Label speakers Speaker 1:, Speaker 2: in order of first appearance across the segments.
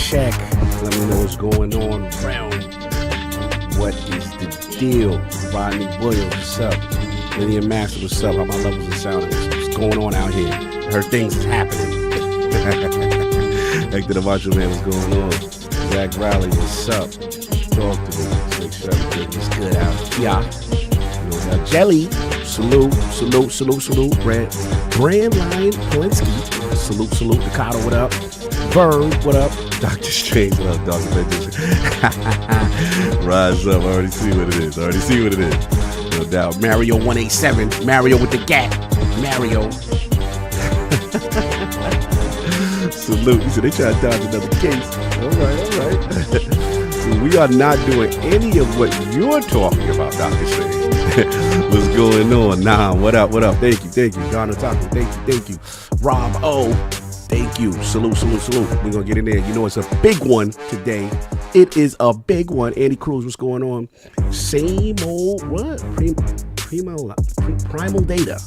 Speaker 1: check. Let me know what's going on around. What is the deal? Rodney Williams, what's up? Lydia Master, what's up? How my levels are sounding? What's going on out here? Heard things is happening. Hector the Macho Man, what's going on? Zach Riley, what's up? Talk to me. Let's make sure everything is good out here. You know that Jelly. Salute. Brandline Polinsky. Salute. Dakota, what up? Bird, what up? Dr. Strange, what up, Dr. Benjamin? Rise up, I already see what it is. No doubt. Mario 187. Mario with the gap. Mario. Salute. So they try to dodge another case. All right. So we are not doing any of what you're talking about, Dr. Strange. What's going on? Nah, what up? Thank you. Donna Taco, thank you. Rob O, thank you. Salute. We're gonna get in there. You know it's a big one today. It is a big one. Andy Cruz, what's going on? Same old what? Primal Data.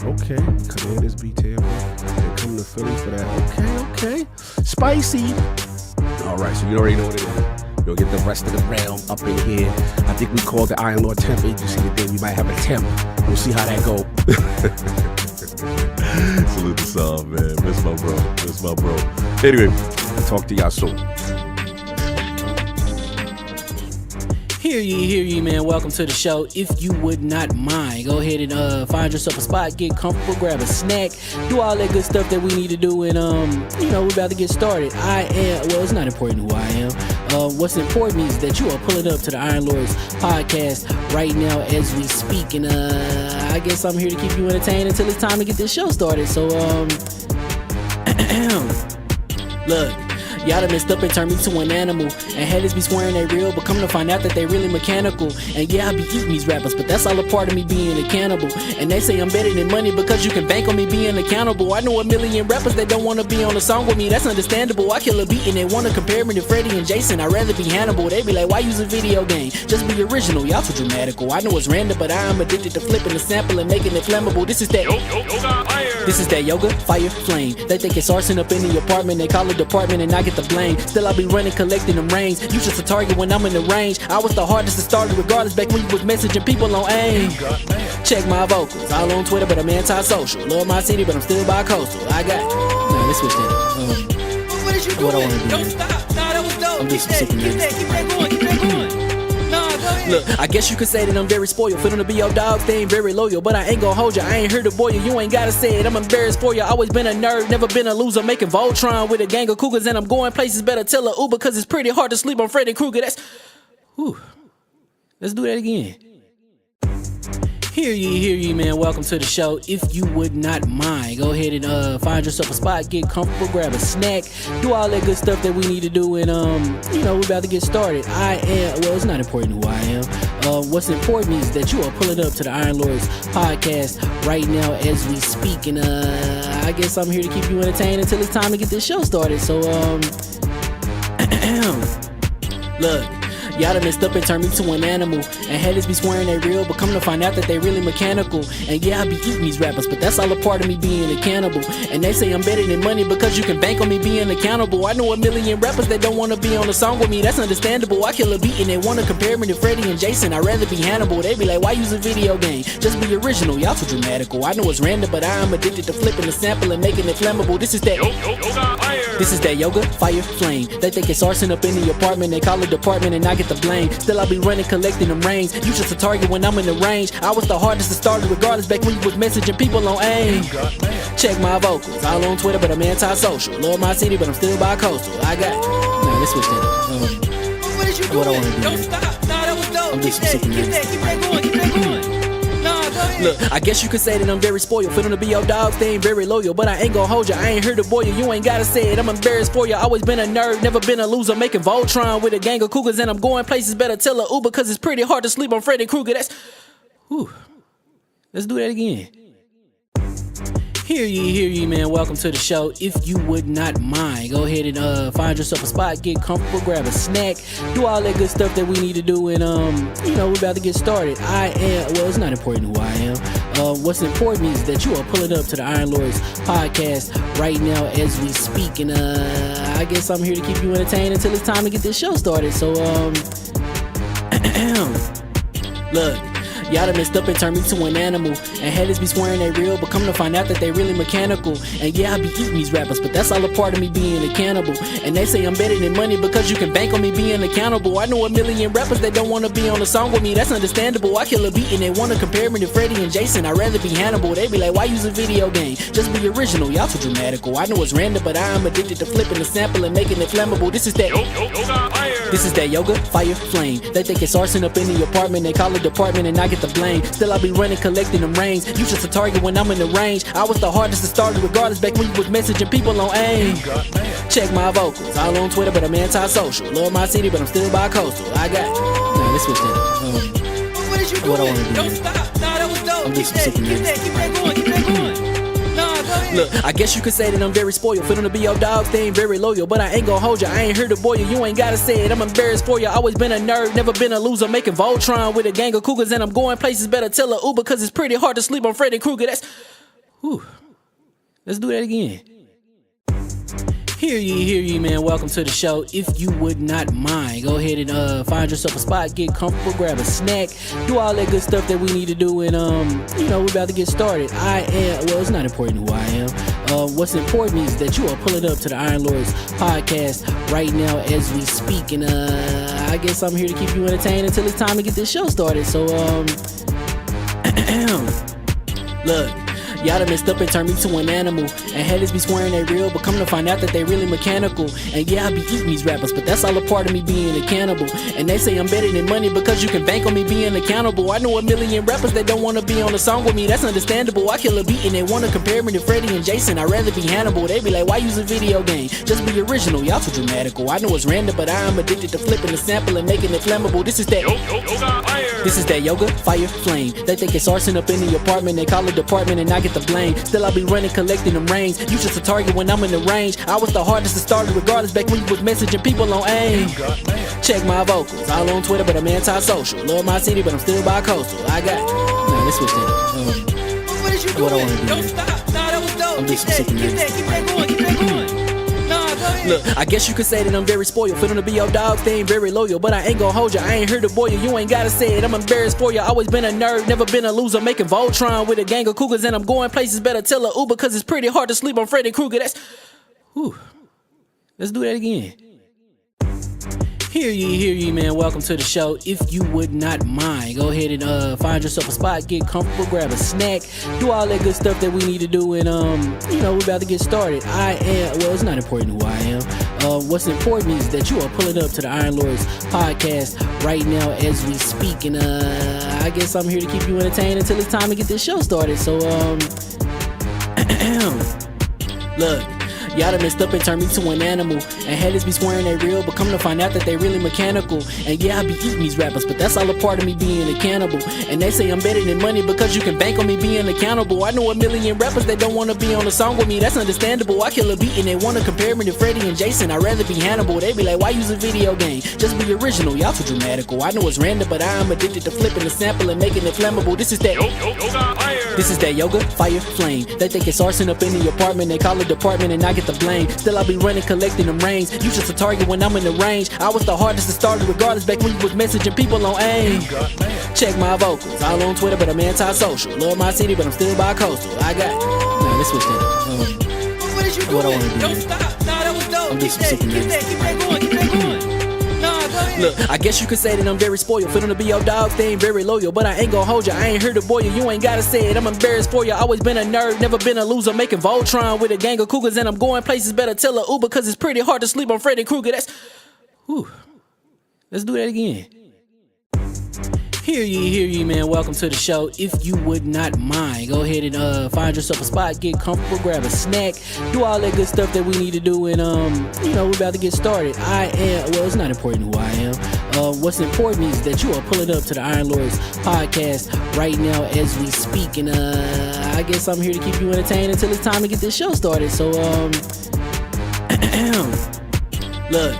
Speaker 1: Okay. Commanders retail. They're coming to Philly for that. Okay. Spicy. All right, so you already know what it is. You'll get the rest of the realm up in here. I think we called the Iron Lord Temp Agency today. We might have a temp. We'll see how that go. Salute to Saul, man. Miss my bro. Anyway, talk to y'all soon.
Speaker 2: Hear ye, man. Welcome to the show. If you would not mind, go ahead and find yourself a spot, get comfortable, grab a snack, do all that good stuff that we need to do, and we're about to get started. It's not important who I am. What's important is that you are pulling up to the Iron Lords podcast right now as we speak, and I guess I'm here to keep you entertained until it's time to get this show started. So look, y'all done messed up and turned me to an animal, and haters be swearing they real, but come to find out that they really mechanical. And yeah, I be eating these rappers, but that's all a part of me being a cannibal. And they say I'm better than money because you can bank on me being accountable. I know a million rappers that don't wanna be on a song with me, that's understandable. I kill a beat and they wanna compare me to Freddie and Jason. I'd rather be Hannibal. They be like, why use a video game? Just be original, y'all too dramatical. I know it's random, but I am addicted to flipping the sample and making it flammable. This is that yoga fire flame. They think it's arson up in the apartment, they call it department and I get the blame. Still I be running, collecting them rings. You just a target when I'm in the range. I was the hardest to start regardless back when you was messaging people on AIM. Check my vocals, all on Twitter, but I'm anti-social. Love my city, but I'm still bi-coastal. Let's switch that up.
Speaker 3: What is you doing?
Speaker 2: What I wanna do,
Speaker 3: Don't
Speaker 2: man.
Speaker 3: stop. Nah, that was dope.
Speaker 2: I'm just
Speaker 3: Keep that going. Nah, go ahead.
Speaker 2: Look, I guess you could say that I'm very spoiled. For them to be your dog, they ain't very loyal. But I ain't gon' hold ya, I ain't here to boil you. You ain't gotta say it, I'm embarrassed for ya. Always been a nerd, never been a loser. Making Voltron with a gang of cougars, and I'm going places. Better tell a Uber, cause it's pretty hard to sleep on Freddy Krueger. Let's do that again. Hear ye, man. Welcome to the show. If you would not mind, go ahead and find yourself a spot, get comfortable, grab a snack, do all that good stuff that we need to do, and we're about to get started. It's not important who I am. What's important is that you are pulling up to the Iron Lords podcast right now as we speak, and I guess I'm here to keep you entertained until it's time to get this show started. So look, y'all done messed up and turned me to an animal, and haters be swearing they real, but come to find out that they really mechanical. And yeah, I be eating these rappers, but that's all a part of me being a cannibal. And they say I'm better than money because you can bank on me being accountable. I know a million rappers that don't wanna be on a song with me, that's understandable. I kill a beat and they wanna compare me to Freddie and Jason. I'd rather be Hannibal. They be like, why use a video game? Just be original, y'all too dramatical. I know it's random, but I am addicted to flipping the sample and making it flammable. This is that This is that yoga, fire, flame. They think it's arson up in the apartment. They call it department and I get the blame. Still I be running, collecting them rings. You just a target when I'm in the range. I was the hardest to start regardless back when you was messaging people on AIM. Check my vocals, all on Twitter but I'm anti-social. Love my city but I'm still bi-coastal. I got, nah, let's switch that up.
Speaker 3: What is you doing?
Speaker 2: What I wanna do?
Speaker 3: Don't stop. Nah, that was dope.
Speaker 2: I'm
Speaker 3: Keep
Speaker 2: just
Speaker 3: that,
Speaker 2: super
Speaker 3: keep that, keep that going, keep that going. Nah, go ahead.
Speaker 2: Look, I guess you could say that I'm very spoiled. For them to be your dogs, they ain't very loyal. But I ain't gon' hold ya, I ain't here to boil you. You ain't gotta say it, I'm embarrassed for ya. Always been a nerd, never been a loser. Making Voltron with a gang of cougars. And I'm going places, better tell a Uber. Cause it's pretty hard to sleep on Freddy Krueger. That's, whew. Let's do that again. Hear ye, man. Welcome to the show. If you would not mind, go ahead and find yourself a spot, get comfortable, grab a snack, do all that good stuff that we need to do, and we're about to get started. It's not important who I am. What's important is that you are pulling up to the Iron Lords podcast right now as we speak, and I guess I'm here to keep you entertained until it's time to get this show started. So look. Y'all done messed up and turned me to an animal. And haters be swearing they real, but come to find out that they really mechanical. And yeah, I be eating these rappers, but that's all a part of me being a cannibal. And they say I'm better than money because you can bank on me being accountable. I know a million rappers that don't wanna be on a song with me, that's understandable. I kill a beat and they wanna compare me to Freddie and Jason. I'd rather be Hannibal. They be like, why use a video game? Just be original, y'all too dramatical. I know it's random, but I am addicted to flipping the sample and making it flammable. This is that This is that yoga, fire, flame. They think it's arson up in the apartment. They call it department and I get the blame. Still I be running, collecting them rings. You just a target when I'm in the range. I was the hardest to start regardless back when you was messaging people on AIM. Check my vocals, all on Twitter but I'm anti-social. Love my city but I'm still bi-coastal. I got, nah, let's switch that up.
Speaker 3: What is you doing?
Speaker 2: What I wanna do?
Speaker 3: Don't stop. Nah, that was dope.
Speaker 2: I'm
Speaker 3: Keep
Speaker 2: just
Speaker 3: that,
Speaker 2: super
Speaker 3: keep that, keep that going, keep that going. Nah, go ahead.
Speaker 2: Look, I guess you could say that I'm very spoiled. For them to be your dogs, they ain't very loyal. But I ain't gon' hold ya, I ain't here to boil you. You ain't gotta say it, I'm embarrassed for ya. Always been a nerd, never been a loser. Making Voltron with a gang of cougars. And I'm going places, better tell a Uber. Cause it's pretty hard to sleep on Freddy Krueger. That's, whew. Let's do that again. Hear ye, man. Welcome to the show. If you would not mind, go ahead and find yourself a spot, get comfortable, grab a snack, do all that good stuff that we need to do, and we're about to get started. It's not important who I am. What's important is that you are pulling up to the Iron Lords podcast right now as we speak, and I guess I'm here to keep you entertained until it's time to get this show started. So look. Y'all done messed up and turned me to an animal. And haters be swearing they real, but come to find out that they really mechanical. And yeah, I be eating these rappers, but that's all a part of me being a cannibal. And they say I'm better than money because you can bank on me being accountable. I know a million rappers that don't wanna be on a song with me, that's understandable. I kill a beat and they wanna compare me to Freddie and Jason. I'd rather be Hannibal. They be like, why use a video game? Just be original, y'all too dramatical. I know it's random, but I am addicted to flipping the sample and making it flammable. This is that This is that yoga, fire, flame. They think it's arson up in the apartment. They call it department and I get the blame. Still I be running, collecting them rings. You just a target when I'm in the range. I was the hardest to start regardless back when you was messaging people on AIM. Check my vocals, all on Twitter but I'm anti-social. Love my city but I'm still bi-coastal. I got, nah, let's switch that up.
Speaker 3: What is you doing?
Speaker 2: What I wanna do?
Speaker 3: Don't stop. Nah, that was dope.
Speaker 2: I'm
Speaker 3: Keep
Speaker 2: just
Speaker 3: that,
Speaker 2: super
Speaker 3: keep that, keep that going, keep that going. Nah, go ahead.
Speaker 2: Look, I guess you could say that I'm very spoiled. For them to be your dogs, they ain't very loyal. But I ain't gon' hold ya, I ain't here to boil you. You ain't gotta say it, I'm embarrassed for ya. Always been a nerd, never been a loser. Making Voltron with a gang of cougars. And I'm going places, better tell a Uber. Cause it's pretty hard to sleep on Freddy Krueger. That's, whew. Let's do that again. Hear ye, man. Welcome to the show. If you would not mind, go ahead and find yourself a spot, get comfortable, grab a snack, do all that good stuff that we need to do, and we're about to get started. It's not important who I am. What's important is that you are pulling up to the Iron Lords podcast right now as we speak, and I guess I'm here to keep you entertained until it's time to get this show started. So look. Y'all done messed up and turned me to an animal. And haters be swearing they real, but come to find out that they really mechanical. And yeah, I be eating these rappers, but that's all a part of me being a cannibal. And they say I'm better than money because you can bank on me being accountable. I know a million rappers that don't wanna be on a song with me, that's understandable. I kill a beat and they wanna compare me to Freddie and Jason. I'd rather be Hannibal. They be like, why use a video game? Just be original, y'all too dramatical. I know it's random, but I am addicted to flipping the sample and making it flammable. This is that This is that yoga, fire, flame. They think it's arson up in the apartment. They call it department and I get the blame. Still I be running, collecting them rings. You just a target when I'm in the range. I was the hardest to start regardless back when you was messaging people on AIM. Check my vocals, all on Twitter but I'm anti-social. Love my city but I'm still bi-coastal. I got, nah, let's switch that up.
Speaker 3: What is you doing?
Speaker 2: What I wanna do?
Speaker 3: Don't stop. Nah, that was dope.
Speaker 2: I'm just super nasty.
Speaker 3: Keep that going. Nah, go ahead.
Speaker 2: Look, I guess you could say that I'm very spoiled. For them to be your dogs, they ain't very loyal. But I ain't gon' hold ya, I ain't here to boil you. You ain't gotta say it, I'm embarrassed for ya. Always been a nerd, never been a loser. Making Voltron with a gang of cougars. And I'm going places, better tell a Uber. Cause it's pretty hard to sleep on Freddy Krueger. That's... Whew. Let's do that again. Hear ye, man. Welcome to the show. If you would not mind, go ahead and find yourself a spot, get comfortable, grab a snack, do all that good stuff that we need to do, and we're about to get started. It's not important who I am. What's important is that you are pulling up to the Iron Lords podcast right now as we speak, and I guess I'm here to keep you entertained until it's time to get this show started. So look.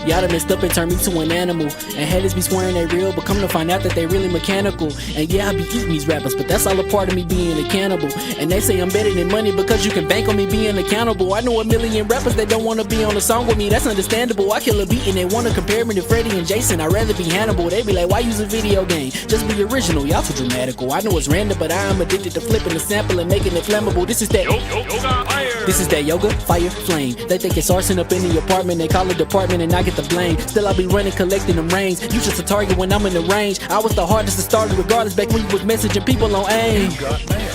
Speaker 2: Y'all done messed up and turned me to an animal. And haters be swearing they real, but come to find out that they really mechanical. And yeah, I be eating these rappers, but that's all a part of me being a cannibal. And they say I'm better than money because you can bank on me being accountable. I know a million rappers that don't wanna be on a song with me, that's understandable. I kill a beat and they wanna compare me to Freddie and Jason. I'd rather be Hannibal. They be like, why use a video game? Just be original, y'all too dramatical. I know it's random, but I am addicted to flipping the sample and making it flammable. This is that This is that yoga, fire, flame. They think it's arson up in the apartment. They call it department and I get the blame. Still I be running, collecting them rains. You just a target when I'm in the range. I was the hardest to start regardless back when you was messaging people on AIM.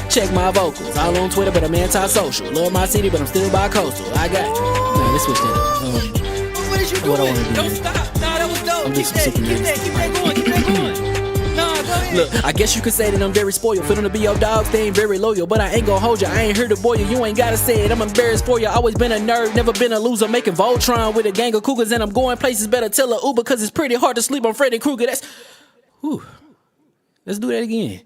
Speaker 2: Check my vocals, all on Twitter but I'm anti-social. Love my city but I'm still bi-coastal. I got... Nah, let's switch that up.
Speaker 3: What is you doing?
Speaker 2: What I wanna do,
Speaker 3: Don't
Speaker 2: man.
Speaker 3: stop. Nah, that was dope.
Speaker 2: I'm
Speaker 3: Keep
Speaker 2: just
Speaker 3: that
Speaker 2: super
Speaker 3: going. Nah, go ahead.
Speaker 2: Look, I guess you could say that I'm very spoiled. For them to be your dogs, they ain't very loyal. But I ain't gon' hold ya, I ain't here to boil you. You ain't gotta say it, I'm embarrassed for ya. Always been a nerd, never been a loser. Making Voltron with a gang of cougars. And I'm going places, better tell a Uber. Cause it's pretty hard to sleep on Freddy Krueger. That's... Whew. Let's do that again.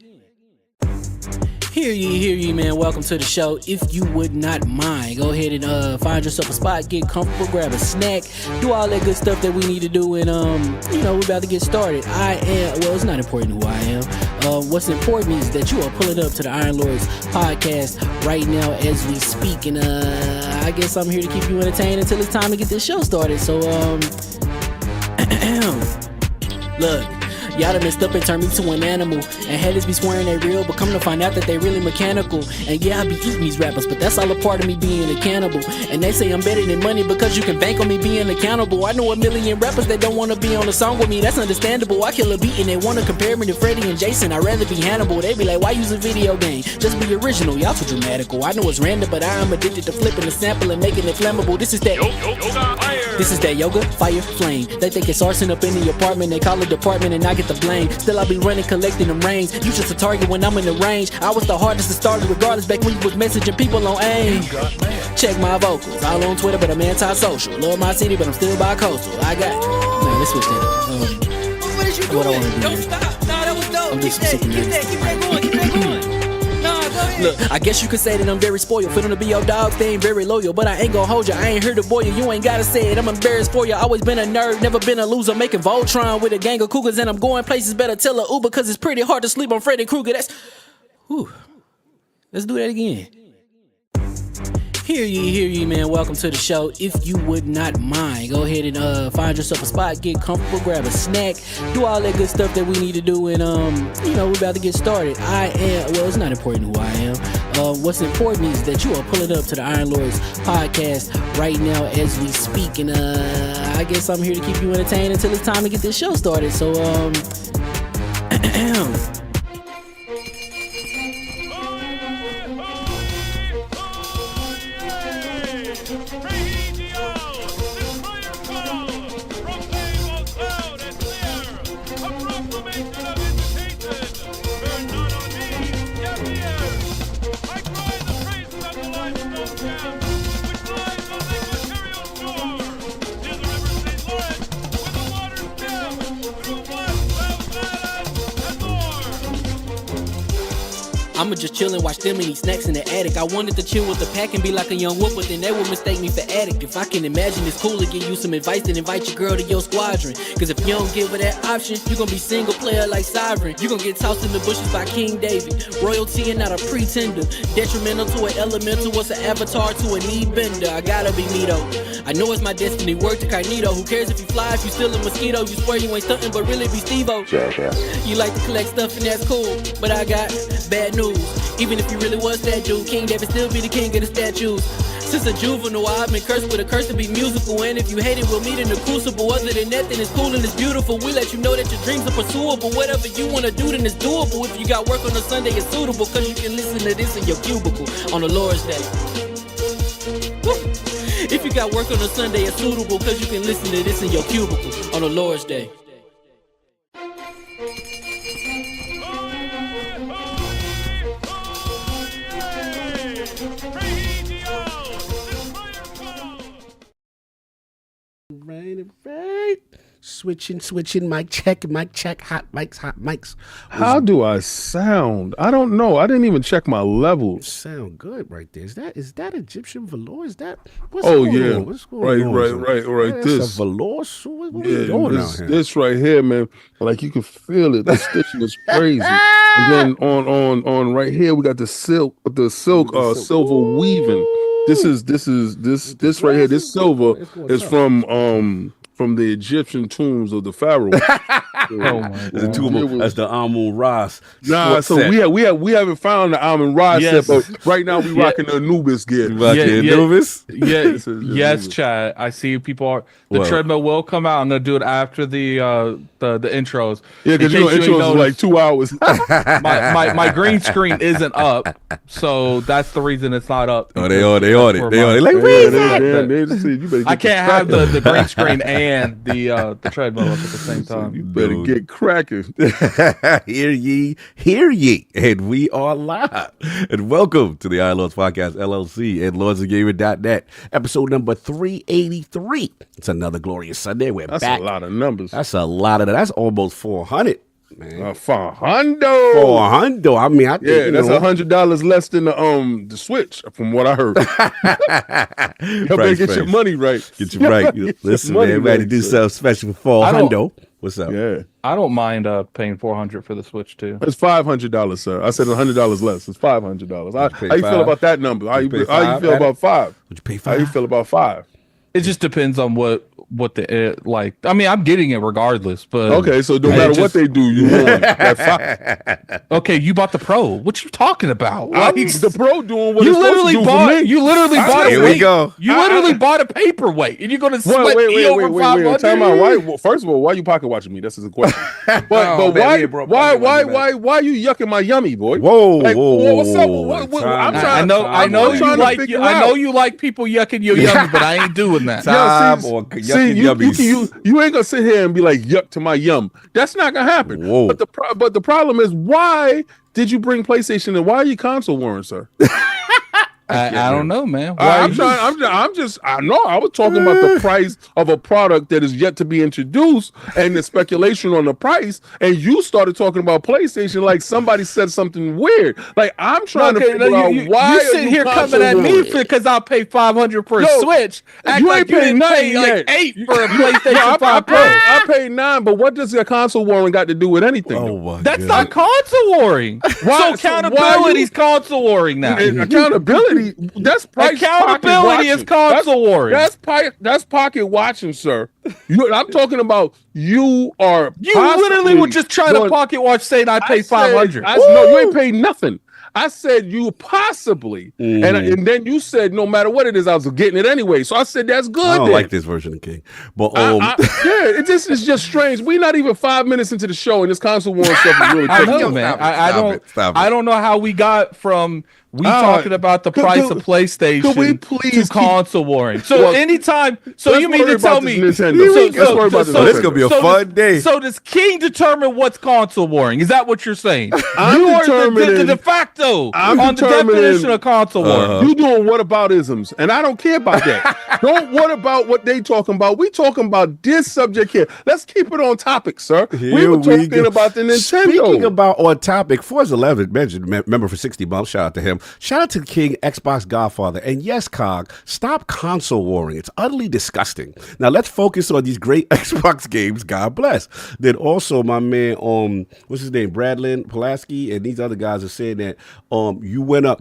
Speaker 2: Hear ye, man. Welcome to the show. If you would not mind, go ahead and find yourself a spot, get comfortable, grab a snack, do all that good stuff that we need to do, and we're about to get started. It's not important who I am. What's important is that you are pulling up to the Iron Lords podcast right now as we speak, and I guess I'm here to keep you entertained until it's time to get this show started. So look. Y'all done messed up and turned me to an animal. And haters be swearing they real, but come to find out that they really mechanical. And yeah, I be eating these rappers, but that's all a part of me being a cannibal. And they say I'm better than money because you can bank on me being accountable. I know a million rappers that don't wanna be on a song with me, that's understandable. I kill a beat and they wanna compare me to Freddie and Jason. I'd rather be Hannibal. They be like, why use a video game? Just be original, y'all too dramatical. I know it's random, but I am addicted to flipping the sample and making it flammable. This is that This is that yoga, fire, flame. They think it's arson up in the apartment. They call it department and I get the blame. Still I be running, collecting them rains. You just a target when I'm in the range. I was the hardest to start regardless back when you was messaging people on AIM. Check my vocals, all on Twitter but I'm anti-social. Love my city but I'm still bi-coastal. I got... Nah, let's switch that up.
Speaker 3: What is you
Speaker 2: What I
Speaker 3: doing?
Speaker 2: wanna do,
Speaker 3: Don't
Speaker 2: man.
Speaker 3: stop. Nah, that was dope.
Speaker 2: I'm just
Speaker 3: Keep
Speaker 2: super
Speaker 3: that going. Nah, go ahead.
Speaker 2: Look, I guess you could say that I'm very spoiled. For them to be your dogs, they ain't very loyal. But I ain't gon' hold ya, I ain't here to boil you. You ain't gotta say it, I'm embarrassed for ya. Always been a nerd, never been a loser. Making Voltron with a gang of cougars. And I'm going places, better tell a Uber. Cause it's pretty hard to sleep on Freddy Krueger. That's... Whew. Let's do that again. Hear ye, man. Welcome to the show. If you would not mind, go ahead and find yourself a spot, get comfortable, grab a snack, do all that good stuff that we need to do, and we're about to get started. It's not important who I am. What's important is that you are pulling up to the Iron Lords podcast right now as we speak, and I guess I'm here to keep you entertained until it's time to get this show started. So I'ma just chill and watch them and eat snacks in the attic. I wanted to chill with the pack and be like a young wolf, but then they would mistake me for addict. If I can imagine it's cool to give you some advice, then invite your girl to your squadron. Cause if you don't give her that option, you gon' be single player like Sovereign. You gon' get tossed in the bushes by King David. Royalty and not a pretender. Detrimental to an elemental, what's an avatar to a knee bender? I gotta be me though. I know it's my destiny, word to Cognito. Who cares if you fly, if you still a mosquito? You swear you ain't stunting, but really be Steve-O. You like to collect stuff and that's cool, but I got bad news. news. Even if you really was that dude, King David still be the king of the statues. Since a juvenile, I've been cursed with a curse to be musical. And if you hate it, we'll meet in the crucible. Other than that, then it's cool and it's beautiful. We let you know that your dreams are pursuable. Whatever you wanna do, then it's doable. If you got work on a Sunday, it's suitable. Cause you can listen to this in your cubicle on the Lord's Day. Woo. If you got work on a Sunday, it's suitable. Cause you can listen to this in your cubicle on the Lord's Day.
Speaker 1: Right. Switching, mic check, hot mics.
Speaker 4: How do I sound? I don't know. I didn't even check my levels.
Speaker 1: Sound good right there. Is that Egyptian velour? Is that what's
Speaker 4: Oh
Speaker 1: going
Speaker 4: yeah,
Speaker 1: on? What's going on?
Speaker 4: right.
Speaker 1: That's
Speaker 4: This
Speaker 1: a velour. So what we
Speaker 4: yeah,
Speaker 1: doing out here?
Speaker 4: this right here, man. Like you can feel it. The stitching is crazy. And then on right here, we got the silk silver weaving. This right here. This silver is from the Egyptian tombs of the pharaoh.
Speaker 1: Oh my God. That's the Amun Ras.
Speaker 4: Nah, so
Speaker 1: set.
Speaker 4: we haven't found the Amun Ras set, but right now we rocking the Anubis gear.
Speaker 1: Anubis?
Speaker 5: Yes, Chad. I see people are the treadmill will come out and they'll do it after the intros.
Speaker 4: Yeah, because intros is like 2 hours.
Speaker 5: my green screen isn't up, so that's the reason it's not up.
Speaker 1: Oh, they on it. They like,
Speaker 5: I can't have the green screen and the treadmill up at the same time.
Speaker 4: You better get cracking.
Speaker 1: Hear ye, and we are live. And welcome to the iLords Podcast LLC and LordsOfGaming.net, episode number 383. It's another glorious Sunday. We're back.
Speaker 4: That's a lot of numbers.
Speaker 1: That's a lot of that. That's almost 400. Man.
Speaker 4: 400.
Speaker 1: I mean, I think,
Speaker 4: that's $100 less than the Switch, from what I heard. You better get your money right.
Speaker 1: Get you right. Listen, man, we had to do something special for 400. What's up?
Speaker 5: Yeah, I don't mind paying $400 for the Switch too.
Speaker 4: It's $500, sir. I said $100 less. It's $500. How you feel about that number? How you feel about $5?
Speaker 1: Would you pay $5?
Speaker 4: How you feel about $5?
Speaker 5: It just depends on what the like. I mean, I'm getting it regardless, but
Speaker 4: okay. So no matter what they do, you want it.
Speaker 5: Okay, you bought the Pro. What you talking about?
Speaker 4: Like, the Pro doing what
Speaker 5: you
Speaker 4: it's
Speaker 5: literally
Speaker 4: supposed to do
Speaker 5: bought.
Speaker 4: for me.
Speaker 5: You literally bought.
Speaker 1: Here we go.
Speaker 5: You literally bought a paperweight, and you're gonna split over 500.
Speaker 4: Time out. Why? First of all, why you pocket watching me? This is a question. But why you yucking my yummy, boy?
Speaker 1: Whoa,
Speaker 4: like,
Speaker 1: whoa,
Speaker 4: what's up? I'm trying.
Speaker 5: I know you like people yucking your yummy, but I ain't doing that.
Speaker 4: You ain't gonna sit here and be like yuck to my yum. That's not gonna happen.
Speaker 1: Whoa.
Speaker 4: But the problem is, why did you bring PlayStation and why are you console warring, sir?
Speaker 5: I don't know, man.
Speaker 4: I know. I was talking about the price of a product that is yet to be introduced and the speculation on the price. And you started talking about PlayStation like somebody said something weird. Like I'm trying to figure out why
Speaker 5: you sit here coming at me because I'll pay $500 for a Switch.
Speaker 4: You ain't paying nothing
Speaker 5: like $8 for a PlayStation 5 Pro.
Speaker 4: I paid $9, but what does the console warring got to do with anything?
Speaker 1: Oh my
Speaker 5: That's not console warring. So accountability's console warring now.
Speaker 4: Accountability. That's price.
Speaker 5: Accountability is console warring.
Speaker 4: That's pocket watching, sir. I'm talking about you
Speaker 5: literally were just trying to pocket watch saying I paid $500.
Speaker 4: No, you ain't paid nothing. I said you possibly, and then you said no matter what it is, I was getting it anyway. So I said that's good.
Speaker 1: I don't like this version of King, but
Speaker 4: it's just strange. We're not even 5 minutes into the show, and this console warring stuff is really.
Speaker 5: I know, man. I don't know how we got from. Talking about the price of PlayStation to console warring. So anytime, you mean to tell me?
Speaker 1: This is gonna be a fun day.
Speaker 5: So does King determine what's console warring? Is that what you're saying? You are the de facto on the definition of console warring.
Speaker 4: You doing whataboutisms, and I don't care about that. Don't what about what they talking about. We talking about this subject here. Let's keep it on topic, sir. We were talking about the Nintendo.
Speaker 1: Speaking about on topic, Forza 11 mentioned member for 60 months. Shout out to him. Shout out to King, Xbox Godfather. And yes, Cog, stop console warring. It's utterly disgusting. Now, let's focus on these great Xbox games. God bless. Then also, my man, what's his name? Bradlin Pulaski and these other guys are saying that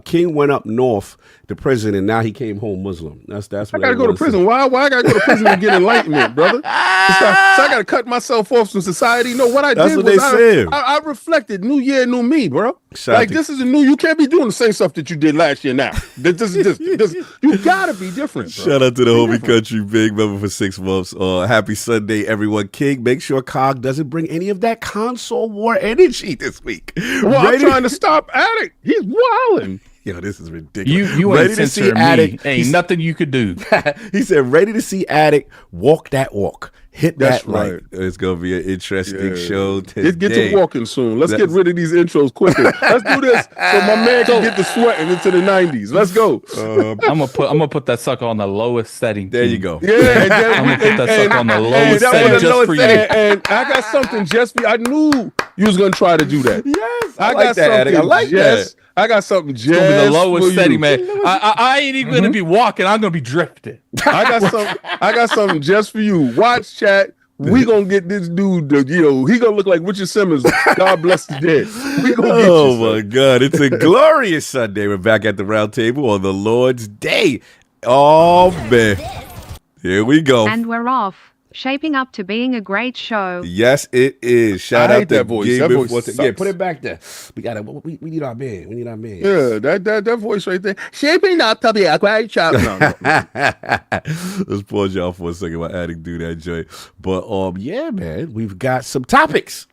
Speaker 1: King went up north to prison and now he came home Muslim. That's what
Speaker 4: I gotta go to prison. Why I gotta go to prison to get enlightenment, brother? So I gotta cut myself off from society. No, what I did was I reflected. New year, new me, bro. This is a new. You can't be doing the same stuff that you did last year. Now, this you gotta be different. Bro.
Speaker 6: Shout out to the homie country big member for 6 months. Happy Sunday, everyone. King, make sure Cog doesn't bring any of that console war energy this week.
Speaker 4: Well, I'm trying to stop Addict. He's wilding.
Speaker 6: Yo, this is ridiculous.
Speaker 5: You ain't censoring me. Ain't nothing you could do.
Speaker 6: He said, ready to see Addict walk that walk. Hit
Speaker 4: That's
Speaker 6: that right.
Speaker 4: right.
Speaker 6: It's going to be an interesting show today.
Speaker 4: Get to walking soon. Let's get rid of these intros quicker. Let's do this so my man can get the sweating into the 90s. Let's go.
Speaker 5: I'm gonna put that sucker on the lowest setting.
Speaker 6: There you go.
Speaker 4: Yeah,
Speaker 5: I'm gonna put that sucker on the lowest setting just for you.
Speaker 4: And I got something just for you. I knew you was gonna try to do that.
Speaker 6: Yes,
Speaker 4: I got
Speaker 6: that,
Speaker 4: something.
Speaker 6: I like that.
Speaker 4: I got something just
Speaker 5: It's gonna be the lowest
Speaker 4: for
Speaker 5: setting,
Speaker 4: you.
Speaker 5: man. I ain't even gonna be walking. I'm gonna be drifting.
Speaker 4: I got something just for you. Watch, chat. We gonna get this dude. He gonna look like Richard Simmons. God bless the dead. We gonna get
Speaker 6: Oh my God! It's a glorious Sunday. We're back at the round table on the Lord's Day. Oh man, here we go.
Speaker 7: And we're off. Shaping up to being a great show.
Speaker 6: Yes, it is. Shout
Speaker 4: I
Speaker 6: out
Speaker 4: hate
Speaker 6: to
Speaker 4: that voice. That voice sucks.
Speaker 6: Yeah, put it back there. We need our man. We need our man.
Speaker 4: Yeah, that voice right there. Shaping up to be a great show. No.
Speaker 6: Let's pause y'all for a second while Addict do that joint. But yeah, man, we've got some topics.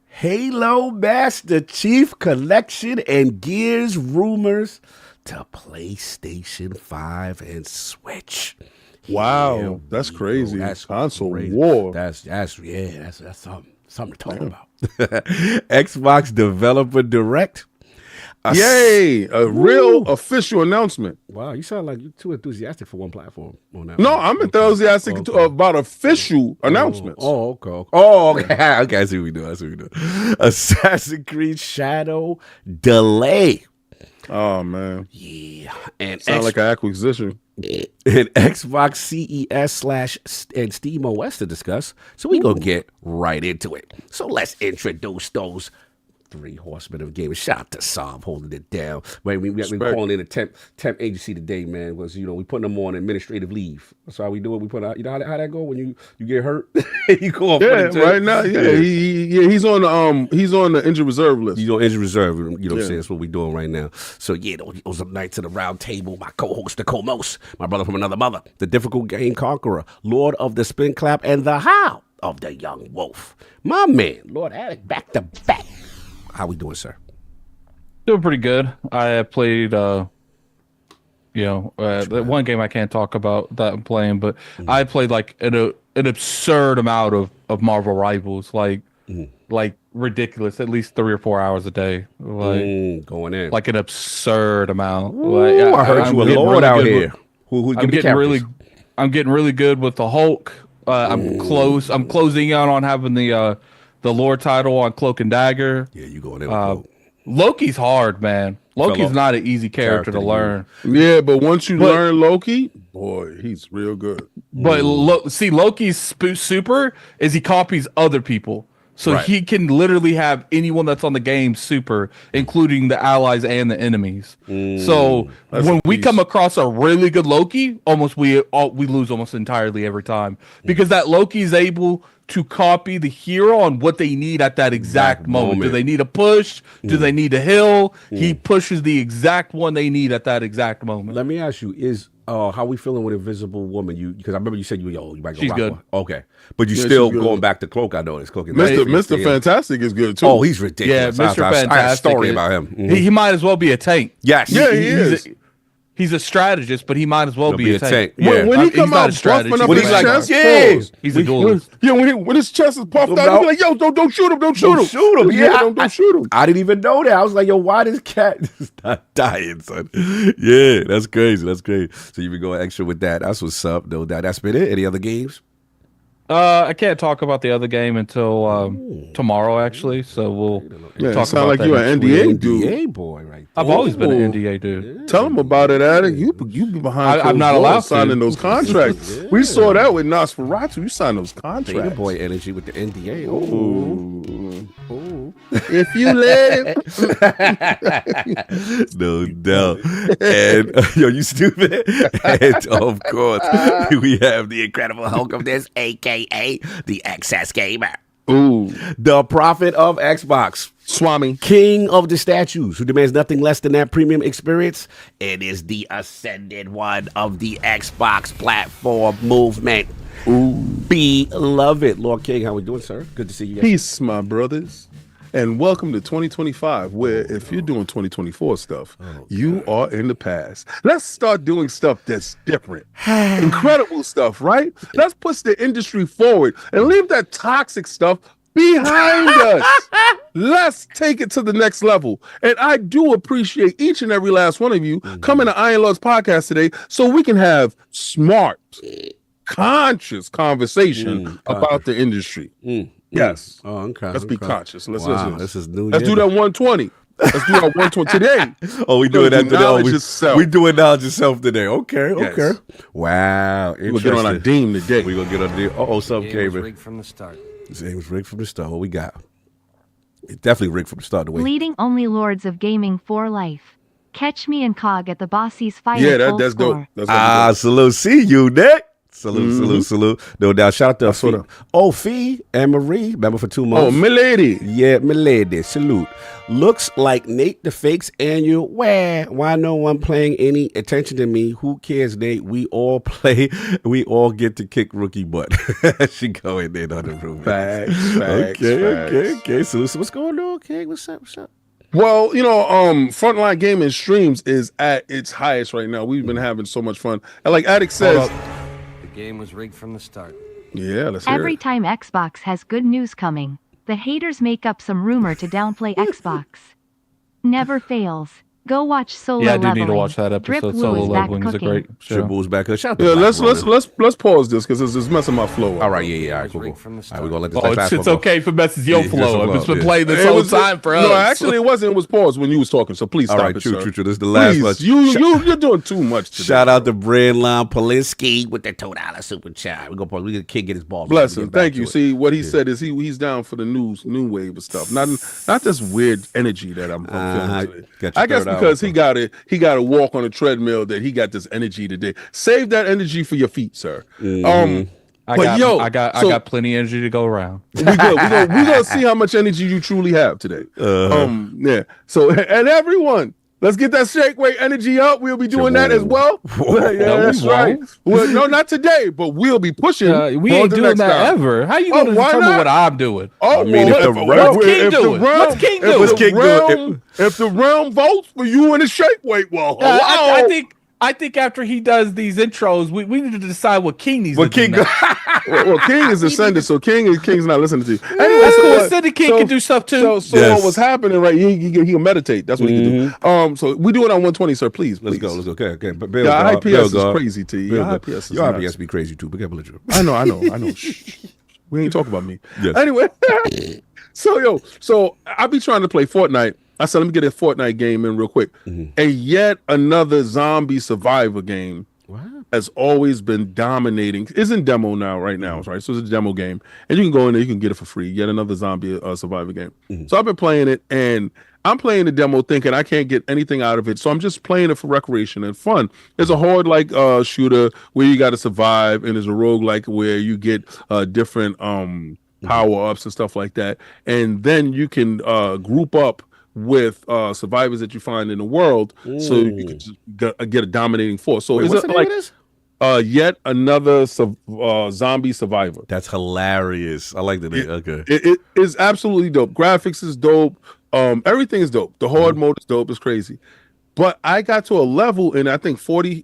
Speaker 6: Halo Master Chief Collection and Gears rumors to PlayStation 5 and Switch.
Speaker 4: Wow, that's crazy.
Speaker 6: That's
Speaker 4: console
Speaker 6: crazy.
Speaker 4: war.
Speaker 6: That's something to talk about. Xbox Developer Direct.
Speaker 4: Yay! A real official announcement.
Speaker 6: Wow, you sound like you're too enthusiastic for one platform on that.
Speaker 4: No, I'm enthusiastic about official announcements.
Speaker 6: Okay. Okay, I see what we do. Assassin's Creed Shadow delay.
Speaker 4: Oh man.
Speaker 6: Yeah. And
Speaker 4: sound like an acquisition.
Speaker 6: And Xbox CES and SteamOS to discuss. So we're going to get right into it. So let's introduce those 3 horsemen of gaming. Shout out to Saab holding it down. Right, we've been calling in a temp agency today, man. Was we putting them on administrative leave. That's how we do it. We put out. You know how that go when you get hurt. You go off.
Speaker 4: Yeah, right now. Yeah, he's on the injured reserve list.
Speaker 6: He's on injured reserve. You know what I'm saying? That's what we're doing right now. So yeah, those up night to the round table. My co-host, the co-most, my brother from another mother, the difficult game conqueror, Lord of the Spin Clap, and the How of the Young Wolf. My man, Lord Addict, back to back. How we doing, sir?
Speaker 5: Doing pretty good. I played, the one game I can't talk about that I'm playing, but I played like an absurd amount of Marvel Rivals, like ridiculous, at least 3 or 4 hours a day, like
Speaker 6: going in,
Speaker 5: like an absurd amount.
Speaker 6: Ooh, I heard you a Lord out here.
Speaker 5: I'm getting really good with the Hulk. I'm closing out on having the Lord title on Cloak and Dagger.
Speaker 6: Yeah, you going in.
Speaker 5: Loki's hard, man. Loki's not an easy character to learn.
Speaker 4: Yeah, but once you learn Loki, boy, he's real good.
Speaker 5: But Loki's super is he copies other people. So he can literally have anyone that's on the game super, including the allies and the enemies. So when we come across a really good Loki, we lose almost entirely every time. Because that Loki is able to copy the hero on what they need at that exact moment. Do they need a push? Do they need a heal? He pushes the exact one they need at that exact moment.
Speaker 6: Let me ask you, how we feeling with Invisible Woman? Because I remember you said you might go
Speaker 5: She's
Speaker 6: rock
Speaker 5: good.
Speaker 6: one. Okay. But you still going back to Cloak, I know it's Cloak.
Speaker 4: Mr. Fantastic is good too.
Speaker 6: Oh, he's ridiculous.
Speaker 5: Yeah, Mr. Fantastic.
Speaker 6: I have a story about him.
Speaker 5: He might as well be a tank.
Speaker 6: Yes.
Speaker 4: Yeah, he is.
Speaker 5: He's a strategist, but he might as well be a tank.
Speaker 6: Yeah.
Speaker 4: When he come out buffing up his chest,
Speaker 5: he's a duelist.
Speaker 4: When his chest is puffed out, he's like, "Yo, don't shoot him! Don't shoot him!
Speaker 6: Yeah,
Speaker 4: don't shoot him!"
Speaker 6: I didn't even know that. I was like, "Yo, why this cat is not dying, son?" Yeah, that's crazy. So you been going extra with that. That's what's up, though. That's been it. Any other games?
Speaker 5: I can't talk about the other game until tomorrow, actually. So we'll talk about
Speaker 4: like
Speaker 5: that.
Speaker 4: you an NDA dude.
Speaker 6: NDA boy, right?
Speaker 5: I've always been an NDA dude.
Speaker 4: Yeah. Tell him about it, Addict. You be behind.
Speaker 5: I'm not allowed
Speaker 4: signing those contracts. We saw that with Nosferatu. You signed those contracts.
Speaker 6: Beta boy energy with the NDA. Ooh.
Speaker 4: If you let
Speaker 6: it. No doubt. And you stupid. And of course, we have the Incredible Hulk of this, aka the XS Gamer.
Speaker 4: Ooh.
Speaker 6: The prophet of Xbox.
Speaker 4: Swami.
Speaker 6: King of the statues, who demands nothing less than that premium experience. It is the ascended one of the Xbox platform movement. Beloved Lord King, how we doing, sir? Good to see you.
Speaker 4: Peace, my brothers. And welcome to 2025, where if you're doing 2024 stuff, you are in the past. Let's start doing stuff that's different. Incredible stuff, right? Let's push the industry forward and leave that toxic stuff behind us. Let's take it to the next level. And I do appreciate each and every last one of you coming to Iron Lords podcast today so we can have smart, conscious conversation about the industry. Yes.
Speaker 6: Oh, okay.
Speaker 4: Let's be conscious. Let's
Speaker 6: this is new.
Speaker 4: Let's do that 120. Let's do that 120 today.
Speaker 6: Oh, we doing that today. We doing knowledge yourself today. Okay.
Speaker 4: Yes.
Speaker 6: Okay. Wow.
Speaker 4: We're gonna get on our deem today.
Speaker 6: We're gonna get on the something came in.
Speaker 3: Rigged from the start.
Speaker 6: This game was rigged from the start. What we got? It's definitely rigged from the start. The way.
Speaker 7: Leading only lords of gaming for life. Catch me and Cog at the Bossy's final
Speaker 4: that's
Speaker 7: score.
Speaker 4: dope. That's
Speaker 6: salute. See you, Nick. Salute. No doubt. Shout out to Fee and Marie. Remember for 2 months.
Speaker 4: Oh, milady.
Speaker 6: Yeah, milady. Salute. Looks like Nate the Fake's annual. Why no one paying any attention to me? Who cares, Nate? We all play. We all get to kick rookie butt. She going in on the room.
Speaker 4: Facts.
Speaker 6: Okay. So what's going on? Okay, what's up?
Speaker 4: Well, Frontline Gaming Streams is at its highest right now. We've been having so much fun. And like Addict says,
Speaker 3: the game was rigged from the start.
Speaker 4: Yeah, let's hear
Speaker 7: Every
Speaker 4: it.
Speaker 7: time Xbox has good news coming, the haters make up some rumor to downplay Xbox. Never fails. Go watch Solo
Speaker 5: Yeah, I
Speaker 7: Leveling.
Speaker 5: do need to watch that
Speaker 7: Drip
Speaker 5: episode.
Speaker 7: Woo
Speaker 5: Solo
Speaker 7: is back
Speaker 5: Leveling is a
Speaker 7: cooking.
Speaker 5: great show.
Speaker 6: Tribbles back up. Shout out to
Speaker 4: Yeah,
Speaker 6: Black Roller.
Speaker 4: let's pause this because it's messing my flow up.
Speaker 6: All right, yeah. All right, cool.
Speaker 3: Rigged from the
Speaker 6: All right, we're gonna let this.
Speaker 5: It's okay if it messes your
Speaker 6: Yeah,
Speaker 5: flow up. It's been playing this
Speaker 4: It
Speaker 5: whole
Speaker 4: was-
Speaker 5: time for us.
Speaker 4: No, actually, it wasn't. It was paused when you was talking. So please
Speaker 6: All
Speaker 4: stop
Speaker 6: right,
Speaker 4: it,
Speaker 6: true.
Speaker 4: sir.
Speaker 6: This is the last one.
Speaker 4: Please, you're doing too much today.
Speaker 6: Shout out to Brandlon Polinsky with the $2 super chat. We gonna the kid get his balls.
Speaker 4: Bless
Speaker 6: We'll
Speaker 4: him.
Speaker 6: get back
Speaker 4: Thank
Speaker 6: to
Speaker 4: you.
Speaker 6: it.
Speaker 4: See what he said is he's down for the new wave of stuff. Not this weird energy that I'm feeling today.
Speaker 6: Got your
Speaker 4: I guess
Speaker 6: third
Speaker 4: because
Speaker 6: hour.
Speaker 4: he got to walk on a treadmill that he got this energy today. Save that energy for your feet, sir.
Speaker 5: I got plenty of energy to go around.
Speaker 4: We gonna see how much energy you truly have today. Yeah. So and everyone, let's get that shake weight energy up. We'll be doing that as well. Yeah, that's right. Well, no, not today, but we'll be pushing.
Speaker 5: We
Speaker 4: for
Speaker 5: ain't
Speaker 4: the
Speaker 5: doing
Speaker 4: next
Speaker 5: that
Speaker 4: time.
Speaker 5: ever. How you going to
Speaker 4: why
Speaker 5: determine
Speaker 4: not?
Speaker 5: what I'm doing?
Speaker 4: Oh,
Speaker 6: I mean, if the realm-
Speaker 5: What's King doing? What's King doing?
Speaker 4: If the realm votes for you in the shake weight, well,
Speaker 5: I think after he does these intros, we need to decide what King needs
Speaker 6: What
Speaker 5: to
Speaker 6: King
Speaker 5: do next.
Speaker 4: well, King is ascended, so King's not listening to you. Anyway,
Speaker 5: That's cool.
Speaker 4: what-
Speaker 5: Ascended King can do stuff too.
Speaker 4: So
Speaker 6: Yes.
Speaker 4: what was happening, right? He can meditate. That's what he can do. So we do it on 120, sir. Please.
Speaker 6: Let's go. Okay. But Bill,
Speaker 4: Yeah,
Speaker 6: God,
Speaker 4: IPS
Speaker 6: Bill,
Speaker 4: is
Speaker 6: God.
Speaker 4: crazy to you.
Speaker 6: Bill,
Speaker 4: IPS is
Speaker 6: your
Speaker 4: nuts.
Speaker 6: IPS be crazy too. But get belligerent.
Speaker 4: I know. Shh. We ain't talking about me.
Speaker 6: Yes.
Speaker 4: Anyway, so I be trying to play Fortnite. I said, let me get a Fortnite game in real quick. And yet another zombie survivor game has always been dominating. It's in demo now, right? So it's a demo game. And you can go in there, you can get it for free. Yet another zombie survivor game. So I've been playing it, and I'm playing the demo thinking I can't get anything out of it. So I'm just playing it for recreation and fun. There's a horde like shooter where you got to survive, and there's a rogue like where you get different power ups and stuff like that. And then you can group up with survivors that you find in the world, so you can just get a dominating force. So
Speaker 6: Wait,
Speaker 4: is
Speaker 6: what's
Speaker 4: it
Speaker 6: the name
Speaker 4: like
Speaker 6: of this?
Speaker 4: yet another zombie survivor?
Speaker 6: That's hilarious. I like the name. Okay.
Speaker 4: It is absolutely dope. Graphics is dope. Everything is dope. The horde mode is dope. It's crazy. But I got to a level in I think 40,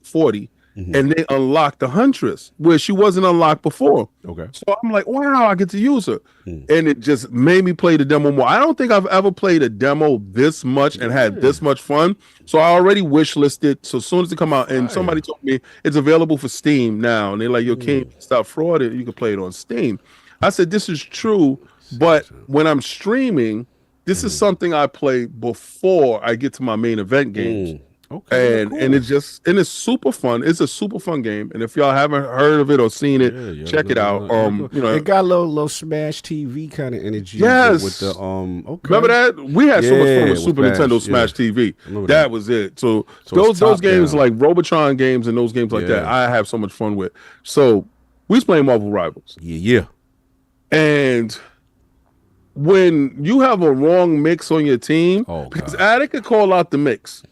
Speaker 4: and they unlocked the Huntress where she wasn't unlocked before.
Speaker 6: Okay.
Speaker 4: So I'm like, wow, I get to use her. And it just made me play the demo more. I don't think I've ever played a demo this much and had this much fun. So I already wish listed. So as soon as it come out, and somebody told me it's available for Steam now. And they're like, yo, King, stop frauding. You can play it on Steam. I said, this is true. But when I'm streaming, this is something I play before I get to my main event games.
Speaker 6: Okay.
Speaker 4: And it's super fun. It's a super fun game. And if y'all haven't heard of it or seen it, check it out.
Speaker 6: It got a little Smash TV kind of energy.
Speaker 4: Yes.
Speaker 6: With the okay.
Speaker 4: Remember that? We had so much fun with
Speaker 6: with
Speaker 4: Super
Speaker 6: Smash,
Speaker 4: Nintendo Smash TV.
Speaker 6: Remember
Speaker 4: That
Speaker 6: that.
Speaker 4: was it. So
Speaker 6: it's
Speaker 4: those
Speaker 6: top
Speaker 4: games
Speaker 6: down.
Speaker 4: like Robotron games and those games like that, I have so much fun with. So we was playing Marvel Rivals.
Speaker 6: Yeah.
Speaker 4: And when you have a wrong mix on your team, because Attic could call out the mix,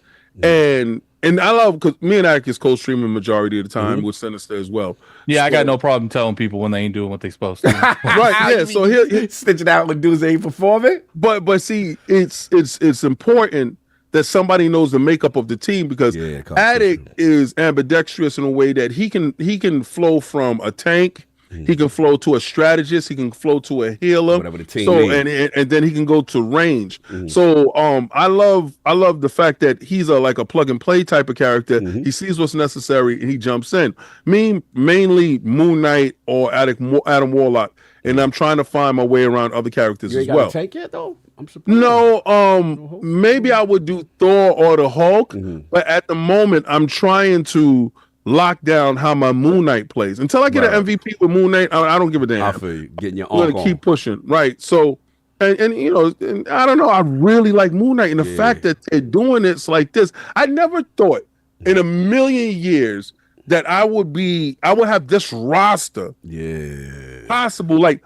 Speaker 4: and I love because me and Attic is co-streaming majority of the time with Sinister as well.
Speaker 5: Yeah, I got no problem telling people when they ain't doing what they supposed to.
Speaker 4: Right? Yeah. So he'll
Speaker 6: stitch it out when dudes ain't performing.
Speaker 4: But see, it's important that somebody knows the makeup of the team because Attic is ambidextrous in a way that he can flow from a tank. He can flow to a strategist. He can flow to a healer.
Speaker 6: Whatever the team
Speaker 4: needs. And then he can go to range. So I love the fact that he's like a plug and play type of character. He sees what's necessary and he jumps in. Me mainly Moon Knight or Adam Warlock, and I'm trying to find my way around other characters as well.
Speaker 6: Take it though. I'm surprised.
Speaker 4: No, maybe I would do Thor or the Hulk, but at the moment I'm trying to lock down how my Moon Knight plays. Until I get an MVP with Moon Knight, I don't give a damn.
Speaker 6: I feel you. Getting your
Speaker 4: I'm gonna keep pushing, right? So, and you know, and I don't know. I really like Moon Knight, and the fact that they're doing it like this, I never thought in a million years that I would have this roster. Possible like.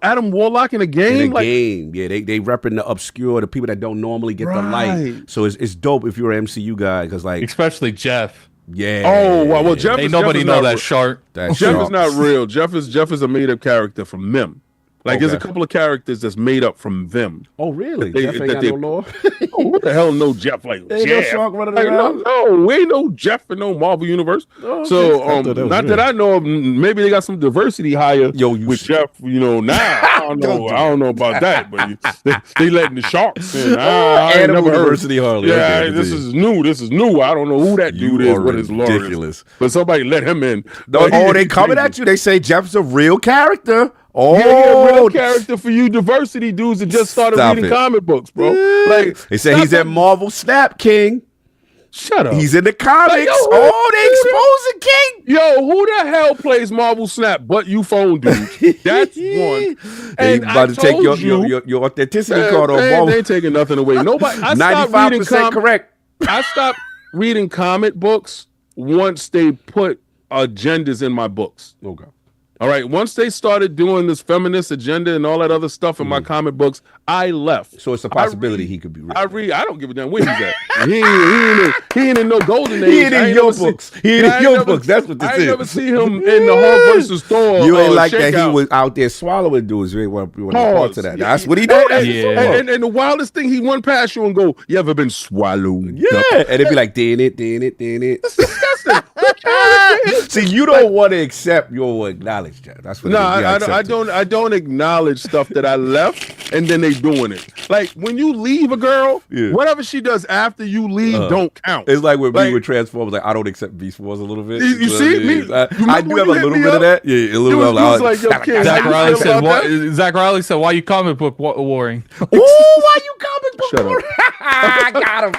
Speaker 4: Adam Warlock in a game?
Speaker 6: Yeah, they repping the obscure, the people that don't normally get the light. So it's dope if you're an MCU guy, because like
Speaker 5: especially Jeff.
Speaker 6: Yeah.
Speaker 4: Oh well, Jeff.
Speaker 5: Ain't nobody know that Shark.
Speaker 4: Jeff is not real. Jeff is a made up character from Mim. Like there's a couple of characters that's made up from them.
Speaker 6: Oh really? Jeff ain't got no lore.
Speaker 4: Oh, what the hell? No Jeff like
Speaker 6: Jeff? No Shark running around.
Speaker 4: No, we ain't no Jeff in no Marvel universe. So not that I know of. Maybe they got some diversity higher with Jeff. You know now. I don't know about that, but they letting the Sharks in. I ain't never
Speaker 6: diversity hardly.
Speaker 4: Yeah, this is new. I don't know who that dude is. What his lore is. But somebody let him in.
Speaker 6: They coming at you. They say Jeff's a real character. Oh,
Speaker 4: yeah, real character for you diversity dudes that just started reading comic books, bro. Like
Speaker 6: they say he's at Marvel Snap King.
Speaker 4: Shut up.
Speaker 6: He's in the comics. They exposing King.
Speaker 4: Yo, who the hell plays Marvel Snap but you phone dudes? That's one.
Speaker 6: They about to take your authenticity card on Marvel.
Speaker 4: They ain't taking nothing away. Nobody.
Speaker 6: 95% correct.
Speaker 4: I stopped reading comic books once they put agendas in my books.
Speaker 6: Okay.
Speaker 4: All right. Once they started doing this feminist agenda and all that other stuff in my comic books, I left.
Speaker 6: So it's a possibility he could be real.
Speaker 4: I don't give a damn where he's at. he ain't in no golden age.
Speaker 6: He ain't in your books. He ain't in your books. That's what this is.
Speaker 4: I never see him in the Hulk versus Thor.
Speaker 6: You ain't like that. He was out there swallowing dudes. You ain't want to part to that. That's what he do.
Speaker 4: And the wildest thing, he run past you and go, "You ever been swallowed?"
Speaker 6: Yeah, and it'd be like, "Damn it."
Speaker 4: That's disgusting.
Speaker 6: See, you don't want to accept. You don't want to acknowledge that. That's what.
Speaker 4: I don't acknowledge stuff that I left, and then they doing it. Like when you leave a girl, whatever she does after you leave don't count.
Speaker 6: It's like when we were Transformers. Like I don't accept Beast Wars a little bit.
Speaker 4: You see me?
Speaker 6: I do have a little bit of that. Yeah, a little bit.
Speaker 4: Like, yo, kid,
Speaker 5: Zach Riley said, "Why you comic book warring?"
Speaker 6: Oh, why you comic book warring? I got
Speaker 4: him.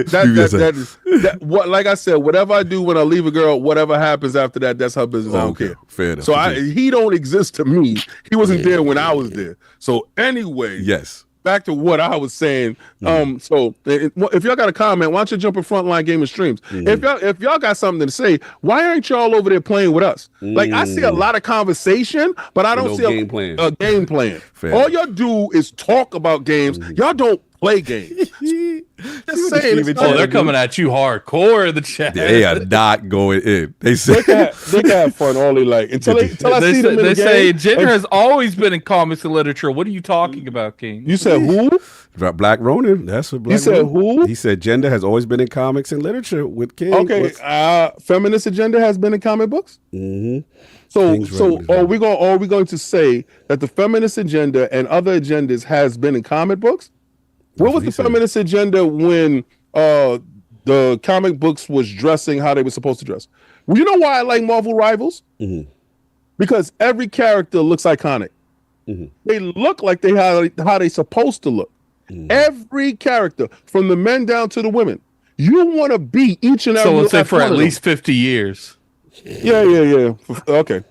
Speaker 4: That is what. Like I said, whatever I do when I leave a girl, whatever happens after that, that's her business. I don't care.
Speaker 6: Fair enough.
Speaker 4: So he don't exist to me. He wasn't there when I was there. So anyway,
Speaker 6: yes.
Speaker 4: Back to what I was saying. So if y'all got a comment, why don't you jump in Frontline Gaming Streams? If y'all got something to say, why aren't y'all over there playing with us? Like I see a lot of conversation, but I don't see a game plan. All y'all do is talk about games. Y'all don't play games. Just saying.
Speaker 5: They're coming at you hardcore in the chat.
Speaker 6: They are not going in. They say
Speaker 4: they can have fun all they like until I see them in the game.
Speaker 5: They say gender has always been in comics and literature. What are you talking about, King?
Speaker 4: You said who?
Speaker 6: Black Ronin. That's what Black
Speaker 4: You said who?
Speaker 6: He said gender has always been in comics and literature with King.
Speaker 4: Okay, feminist agenda has been in comic books? So are we going to say that the feminist agenda and other agendas has been in comic books? What was the feminist agenda when the comic books was dressing how they were supposed to dress? Well, you know why I like Marvel Rivals? Because every character looks iconic. They look like how they supposed to look. Every character, from the men down to the women, you want to be each and every.
Speaker 5: So let's say for at least 50 years.
Speaker 4: Yeah. Okay.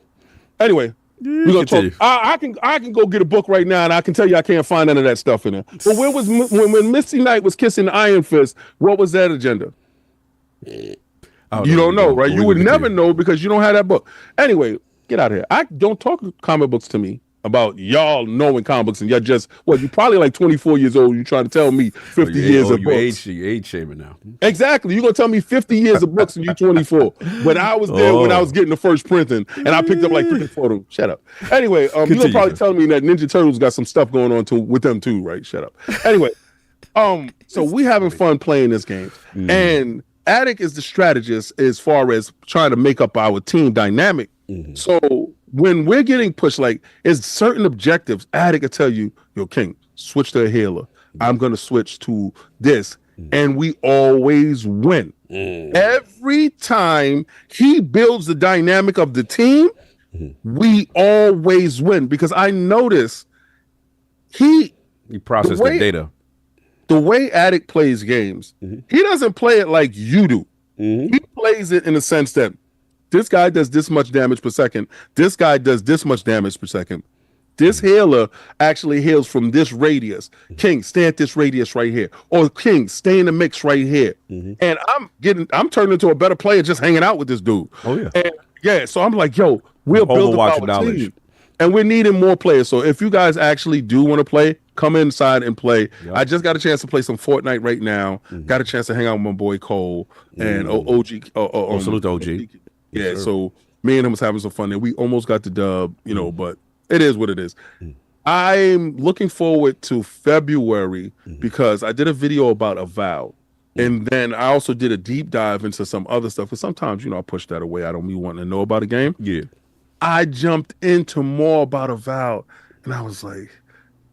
Speaker 4: Anyway. We're gonna talk. I can go get a book right now, and I can tell you I can't find none of that stuff in there. But where was when Misty Knight was kissing Iron Fist? What was that agenda? You don't know, right? You would never know because you don't have that book. Anyway, get out of here. I don't talk comic books to me. about y'all knowing comic books, and you're just you probably like 24 years old. You're trying to tell me 50 years of books.
Speaker 6: You age shaming now.
Speaker 4: Exactly. You're gonna tell me 50 years of books and you're 24. But I was there when I was getting the first printing, and I picked up like 54 of them. Shut up. Anyway, you're gonna probably tell me that Ninja Turtles got some stuff going on with them too, right? Shut up. Anyway, so we having fun playing this game, and Attic is the strategist as far as trying to make up our team dynamic. So when we're getting pushed, like it's certain objectives, Attic will tell you, yo, King, switch to a healer. I'm gonna switch to this, and we always win. Every time he builds the dynamic of the team, we always win because I notice he
Speaker 6: processes the data.
Speaker 4: The way Attic plays games, he doesn't play it like you do. He plays it in the sense that this guy does this much damage per second. This guy does this much damage per second. This healer actually heals from this radius. King, stay at this radius right here. Or King, stay in the mix right here. And I'm turning into a better player just hanging out with this dude.
Speaker 6: Oh, yeah.
Speaker 4: And so I'm like, yo, we'll build up our team. And we're needing more players. So if you guys actually do want to play, come inside and play. Yep. I just got a chance to play some Fortnite right now. Got a chance to hang out with my boy Cole and OG.
Speaker 6: Salute to OG.
Speaker 4: Yeah, so me and him was having some fun there. We almost got the dub, but it is what it is. I'm looking forward to February because I did a video about Avowed. And then I also did a deep dive into some other stuff. Because sometimes, I push that away. I don't be wanting to know about a game.
Speaker 6: Yeah.
Speaker 4: I jumped into more about Avowed, and I was like,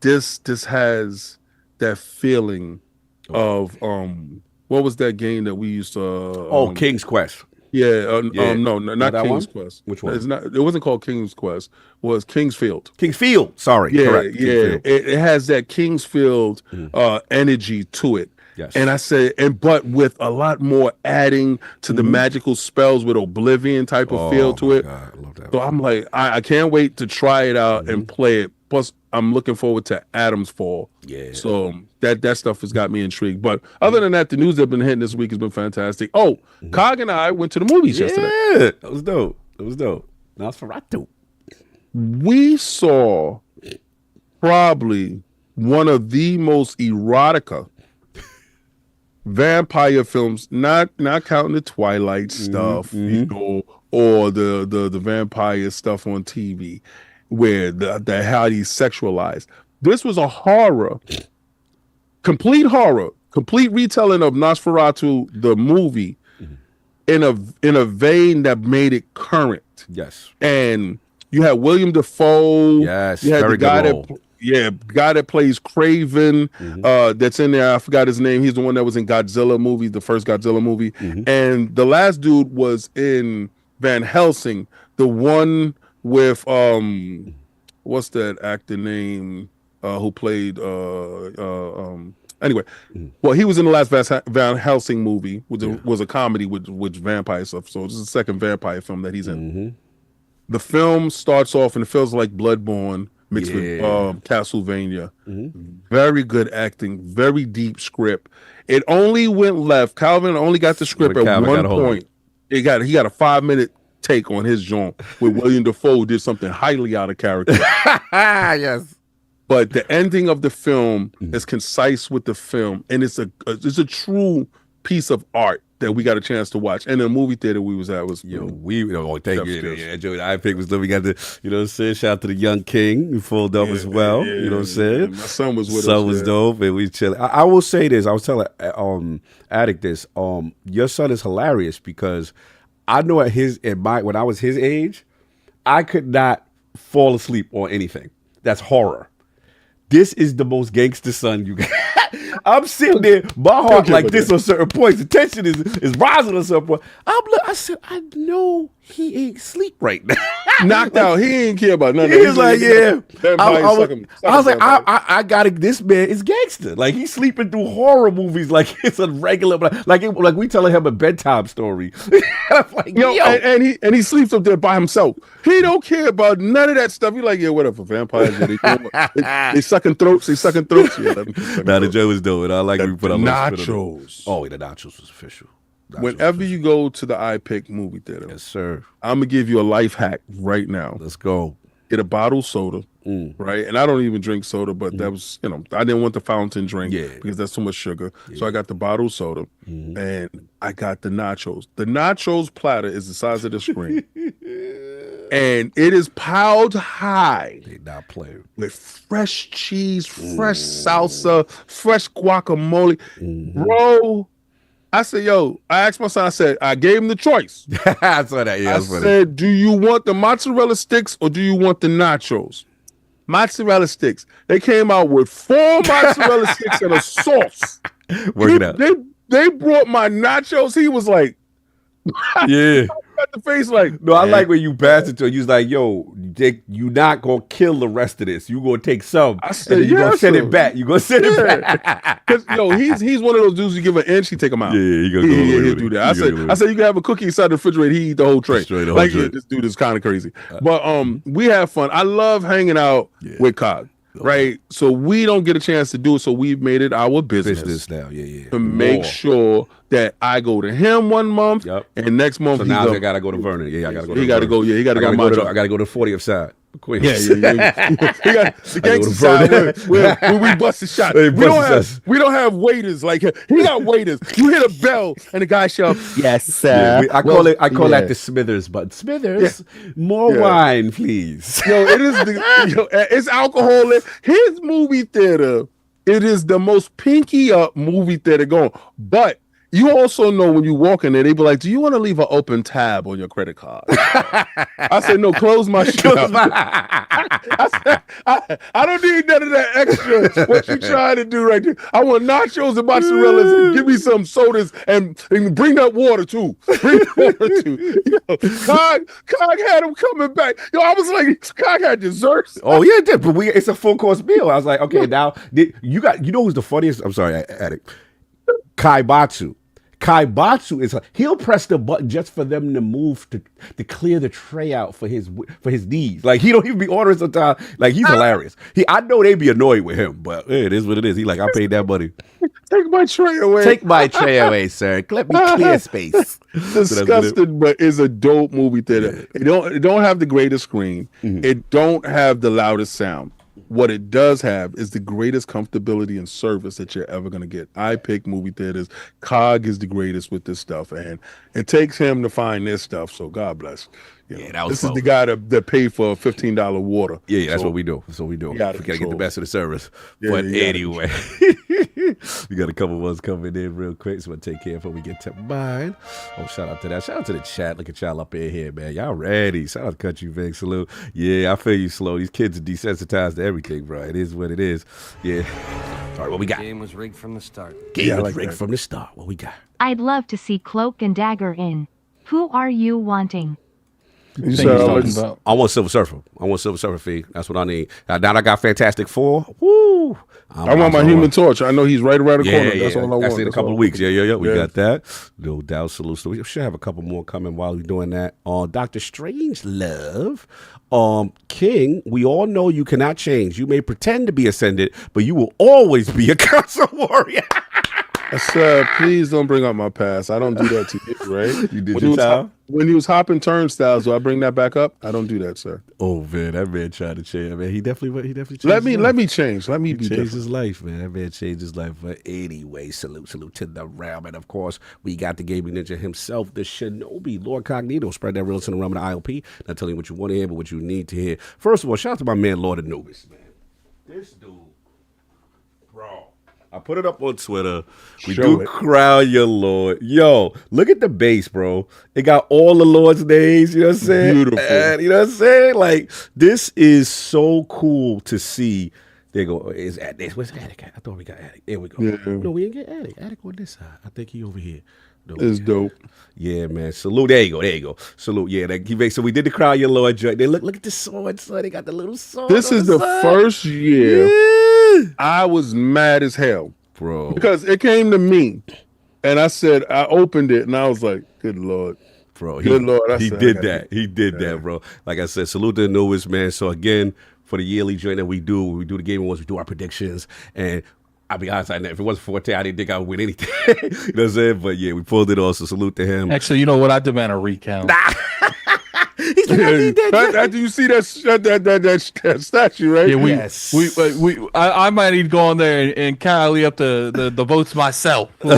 Speaker 4: this has that feeling of what was that game that we used to
Speaker 6: King's Quest.
Speaker 4: Yeah, no, not King's Quest.
Speaker 6: Which one?
Speaker 4: It wasn't called King's Quest. It was Kingsfield.
Speaker 6: Kingsfield. Sorry.
Speaker 4: Yeah,
Speaker 6: correct.
Speaker 4: Yeah. It has that Kingsfield energy to it.
Speaker 6: Yes.
Speaker 4: And I said, but with a lot more adding to the magical spells with Oblivion type of feel to it.
Speaker 6: God, I love that.
Speaker 4: So I'm like, I can't wait to try it out and play it. Plus, I'm looking forward to Adam's Fall.
Speaker 6: Yeah.
Speaker 4: So that stuff has got me intrigued. But other than that, the news that's been hitting this week has been fantastic. Oh, Cog and I went to the movies yesterday.
Speaker 6: Yeah, that was dope. Nosferatu.
Speaker 4: We saw probably one of the most erotica vampire films, not counting the Twilight stuff, or the vampire stuff on TV, where the how he's sexualized. This was a complete retelling of Nosferatu, the movie, in a vein that made it current.
Speaker 6: Yes,
Speaker 4: and you had William Dafoe.
Speaker 6: Yes,
Speaker 4: you had
Speaker 6: very
Speaker 4: the guy
Speaker 6: good role.
Speaker 4: Guy that plays Craven, that's in there. I forgot his name. He's the one that was in Godzilla movie, the first Godzilla movie. And the last dude was in Van Helsing, the one with what's that actor name who played anyway. Well, he was in the last Van Helsing movie, which was a comedy with vampire stuff. So this is the second vampire film that he's in. The film starts off and it feels like Bloodborne mixed with Castlevania. Very good acting, very deep script. It only went left. Calvin only got the script at one point. He got a 5-minute take on his joint where William Dafoe did something highly out of character.
Speaker 6: Yes.
Speaker 4: But the ending of the film is concise with the film, and it's a true piece of art that we got a chance to watch. And the movie theater we was at was
Speaker 6: thank you. Yeah, Joey, I pick was we got the shout out to the young king who pulled up as well. You know what I'm saying?
Speaker 4: My son was with us.
Speaker 6: Son was dope, and we chilling. I will say this. I was telling Attic this. Your son is hilarious because I know when I was his age, I could not fall asleep on anything. That's horror. This is the most gangster son you got. I'm sitting there, my heart like this on certain points. The tension is rising on some point. I said, I know he ain't sleep right now.
Speaker 4: Knocked out. He ain't care about nothing.
Speaker 6: He's like, yeah. I was like, I got it. This man is gangster. Like he's sleeping through horror movies like it's a regular, like we telling him a bedtime story. I'm like, yo.
Speaker 4: And he sleeps up there by himself. He don't care about none of that stuff. He like, yeah, whatever. Vampires. They sucking throats. Yeah,
Speaker 6: now the Joe is doing. I like we put a
Speaker 4: nachos.
Speaker 6: Oh, the nachos was official.
Speaker 4: Whenever you go to the iPick movie theater,
Speaker 6: yes, sir,
Speaker 4: I'm gonna give you a life hack right now.
Speaker 6: Let's go.
Speaker 4: get a bottled soda, right? And I don't even drink soda, but that was, I didn't want the fountain drink because that's too much sugar. So I got the bottled soda and I got the nachos. The nachos platter is the size of the screen. And it is piled high.
Speaker 6: They not playing
Speaker 4: with fresh cheese, fresh salsa, fresh guacamole. Bro, I said, yo, I asked my son, I said, I gave him the choice.
Speaker 6: I saw that. Yeah,
Speaker 4: I said, do you want the mozzarella sticks or do you want the nachos? Mozzarella sticks. They came out with 4 mozzarella sticks and a sauce. They brought my nachos. He was like,
Speaker 6: yeah.
Speaker 4: Got the face like,
Speaker 6: no, I like when you pass it to him. You was like, yo, Jake, you not gonna kill the rest of this. You gonna take some.
Speaker 4: I said,
Speaker 6: and then you gonna send it back. You gonna send it back.
Speaker 4: Because he's one of those dudes you give an inch, he take them out.
Speaker 6: Yeah, he gonna go
Speaker 4: he'll do that. I said you can have a cookie inside the refrigerator, he eat the whole tray. This dude is kind of crazy. But we have fun. I love hanging out with Cog. Right, so we don't get a chance to do it, so we've made it our business
Speaker 6: now.
Speaker 4: To make sure that I go to him one month, and next month
Speaker 6: so now I gotta go to Vernon. Yeah, I gotta go.
Speaker 4: He gotta go. Yeah, he gotta go.
Speaker 6: I gotta go to the 40th side.
Speaker 4: Quick. Yeah. He got the gangster side where we bust a shot. We don't have waiters like him. He got waiters. You hit a bell and the guy show up. Yes, sir.
Speaker 6: I call that the Smithers, but Smithers, more wine, please.
Speaker 4: It is it's alcohol. His movie theater, it is the most pinky up movie theater going. But you also know when you walk in there, they be like, do you want to leave an open tab on your credit card? I said, no, close my shit up. I don't need none of that extra. What you trying to do right there? I want nachos and mozzarella and give me some sodas and bring that water too. Cog had him coming back. I was like, Cog had desserts.
Speaker 6: Oh, yeah, it did. But it's a full course meal. I was like, okay, now, you know who's the funniest? I'm sorry, Addict. Kaibatsu is he'll press the button just for them to move to clear the tray out for his needs. Like he don't even be ordering sometimes. Like he's hilarious. I know they be annoyed with him, but it is what it is. He like, I paid that money.
Speaker 4: Take my tray away.
Speaker 6: Take my tray away, sir. Let me clear space.
Speaker 4: Disgusting, but it's a dope movie theater. It don't have the greatest screen. It don't have the loudest sound. What it does have is the greatest comfortability and service that you're ever going to get. I pick movie theaters. Cog is the greatest with this stuff, and it takes him to find this stuff, so God bless. This is the guy that paid for a $15 water.
Speaker 6: Yeah, that's what we do. That's what we do. We got to get the best of the service. But anyway, we got a couple ones coming in real quick, so we'll take care before we get to mine. Oh, shout out to that. Shout out to the chat. Look at y'all up in here, man. Y'all ready. Shout out to Country Vic. Salute. Yeah, I feel you, Slow. These kids are desensitized to everything, bro. It is what it is. Yeah. All right, what we got?
Speaker 8: Game was rigged from the start.
Speaker 6: Rigged from the start. What we got?
Speaker 7: I'd love to see Cloak and Dagger in. Who are you wanting?
Speaker 6: I want Silver Surfer. I want Silver Surfer fee. That's what I need. Now I got Fantastic Four. Woo!
Speaker 4: I want my Human Torch. I know he's right around the corner. That's all I want.
Speaker 6: That's in a couple of weeks. Yeah. We got that. No doubt. Salute. So we should have a couple more coming while we're doing that. Dr. Strangelove. King, we all know you cannot change. You may pretend to be ascended, but you will always be a console warrior.
Speaker 4: Sir, please don't bring up my past. I don't do that to you, right?
Speaker 6: You did your time?
Speaker 4: When he was hopping turnstiles, do I bring that back up? I don't do that, sir.
Speaker 6: Oh man, that man tried to change. Man, he definitely changed.
Speaker 4: Let me change. Let me be
Speaker 6: change his life, man. That man changed his life. But anyway, salute to the realm, and of course we got the gaming ninja himself, the Shinobi, LordCognito. Spread that real to the realm of the IOP. Not telling you what you want to hear, but what you need to hear. First of all, shout out to my man Lord Anubis, man. This dude, bro. I put it up on Twitter. We do crown your Lord. Yo, look at the base, bro. It got all the Lord's names, you know what I'm saying?
Speaker 4: Beautiful.
Speaker 6: And, you know what I'm saying? Like, this is so cool to see. There you go. Where's Attic at? I thought we got Attic. There we go.
Speaker 4: Yeah.
Speaker 6: No, we didn't get Attic. Attic on this side. I think he over here. No,
Speaker 4: it's dope.
Speaker 6: Yeah, man. Salute. There you go. Salute. Yeah. So we did the crown your Lord joint. They look at the sword, son. They got the little sword.
Speaker 4: This is the first year. Yeah. I was mad as hell,
Speaker 6: bro,
Speaker 4: because it came to me, and I opened it, and I was like, "Good Lord,
Speaker 6: bro,
Speaker 4: good Lord."
Speaker 6: He did that, bro. Like I said, salute to the newest man. So again, for the yearly joint that we do the Game Awards, we do our predictions, and I'll be honest, if it wasn't for Forte, I didn't think I would win anything. You know what I'm saying? But yeah, we pulled it off. So salute to him.
Speaker 5: Actually, you know what? I demand a recount.
Speaker 6: He's like, I need that.
Speaker 4: After you see that statue, right?
Speaker 5: Yeah,
Speaker 6: Yes.
Speaker 5: I might need to go on there and tally up the votes myself.
Speaker 6: Yo,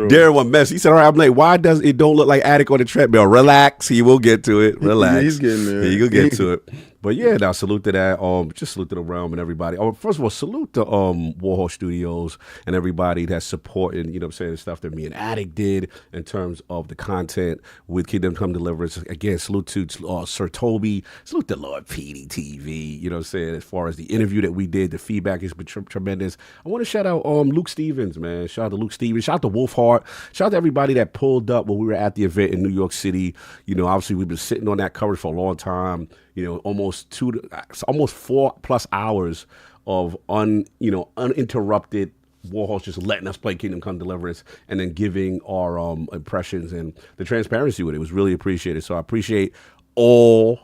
Speaker 6: Darren went mess. He said, all right, I'm like, why does it don't look like Attic on the treadmill? Relax. He will get to it. Relax.
Speaker 4: Yeah, he's getting there.
Speaker 6: He will get to it. But yeah, now salute to that. Just salute to the realm and everybody. First of all, salute to Warhol Studios and everybody that's supporting, you know what I'm saying, the stuff that me and Attic did in terms of the content with Kingdom Come Deliverance. Again, salute to Sir Toby. Salute to Lord PDTV, you know what I'm saying, as far as the interview that we did. The feedback has been tremendous. I want to shout out Luke Stevens, man. Shout out to Luke Stevens. Shout out to Wolfheart. Shout out to everybody that pulled up when we were at the event in New York City. You know, obviously we've been sitting on that coverage for a long time. You know, almost 4+ hours of uninterrupted Warhol just letting us play Kingdom Come Deliverance and then giving our impressions, and the transparency with it was really appreciated. So I appreciate all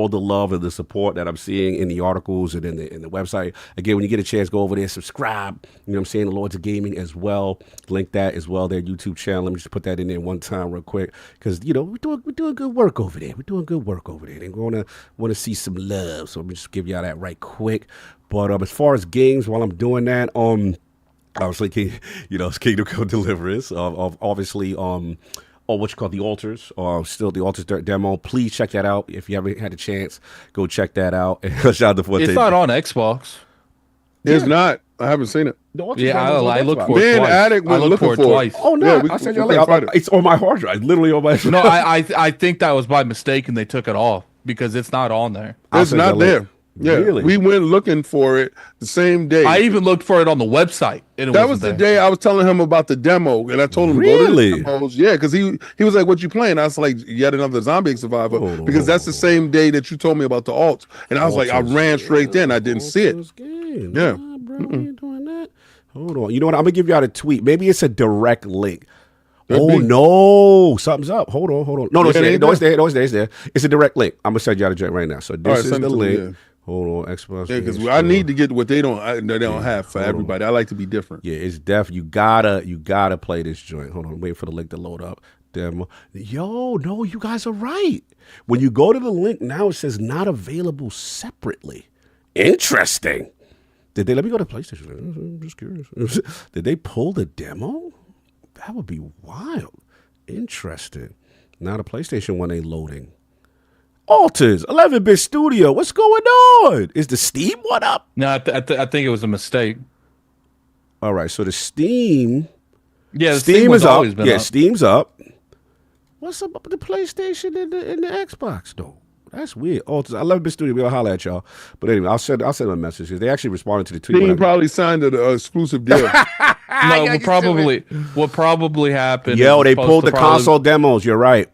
Speaker 6: the love and the support that I'm seeing in the articles and in the website. Again, when you get a chance, go over there, subscribe. You know what I'm saying? The Lords of Gaming as well. Link that as well, their YouTube channel. Let me just put that in there one time real quick because, you know, we're doing good work over there. We're doing good work over there. They're going to want to see some love. So let me just give y'all that right quick. But as far as games, while I'm doing that, obviously, it's Kingdom Come Deliverance. Obviously, what you call the Altars, still the Altars demo. Please check that out. If you haven't had a chance, go check that out. Shout out to Forte.
Speaker 5: It's not on Xbox.
Speaker 4: It's not. I haven't seen it.
Speaker 5: I looked for
Speaker 4: Me
Speaker 5: it
Speaker 4: and
Speaker 5: twice.
Speaker 4: Addict went looking for it
Speaker 5: twice.
Speaker 6: Oh no!
Speaker 4: Yeah,
Speaker 6: I said it's on my hard drive. Literally on my.
Speaker 5: No, I think that was by mistake and they took it off because it's not on there.
Speaker 4: It's not there. Yeah,
Speaker 6: Really?
Speaker 4: we went looking for it the same day.
Speaker 5: I even looked for it on the website. And
Speaker 4: that was the day I was telling him about the demo, and I told him
Speaker 6: Really?
Speaker 4: go to the demos. Yeah, because he was like, "What you playing?" I was like, "Yet another zombie survivor," because that's the same day that you told me about the alt. And I was like, I ran straight in. I didn't see it. Yeah.
Speaker 6: Nah, bro, we ain't doing that. Hold on. You know what? I'm gonna give you out a tweet. Maybe it's a direct link. No, something's up. Hold on. No, it's there. It's a direct link. I'm gonna send you out a joint right now. So this is the link.
Speaker 4: Yeah.
Speaker 6: Hold on, Xbox.
Speaker 4: Yeah, because I need to get what they don't have for everybody. I like to be different.
Speaker 6: Yeah, it's def. You gotta play this joint. Hold on, wait for the link to load up. Demo. Yo, no, you guys are right. When you go to the link now, it says not available separately. Interesting. Let me go to PlayStation? I'm just curious. Did they pull the demo? That would be wild. Interesting. Now the PlayStation one ain't loading. Altars, 11-bit studio. What's going on? Is the Steam one up?
Speaker 5: No, I think it was a mistake.
Speaker 6: All right, so the Steam.
Speaker 5: Yeah, the
Speaker 6: Steam is up.
Speaker 5: Been
Speaker 6: yeah,
Speaker 5: up.
Speaker 6: Steam's up. What's up with the PlayStation and the Xbox though? That's weird. Altars, 11-bit studio. We'll holler at y'all. But anyway, I'll send them a message. They actually responded to the tweet.
Speaker 4: Steam probably signed an exclusive deal.
Speaker 5: No, what probably happened.
Speaker 6: Yo, they pulled the console demos. You're right.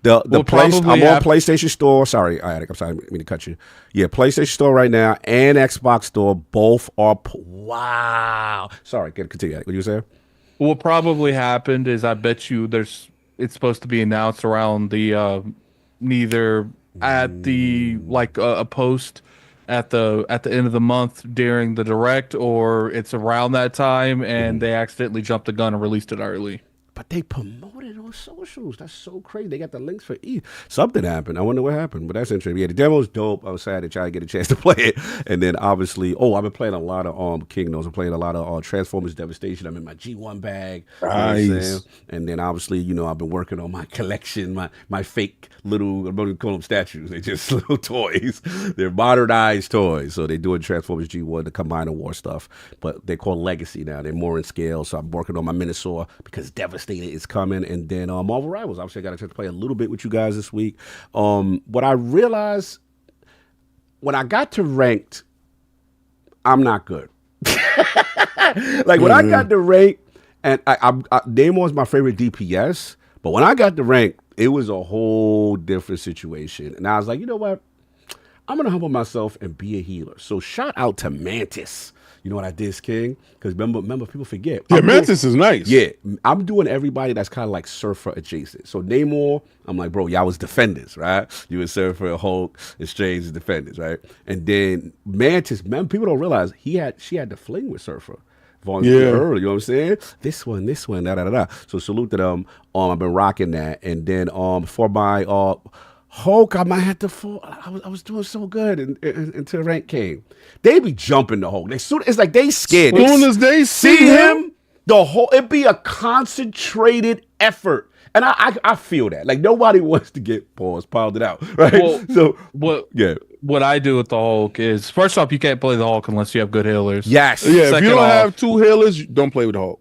Speaker 6: I'm on PlayStation Store. Sorry, Attic, I'm sorry, I didn't mean to cut you. Yeah, PlayStation Store right now and Xbox Store both are. Wow. Sorry, continue. What you saying?
Speaker 5: What probably happened is I bet you it's supposed to be announced around the neither at the a post at the end of the month during the direct, or it's around that time and they accidentally jumped the gun and released it early.
Speaker 6: But they promoted on socials. That's so crazy. They got the links for each. Something happened. I wonder what happened, but that's interesting. Yeah, the demo's dope. I was sad to try to get a chance to play it. And then obviously, I've been playing a lot of Kingdoms. I'm playing a lot of Transformers Devastation. I'm in my G1 bag.
Speaker 4: Nice.
Speaker 6: And then obviously, I've been working on my collection, my fake little, I'm going to call them statues. They're just little toys. They're modernized toys. So they're doing Transformers G1, the Combiner War stuff. But they're called Legacy now. They're more in scale. So I'm working on my Minosaur because Devastation is coming, and then Marvel Rivals. Obviously, I got a chance to play a little bit with you guys this week. What I realized when I got to ranked, I'm not good. When I got to ranked, and Namor is my favorite DPS, but when I got to ranked, it was a whole different situation. And I was like, you know what? I'm gonna humble myself and be a healer. So shout out to Mantis. You know what I did, King? Because remember, people forget.
Speaker 4: Yeah, Mantis is nice.
Speaker 6: Yeah, I'm doing everybody that's kind of like Surfer adjacent. So Namor, I'm like, bro, y'all was defenders, right? You was Surfer, Hulk, and Strange is defenders, right? And then Mantis, people don't realize she had to fling with Surfer. early, you know what I'm saying? This one, da da da da. So salute to them. I've been rocking that, and then for my Hulk, I might have to fall. I was doing so good until rank came. They be jumping the Hulk. It's like they scared.
Speaker 4: As soon as they see him,
Speaker 6: it be a concentrated effort. And I feel that. Like, nobody wants to get pounded out, right?
Speaker 5: Well,
Speaker 6: so,
Speaker 5: yeah. What I do with the Hulk is, first off, you can't play the Hulk unless you have good healers.
Speaker 6: Yes.
Speaker 4: Yeah,
Speaker 5: Second
Speaker 4: if you don't
Speaker 5: off,
Speaker 4: have 2 healers, don't play with the Hulk.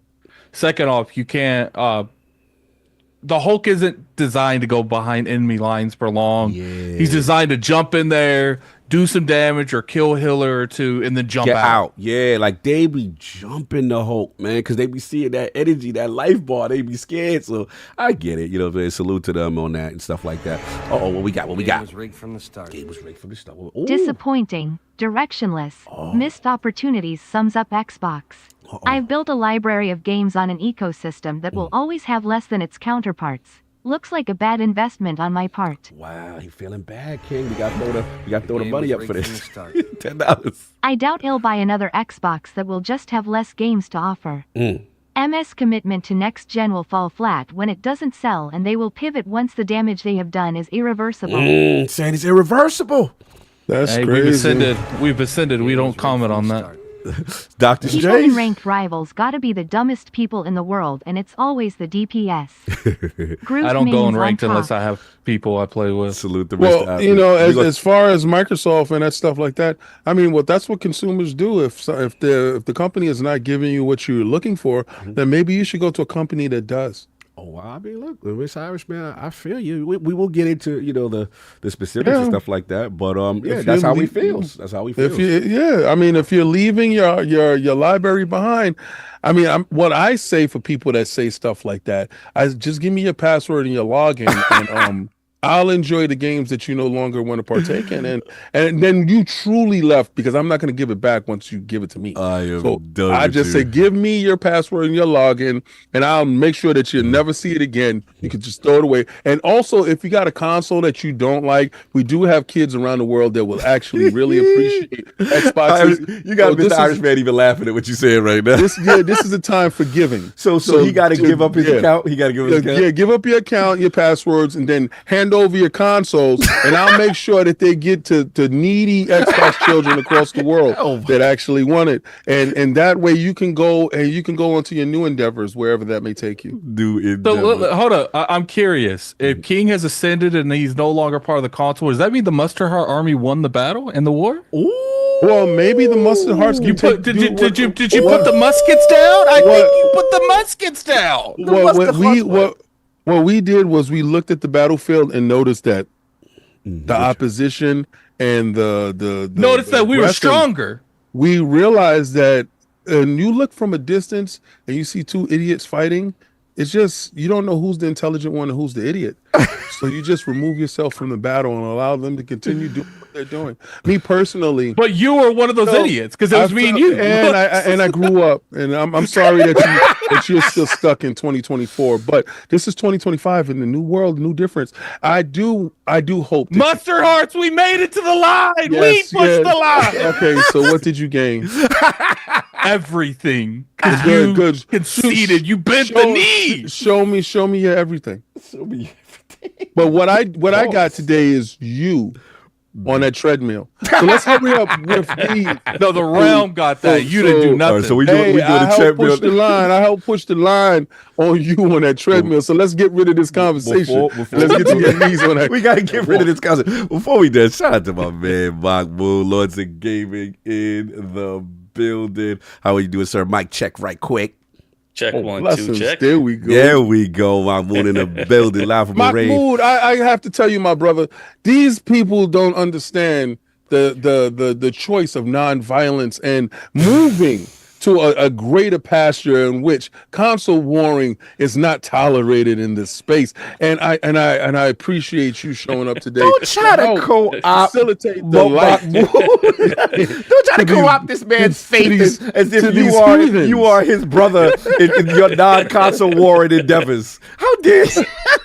Speaker 5: Second off, you can't... the Hulk isn't designed to go behind enemy lines for long. Yeah. He's designed to jump in there, do some damage, or kill a healer or two, and then jump out.
Speaker 6: Yeah, like they be jumping the Hulk, man, because they be seeing that energy, that life bar. They be scared. So I get it. You know, salute to them on that and stuff like that. What we got? Game was rigged from the start. Ooh.
Speaker 7: Disappointing, directionless, missed opportunities sums up Xbox. I've built a library of games on an ecosystem that will always have less than its counterparts. Looks like a bad investment on my part.
Speaker 6: Wow, you feeling bad, King? We got to throw the money up for this. $10.
Speaker 7: I doubt he'll buy another Xbox that will just have less games to offer. MS commitment to next gen will fall flat when it doesn't sell, and they will pivot once the damage they have done is irreversible.
Speaker 6: Saying it's irreversible.
Speaker 4: That's
Speaker 5: crazy. We've ascended. We don't comment on that.
Speaker 6: Dr.
Speaker 7: People in ranked rivals gotta be the dumbest people in the world, and it's always the DPS.
Speaker 5: I don't go in ranked unless I have people I play with.
Speaker 6: Salute the
Speaker 4: Well, you know, as far as Microsoft and that stuff like that, I mean, that's what consumers do. If the company is not giving you what you're looking for, then maybe you should go to a company that does.
Speaker 6: Oh, I mean, look, Miss Irish, man, I feel you. We will get into, you know, the specifics and stuff like that, but that's how we feel. That's how we feel.
Speaker 4: I mean, if you're leaving your library behind, I mean, what I say for people that say stuff like that, I just give me your password and your login, and I'll enjoy the games that you no longer want to partake in, and then you truly left, because I'm not going to give it back once you give it to me. I just say, give me your password and your login, and I'll make sure that you never see it again. You can just throw it away. And also, if you got a console that you don't like, we do have kids around the world that will actually really appreciate Xbox.
Speaker 6: You got Mr. Irish man even laughing at what you're saying right now.
Speaker 4: This is a time for giving.
Speaker 6: So he got to give up his account. He got to give up his account.
Speaker 4: Yeah, give up your account, your passwords, and then hand over your consoles, and I'll make sure that they get to needy Xbox children across the world that actually want it, and that way you can go onto your new endeavors wherever that may take you.
Speaker 5: So hold up, I'm curious. If King has ascended and he's no longer part of the console, does that mean the Mustard Heart Army won the battle in the war?
Speaker 4: Ooh. Well, maybe the Mustard Hearts. Did you put
Speaker 5: the muskets down? I think you put the muskets down.
Speaker 4: What we did was we looked at the battlefield and noticed that the opposition and the
Speaker 5: noticed that we were stronger.
Speaker 4: We realized that, and you look from a distance and you see 2 idiots fighting. It's just, you don't know who's the intelligent one and who's the idiot. So you just remove yourself from the battle and allow them to continue doing what they're doing. Me personally.
Speaker 5: But you were one of those idiots, because it was me and you.
Speaker 4: And I grew up, and I'm sorry that you're still stuck in 2024. But this is 2025 in the new world, new difference. I do hope.
Speaker 5: Mustard Hearts, we made it to the line.
Speaker 4: Yes,
Speaker 5: we pushed the line.
Speaker 4: Okay, so what did you gain?
Speaker 5: Everything.
Speaker 4: Good.
Speaker 5: Conceded. You bent the knee.
Speaker 4: Show me your everything.
Speaker 6: Show me everything.
Speaker 4: But what I got today is you on that treadmill. So let's hurry up with the.
Speaker 5: No, the realm got that. You didn't do nothing.
Speaker 4: Right, so we do the treadmill. I helped push the line on you on that treadmill. So let's get rid of this conversation. Let's get to your knees on that.
Speaker 6: We got to get rid of this conversation. Before we do, shout out to my man, Mahmoud, Lords of Gaming in the building. How are you doing, sir? Mic check right quick.
Speaker 8: Check 1, 2, check.
Speaker 4: There we go.
Speaker 6: There we go. Mahmoud in the building, live from the rain.
Speaker 4: Mahmoud, I have to tell you, my brother, these people don't understand the choice of nonviolence and moving to a greater pasture in which console warring is not tolerated in this space. And I appreciate you showing up today.
Speaker 6: Don't try to co-opt
Speaker 4: facilitate the life.
Speaker 6: Don't try to co-opt this man's faith as if you are his brother in your non-console warring endeavors. How this.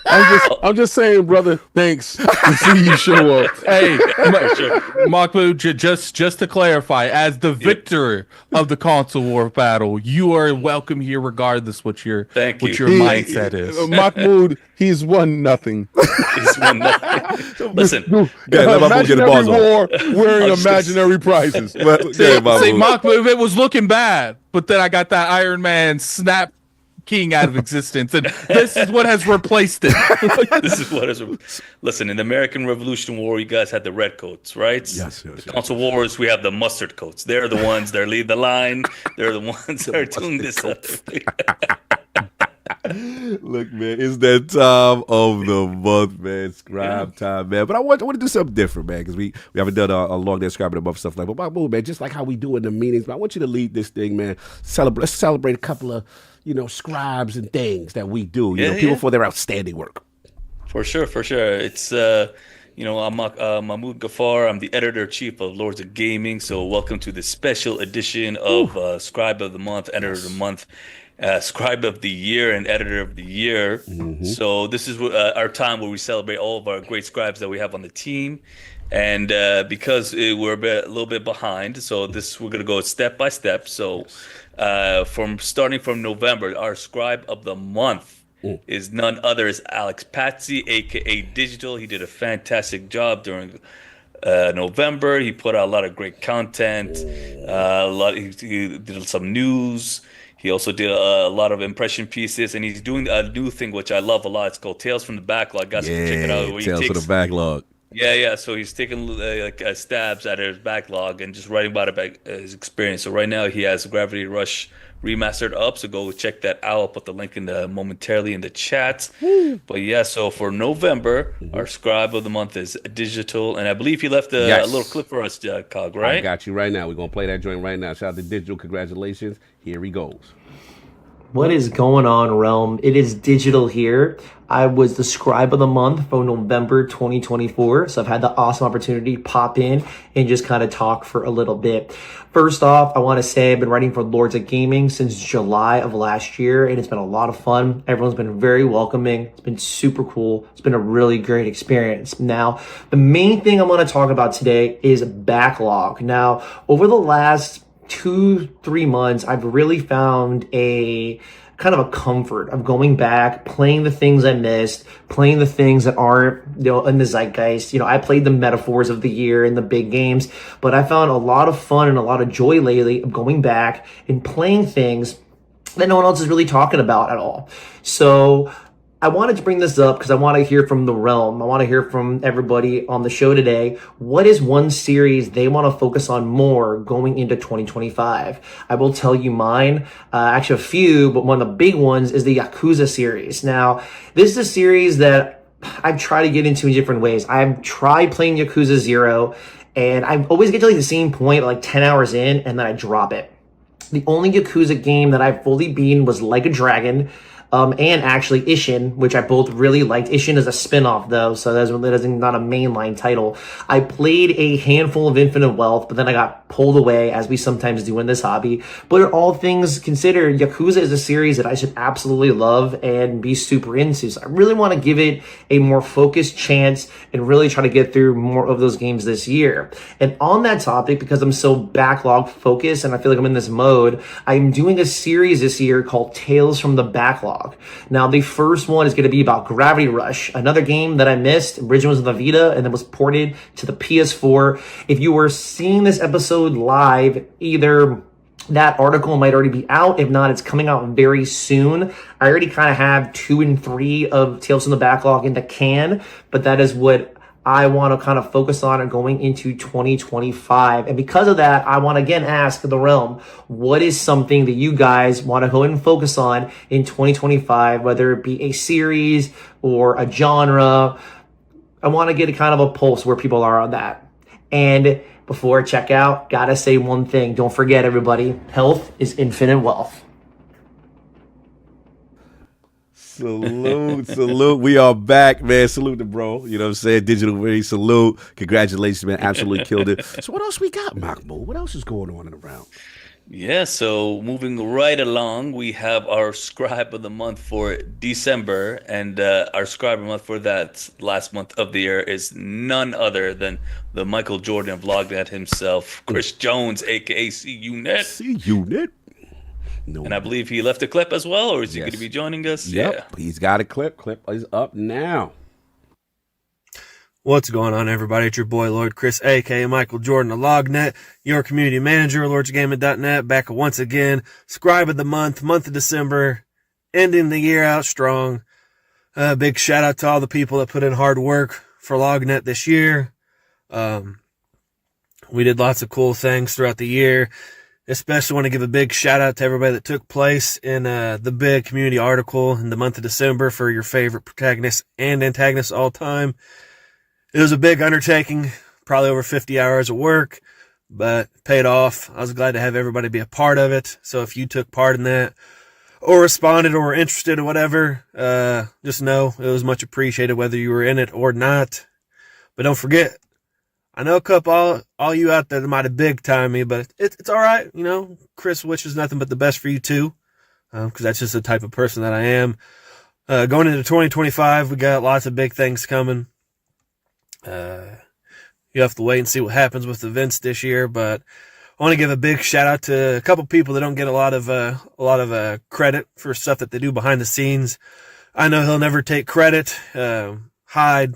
Speaker 4: I'm just saying, brother. Thanks to see you show up.
Speaker 5: Hey, Mahmoud, just to clarify, as the victor of the console war battle, you are welcome here regardless what your mindset is.
Speaker 4: Mahmoud, he's 1-0.
Speaker 8: He's 1-0. Listen,
Speaker 4: imaginary war wearing imaginary prizes.
Speaker 5: See, Mahmoud, it was looking bad, but then I got that Iron Man snap king out of existence, and this is what has replaced it.
Speaker 8: Listen, in the American Revolution War, you guys had the red coats, right?
Speaker 6: Yes.
Speaker 8: The console wars, we have the mustard coats. They're the ones that lead the line. They're the ones that are doing this stuff.
Speaker 6: Look, man, it's that time of the month, man. Scribe time, man. But I want to do something different, man, because we haven't done a LOGNET Scribe of the month stuff like that. But Mahmoud, man, just like how we do in the meetings, but I want you to lead this thing, man. Let's celebrate a couple of scribes and things that we do. People for their outstanding work.
Speaker 8: For sure. It's I'm Mahmoud Ghaffar. I'm the editor-in-chief of Lords of Gaming. So welcome to this special edition of Scribe of the Month, Editor of the Month, Scribe of the Year, and Editor of the Year. Mm-hmm. So this is our time where we celebrate all of our great scribes that we have on the team. And because we're a little bit behind, so we're going to go step by step. So starting from November, our Scribe of the Month is none other as Alex Patsy, aka Digital. He did a fantastic job during November. He put out a lot of great content. He did some news. He also did a lot of impression pieces, and he's doing a new thing which I love a lot. It's called Tales from the Backlog. Guys, can check it out.
Speaker 6: Tales from the Backlog.
Speaker 8: Yeah. So he's taking stabs at his backlog and just writing about his experience. So right now he has Gravity Rush remastered up. So go check that out. I'll put the link momentarily in the chat. But yeah, so for November, our Scribe of the Month is Digital, and I believe he left a little clip for us, Cog. Right?
Speaker 6: I got you right now. We're gonna play that joint right now. Shout out to Digital. Congratulations. Here he goes.
Speaker 9: What is going on, Realm? It is Digital here. I was the Scribe of the Month for November 2024, so I've had the awesome opportunity to pop in and just kind of talk for a little bit. First off, I want to say I've been writing for Lords of Gaming since July of last year, and it's been a lot of fun. Everyone's been very welcoming. It's been super cool. It's been a really great experience. Now, the main thing I want to talk about today is backlog. Now, over the last 2-3 months, I've really found a kind of a comfort of going back, playing the things I missed, playing the things that aren't, in the zeitgeist. I played the metaphors of the year and the big games, but I found a lot of fun and a lot of joy lately of going back and playing things that no one else is really talking about at all. So I wanted to bring this up because I want to hear from the Realm. I want to hear from everybody on the show today. What is one series they want to focus on more going into 2025? I will tell you mine. Actually, a few, but one of the big ones is the Yakuza series. Now, this is a series that I've tried to get into in different ways. I've tried playing Yakuza 0, and I always get to the same point, 10 hours in, and then I drop it. The only Yakuza game that I fully beaten was Like a Dragon. And actually Ishin, which I both really liked. Ishin is a spin-off though, so that's not a mainline title. I played a handful of Infinite Wealth, but then I got pulled away, as we sometimes do in this hobby. But all things considered, Yakuza is a series that I should absolutely love and be super into. So I really want to give it a more focused chance and really try to get through more of those games this year. And on that topic, because I'm so backlog focused and I feel like I'm in this mode, I'm doing a series this year called Tales from the Backlog. Now, the first one is going to be about Gravity Rush, another game that I missed. Originally was on the Vita and then was ported to the PS4. If you were seeing this episode live, either that article might already be out. If not, it's coming out very soon. I already kind of have 2 and 3 of Tales from the Backlog in the can, but that is what I want to kind of focus on going into 2025. And because of that, I want to again ask the Realm, what is something that you guys want to go ahead and focus on in 2025, whether it be a series or a genre? I want to get a kind of a pulse where people are on that. And before I check out, gotta say one thing. Don't forget, everybody, health is infinite wealth.
Speaker 6: Salute. We are back, man. Salute to bro. You know what I'm saying? Digital Vinny, salute. Congratulations, man. Absolutely killed it. So what else we got, Mahmoud? What else is going on in the round?
Speaker 8: Yeah, so moving right along, we have our Scribe of the Month for December, and our Scribe of the Month for that last month of the year is none other than the Michael Jordan of LOGNET himself, Chris Jones, aka CUNet.
Speaker 6: CUNet. No,
Speaker 8: and I believe he left a clip as well, or is he going to be joining us?
Speaker 6: Yep,
Speaker 8: Yeah,
Speaker 6: he's got a clip. Clip is up now.
Speaker 10: What's going on, everybody? It's your boy, Lord Chris, a.k.a. Michael Jordan of LOGNET, your community manager, LordsGaming.net, back once again. Scribe of the month of December, ending the year out strong. Big shout out to all the people that put in hard work for LOGNET this year. We did lots of cool things throughout the year. Especially want to give a big shout out to everybody that took place in the big community article in the month of December for your favorite protagonists and antagonists all time. It was a big undertaking, probably over 50 hours of work, but paid off. I was glad to have everybody be a part of it. So if you took part in that or responded or were interested or whatever, just know it was much appreciated whether you were in it or not. But don't forget, I know a couple, all you out there that might have big time me, but it's all right. You know, Chris wishes nothing but the best for you too, because that's just the type of person that I am. Going into 2025, we got lots of big things coming. You have to wait and see what happens with events this year, but I want to give a big shout out to a couple people that don't get a lot of credit for stuff that they do behind the scenes. I know he'll never take credit. Hyde,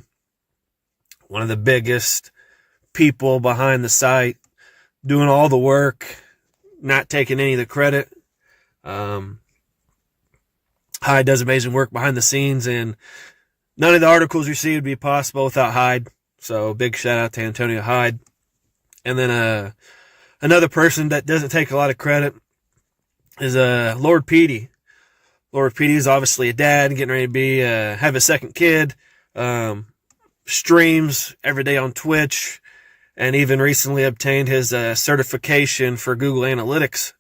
Speaker 10: one of the biggest people behind the site, doing all the work, not taking any of the credit. Hyde does amazing work behind the scenes, and none of the articles you see would be possible without Hyde. So big shout out to Antonio Hyde. And then another person that doesn't take a lot of credit is Lord Petey. Lord Petey is obviously a dad, getting ready to be have a second kid. Streams every day on Twitch, and even recently obtained his certification for Google Analytics.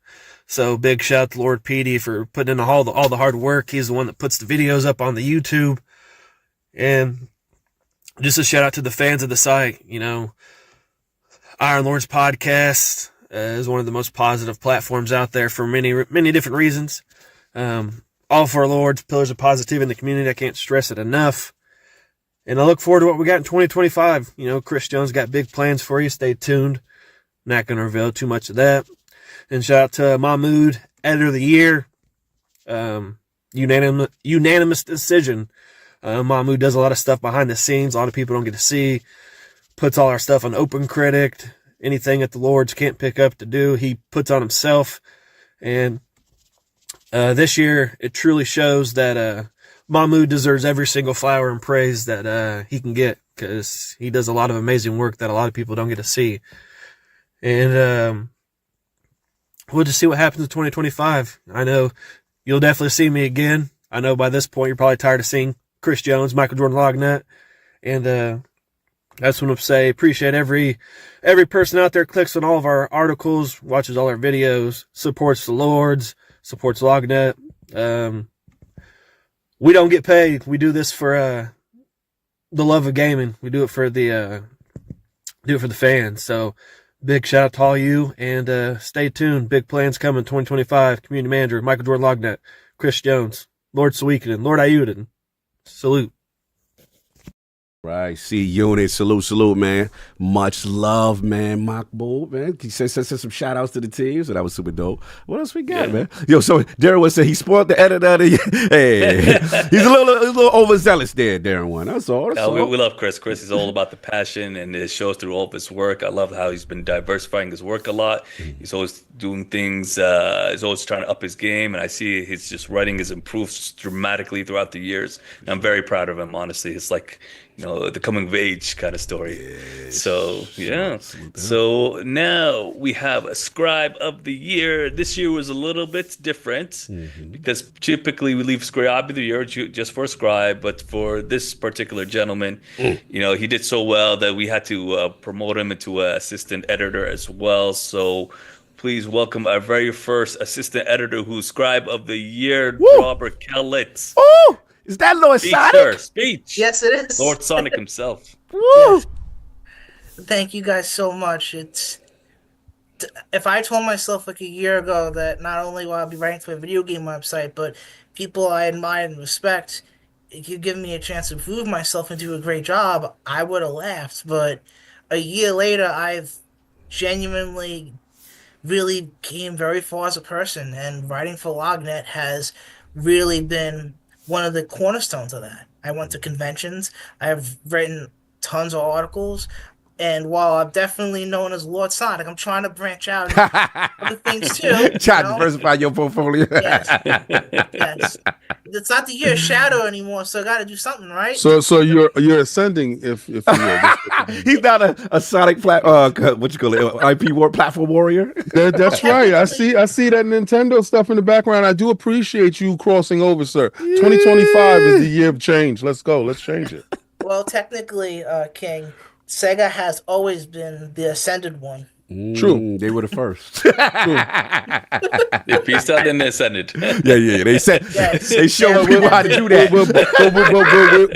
Speaker 10: So big shout out to Lord Petey for putting in all the hard work. He's the one that puts the videos up on the YouTube. And just a shout out to the fans of the site. You know, Iron Lords podcast is one of the most positive platforms out there for many different reasons. All for our Lords, pillars of positivity in the community. I can't stress it enough. And I look forward to what we got in 2025. You know, Chris Jones got big plans for you. Stay tuned. Not going to reveal too much of that. And shout out to Mahmoud, editor of the year. Unanimous decision. Mahmoud does a lot of stuff behind the scenes. A lot of people don't get to see. Puts all our stuff on OpenCritic. Anything that the Lords can't pick up to do, he puts on himself. And this year, it truly shows that Mahmoud deserves every single flower and praise that he can get, because he does a lot of amazing work that a lot of people don't get to see. And we'll just see what happens in 2025. I know you'll definitely see me again. I know by this point you're probably tired of seeing Chris Jones, Michael Jordan LOGNET, and I just want to say appreciate every person out there clicks on all of our articles, watches all our videos, supports the Lords, supports LOGNET. We don't get paid. We do this for the love of gaming. We do it for the fans. So big shout out to all you, and stay tuned. Big plans coming 2025. Community manager Michael Jordan LOGNET, Chris Jones, Lord Sweekinen, Lord Ayuden. Salute.
Speaker 6: Right, see unit, salute, man. Much love, man. Mahmoud, man. He said some shout outs to the team, so that was super dope. What else we got, man? Yo, so Darren would say he spoiled the editor. Hey, he's a little overzealous there, Darren one. That's all.
Speaker 8: We love Chris. Chris is all about the passion, and it shows through all of his work. I love how he's been diversifying his work a lot. He's always doing things. He's always trying to up his game, and I see his just writing has improved dramatically throughout the years. And I'm very proud of him. Honestly, it's like, you know, the coming of age kind of story. Yes. So, yeah. So now we have a Scribe of the Year. This year was a little bit different because typically we leave Scribe of the Year just for a Scribe. But for this particular gentleman, you know, he did so well that we had to promote him into an assistant editor as well. So please welcome our very first assistant editor who's Scribe of the Year, Robert Kellett.
Speaker 6: Oh! Is that Lord
Speaker 8: Speech,
Speaker 6: Sonic?
Speaker 8: sir. Speech.
Speaker 11: Yes, it is.
Speaker 8: Lord Sonic himself.
Speaker 6: Woo!
Speaker 11: Thank you guys so much. If I told myself like a year ago that not only will I be writing for a video game website, but people I admire and respect, if you give me a chance to prove myself and do a great job, I would have laughed. But a year later, I've genuinely really came very far as a person, and writing for LOGNET has really been one of the cornerstones of that. I went to conventions. I've written tons of articles. And while I'm definitely known as Lord Sonic, I'm trying to branch out into other things too.
Speaker 6: Try to diversify your portfolio.
Speaker 11: Yes. Yes. It's not the year of Shadow anymore, so I got to do something, right?
Speaker 4: So you're ascending, if you will.
Speaker 6: He's not a Sonic what you call it, IP platform warrior.
Speaker 4: That's right. I see that Nintendo stuff in the background. I do appreciate you crossing over, sir. 2025 is the year of change. Let's go. Let's change it.
Speaker 11: Well, technically, King, Sega has always been the ascended one.
Speaker 4: True.
Speaker 6: They were the first.
Speaker 8: They peaced out and they ascended.
Speaker 6: Yeah. They said they showed people how to do that.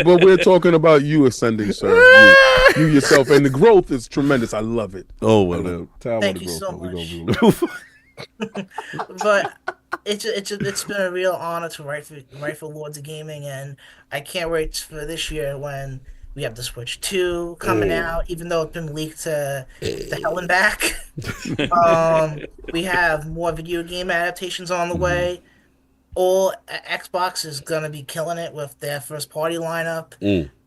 Speaker 4: But we're talking about you ascending, sir. You yourself, and the growth is tremendous. I love it.
Speaker 6: Oh well,
Speaker 11: thank you so much. But it's been a real honor to write for Lords of Gaming, and I can't wait for this year when we have the Switch2 coming out, even though it's been leaked to hell and back. We have more video game adaptations on the way. Xbox is going to be killing it with their first party lineup.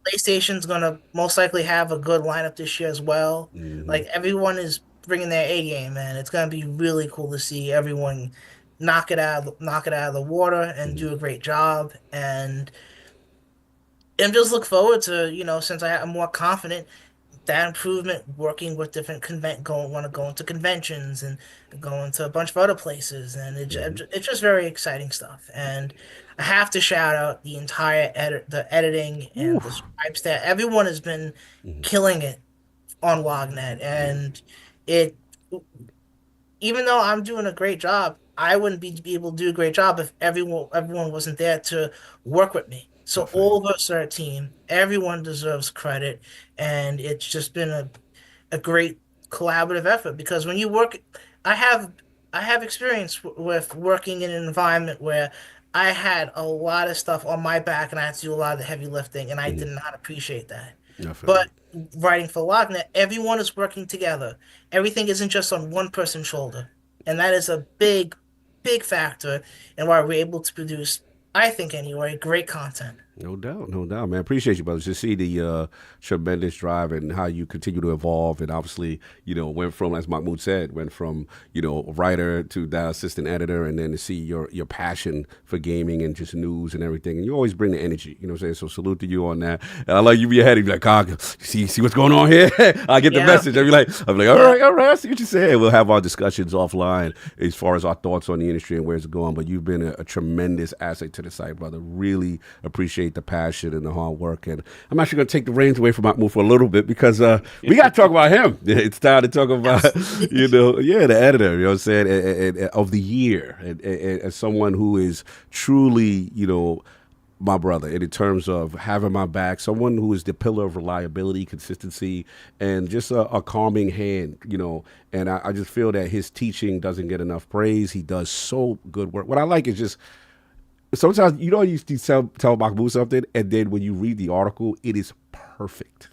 Speaker 11: PlayStation's going to most likely have a good lineup this year as well. Like, everyone is bringing their A game, and it's going to be really cool to see everyone knock it out of the water and do a great job. And just look forward to, since I'm more confident, that improvement, working with different want to go into conventions and go into a bunch of other places, and it's just very exciting stuff. And I have to shout out the entire the editing and the Scribe staff. Everyone has been killing it on LOGNET, and even though I'm doing a great job, I wouldn't be able to do a great job if everyone wasn't there to work with me. So all of us are a team. Everyone deserves credit, and it's just been a great collaborative effort. Because when you work, I have experience with working in an environment where I had a lot of stuff on my back, and I had to do a lot of the heavy lifting, and I did not appreciate that. But writing for LOGNET, everyone is working together. Everything isn't just on one person's shoulder, and that is a big factor in why we're able to produce, I think anyway, great content.
Speaker 6: No doubt, man. Appreciate you, brothers. To see the tremendous drive and how you continue to evolve, and obviously, went from, as Mahmoud said, writer to the assistant editor, and then to see your passion for gaming and just news and everything. And you always bring the energy, you know what I'm saying? So salute to you on that. And I like you be ahead and be like, see what's going on here? I get the message. I'm like, all right, I see what you said. We'll have our discussions offline as far as our thoughts on the industry and where it's going. But you've been a tremendous asset to the site, brother. Really appreciate the passion and the hard work. And I'm actually going to take the reins away from Mahmoud for a little bit, because we got to talk about him. It's time to talk about, the editor, you know what I'm saying, of the year, and as someone who is truly, my brother, and in terms of having my back, someone who is the pillar of reliability, consistency, and just a calming hand, and I just feel that his teaching doesn't get enough praise. He does so good work. What I like is just, sometimes, you used to tell Mahmoud something, and then when you read the article, it is perfect.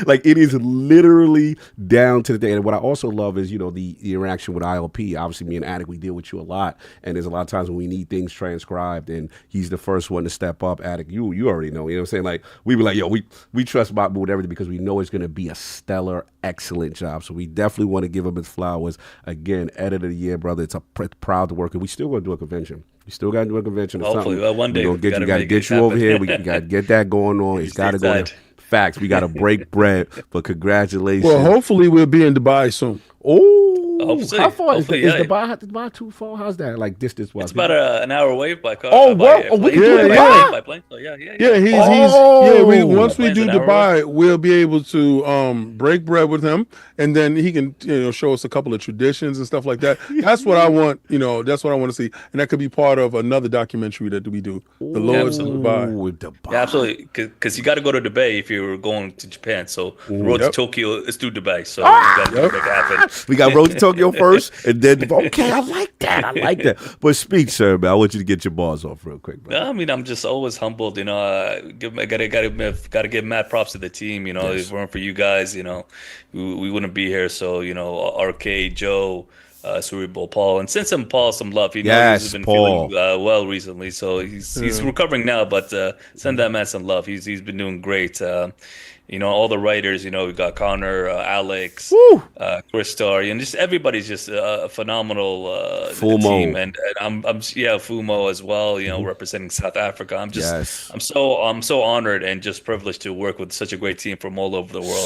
Speaker 6: like it is literally down to the day. And what I also love is, the interaction with ILP. Obviously, me and Attic, we deal with you a lot, and there's a lot of times when we need things transcribed, and he's the first one to step up. Attic, you already know, you know what I'm saying? Like, we be like, yo, we trust Mahmoud with everything, because we know it's going to be a stellar, excellent job. So we definitely want to give him his flowers. Again, editor of the year, brother. It's proud to work, and we still going to do a convention. We still got to do a convention.
Speaker 8: Hopefully, one day
Speaker 6: we got to get you over here. We got to get that going on. It's got to go. Facts. We got to break bread. But congratulations.
Speaker 4: Well, hopefully we'll be in Dubai soon.
Speaker 6: Oh,
Speaker 8: Hopefully.
Speaker 6: How far is
Speaker 8: Hopefully,
Speaker 6: the bar too far? How's that? Like distance wise?
Speaker 8: It's about an hour away by car.
Speaker 6: Oh,
Speaker 8: by
Speaker 6: well, we can
Speaker 8: plane.
Speaker 6: do it
Speaker 8: by plane. So yeah.
Speaker 4: Once we do
Speaker 8: Plane's an hour.
Speaker 4: Dubai, we'll be able to break bread with him, and then he can show us a couple of traditions and stuff like that. That's what I want. That's what I want to see, and that could be part of another documentary that we do. The Lords of Dubai.
Speaker 8: Yeah, absolutely. Because you got to go to Dubai if you're going to Japan. So road to Tokyo is through Dubai. So you got to make it happen.
Speaker 6: We got road to Tokyo first, and then okay, I like that. But speak, sir, man. I want you to get your bars off real quick, bro.
Speaker 8: I mean, I'm just always humbled. I gotta give mad props to the team. If it weren't for you guys, we wouldn't be here. So Arcade, Joe, Cerebral Paul, and send Paul some love. He's been feeling well recently, so he's recovering now. But send that man some love. He's been doing great. All the writers, we got Connor, Alex, Chris Starr, and just everybody's just a phenomenal team. And I'm Fumo as well, representing South Africa. I'm so honored and just privileged to work with such a great team from all over the world.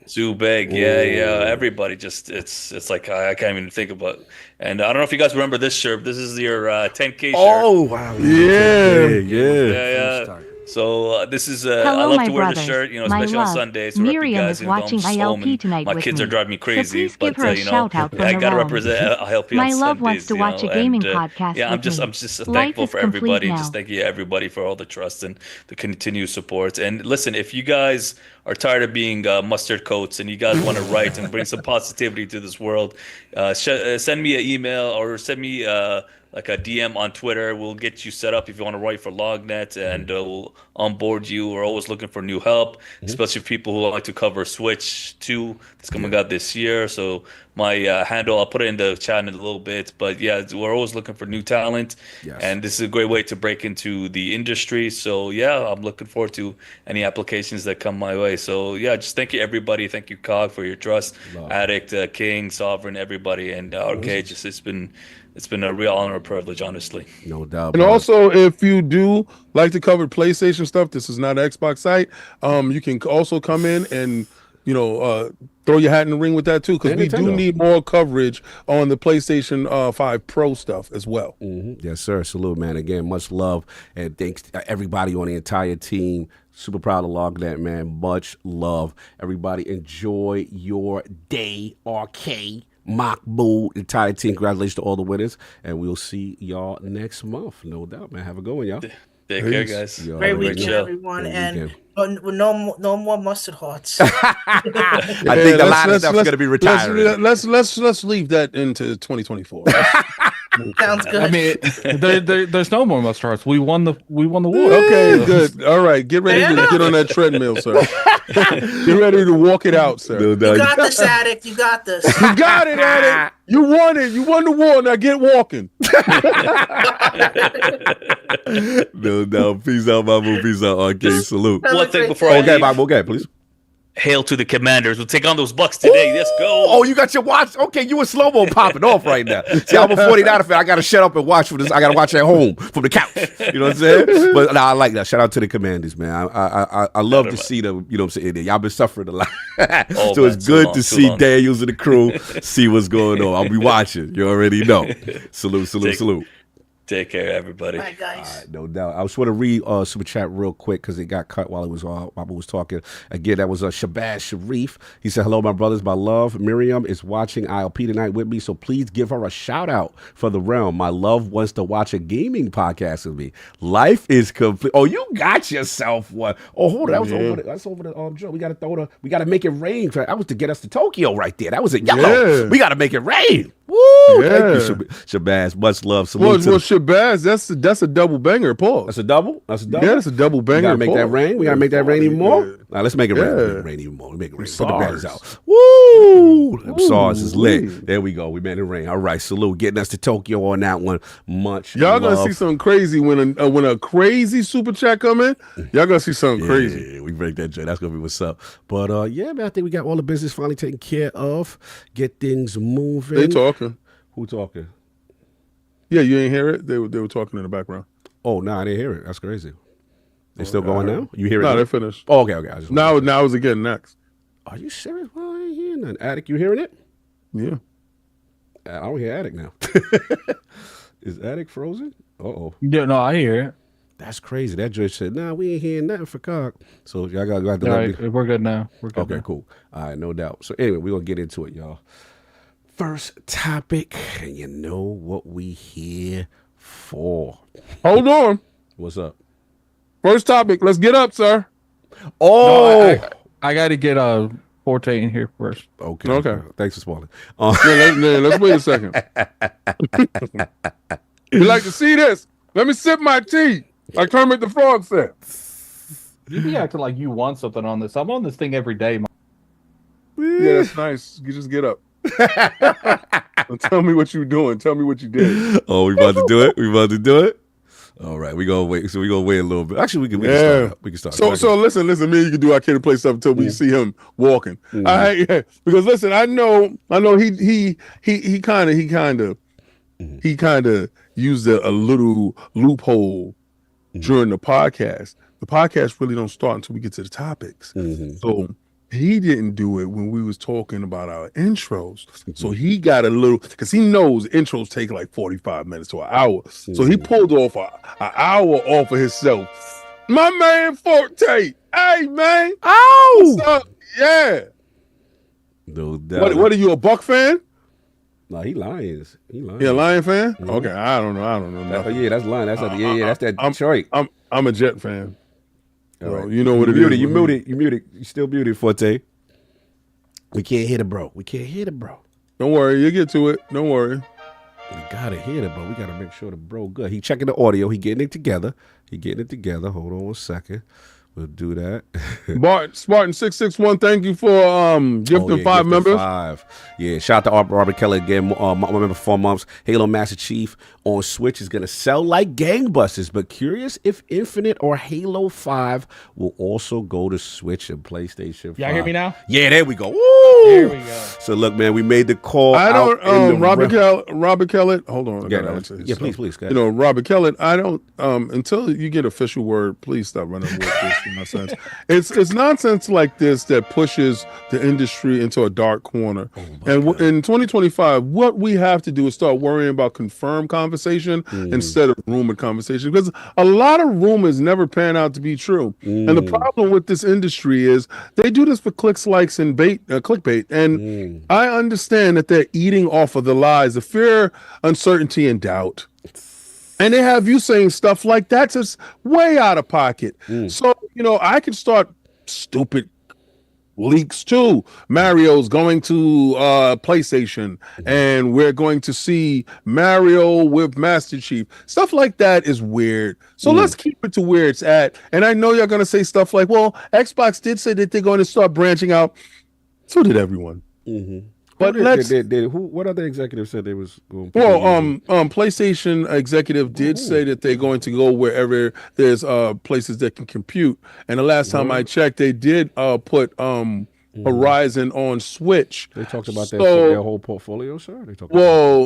Speaker 8: Zubeg, everybody it's like I can't even think about. And I don't know if you guys remember this shirt. This is your 10K shirt.
Speaker 6: Oh wow!
Speaker 8: Yeah. So this is
Speaker 7: Hello,
Speaker 8: I love
Speaker 7: my
Speaker 8: to wear
Speaker 7: brothers.
Speaker 8: this shirt,
Speaker 7: My
Speaker 8: especially on
Speaker 7: love.
Speaker 8: Sundays. To
Speaker 7: Miriam
Speaker 8: rep you guys,
Speaker 7: is watching
Speaker 8: I'm home
Speaker 7: ILP tonight
Speaker 8: my
Speaker 7: with
Speaker 8: kids
Speaker 7: me.
Speaker 8: are driving me crazy,
Speaker 7: So please give
Speaker 8: but
Speaker 7: her a shout out from
Speaker 8: I
Speaker 7: the
Speaker 8: gotta
Speaker 7: realm.
Speaker 8: represent ILP
Speaker 7: My
Speaker 8: on
Speaker 7: love
Speaker 8: Sundays,
Speaker 7: wants to watch a gaming podcast
Speaker 8: Yeah, I'm
Speaker 7: with
Speaker 8: just
Speaker 7: me.
Speaker 8: I'm just
Speaker 7: Life
Speaker 8: thankful
Speaker 7: is
Speaker 8: for
Speaker 7: complete
Speaker 8: everybody.
Speaker 7: now.
Speaker 8: Just thank you everybody for all the trust and the continued support. And listen, if you guys are tired of being mustard coats and you guys want to write and bring some positivity to this world, send me an email or send me like a DM on Twitter. We'll get you set up if you want to write for LOGNET, and we'll onboard you. We're always looking for new help, especially people who like to cover Switch2 that's coming out this year. So my handle, I'll put it in the chat in a little bit. But yeah, we're always looking for new talent, and this is a great way to break into the industry. So yeah, I'm looking forward to any applications that come my way. So yeah, just thank you everybody. Thank you Cog for your trust, Addict, King, Sovereign, everybody, and Arcade. It's been a real honor and privilege, honestly.
Speaker 6: No doubt.
Speaker 4: And also, if you do like to cover PlayStation stuff, this is not an Xbox site. You can also come in and throw your hat in the ring with that too, because we do need more coverage on the PlayStation 5 Pro stuff as well.
Speaker 6: Yes, sir. Salute, man. Again, much love, and thanks to everybody on the entire team. Super proud of LOGNET, man. Much love. Everybody enjoy your day, RK. Mahmoud, entire team, congratulations to all the winners, and we'll see y'all next month. No doubt, man. Have a good one, y'all.
Speaker 8: Take care, guys.
Speaker 11: Great weekend, everyone, and no more mustard hearts.
Speaker 6: I think the line stuff's going to be retiring.
Speaker 4: Let's leave that into 2024.
Speaker 11: Sounds good.
Speaker 5: I mean, there's no more mustard hearts. We won the war.
Speaker 4: Okay, good. All right, get ready to get on that treadmill, sir. Get ready to walk it out, sir.
Speaker 11: You got this, Addict. You got this.
Speaker 4: You got it, Addict. You won it. You won the war. Now get walking.
Speaker 6: No. Peace out, Mamu. Peace out, RK. Salute.
Speaker 8: One thing before I leave.
Speaker 6: Okay, please.
Speaker 8: Hail to the Commanders. We'll take on those Bucks today. Let's go.
Speaker 6: Oh, you got your watch? Okay, you in slow-mo popping off right now. See, I'm a 49er fan. I got to shut up and watch for this. I got to watch at home from the couch. You know what I'm saying? But I like that. Shout out to the Commanders, man. I love to see them, you know what I'm saying? Y'all been suffering a lot. So it's good to see Daniels and the crew, see what's going on. I'll be watching. You already know. Salute.
Speaker 8: Take care, everybody.
Speaker 11: Bye, guys.
Speaker 6: Right, no doubt. I just want to read super chat real quick because it got cut while I was talking. Again, that was Shabazz Sharif. He said, "Hello, my brothers, my love. Miriam is watching ILP tonight with me, so please give her a shout out for the realm. My love wants to watch a gaming podcast with me. Life is complete. Oh, you got yourself one. Oh, hold on. That's over the Joe. We got to make it rain. That was to get us to Tokyo right there. That was it.
Speaker 4: Yeah.
Speaker 6: We got to make it rain. Woo!
Speaker 4: Yeah.
Speaker 6: Thank you, Shabazz. Much love. Salute to
Speaker 4: Shabazz, that's a double banger. Pause.
Speaker 6: That's a double.
Speaker 4: Yeah, that's a double banger.
Speaker 6: We gotta make that rain. We gotta make that rain even more. Now let's make it rain. Let's make it rain even more. Make it rain. Put the bands out. Woo! Them SARS is lit. There we go. We made it rain. All right. Salute. Getting us to Tokyo on that one. Much.
Speaker 4: Y'all
Speaker 6: love.
Speaker 4: gonna see something crazy when a crazy super chat come in. Y'all gonna see something crazy.
Speaker 6: Yeah, we break that joint. That's gonna be what's up. But yeah, man, I think we got all the business finally taken care of. Get things moving.
Speaker 4: They talking.
Speaker 6: Who talking?
Speaker 4: Yeah, you ain't hear it? They were talking in the background.
Speaker 6: Oh, no, I didn't hear it. That's crazy. They still going now? You hear it?
Speaker 4: No,
Speaker 6: now?
Speaker 4: they're finished.
Speaker 6: Oh, okay.
Speaker 4: Now it's again next.
Speaker 6: Are you serious? Well, I ain't hearing nothing. Attic, you hearing it?
Speaker 4: Yeah.
Speaker 6: I don't hear Attic now. Is Attic frozen? Uh-oh.
Speaker 5: Yeah, no, I hear it.
Speaker 6: That's crazy. That judge said, "Nah, we ain't hearing nothing for Cog." So y'all got to
Speaker 5: All
Speaker 6: let me.
Speaker 5: right, we're good now. We're good.
Speaker 6: Okay,
Speaker 5: now.
Speaker 6: cool. All right, no doubt. So anyway, we're gonna get into it, y'all. First topic, and you know what we here for.
Speaker 4: Hold on.
Speaker 6: What's up?
Speaker 4: First topic. Let's get up, sir.
Speaker 6: Oh,
Speaker 5: No, I got to get Forte in here first.
Speaker 6: okay.
Speaker 4: Okay.
Speaker 6: Thanks for spoiling.
Speaker 4: Let's wait a second. You like to see this? Let me sip my tea. Like Kermit the Frog said.
Speaker 5: You be acting like you want something on this. I'm on this thing every day.
Speaker 4: Yeah, that's nice. You just get up. Tell me what you're doing. Tell me what you did.
Speaker 6: Oh, we about to do it. We about to do it. All right, we gonna wait. So we gonna wait a little bit. Actually, we can start. We can start.
Speaker 4: So listen. Me, you can do. I can't play stuff until we see him walking.
Speaker 6: Mm-hmm.
Speaker 4: All right, yeah. Because listen, I know. He kind of used a little loophole during the podcast. The podcast really don't start until we get to the topics. So he didn't do it when we was talking about our intros. So he got a little, because he knows intros take like 45 minutes to an hour. So he pulled off an hour off of himself. My man Forte, hey man, what's up? Yeah.
Speaker 6: No doubt.
Speaker 4: What are you, a Buck fan?
Speaker 6: No, he Lions.
Speaker 4: Yeah, Lion fan? Okay, I don't know nothing.
Speaker 6: Yeah, that's Lion. That's that's that Detroit.
Speaker 4: I'm a Jet fan.
Speaker 6: All right.
Speaker 4: You know what it is.
Speaker 6: You muted. You still muted, Forte. We can't hear the bro.
Speaker 4: Don't worry, you get to it. Don't worry.
Speaker 6: We gotta hear the bro. We gotta make sure the bro good. He checking the audio. He getting it together. Hold on 1 second. We'll do that.
Speaker 4: Spartan 661. Thank you for gifting 5 members.
Speaker 6: 5. Yeah, shout out to Robert Keller again. My member 4 months. Halo Master Chief on Switch is gonna sell like gangbusters. But curious if Infinite or Halo 5 will also go to Switch and PlayStation 5.
Speaker 3: Y'all hear me now?
Speaker 6: Yeah, there we go. Woo!
Speaker 3: There we go.
Speaker 6: So look, man, we made the call.
Speaker 4: I don't. Robert Kellett. Hold on.
Speaker 6: Yeah, please. Go ahead.
Speaker 4: You know, Robert Kellett. I don't. Until you get official word, please stop running with this nonsense. It's nonsense like this that pushes the industry into a dark corner. And in 2025, what we have to do is start worrying about confirmed conversation instead of rumored conversation, because a lot of rumors never pan out to be true. And the problem with this industry is they do this for clicks, likes, and clickbait. And I understand that they're eating off of the lies, the fear, uncertainty, and doubt. And they have you saying stuff like that's just way out of pocket. So, you know, I can start stupid leaks too. Mario's going to PlayStation, and we're going to see Mario with Master Chief. Stuff like that is weird. So let's keep it to where it's at. And I know you're going to say stuff like, well, Xbox did say that they're going to start branching out. So did everyone. But
Speaker 6: what other executive said they was going?
Speaker 4: PlayStation executive did say that they're going to go wherever there's places that can compute. And the last time I checked, they did put Horizon on Switch.
Speaker 6: They talked about their whole portfolio, sir.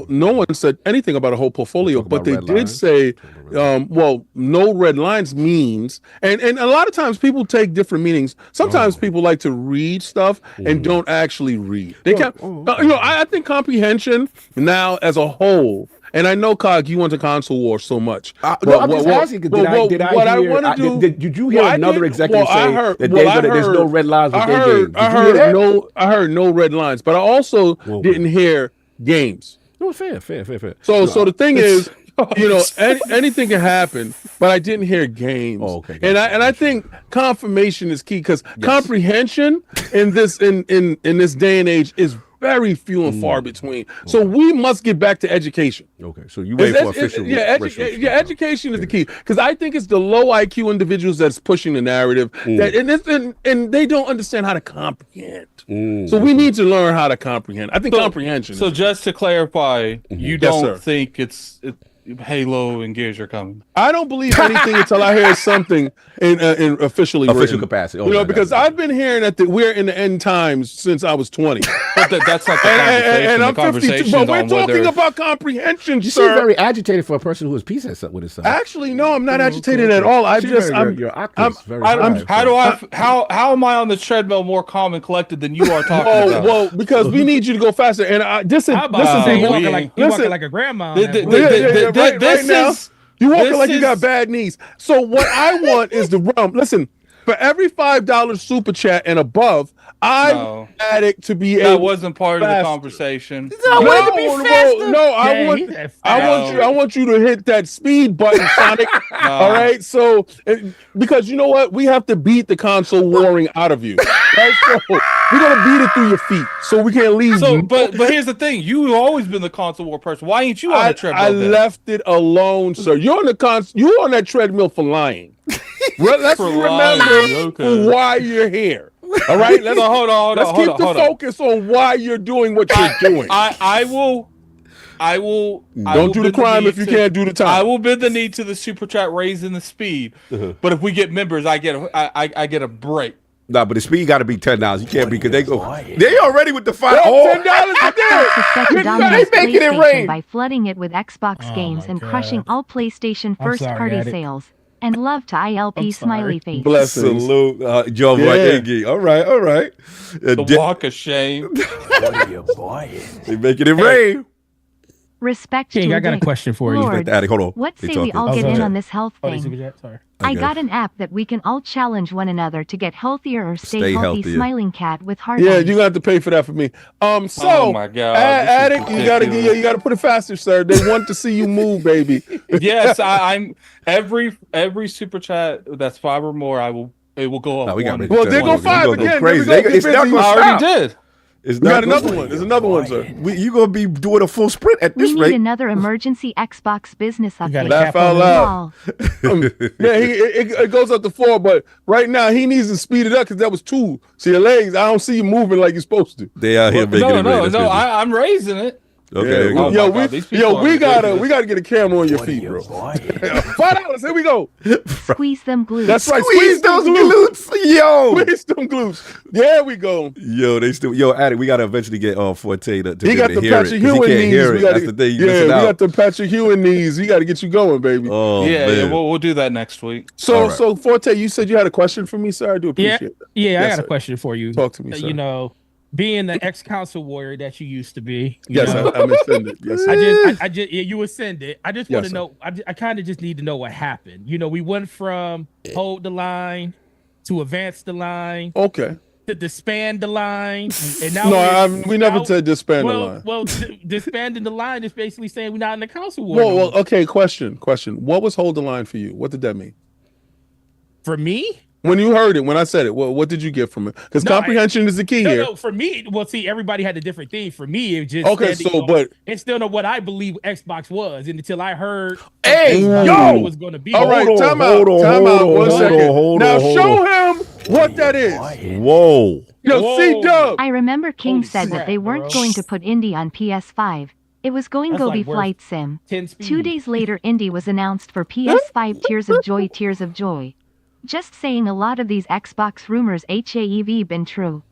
Speaker 4: No one said anything about a whole portfolio, but they did say, no red lines means, and a lot of times people take different meanings. Sometimes people like to read stuff and don't actually read. They can't. I think comprehension now as a whole. And I know, Cog, you went to console war so much.
Speaker 6: I'm just asking. Did you hear another executive say that there's no red lines with their games?
Speaker 4: I heard no red lines, but I also didn't hear games.
Speaker 6: No, fair.
Speaker 4: So the thing is, you know, anything can happen, but I didn't hear games.
Speaker 6: Okay.
Speaker 4: And I think confirmation is key, because comprehension in this day and age is very few and far between. So we must get back to education.
Speaker 6: Okay, so you wait for official.
Speaker 4: Education is the key, because I think it's the low IQ individuals that's pushing the narrative and they don't understand how to comprehend. So we need to learn how to comprehend. I think comprehension.
Speaker 5: So just to clarify, you don't think it's Halo and Gears are coming.
Speaker 4: I don't believe anything until I hear something in officially
Speaker 6: Official
Speaker 4: written.
Speaker 6: capacity.
Speaker 4: You know, because I've been hearing that we're in the end times since I was 20.
Speaker 5: But that's not the conversation.
Speaker 4: And
Speaker 5: the
Speaker 4: I'm 52,
Speaker 5: conversation
Speaker 4: but we're
Speaker 5: on
Speaker 4: talking
Speaker 5: whether...
Speaker 4: about comprehension,
Speaker 6: You
Speaker 4: sir.
Speaker 6: seem very agitated for a person who has peace with his son.
Speaker 4: Actually, no, I'm not agitated at all. I'm
Speaker 6: your octave's very high.
Speaker 5: How am I on the treadmill more calm and collected than you are talking about?
Speaker 4: Well, because we need you to go faster. And listen,
Speaker 3: How about
Speaker 4: people.
Speaker 3: you walking like a grandma.
Speaker 4: Right now, you walking like you got bad knees. So what I want is the realm. Listen, for every $5 super chat and above, I add it to be
Speaker 5: that wasn't part of the conversation.
Speaker 4: I want you to hit that speed button, Sonic. All right, so because you know what, we have to beat the console warring out of you. Right, so we're gonna beat it through your feet, so we can't leave.
Speaker 5: So, but here's the thing: you've always been the console war person. Why ain't you on the treadmill?
Speaker 4: I left it alone, sir. You're on the You're on that treadmill for lying. Let's remember why you're here. All right, let's keep the focus on why you're doing what you're doing.
Speaker 5: I will.
Speaker 4: Don't do the crime if you can't do the time.
Speaker 5: I will bend the knee to the super chat, raising the speed. But if we get members, I get a break.
Speaker 6: Nah, but the speed got to be $10. You can't be because they already with the $5.
Speaker 4: $10 a
Speaker 7: to dominate
Speaker 6: they making it rain
Speaker 7: by flooding it with Xbox games and crushing all PlayStation first-party sales. And love to ILP smiley face.
Speaker 4: Blessings.
Speaker 6: Salute, Joe Iggy. All right.
Speaker 5: The walk of shame.
Speaker 12: What are you buying?
Speaker 6: They making it rain.
Speaker 7: Respect
Speaker 3: King,
Speaker 7: to
Speaker 3: I got a question for you.
Speaker 7: Lord,
Speaker 6: Hold on.
Speaker 7: what say we all get in on this health thing?
Speaker 3: Sorry.
Speaker 7: I got an app that we can all challenge one another to get healthier or stay healthy.
Speaker 6: healthier.
Speaker 7: Smiling cat with heart.
Speaker 4: Yeah,
Speaker 7: eyes.
Speaker 4: you got to pay for that for me.
Speaker 5: Oh my God,
Speaker 4: Addict, you gotta put it faster, sir. They want to see you move, baby.
Speaker 5: Yes, I'm every super chat that's 5 or more. It will go up.
Speaker 6: No, we got
Speaker 4: Well, they go 5 again.
Speaker 6: Crazy.
Speaker 4: It's
Speaker 6: not gonna
Speaker 5: I already did.
Speaker 6: It's
Speaker 4: we got another one. There's another one, sir.
Speaker 6: You gonna be doing a full sprint at this
Speaker 7: We need
Speaker 6: rate?
Speaker 7: another emergency Xbox business update.
Speaker 4: Laugh out loud. It goes up to 4, but right now he needs to speed it up because that was 2. See your legs. I don't see you moving like you're supposed to.
Speaker 6: They out here making it rain.
Speaker 5: I'm raising it.
Speaker 6: Okay.
Speaker 4: We gotta get a camera on your feet, bro. $5. Here we go.
Speaker 7: Squeeze them glutes.
Speaker 4: That's right.
Speaker 6: Squeeze those glutes, yo.
Speaker 4: Squeeze them glutes. There we go.
Speaker 6: Addict. We gotta eventually get Forte to
Speaker 4: he got the Patrick Ewing knees.
Speaker 6: That's the thing.
Speaker 4: We got the Patrick Ewing knees. We got to get you going, baby.
Speaker 6: Oh, man.
Speaker 5: We'll do that next week.
Speaker 4: So Forte, you said you had a question for me, sir. I do appreciate that.
Speaker 3: Yeah, I got a question for you.
Speaker 4: Talk to me, sir.
Speaker 3: You know, being the ex-console warrior that you used to be.
Speaker 4: I'm offended. Yes,
Speaker 3: I just you ascended. I just want to know. I kind of just need to know what happened. You know, we went from hold the line to advance the line.
Speaker 4: Okay.
Speaker 3: To disband the line, and now
Speaker 4: we never said disband the line.
Speaker 3: Well, disbanding the line is basically saying we're not in the console war.
Speaker 4: Well, okay. Question. What was hold the line for you? What did that mean?
Speaker 3: For me?
Speaker 4: When you heard it, when I said it, what did you get from it? Because comprehension is the key here.
Speaker 3: No, for me, well, see, everybody had a different thing. For me, it was just it's still not what I believe Xbox was, and until I heard, it was going to be.
Speaker 4: All right, time out. 1 second. Now show him what that is.
Speaker 6: Whoa.
Speaker 4: C-Dub.
Speaker 7: I remember King said that they weren't going to put Indy on PS5. It was going to be Flight Sim. 2 days later, Indy was announced for PS5. Tears of joy. Just saying, a lot of these Xbox rumors have been true.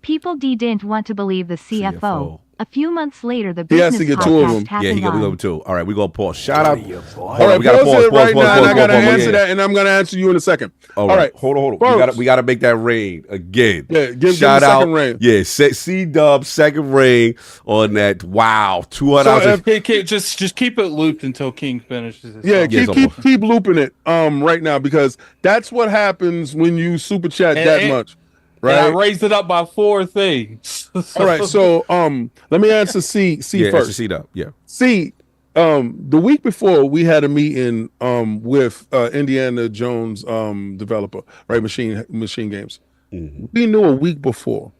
Speaker 7: People didn't want to believe the CFO. A few months later, the business
Speaker 4: has to get 2 of them.
Speaker 6: Yeah, we got 2. All right, we gonna pause. Shout out.
Speaker 4: All right, we got to pause right now. And I gotta answer that, and I'm gonna answer you in a second.
Speaker 6: All right, hold on. We gotta make that rain again.
Speaker 4: Yeah, give
Speaker 6: shout
Speaker 4: the
Speaker 6: out.
Speaker 4: Second rain.
Speaker 6: Yeah, C-Dub second rain on that. Wow, 200.
Speaker 5: Just keep it looped until King finishes.
Speaker 4: Yeah, keep looping it me right now, because that's what happens when you super chat that much. Right.
Speaker 5: And I raised it up by 4 things.
Speaker 4: All right, so let me answer C first.
Speaker 6: C-Dub. Yeah.
Speaker 4: C, the week before we had a meeting with Indiana Jones developer, right? Machine Games. Mm-hmm. We knew a week before.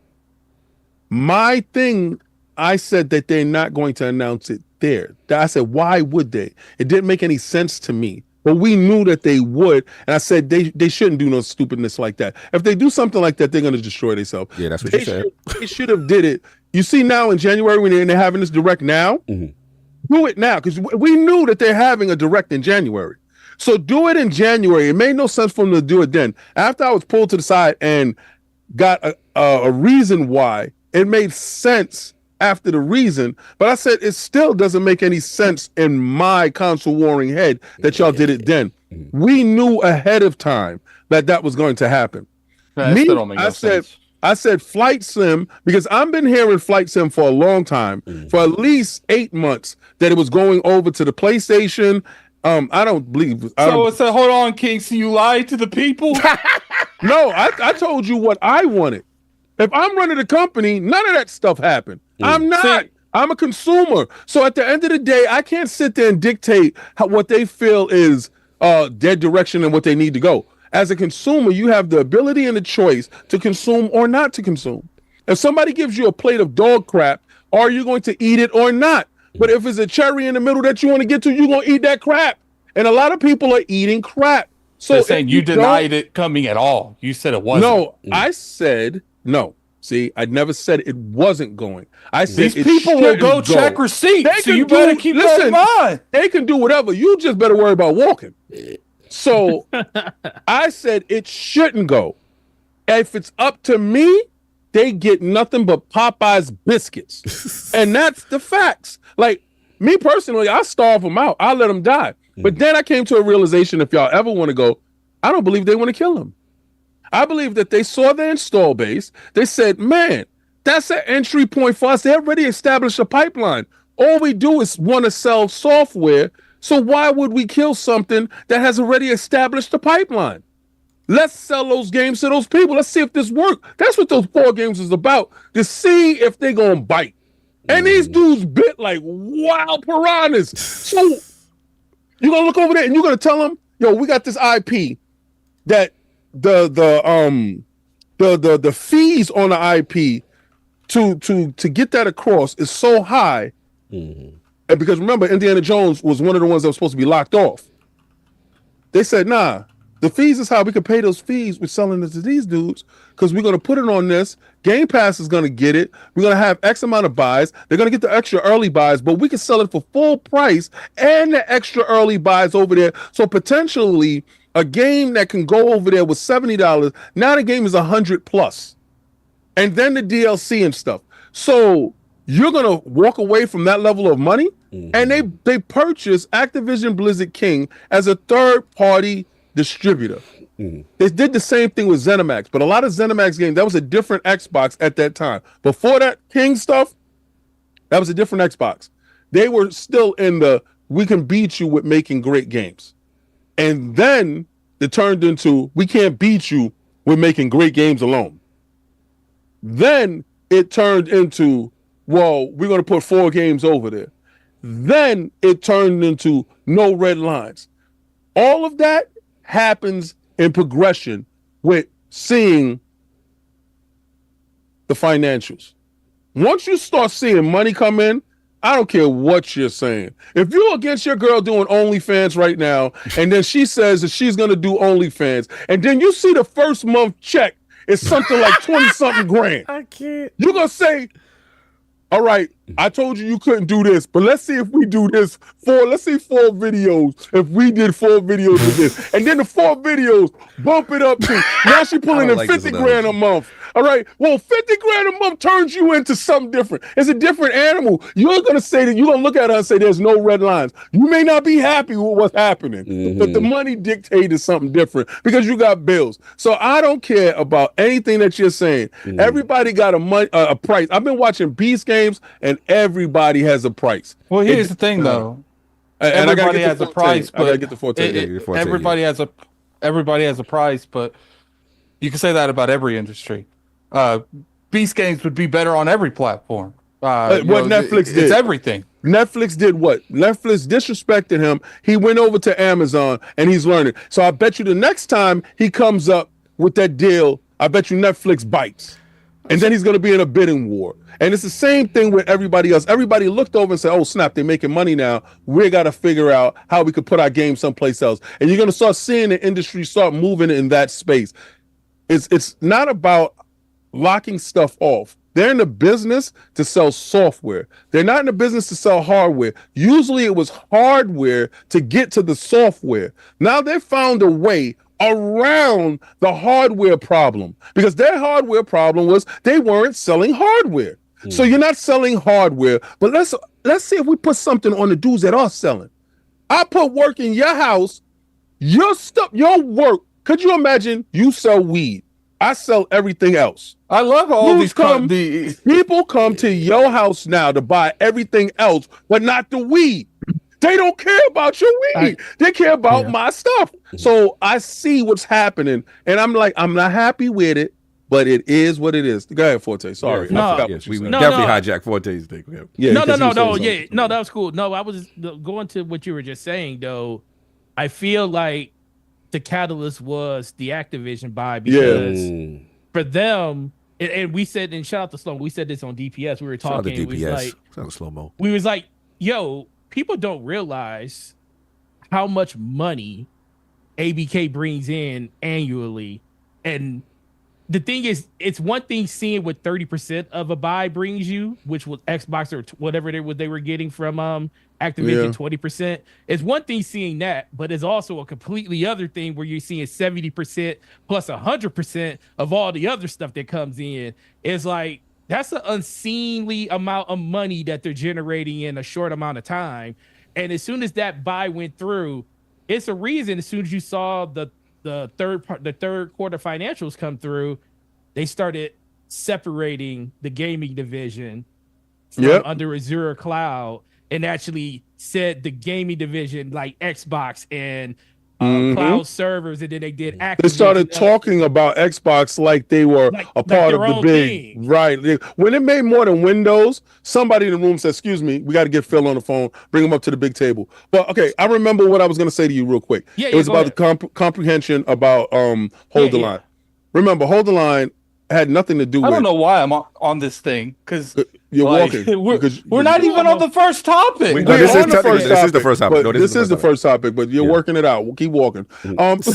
Speaker 4: My thing, I said that they're not going to announce it there. I said, why would they? It didn't make any sense to me. But we knew that they would, and I said they shouldn't do no stupidness like that. If they do something like that, they're going to destroy themselves.
Speaker 6: Yeah, that's what you said.
Speaker 4: They should have did it. You see now in January when they're having this direct now, Do it now, because we knew that they're having a direct in January. So do it in January. It made no sense for them to do it then. After I was pulled to the side and got a reason why, it made sense after the reason, but I said it still doesn't make any sense in my console warring head that y'all did it then. We knew ahead of time that was going to happen. I said Flight Sim, because I've been hearing Flight Sim for a long time, for at least 8 months, that it was going over to the PlayStation. I don't believe.
Speaker 5: Hold on, King. So you lied to the people?
Speaker 4: No, I told you what I wanted. If I'm running the company, none of that stuff happened. I'm not. I'm a consumer. So at the end of the day, I can't sit there and dictate what they feel is their direction and what they need to go. As a consumer, you have the ability and the choice to consume or not to consume. If somebody gives you a plate of dog crap, are you going to eat it or not? But if it's a cherry in the middle that you want to get to, you're going to eat that crap. And a lot of people are eating crap. So
Speaker 5: they're saying you denied it coming at all. You said it wasn't.
Speaker 4: No, I said no. See, I never said it wasn't going. I said
Speaker 5: these people will go check receipts. So you better keep that in mind.
Speaker 4: They can do whatever. You just better worry about walking. So I said it shouldn't go. If it's up to me, they get nothing but Popeye's biscuits. And that's the facts. Like, me personally, I starve them out. I let them die. But then I came to a realization, if y'all ever want to go, I don't believe they want to kill them. I believe that they saw their install base. They said, man, that's an entry point for us. They already established a pipeline. All we do is want to sell software. So why would we kill something that has already established a pipeline? Let's sell those games to those people. Let's see if this works. That's what those 4 games is about, to see if they're going to bite. And these dudes bit like wild piranhas. So you're going to look over there and you're going to tell them, yo, we got this IP that the fees on the IP to get that across is so high. And because remember, Indiana Jones was one of the ones that was supposed to be locked off. They said, nah, the fees is how we can pay those fees with selling it to these dudes, because we're going to put it on this. Game Pass is going to get it. We're going to have X amount of buys. They're going to get the extra early buys, but we can sell it for full price and the extra early buys over there. So potentially a game that can go over there with $70, now the game is $100+. And then the DLC and stuff. So you're going to walk away from that level of money. And they purchased Activision Blizzard King as a third-party distributor. They did the same thing with ZeniMax, but a lot of ZeniMax games, that was a different Xbox at that time. Before that King stuff, that was a different Xbox. They were still in the, we can beat you with making great games. And then it turned into, we can't beat you with making great games alone. Then it turned into, well, we're going to put 4 games over there. Then it turned into no red lines. All of that happens in progression with seeing the financials. Once you start seeing money come in, I don't care what you're saying. If you're against your girl doing OnlyFans right now, and then she says that she's going to do OnlyFans, and then you see the first month check is something like 20-something grand. I can't. You're going to say, all right, I told you couldn't do this, but let's see if we do this let's see 4 videos. If we did 4 videos of this, and then the 4 videos bump it up to, now she pulling in like 50 grand a month. All right, well, 50 grand a month turns you into something different. It's a different animal. You're going to say that, you're going to look at her and say there's no red lines. You may not be happy with what's happening, but the money dictated something different because you got bills. So I don't care about anything that you're saying. Everybody got a price. I've been watching Beast games, and everybody has a price.
Speaker 5: Well, here's the thing, though. Everybody has a price, but everybody has a price, but you can say that about every industry. Beast games would be better on every platform.
Speaker 4: Netflix did.
Speaker 5: It's everything.
Speaker 4: Netflix did what? Netflix disrespected him. He went over to Amazon and he's learning. So I bet you the next time he comes up with that deal, I bet you Netflix bites. And then he's going to be in a bidding war. And it's the same thing with everybody else. Everybody looked over and said, oh, snap, they're making money now. We got to figure out how we could put our game someplace else. And you're going to start seeing the industry start moving in that space. It's not about locking stuff off. They're in the business to sell software. They're not in the business to sell hardware. Usually it was hardware to get to the software. Now they found a way around the hardware problem, because their hardware problem was they weren't selling hardware. So you're not selling hardware, but let's see if we put something on the dudes that are selling. I put work in your house, your stuff, your work. Could you imagine you sell weed? I sell everything else.
Speaker 5: I love all these
Speaker 4: people come to your house now to buy everything else, but not the weed. They don't care about your weed. They care about my stuff. So I see what's happening, and I'm like, I'm not happy with it, but it is what it is. Go ahead, Forte. Sorry.
Speaker 6: We definitely hijacked Forte's thing.
Speaker 4: Yeah.
Speaker 3: No, that was cool. No, I was going to what you were just saying, though. I feel like the catalyst was the Activision buy, because for them, and we said, and shout out to Slow, we said this on DPS. We were talking. We was like, yo, people don't realize how much money ABK brings in annually. And the thing is, it's one thing seeing what 30% of a buy brings you, which was Xbox or whatever they were getting from Activision, 20%. It's one thing seeing that, but it's also a completely other thing where you're seeing 70% plus 100% of all the other stuff that comes in. It's like, that's an unseemly amount of money that they're generating in a short amount of time. And as soon as that buy went through, it's a reason. As soon as you saw the third quarter financials come through, they started separating the gaming division from under Azure Cloud, and actually said the gaming division like Xbox and cloud servers, and then they did Activision.
Speaker 4: They started talking about Xbox like they were a part of the big thing. Right. When it made more than Windows, somebody in the room said, excuse me, we got to get Phil on the phone, bring him up to the big table. But okay, I remember what I was going to say to you real quick. It was about the comprehension about Hold the Line. Remember, Hold the Line had nothing to do with...
Speaker 5: I don't know why I'm on this thing, because
Speaker 4: you're walking.
Speaker 5: We're not even on the first topic.
Speaker 4: This is the first topic. This is the first topic, but you're working it out. We'll keep walking.
Speaker 6: Yes,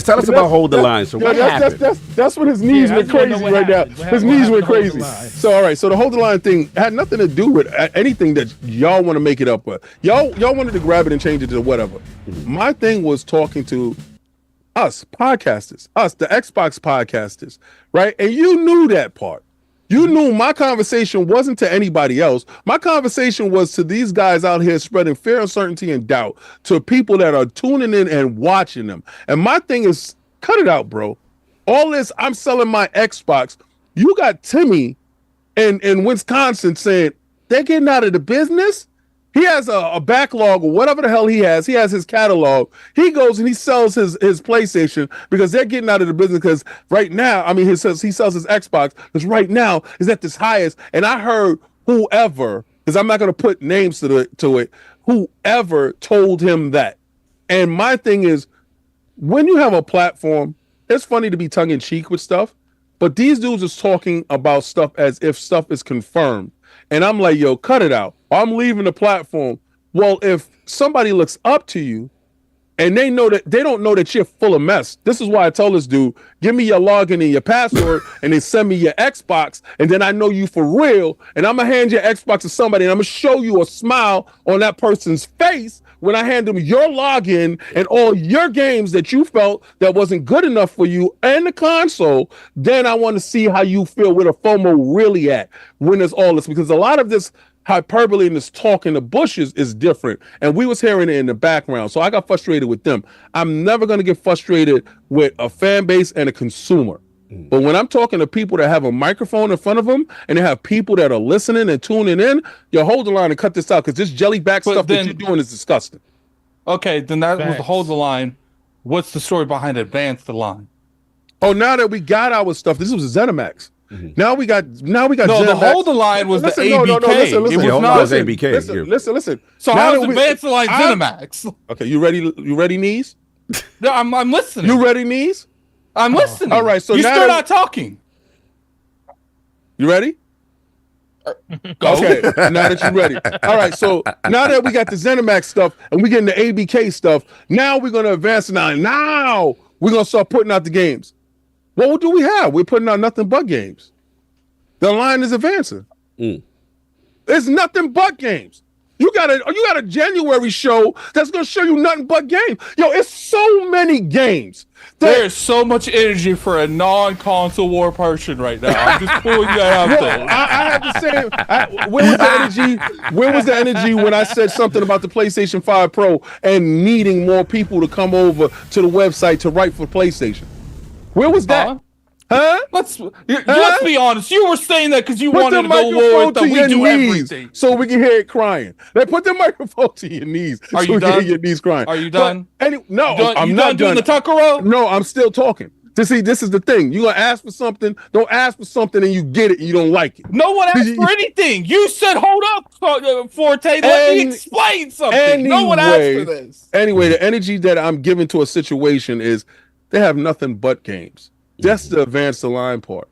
Speaker 6: tell us about Hold the Line. So what happened?
Speaker 4: That's what his knees went crazy right now. His knees went crazy. So all right, so the Hold the Line thing had nothing to do with anything that y'all want to make it up with. Y'all wanted to grab it and change it to whatever. My thing was talking to us podcasters, the Xbox podcasters, right? And you knew that part. You knew my conversation wasn't to anybody else. My conversation was to these guys out here spreading fear, uncertainty, and doubt to people that are tuning in and watching them. And my thing is, cut it out, bro. All this, I'm selling my Xbox. You got Timmy in Wisconsin saying they're getting out of the business. He has a backlog or whatever the hell he has. He has his catalog. He goes and he sells his PlayStation because they're getting out of the business, because right now, I mean, he sells his Xbox because right now is at this highest. And I heard whoever, because I'm not going to put names to it, whoever told him that. And my thing is, when you have a platform, it's funny to be tongue in cheek with stuff, but these dudes is talking about stuff as if stuff is confirmed. And I'm like, yo, cut it out. I'm leaving the platform. Well, if somebody looks up to you and they don't know that you're full of mess. This is why I told this dude, give me your login and your password and then send me your Xbox. And then I know you for real. And I'm going to hand your Xbox to somebody and I'm going to show you a smile on that person's face when I hand them your login and all your games that you felt that wasn't good enough for you and the console. Then I want to see how you feel, where the FOMO really at when there's all this, because a lot of this hyperbole and this talk in the bushes is different, and we was hearing it in the background, so I got frustrated with them. I'm never going to get frustrated with a fan base and a consumer, but when I'm talking to people that have a microphone in front of them and they have people that are listening and tuning in, you hold the line and cut this out, because this jellyback stuff that you're doing is disgusting.
Speaker 5: Okay, then that was the Hold the Line. What's the story behind Advance the Line?
Speaker 4: Oh, now that we got our stuff, this was a ZeniMax. Now we got. No,
Speaker 5: the Hold the Line was the ABK.
Speaker 4: Listen.
Speaker 5: It was not
Speaker 4: ABK. Listen.
Speaker 5: So how is Advance the Line ZeniMax?
Speaker 4: Okay, you ready? You ready, knees?
Speaker 5: No, I'm listening.
Speaker 4: You ready, knees?
Speaker 5: I'm listening.
Speaker 4: All right, so
Speaker 5: you're
Speaker 4: now
Speaker 5: still not talking.
Speaker 4: You ready? Okay, now that you're ready. All right, so now that we got the ZeniMax stuff and we getting the ABK stuff, now we're gonna advance now. Now we're gonna start putting out the games. What do we have? We're putting out nothing but games. The line is advancing. It's nothing but games. You got a January show that's gonna show you nothing but games. Yo, it's so many games.
Speaker 5: There's so much energy for a non-console war person right now. I'm just pulling that out there.
Speaker 4: I have to say, where was the energy? Where was the energy when I said something about the PlayStation 5 Pro and needing more people to come over to the website to write for PlayStation? Where was that? Huh?
Speaker 5: Let's be honest. You were saying that because you wanted to go war with them. We do everything.
Speaker 4: So we can hear it crying. They put the microphone to your knees.
Speaker 5: Are you
Speaker 4: so
Speaker 5: done?
Speaker 4: We can hear your knees crying.
Speaker 5: Are you done?
Speaker 4: No, I'm not
Speaker 5: doing the Tucker roll?
Speaker 4: No, I'm still talking. See, this is the thing. You're going to ask for something. Don't ask for something and you get it and you don't like it.
Speaker 5: No one asked for anything. You said, hold up, Forte. Let me explain something.
Speaker 4: Anyway,
Speaker 5: no one asked for this.
Speaker 4: Anyway, the energy that I'm giving to a situation is they have nothing but games. That's the advance the line part.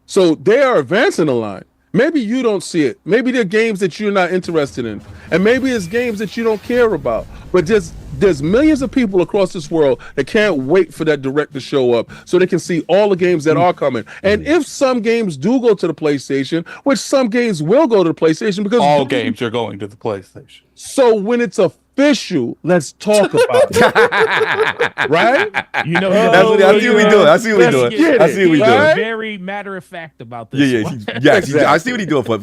Speaker 4: So they are advancing the line. Maybe you don't see it. Maybe they're games that you're not interested in. And maybe it's games that you don't care about. But there's millions of people across this world that can't wait for that direct to show up so they can see all the games that are coming. And if some games do go to the PlayStation, which some games will go to the PlayStation because
Speaker 5: all games are going to the PlayStation.
Speaker 4: So when it's official, let's talk about it. Right?
Speaker 3: You know,
Speaker 6: I see what we doing. I see what we doing. I see what we doing.
Speaker 3: Very matter of fact about this.
Speaker 6: Yeah. Exactly. I see what he's doing for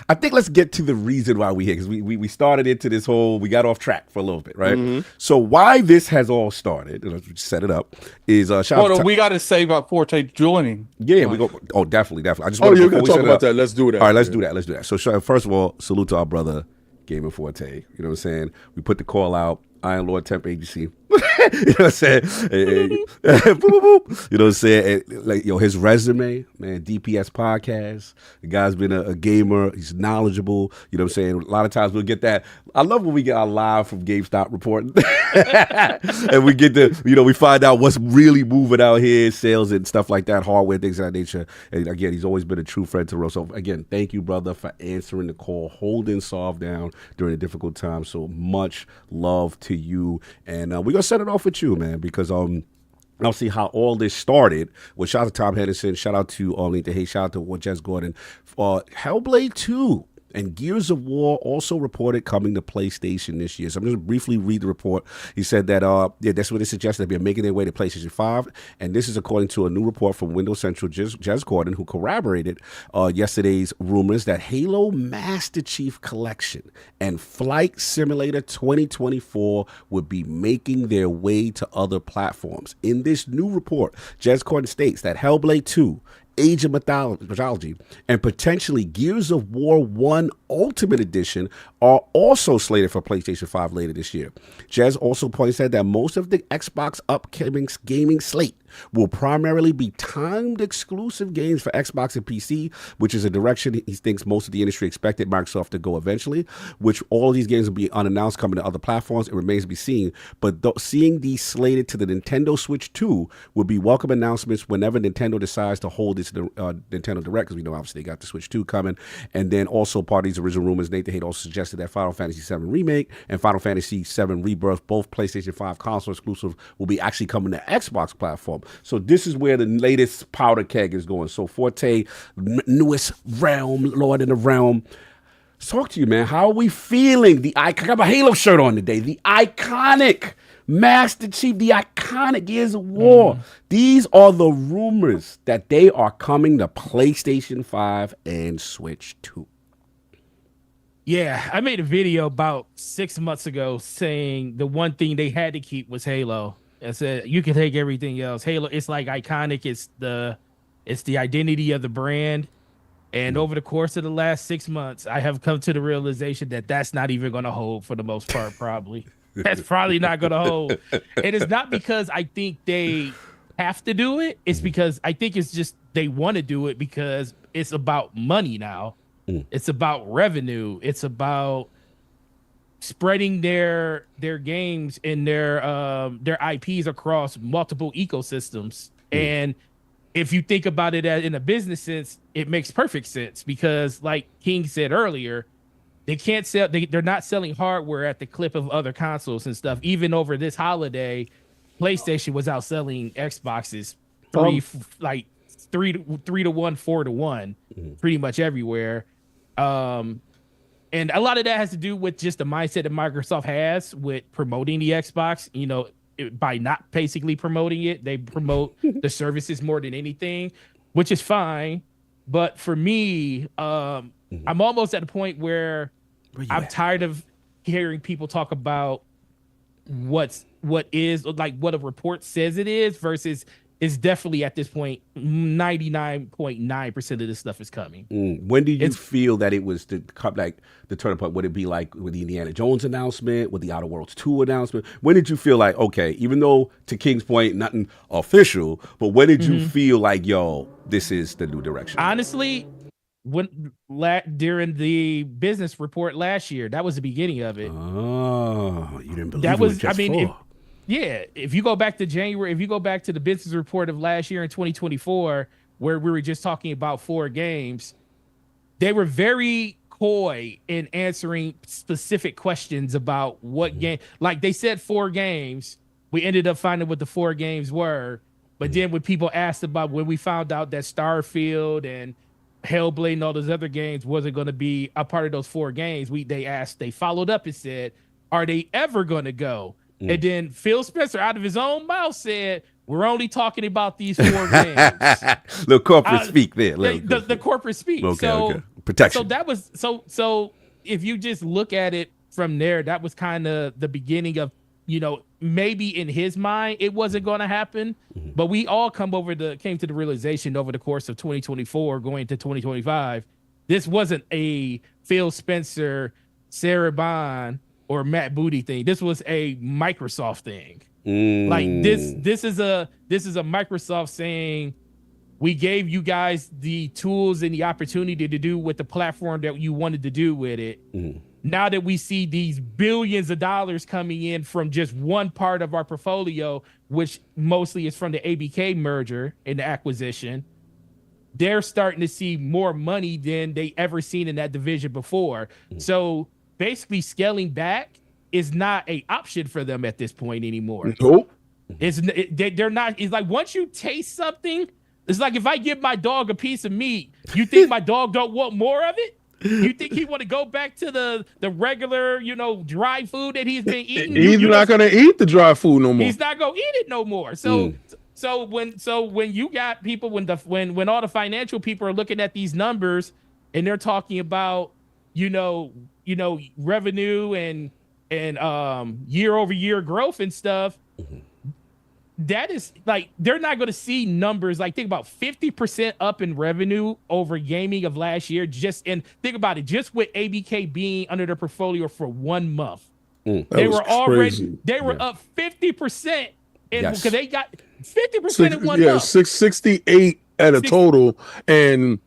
Speaker 6: I think let's get to the reason why we're here, because we started into this whole, we got off track for a little bit, right? So why this has all started, and let's set it up, is
Speaker 5: we got to say about Forte joining.
Speaker 6: Yeah, we go. Oh, definitely. I just
Speaker 4: you're gonna talk about that. Let's do that.
Speaker 6: All right, let's do that. So First of all, salute to our brother Gamer Forte. You know what I'm saying? We put the call out. Iron Lord Temp Agency. You know what I'm saying? You know what I'm saying? Like, his resume, man, DPS podcast. The guy's been a gamer. He's knowledgeable. You know what I'm saying? A lot of times we'll get that. I love when we get our live from GameStop reporting. And we get we find out what's really moving out here, sales and stuff like that, hardware, things of that nature. And again, he's always been a true friend to us. So again, thank you, brother, for answering the call, holding Solve down during a difficult time. So much love to you. And we're going to set it off with you, man, because I'll see how all this started. Well, shout out to Tom Henderson. Shout out to Arlene DeHay. Shout out to Jez Gordon. Hellblade 2 and Gears of War also reported coming to PlayStation this year. So I'm just going to briefly read the report. He said that, that's what it suggested. They're making their way to PlayStation 5. And this is according to a new report from Windows Central, Jez Gordon, who corroborated yesterday's rumors that Halo Master Chief Collection and Flight Simulator 2024 would be making their way to other platforms. In this new report, Jez Gordon states that Hellblade 2, Age of Mythology, and potentially Gears of War 1 Ultimate Edition are also slated for PlayStation 5 later this year. Jez also points out that most of the Xbox upcoming gaming slate will primarily be timed exclusive games for Xbox and PC, which is a direction he thinks most of the industry expected Microsoft to go eventually, which all of these games will be unannounced coming to other platforms. It remains to be seen, but seeing these slated to the Nintendo Switch 2 will be welcome announcements whenever Nintendo decides to hold its Nintendo Direct, because we know obviously they got the Switch 2 coming. And then also part of these original rumors, Nathan Haight also suggested that Final Fantasy VII Remake and Final Fantasy VII Rebirth, both PlayStation 5 console exclusive, will be actually coming to Xbox platform. So this is where the latest powder keg is going. So Forte, newest realm, Lord in the realm. Let's talk to you, man. How are we feeling? I got my Halo shirt on today. The iconic Master Chief, the iconic Gears of War. These are the rumors that they are coming to PlayStation 5 and Switch 2.
Speaker 3: Yeah, I made a video about 6 months ago saying the one thing they had to keep was Halo. I said you can take everything else. Halo, it's like iconic. It's the identity of the brand. And over the course of the last 6 months, I have come to the realization that that's not even going to hold for the most part. Probably that's probably not going to hold. And it's not because I think they have to do it. It's because I think it's just they want to do it because it's about money now. It's about revenue. It's about spreading their games and their IPs across multiple ecosystems. And if you think about it in a business sense, it makes perfect sense because, like King said earlier, they can't sell. They're not selling hardware at the clip of other consoles and stuff. Even over this holiday, PlayStation was outselling Xboxes 3 to 1, 4 to 1, pretty much everywhere. And a lot of that has to do with just the mindset that Microsoft has with promoting the Xbox. You know, by not basically promoting it, they promote the services more than anything, which is fine. But for me, I'm almost at a point where I'm tired of hearing people talk about what is like what a report says it is versus it's definitely at this point 99.9% of this stuff is coming.
Speaker 6: When did you feel that it was the turning point? Would it be like with the Indiana Jones announcement, with the Outer Worlds 2 announcement? When did you feel like, okay, even though to King's point, nothing official, but when did you feel like, yo, this is the new direction?
Speaker 3: Honestly, during the business report last year, that was the beginning of it.
Speaker 6: Oh, you didn't believe
Speaker 3: that was?
Speaker 6: It was just
Speaker 3: if you go back to January, if you go back to the business report of last year in 2024, where we were just talking about 4 games, they were very coy in answering specific questions about what game. Like they said 4 games. We ended up finding what the 4 games were. But then when people asked about when we found out that Starfield and Hellblade and all those other games wasn't going to be a part of those 4 games, they followed up and said, are they ever going to go? And then Phil Spencer out of his own mouth said, we're only talking about these 4 games.
Speaker 6: Little corporate speak there.
Speaker 3: The corporate speak.
Speaker 6: Okay. Protection.
Speaker 3: So that was so if you just look at it from there, that was kind of the beginning of, you know, maybe in his mind it wasn't going to happen, but we all came to the realization over the course of 2024 going to 2025, this wasn't a Phil Spencer, Sarah Bond, or Matt Booty thing. This was a Microsoft thing. Like this is a Microsoft saying, we gave you guys the tools and the opportunity to do with the platform that you wanted to do with it. Now that we see these billions of dollars coming in from just one part of our portfolio, which mostly is from the ABK merger and the acquisition, they're starting to see more money than they ever seen in that division before. So basically scaling back is not an option for them at this point anymore.
Speaker 4: Nope.
Speaker 3: They're not. It's like once you taste something, it's like if I give my dog a piece of meat, you think my dog don't want more of it? You think he want to go back to the regular, you know, dry food that he's been eating?
Speaker 4: He's not going to eat the dry food no more.
Speaker 3: He's not going to eat it no more. So when you got people, when all the financial people are looking at these numbers and they're talking about, you know, revenue and year over year growth and stuff, that is like, they're not going to see numbers like, think about 50% up in revenue over gaming of last year. And think about it, just with ABK being under their portfolio for 1 month, they were up 50% because they got 50% in 1 month.
Speaker 4: 668 at a total, and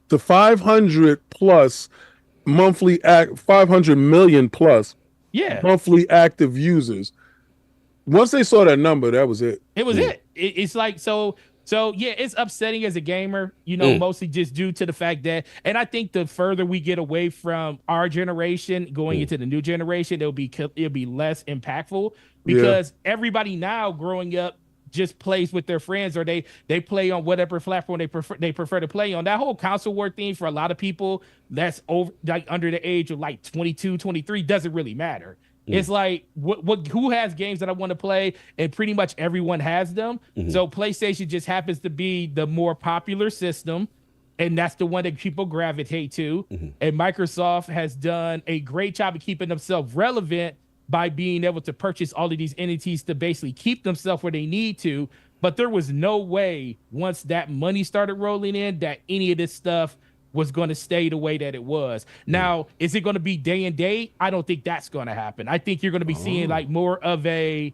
Speaker 4: the 500 plus monthly 500 million plus monthly active users. Once they saw that number, that was it.
Speaker 3: It was it. It's like, so yeah, it's upsetting as a gamer, you know, mostly just due to the fact that, and I think the further we get away from our generation going into the new generation, it'll be less impactful because everybody now growing up just plays with their friends, or they play on whatever platform they prefer to play on. That whole console war thing for a lot of people that's over, like under the age of like 22, 23 doesn't really matter. It's like who has games that I want to play, and pretty much everyone has them. So PlayStation just happens to be the more popular system, and that's the one that people gravitate to. And Microsoft has done a great job of keeping themselves relevant by being able to purchase all of these entities to basically keep themselves where they need to. But there was no way once that money started rolling in that any of this stuff was going to stay the way that it was. Now, is it going to be day and date? I don't think that's going to happen. I think you're going to be seeing like more of an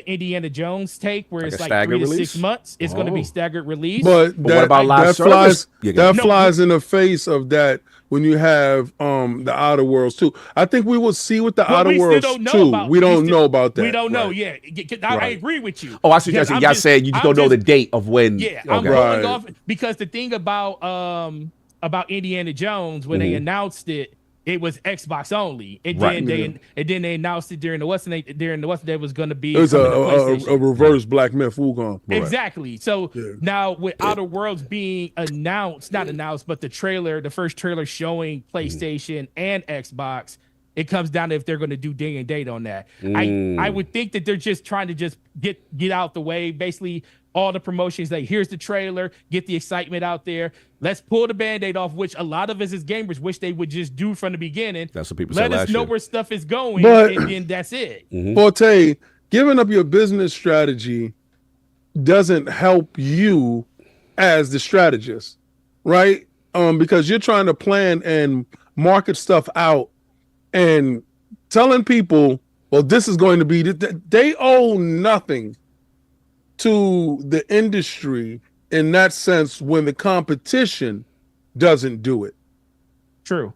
Speaker 3: Indiana Jones take, where like it's like 3 to 6 months. It's going to be staggered release.
Speaker 4: But what about live service? That flies in the face of that when you have the Outer Worlds 2. I think we will see with the Outer Worlds 2. We don't know about that.
Speaker 3: We don't know. Yeah, I agree with you.
Speaker 6: Oh, I see. Y'all saying you just don't know the date of when.
Speaker 3: Yeah, I'm going off because the thing about Indiana Jones when they announced it it was Xbox only, and
Speaker 6: Right.
Speaker 3: then they announced it during the Western Day was going to be.
Speaker 4: It was
Speaker 3: coming to
Speaker 4: a
Speaker 3: PlayStation.
Speaker 4: reverse Black Myth Wukong.
Speaker 3: Exactly. So now with Outer Worlds being not announced, but the first trailer showing PlayStation and Xbox, it comes down to if they're going to do day and date on that. I would think that they're just trying to just get out the way. Basically, all the promotions, like here's the trailer, get the excitement out there. Let's pull the Band-Aid off, which a lot of us as gamers wish they would just do from the beginning.
Speaker 6: That's what people said
Speaker 3: Let us
Speaker 6: last
Speaker 3: know
Speaker 6: year.
Speaker 3: where stuff is going,
Speaker 4: But-
Speaker 3: and then that's it.
Speaker 4: Forte, giving up your business strategy doesn't help you as the strategist, right? Because you're trying to plan and market stuff out and telling people, well, this is going to be, they owe nothing to the industry in that sense when the competition doesn't do it.
Speaker 3: True.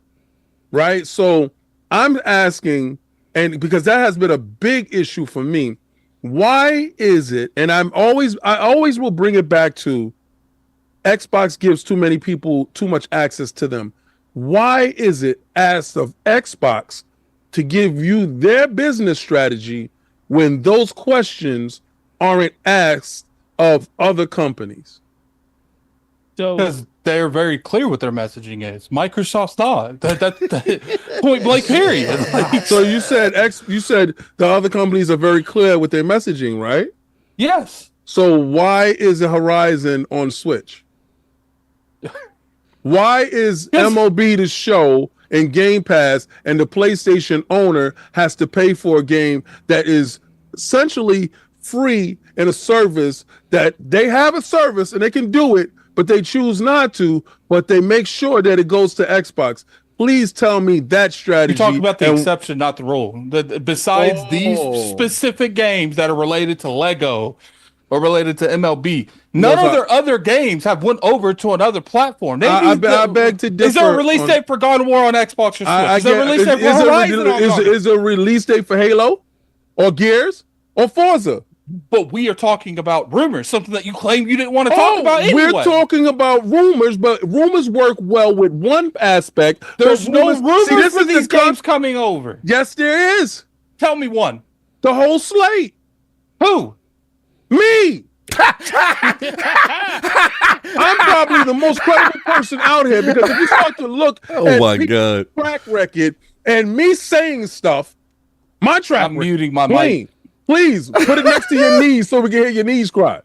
Speaker 4: Right? So I'm asking, and because that has been a big issue for me, why is it, and I always will bring it back to Xbox gives too many people too much access to them. Why is it asked of Xbox to give you their business strategy when those questions aren't asked of other companies?
Speaker 3: So
Speaker 5: Because they're very clear what their messaging is. Microsoft's not. That point blank period. Like,
Speaker 4: So you said the other companies are very clear with their messaging, right?
Speaker 5: yes.
Speaker 4: So why is the Horizon on Switch? Why is MLB the show in Game Pass and the PlayStation owner has to pay for a game that is essentially free in a service that they have a service and they can do it, but they choose not to, but they make sure that it goes to Xbox? Please tell me that strategy.
Speaker 5: You talk about the
Speaker 4: and-
Speaker 5: exception, not the rule. Besides these specific games that are related to Lego or related to MLB, none of their other games have went over to another platform. They
Speaker 4: I beg to differ.
Speaker 5: Is there a release date for God of War on Xbox or Switch? Is there a release date for
Speaker 4: is
Speaker 5: Horizon on God?
Speaker 4: is there a release date for Halo or Gears or Forza?
Speaker 5: But we are talking about rumors, something that you claim you didn't want to talk about anyway.
Speaker 4: We're talking about rumors, but rumors work well with one aspect.
Speaker 5: There's
Speaker 4: but
Speaker 5: no rumors
Speaker 4: See, this
Speaker 5: for
Speaker 4: is
Speaker 5: these
Speaker 4: the
Speaker 5: games coming over.
Speaker 4: Yes, there is.
Speaker 5: Tell me one.
Speaker 4: The whole slate.
Speaker 5: Who?
Speaker 4: Me. I'm probably the most credible person out here because if you start to look
Speaker 6: Oh my
Speaker 4: people's
Speaker 6: God.
Speaker 4: track record and me saying stuff, my track
Speaker 5: I'm
Speaker 4: record,
Speaker 5: muting my
Speaker 4: clean.
Speaker 5: mic.
Speaker 4: Please put it next to your knees so we can hear your knees cry.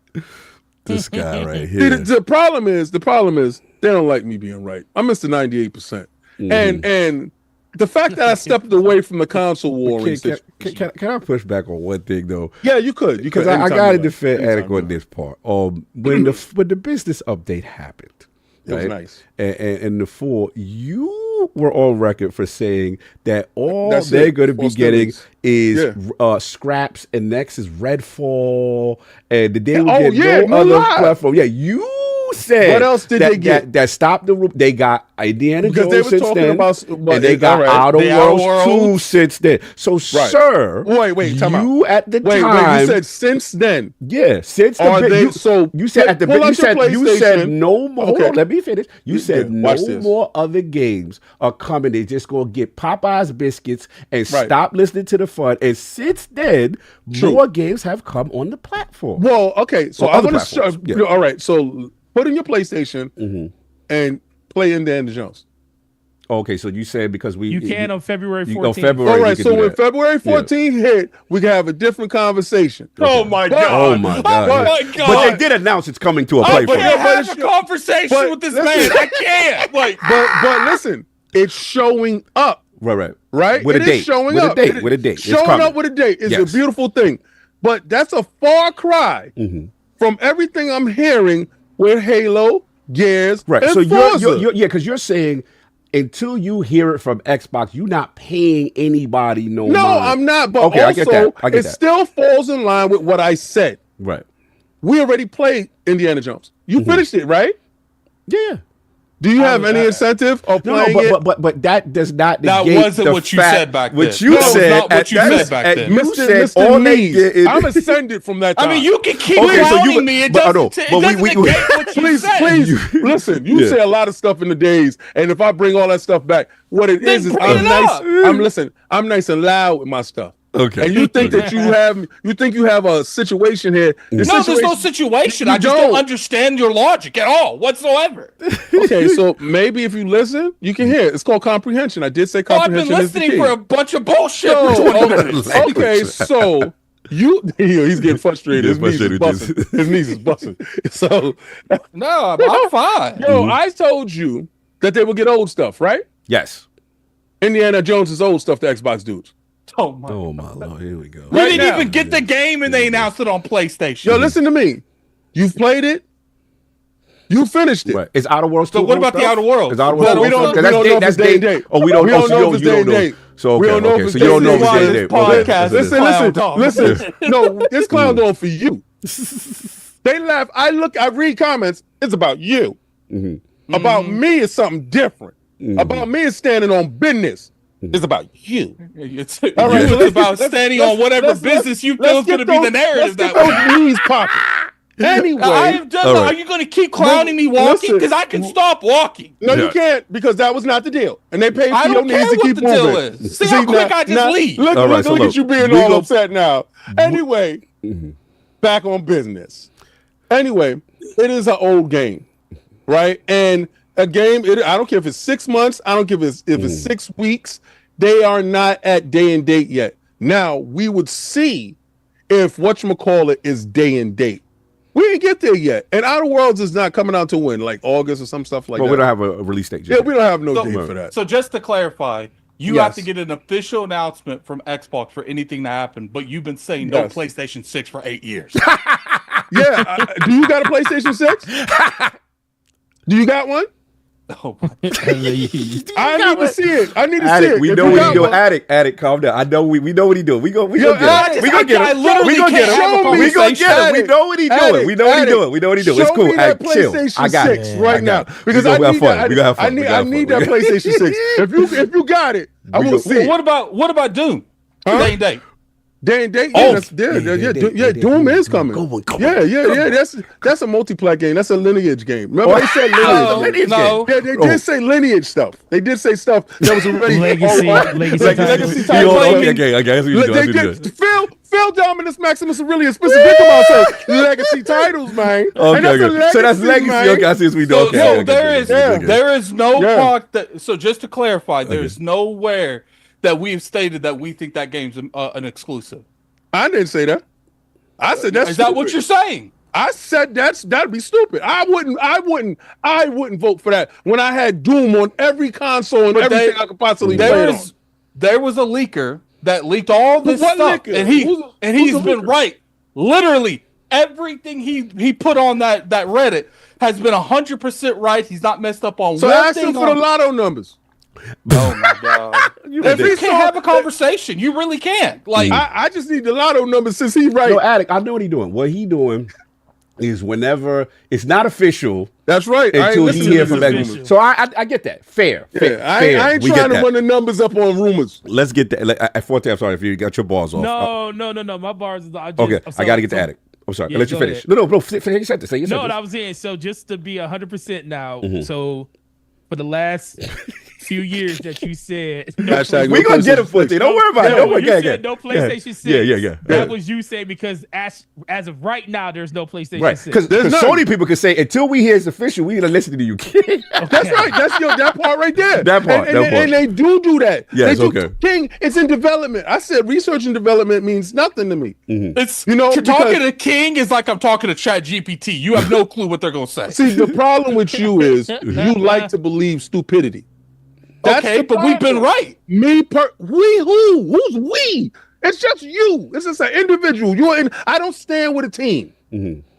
Speaker 6: This guy right
Speaker 4: See,
Speaker 6: here.
Speaker 4: the problem is they don't like me being right. I'm Mr. 98%. And the fact that I stepped away from the console warring situation.
Speaker 6: Can I push back on one thing though?
Speaker 4: Yeah, you could.
Speaker 6: Because I
Speaker 4: anytime
Speaker 6: got to
Speaker 4: you
Speaker 6: defend
Speaker 4: like.
Speaker 6: Attic on this part. When the business update happened,
Speaker 4: It was
Speaker 6: right?
Speaker 4: nice.
Speaker 6: And the four, you were on record for saying that all
Speaker 4: That's
Speaker 6: they're
Speaker 4: it.
Speaker 6: going to be
Speaker 4: All
Speaker 6: getting
Speaker 4: Stillings.
Speaker 6: is scraps and next is Redfall, and that they will
Speaker 4: Oh,
Speaker 6: get
Speaker 4: yeah,
Speaker 6: no
Speaker 4: no
Speaker 6: other
Speaker 4: lie.
Speaker 6: platform. Yeah, you said
Speaker 4: What else did
Speaker 6: that,
Speaker 4: they get?
Speaker 6: That stopped the room. They got Indiana
Speaker 4: Because
Speaker 6: Jones
Speaker 4: they were
Speaker 6: since
Speaker 4: talking
Speaker 6: then,
Speaker 4: about-
Speaker 6: and they got
Speaker 4: all right.
Speaker 6: Outer
Speaker 5: The Outer
Speaker 6: Worlds 2
Speaker 5: Worlds.
Speaker 6: since then. So, sir,
Speaker 4: Wait, time out.
Speaker 6: you at the
Speaker 4: Wait,
Speaker 6: time,
Speaker 4: you said since then.
Speaker 6: yeah, since the
Speaker 4: Are
Speaker 6: bit-
Speaker 4: they-
Speaker 6: you,
Speaker 4: so
Speaker 6: you said at the
Speaker 4: pull
Speaker 6: bit-
Speaker 4: out
Speaker 6: you
Speaker 4: your
Speaker 6: said
Speaker 4: PlayStation.
Speaker 6: no more. Hold
Speaker 4: Okay.
Speaker 6: on, let me finish. You said
Speaker 4: Yeah, watch
Speaker 6: no
Speaker 4: this.
Speaker 6: more other games are coming. They just gonna get Popeye's biscuits and
Speaker 4: Right.
Speaker 6: stop listening to the fun. And since then,
Speaker 4: True.
Speaker 6: more games have come on the platform.
Speaker 4: Well, okay, so
Speaker 6: Well,
Speaker 4: I
Speaker 6: other
Speaker 4: want to show.
Speaker 6: platforms, yeah.
Speaker 4: All right, so put in your PlayStation and play Indiana Jones.
Speaker 6: Okay, so you said because we
Speaker 3: You can on February 14th.
Speaker 6: on February.
Speaker 4: All
Speaker 6: you
Speaker 4: right,
Speaker 6: can
Speaker 4: so
Speaker 6: do
Speaker 4: when
Speaker 6: that.
Speaker 4: February 14th hit, we can have a different conversation.
Speaker 5: Oh my
Speaker 4: But-
Speaker 5: God.
Speaker 6: Oh my
Speaker 5: Oh
Speaker 6: god!
Speaker 5: my
Speaker 6: yeah.
Speaker 5: God.
Speaker 6: But they did announce it's coming to a
Speaker 5: I
Speaker 6: platform.
Speaker 5: can't
Speaker 4: but
Speaker 5: have a conversation
Speaker 4: but
Speaker 5: with this
Speaker 4: listen.
Speaker 5: man. I can't. Like,
Speaker 4: But listen, it's showing up,
Speaker 6: Right.
Speaker 4: right?
Speaker 6: With a
Speaker 4: It is
Speaker 6: date.
Speaker 4: showing
Speaker 6: With a
Speaker 4: up.
Speaker 6: date.
Speaker 4: It-
Speaker 6: With a date. It's
Speaker 4: Showing
Speaker 6: coming.
Speaker 4: up with a date is
Speaker 6: Yes.
Speaker 4: a beautiful thing. But that's a far cry from everything I'm hearing with Halo, Gears,
Speaker 6: Right.
Speaker 4: and
Speaker 6: So
Speaker 4: Forza.
Speaker 6: you're because you're saying until you hear it from Xbox, you're not paying anybody no
Speaker 4: No,
Speaker 6: mind.
Speaker 4: I'm not. But
Speaker 6: Okay,
Speaker 4: also,
Speaker 6: I get that. I get
Speaker 4: it
Speaker 6: that.
Speaker 4: still falls in line with what I said.
Speaker 6: Right.
Speaker 4: We already played Indiana Jones. You finished it, right?
Speaker 6: Yeah.
Speaker 4: Do you have any incentive of playing it?
Speaker 6: But that does not negate
Speaker 5: That wasn't
Speaker 6: the
Speaker 5: what you
Speaker 6: fact-
Speaker 5: said back then.
Speaker 6: What you
Speaker 5: No,
Speaker 6: said,
Speaker 5: not what you said back then.
Speaker 6: You said
Speaker 4: Mr.
Speaker 6: all they
Speaker 4: Nees,
Speaker 6: did is
Speaker 4: I'm ascended from that time.
Speaker 5: I mean, you can keep
Speaker 6: Okay, so
Speaker 5: clowning
Speaker 6: you-
Speaker 5: me. It
Speaker 6: but-
Speaker 5: doesn't,
Speaker 6: no,
Speaker 5: it
Speaker 6: but
Speaker 5: doesn't
Speaker 6: we-
Speaker 5: negate what you
Speaker 4: please,
Speaker 5: said.
Speaker 4: please, listen. You
Speaker 6: Yeah.
Speaker 4: say a lot of stuff in the days, and if I bring all that stuff back, what it
Speaker 5: Then
Speaker 4: is
Speaker 5: bring
Speaker 4: I'm
Speaker 5: it
Speaker 4: nice.
Speaker 5: up.
Speaker 4: I'm nice and loud with my stuff.
Speaker 6: Okay.
Speaker 4: And you think that you have a situation here?
Speaker 5: No, there's no situation.
Speaker 4: You
Speaker 5: I just don't understand your logic at all whatsoever.
Speaker 4: Okay, so maybe if you listen, you can hear it. It's called comprehension. I did say
Speaker 5: Oh, I've been
Speaker 4: comprehension is the
Speaker 5: listening
Speaker 4: key.
Speaker 5: for a bunch of bullshit
Speaker 4: So,
Speaker 5: for 20 minutes.
Speaker 4: okay, so he's getting frustrated. His knees is
Speaker 6: frustrated
Speaker 4: busting.
Speaker 6: with
Speaker 4: His knees is busting. So
Speaker 5: No, I'm fine.
Speaker 4: yo, I told you that they would get old stuff, right?
Speaker 6: Yes.
Speaker 4: Indiana Jones is old stuff to Xbox dudes.
Speaker 5: Oh my.
Speaker 6: Oh my Lord, here we go.
Speaker 5: We
Speaker 4: Right
Speaker 5: didn't
Speaker 4: now.
Speaker 5: even get the game and they announced it on PlayStation.
Speaker 4: Yo, listen to me. You've played it. You finished it.
Speaker 6: Right. Is Outer Worlds
Speaker 5: So
Speaker 6: still
Speaker 5: what
Speaker 6: old
Speaker 5: about the
Speaker 6: stuff?
Speaker 5: Outer Worlds?
Speaker 6: Is Outer
Speaker 5: Well,
Speaker 6: Worlds
Speaker 4: we
Speaker 6: old
Speaker 4: don't-
Speaker 6: stuff?
Speaker 4: we
Speaker 6: That's
Speaker 4: don't
Speaker 6: day-
Speaker 4: know if
Speaker 6: that's
Speaker 4: it's day and
Speaker 6: day-
Speaker 4: date.
Speaker 6: Oh, we don't
Speaker 4: We
Speaker 6: know.
Speaker 4: don't know if it's day and date.
Speaker 6: So okay,
Speaker 4: We don't know
Speaker 6: okay.
Speaker 4: if
Speaker 6: So
Speaker 4: it's
Speaker 6: you don't
Speaker 4: day
Speaker 6: know
Speaker 4: and
Speaker 6: if it's
Speaker 4: date.
Speaker 6: day and
Speaker 5: This
Speaker 6: date. Okay.
Speaker 5: podcast is
Speaker 4: Listen,
Speaker 5: clown talk.
Speaker 4: listen. No, this clown doing for you. They laugh. I read comments. It's about you. About me is something different. About me is standing on business. It's about you.
Speaker 5: It's,
Speaker 4: All right,
Speaker 5: it's about standing on whatever business you feel is going to be the narrative that
Speaker 4: Let's
Speaker 5: way.
Speaker 4: get those knees popping. Anyway,
Speaker 5: I have done.
Speaker 6: All
Speaker 5: Are
Speaker 6: right.
Speaker 5: you going to keep clowning me walking?
Speaker 4: Listen.
Speaker 5: Because I can stop walking.
Speaker 4: no, you
Speaker 6: Yeah.
Speaker 4: can't because that was not the deal, and they paid
Speaker 5: I
Speaker 4: for your
Speaker 5: don't care
Speaker 4: knees to
Speaker 5: what
Speaker 4: keep
Speaker 5: the
Speaker 4: moving.
Speaker 5: deal is. See how quick I just leave.
Speaker 4: Look,
Speaker 6: All right,
Speaker 4: look,
Speaker 6: so
Speaker 4: look
Speaker 6: look,
Speaker 4: at you being
Speaker 6: we
Speaker 4: all
Speaker 6: go-
Speaker 4: upset now. Anyway, back on business. Anyway, it is an old game, right? And a game. I don't care if it's 6 months. I don't care if it's 6 weeks. They are not at day and date yet. Now we would see if whatchamacallit is day and date. We didn't get there yet. And Outer Worlds is not coming out to when, like August or some stuff like
Speaker 6: But
Speaker 4: that.
Speaker 6: we don't have a release date
Speaker 4: Yeah,
Speaker 6: yet.
Speaker 4: we don't have no
Speaker 5: So-
Speaker 4: date for that.
Speaker 5: So just to clarify, you
Speaker 4: Yes.
Speaker 5: have to get an official announcement from Xbox for anything to happen. But you've been saying no
Speaker 4: Yes.
Speaker 5: PlayStation 6 for 8 years.
Speaker 4: Yeah. Do you got a PlayStation 6? Do you got one?
Speaker 5: Oh my.
Speaker 4: I need to see it. I need to see
Speaker 6: Addict,
Speaker 4: it.
Speaker 6: we
Speaker 4: If
Speaker 6: know
Speaker 4: you
Speaker 6: what
Speaker 4: got
Speaker 6: he doing.
Speaker 4: one-
Speaker 6: Addict, calm down. I know we know what he doing. We go
Speaker 4: Yo,
Speaker 6: get him.
Speaker 4: Addict,
Speaker 6: We go get
Speaker 5: I
Speaker 6: him.
Speaker 5: literally
Speaker 6: We go get
Speaker 5: can't have a
Speaker 6: him. We go
Speaker 5: conversation.
Speaker 6: get him. We know what he doing.
Speaker 4: Addict,
Speaker 6: We know what he
Speaker 4: Addict,
Speaker 6: doing. We know what he doing. It's
Speaker 4: show
Speaker 6: cool.
Speaker 4: me that
Speaker 6: Addict, chill.
Speaker 4: PlayStation
Speaker 6: I got
Speaker 4: 6
Speaker 6: it.
Speaker 4: right
Speaker 6: I
Speaker 4: now
Speaker 6: got it.
Speaker 4: because
Speaker 6: We
Speaker 4: I
Speaker 6: gonna
Speaker 4: need
Speaker 6: have fun.
Speaker 4: that.
Speaker 6: We gonna have fun.
Speaker 4: I
Speaker 6: We
Speaker 4: need
Speaker 6: gonna have
Speaker 4: that
Speaker 6: fun.
Speaker 4: PlayStation 6. If you got it, I will see it.
Speaker 5: What about Doom?
Speaker 4: Huh?
Speaker 5: Day and date.
Speaker 4: Day and date.
Speaker 6: Oh.
Speaker 4: Yeah, Doom is coming. Yeah. That's a multiplayer game. That's a lineage game. Remember they said lineage.
Speaker 5: No.
Speaker 4: Yeah, they did say lineage stuff. They did say stuff that was already
Speaker 3: Legacy
Speaker 4: legacy
Speaker 3: titles.
Speaker 4: titles.
Speaker 6: Okay, I guess we
Speaker 4: Look,
Speaker 6: do.
Speaker 4: they did. Phil Dominus Maximus Aurelius Spencer Vickerman said legacy titles, man. And
Speaker 6: Okay,
Speaker 4: that's a
Speaker 6: okay. So that's legacy.
Speaker 4: man.
Speaker 6: Okay, I see what we do.
Speaker 5: So,
Speaker 6: Okay,
Speaker 5: so
Speaker 6: okay,
Speaker 5: there
Speaker 6: okay,
Speaker 5: is
Speaker 6: okay, okay.
Speaker 5: there is no
Speaker 4: Yeah.
Speaker 5: talk that. So just to clarify, there is nowhere that we have stated that we think that game's an exclusive.
Speaker 4: I didn't say that. I said that's.
Speaker 5: Is that what you're saying?
Speaker 4: I said that'd be stupid. I wouldn't vote for that when I had Doom on every console and
Speaker 5: But
Speaker 4: everything
Speaker 5: they-
Speaker 4: I could possibly play it on.
Speaker 5: There was a leaker that leaked all this
Speaker 4: What
Speaker 5: stuff,
Speaker 4: leaker?
Speaker 5: and
Speaker 4: Who's
Speaker 5: he's
Speaker 4: the
Speaker 5: been
Speaker 4: leaker?
Speaker 5: right. Literally everything he put on that Reddit has been 100% right. He's not messed up on
Speaker 4: So
Speaker 5: one
Speaker 4: ask
Speaker 5: thing.
Speaker 4: him for the lotto numbers.
Speaker 5: Oh my god! If you can't have a conversation, you really can't. Like
Speaker 4: I just need the lotto numbers since he's right.
Speaker 6: No, Addict, I know what he doing. What he doing is whenever it's not official
Speaker 4: That's right. I ain't
Speaker 6: until he
Speaker 4: listening
Speaker 6: hear
Speaker 4: to
Speaker 6: from
Speaker 4: this
Speaker 6: Xbox.
Speaker 4: rumor.
Speaker 6: So I get that. Fair.
Speaker 4: Yeah, I
Speaker 6: fair.
Speaker 4: ain't
Speaker 6: We
Speaker 4: trying
Speaker 6: get
Speaker 4: to
Speaker 6: that.
Speaker 4: run the numbers up on rumors.
Speaker 6: Let's get that. At 14, I'm sorry if you got your balls off.
Speaker 3: No. My bars is I just,
Speaker 6: Okay,
Speaker 3: so-
Speaker 6: I got to get to
Speaker 3: so-
Speaker 6: Addict. I'm sorry.
Speaker 3: Yeah,
Speaker 6: I'll let you
Speaker 3: go
Speaker 6: finish.
Speaker 3: ahead.
Speaker 6: No. Finish your sentence. Say your
Speaker 3: No,
Speaker 6: sentence.
Speaker 3: I was saying, so just to be 100% now, so for the last few years that you said,
Speaker 4: Hashtag
Speaker 6: we gonna get him for it. Don't worry about it. Don't worry.
Speaker 3: you
Speaker 6: Yeah,
Speaker 3: said
Speaker 6: yeah.
Speaker 3: no PlayStation 6.
Speaker 6: Yeah.
Speaker 3: That was you saying because as of right now, there's no PlayStation
Speaker 6: Right,
Speaker 3: 6.
Speaker 6: because
Speaker 4: There's none.
Speaker 6: Sony people could say until we hear it's official, we gonna listen to you.
Speaker 4: That's right. That's that part right there.
Speaker 6: That part,
Speaker 4: And,
Speaker 6: that part.
Speaker 4: and they do that.
Speaker 6: Yes,
Speaker 4: they do,
Speaker 6: okay.
Speaker 4: King, it's in development. I said research and development means nothing to me.
Speaker 5: it's
Speaker 4: You know,
Speaker 5: you're talking
Speaker 4: because-
Speaker 5: to King is like I'm talking to Chat GPT. You have no clue what they're gonna say.
Speaker 4: See, the problem with you is you like to believe stupidity. That's
Speaker 5: Okay,
Speaker 4: the
Speaker 5: but we've been
Speaker 4: problem.
Speaker 5: right.
Speaker 4: We who? Who's we? It's just you. It's just an individual. I don't stand with a team.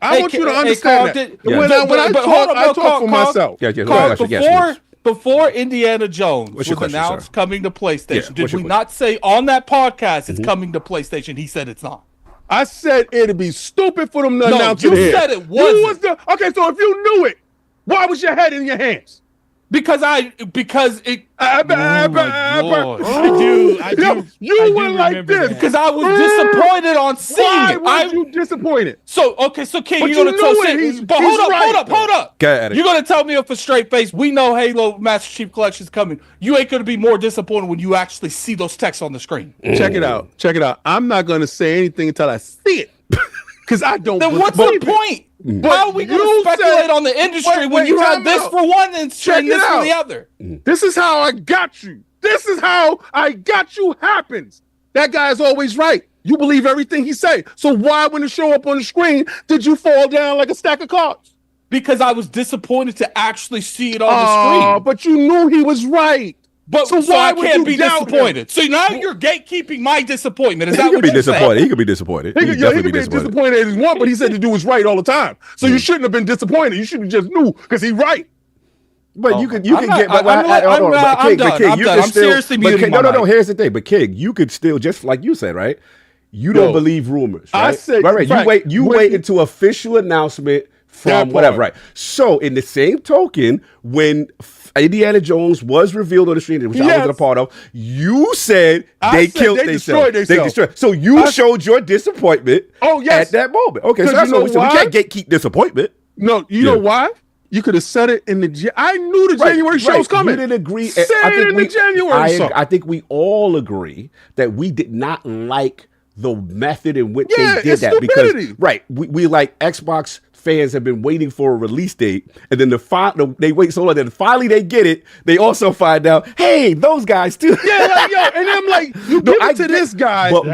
Speaker 4: I want you to understand
Speaker 5: Carl,
Speaker 4: that.
Speaker 5: did-
Speaker 4: When I
Speaker 5: but
Speaker 4: talk,
Speaker 5: hold on,
Speaker 4: I talk
Speaker 5: Carl,
Speaker 4: for
Speaker 5: Carl,
Speaker 4: myself.
Speaker 6: Yeah,
Speaker 5: Carl,
Speaker 6: yes, yes.
Speaker 5: before Indiana Jones
Speaker 6: What's
Speaker 5: was
Speaker 6: your question,
Speaker 5: announced
Speaker 6: sir?
Speaker 5: coming to PlayStation,
Speaker 6: Yeah,
Speaker 5: did
Speaker 6: what's your
Speaker 5: we not say on that podcast it's coming to PlayStation? He said it's not.
Speaker 4: I said it'd be stupid for them to
Speaker 5: No,
Speaker 4: announce
Speaker 5: you
Speaker 4: it here.
Speaker 5: said it
Speaker 4: Who
Speaker 5: wasn't.
Speaker 4: was okay, so if you knew it, why was your head in your hands?
Speaker 5: Because it.
Speaker 3: I do.
Speaker 4: You went like this
Speaker 5: because I was disappointed on seeing
Speaker 4: Why
Speaker 5: it.
Speaker 4: were you disappointed?
Speaker 5: So King,
Speaker 4: But
Speaker 5: you're gonna
Speaker 4: you
Speaker 5: tell
Speaker 4: know it.
Speaker 5: me.
Speaker 4: He's
Speaker 5: But
Speaker 4: right,
Speaker 5: hold up. You're gonna tell me with a straight face, we know Halo Master Chief Collection's coming. You ain't gonna be more disappointed when you actually see those texts on the screen.
Speaker 4: Check it out. I'm not gonna say anything until I see it. Because I don't.
Speaker 5: Then what's the point? How are we going to speculate on the industry when you have this for one industry and this for the other?
Speaker 4: This is how I got you. This is how I got you happens. That guy is always right. You believe everything he say. So why, when it show up on the screen, did you fall down like a stack of cards?
Speaker 5: Because I was disappointed to actually see it on the screen.
Speaker 4: But you knew he was right.
Speaker 5: But so why I can't be disappointed? So now you're gatekeeping my disappointment. Is that what you're saying?
Speaker 6: He could be disappointed.
Speaker 4: He could be disappointed as he want, but he said the dude was right all the time. So you shouldn't have been disappointed. You should have just knew because he's right.
Speaker 6: But you can get. I'm seriously muting my mic. No. Here's the thing. But King, you could still, just like you said, right? You don't believe rumors. Right?
Speaker 4: I said
Speaker 6: right. You wait until official announcement from whatever. Right. So in the same token, when Indiana Jones was revealed on the screen, which I wasn't a part of, you said they destroyed themselves. So you showed your disappointment at that moment. Okay, so we can't gatekeep disappointment.
Speaker 4: No, you know why? You could have said it in the. I knew the January show was coming.
Speaker 6: You didn't agree.
Speaker 4: Say it in the January show.
Speaker 6: I think we all agree that we did not like the method in which they did that
Speaker 4: stupidity.
Speaker 6: Because we like Xbox fans have been waiting for a release date, and then they wait so long, then finally they get it. They also find out, hey, those guys too.
Speaker 4: And I'm like, you give it to this guy.
Speaker 6: But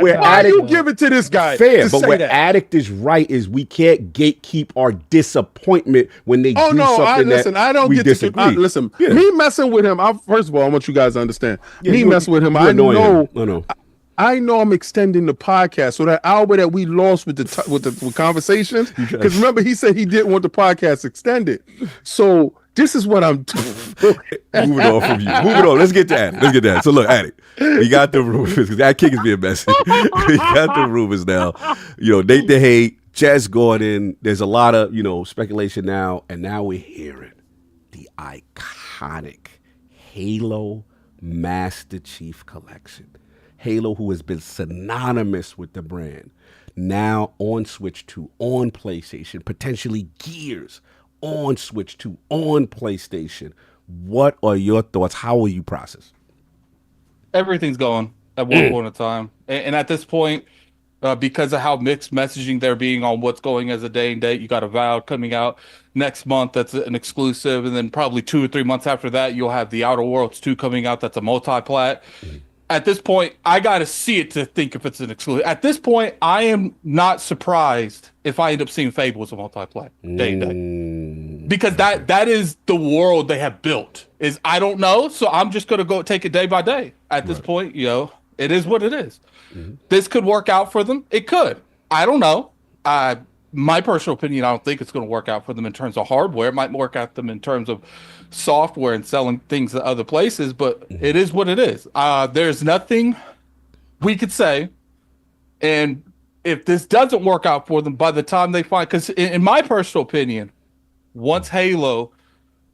Speaker 4: you give it to this guy?
Speaker 6: Fair, but where Addict is right is we can't gatekeep our disappointment when they do something
Speaker 4: I don't
Speaker 6: we
Speaker 4: get
Speaker 6: disagree.
Speaker 4: Me messing with him. First of all, I want you guys to understand. Me messing with him, I know. I know I'm extending the podcast, so that hour that we lost with the conversations, because remember he said he didn't want the podcast extended. So this is what I'm doing.
Speaker 6: Moving on from you. Moving on. Let's get to Addict. So look, Addict. We got the rumors because that kick is being messy. We got the rumors now. Nate the Hate, Chess Gordon. There's a lot of speculation now, and now we're hearing the iconic Halo Master Chief Collection. Halo, who has been synonymous with the brand, now on Switch 2, on PlayStation, potentially Gears on Switch 2, on PlayStation. What are your thoughts? How will you process?
Speaker 5: Everything's going at one point in time. And at this point, because of how mixed messaging they're being on what's going as a day and date, you got Avowed coming out next month. That's an exclusive. And then probably 2 or 3 months after that, you'll have The Outer Worlds 2 coming out. That's a multi-plat. At this point, I got to see it to think if it's an exclusive. At this point, I am not surprised if I end up seeing Fable as a multiplayer day and day. Because that is the world they have built. I don't know, so I'm just going to go take it day by day. At this point, it is what it is. This could work out for them. It could. I don't know. My personal opinion, I don't think it's going to work out for them in terms of hardware. It might work out for them in terms of software and selling things at other places, but it is what it is. There's nothing we could say, and if this doesn't work out for them by the time they find, because in my personal opinion, once Halo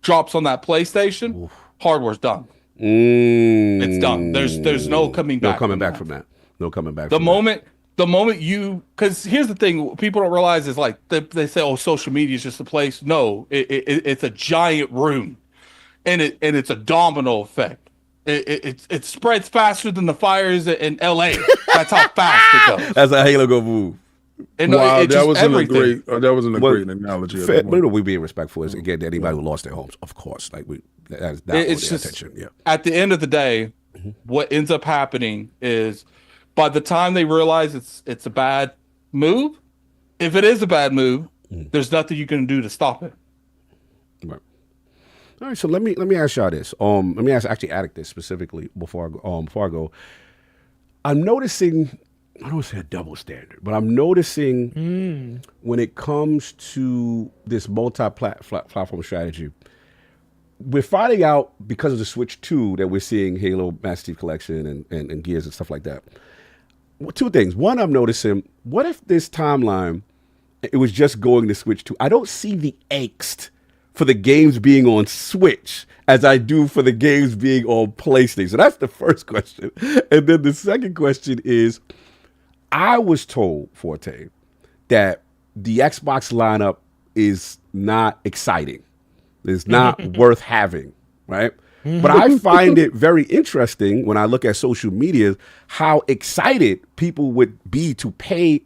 Speaker 5: drops on that PlayStation, hardware's done. It's done. There's no coming back.
Speaker 6: No coming back from that. No coming back.
Speaker 5: The moment you, because here's the thing, people don't realize is like they say, oh, social media is just a place. No, it's a giant room. And it's a domino effect. It spreads faster than the fires in LA. That's how fast it goes.
Speaker 6: That's how Halo go move.
Speaker 5: And
Speaker 4: that wasn't a great analogy.
Speaker 6: We being respectful is again anybody who lost their homes, of course. Like that's not it's just attention. Yeah.
Speaker 5: At the end of the day, what ends up happening is by the time they realize it's a bad move, if it is a bad move, there's nothing you can do to stop it.
Speaker 6: Right. All right, so let me ask y'all this. Let me ask Addict this specifically before I go. I'm noticing, I don't want to say a double standard, but I'm noticing when it comes to this multi-platform strategy, we're finding out because of the Switch 2 that we're seeing Halo Master Chief Collection and Gears and stuff like that. Well, 2 things. One, I'm noticing, what if this timeline, it was just going to Switch 2? I don't see the angst for the games being on Switch as I do for the games being on PlayStation? That's the first question. And then the second question is, I was told, Forte, that the Xbox lineup is not exciting. It's not worth having, right? But I find it very interesting when I look at social media how excited people would be to pay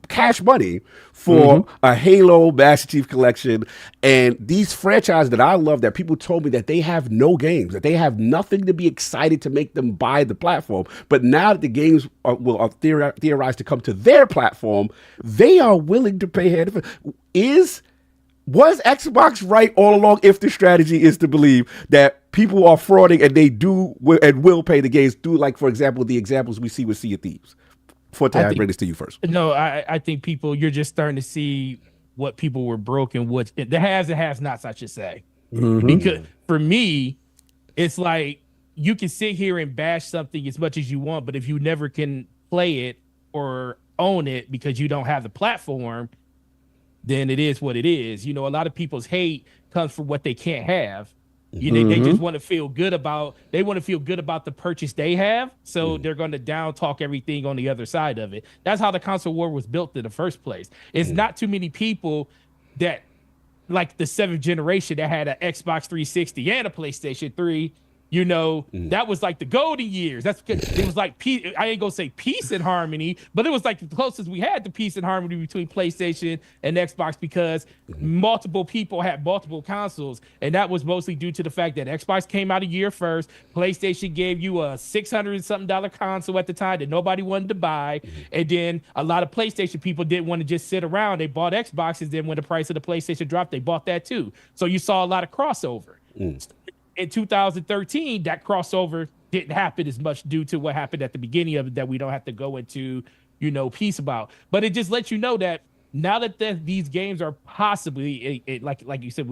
Speaker 6: cash money for a Halo Master Chief Collection and these franchises that I love, that people told me that they have no games, that they have nothing to be excited to make them buy the platform. But now that the games are theorized to come to their platform, they are willing to pay head. Was Xbox right all along if the strategy is to believe that people are frauding and they do and will pay the games through, like, for example, the examples we see with Sea of Thieves? Forte, I bring this to you first.
Speaker 3: No, I think you're just starting to see what people were broken, what the has and has nots, I should say. Because for me, it's like you can sit here and bash something as much as you want, but if you never can play it or own it because you don't have the platform, then it is what it is. You know, a lot of people's hate comes from what they can't have. You know, they just want to feel good about the purchase they have. So they're going to down talk everything on the other side of it. That's how the console war was built in the first place. It's not too many people that, like the 7th generation, that had an Xbox 360 and a PlayStation 3. You know, that was like the golden years. That's because it was like I ain't gonna say peace and harmony, but it was like the closest we had to peace and harmony between PlayStation and Xbox, because multiple people had multiple consoles, and that was mostly due to the fact that Xbox came out a year first. PlayStation gave you a $600-something console at the time that nobody wanted to buy, and then a lot of PlayStation people didn't want to just sit around. They bought Xboxes. Then when the price of the PlayStation dropped, they bought that too. So you saw a lot of crossover. In 2013, that crossover didn't happen as much due to what happened at the beginning of it that we don't have to go into, piece about. But it just lets you know that now that these games are possibly, like you said,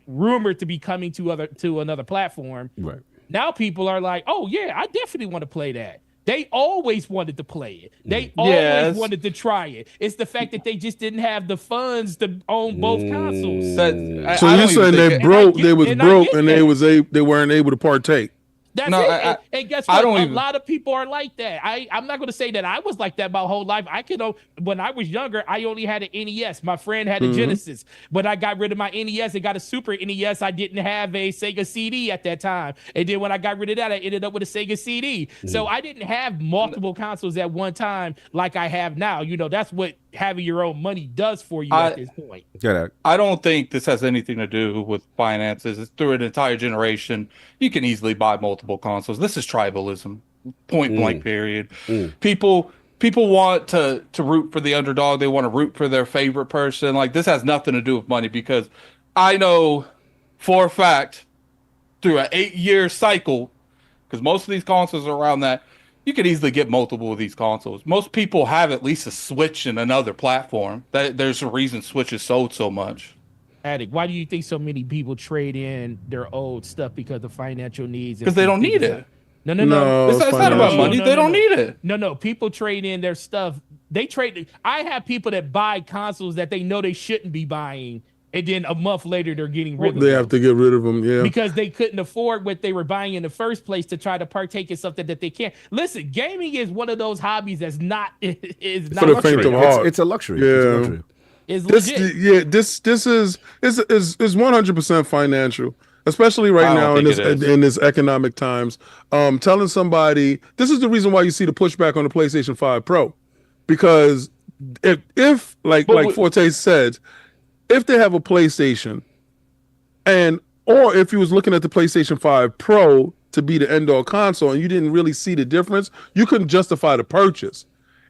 Speaker 3: rumored to be coming to another platform. Right. Now people are like, oh yeah, I definitely want to play that. They always wanted to play it. They always wanted to try it. It's the fact that they just didn't have the funds to own both consoles.
Speaker 4: So you're saying they broke, they weren't able to partake.
Speaker 3: That's it. And guess what? A lot of people are like that. I'm not going to say that I was like that my whole life. When I was younger, I only had an NES. My friend had a Genesis. When I got rid of my NES and got a Super NES, I didn't have a Sega CD at that time. And then when I got rid of that, I ended up with a Sega CD. So I didn't have multiple consoles at one time like I have now. That's what having your own money does for you at this point.
Speaker 5: I don't think this has anything to do with finances. It's through an entire generation. You can easily buy multiple consoles. This is tribalism, point blank, period. People want to root for the underdog. They want to root for their favorite person. Like, this has nothing to do with money, because I know for a fact through an 8-year cycle, because most of these consoles are around that, you could easily get multiple of these consoles. Most people have at least a Switch and another platform. There's a reason Switch is sold so much.
Speaker 3: Addict, why do you think so many people trade in their old stuff because of financial needs?
Speaker 5: Because they don't need it.
Speaker 3: No.
Speaker 5: It's not about money. They don't need it.
Speaker 3: No. People trade in their stuff. I have people that buy consoles that they know they shouldn't be buying, and then a month later they're getting rid of them.
Speaker 4: They have to get rid of them, yeah.
Speaker 3: Because they couldn't afford what they were buying in the first place to try to partake in something that they can't. Listen, gaming is one of those hobbies that's not for
Speaker 4: the faint of heart.
Speaker 6: It's a luxury.
Speaker 4: Yeah.
Speaker 6: It's a luxury.
Speaker 3: It's legit.
Speaker 4: This is 100% financial, especially right now in this economic times. Telling somebody, this is the reason why you see the pushback on the PlayStation 5 Pro, because if like Forte said, if they have a PlayStation, or if you was looking at the PlayStation 5 Pro to be the end-all console and you didn't really see the difference, you couldn't justify the purchase.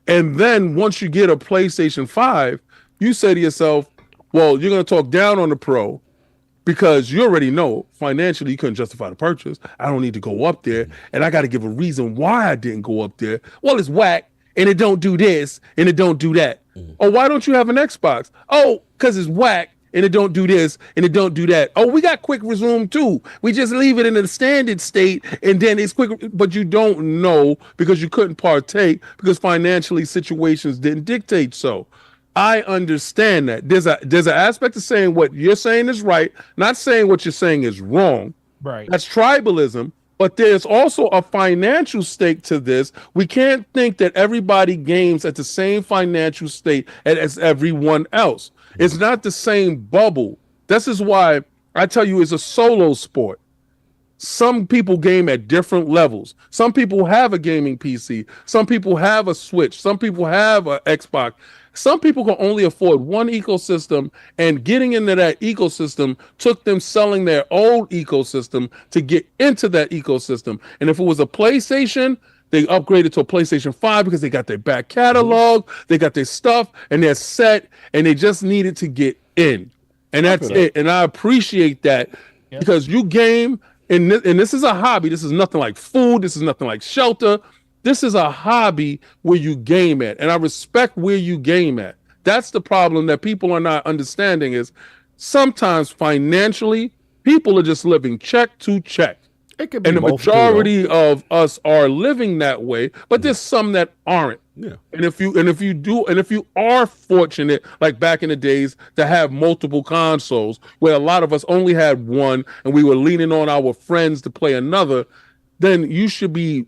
Speaker 4: And then once you get a PlayStation 5, you say to yourself, well, you're going to talk down on the Pro because you already know financially you couldn't justify the purchase. I don't need to go up there, and I got to give a reason why I didn't go up there. Well, it's whack, and it don't do this, and it don't do that. Or why don't you have an Xbox? Oh, because it's whack, and it don't do this, and it don't do that. Oh, we got quick resume too. We just leave it in the standard state, and then it's quick, but you don't know because you couldn't partake because financially situations didn't dictate so. I understand that. There's an aspect of saying what you're saying is right, not saying what you're saying is wrong.
Speaker 3: Right.
Speaker 4: That's tribalism. But there's also a financial stake to this. We can't think that everybody games at the same financial state as everyone else. It's not the same bubble. This is why I tell you it's a solo sport. Some people game at different levels. Some people have a gaming PC. Some people have a Switch. Some people have an Xbox. Some people can only afford one ecosystem, and getting into that ecosystem took them selling their old ecosystem to get into that ecosystem. And if it was a PlayStation, they upgraded to a PlayStation 5 because they got their back catalog, they got their stuff, and they're set, and they just needed to get in. And that's it. And I appreciate that because you game, and this is a hobby. This is nothing like food. This is nothing like shelter. This is a hobby where you game at, and I respect where you game at. That's the problem that people are not understanding is sometimes financially, people are just living check to check.
Speaker 6: It could be
Speaker 4: and the majority of us are living that way, but there's some that aren't.
Speaker 6: Yeah.
Speaker 4: And if you are fortunate, like back in the days, to have multiple consoles, where a lot of us only had one, and we were leaning on our friends to play another, then you should be,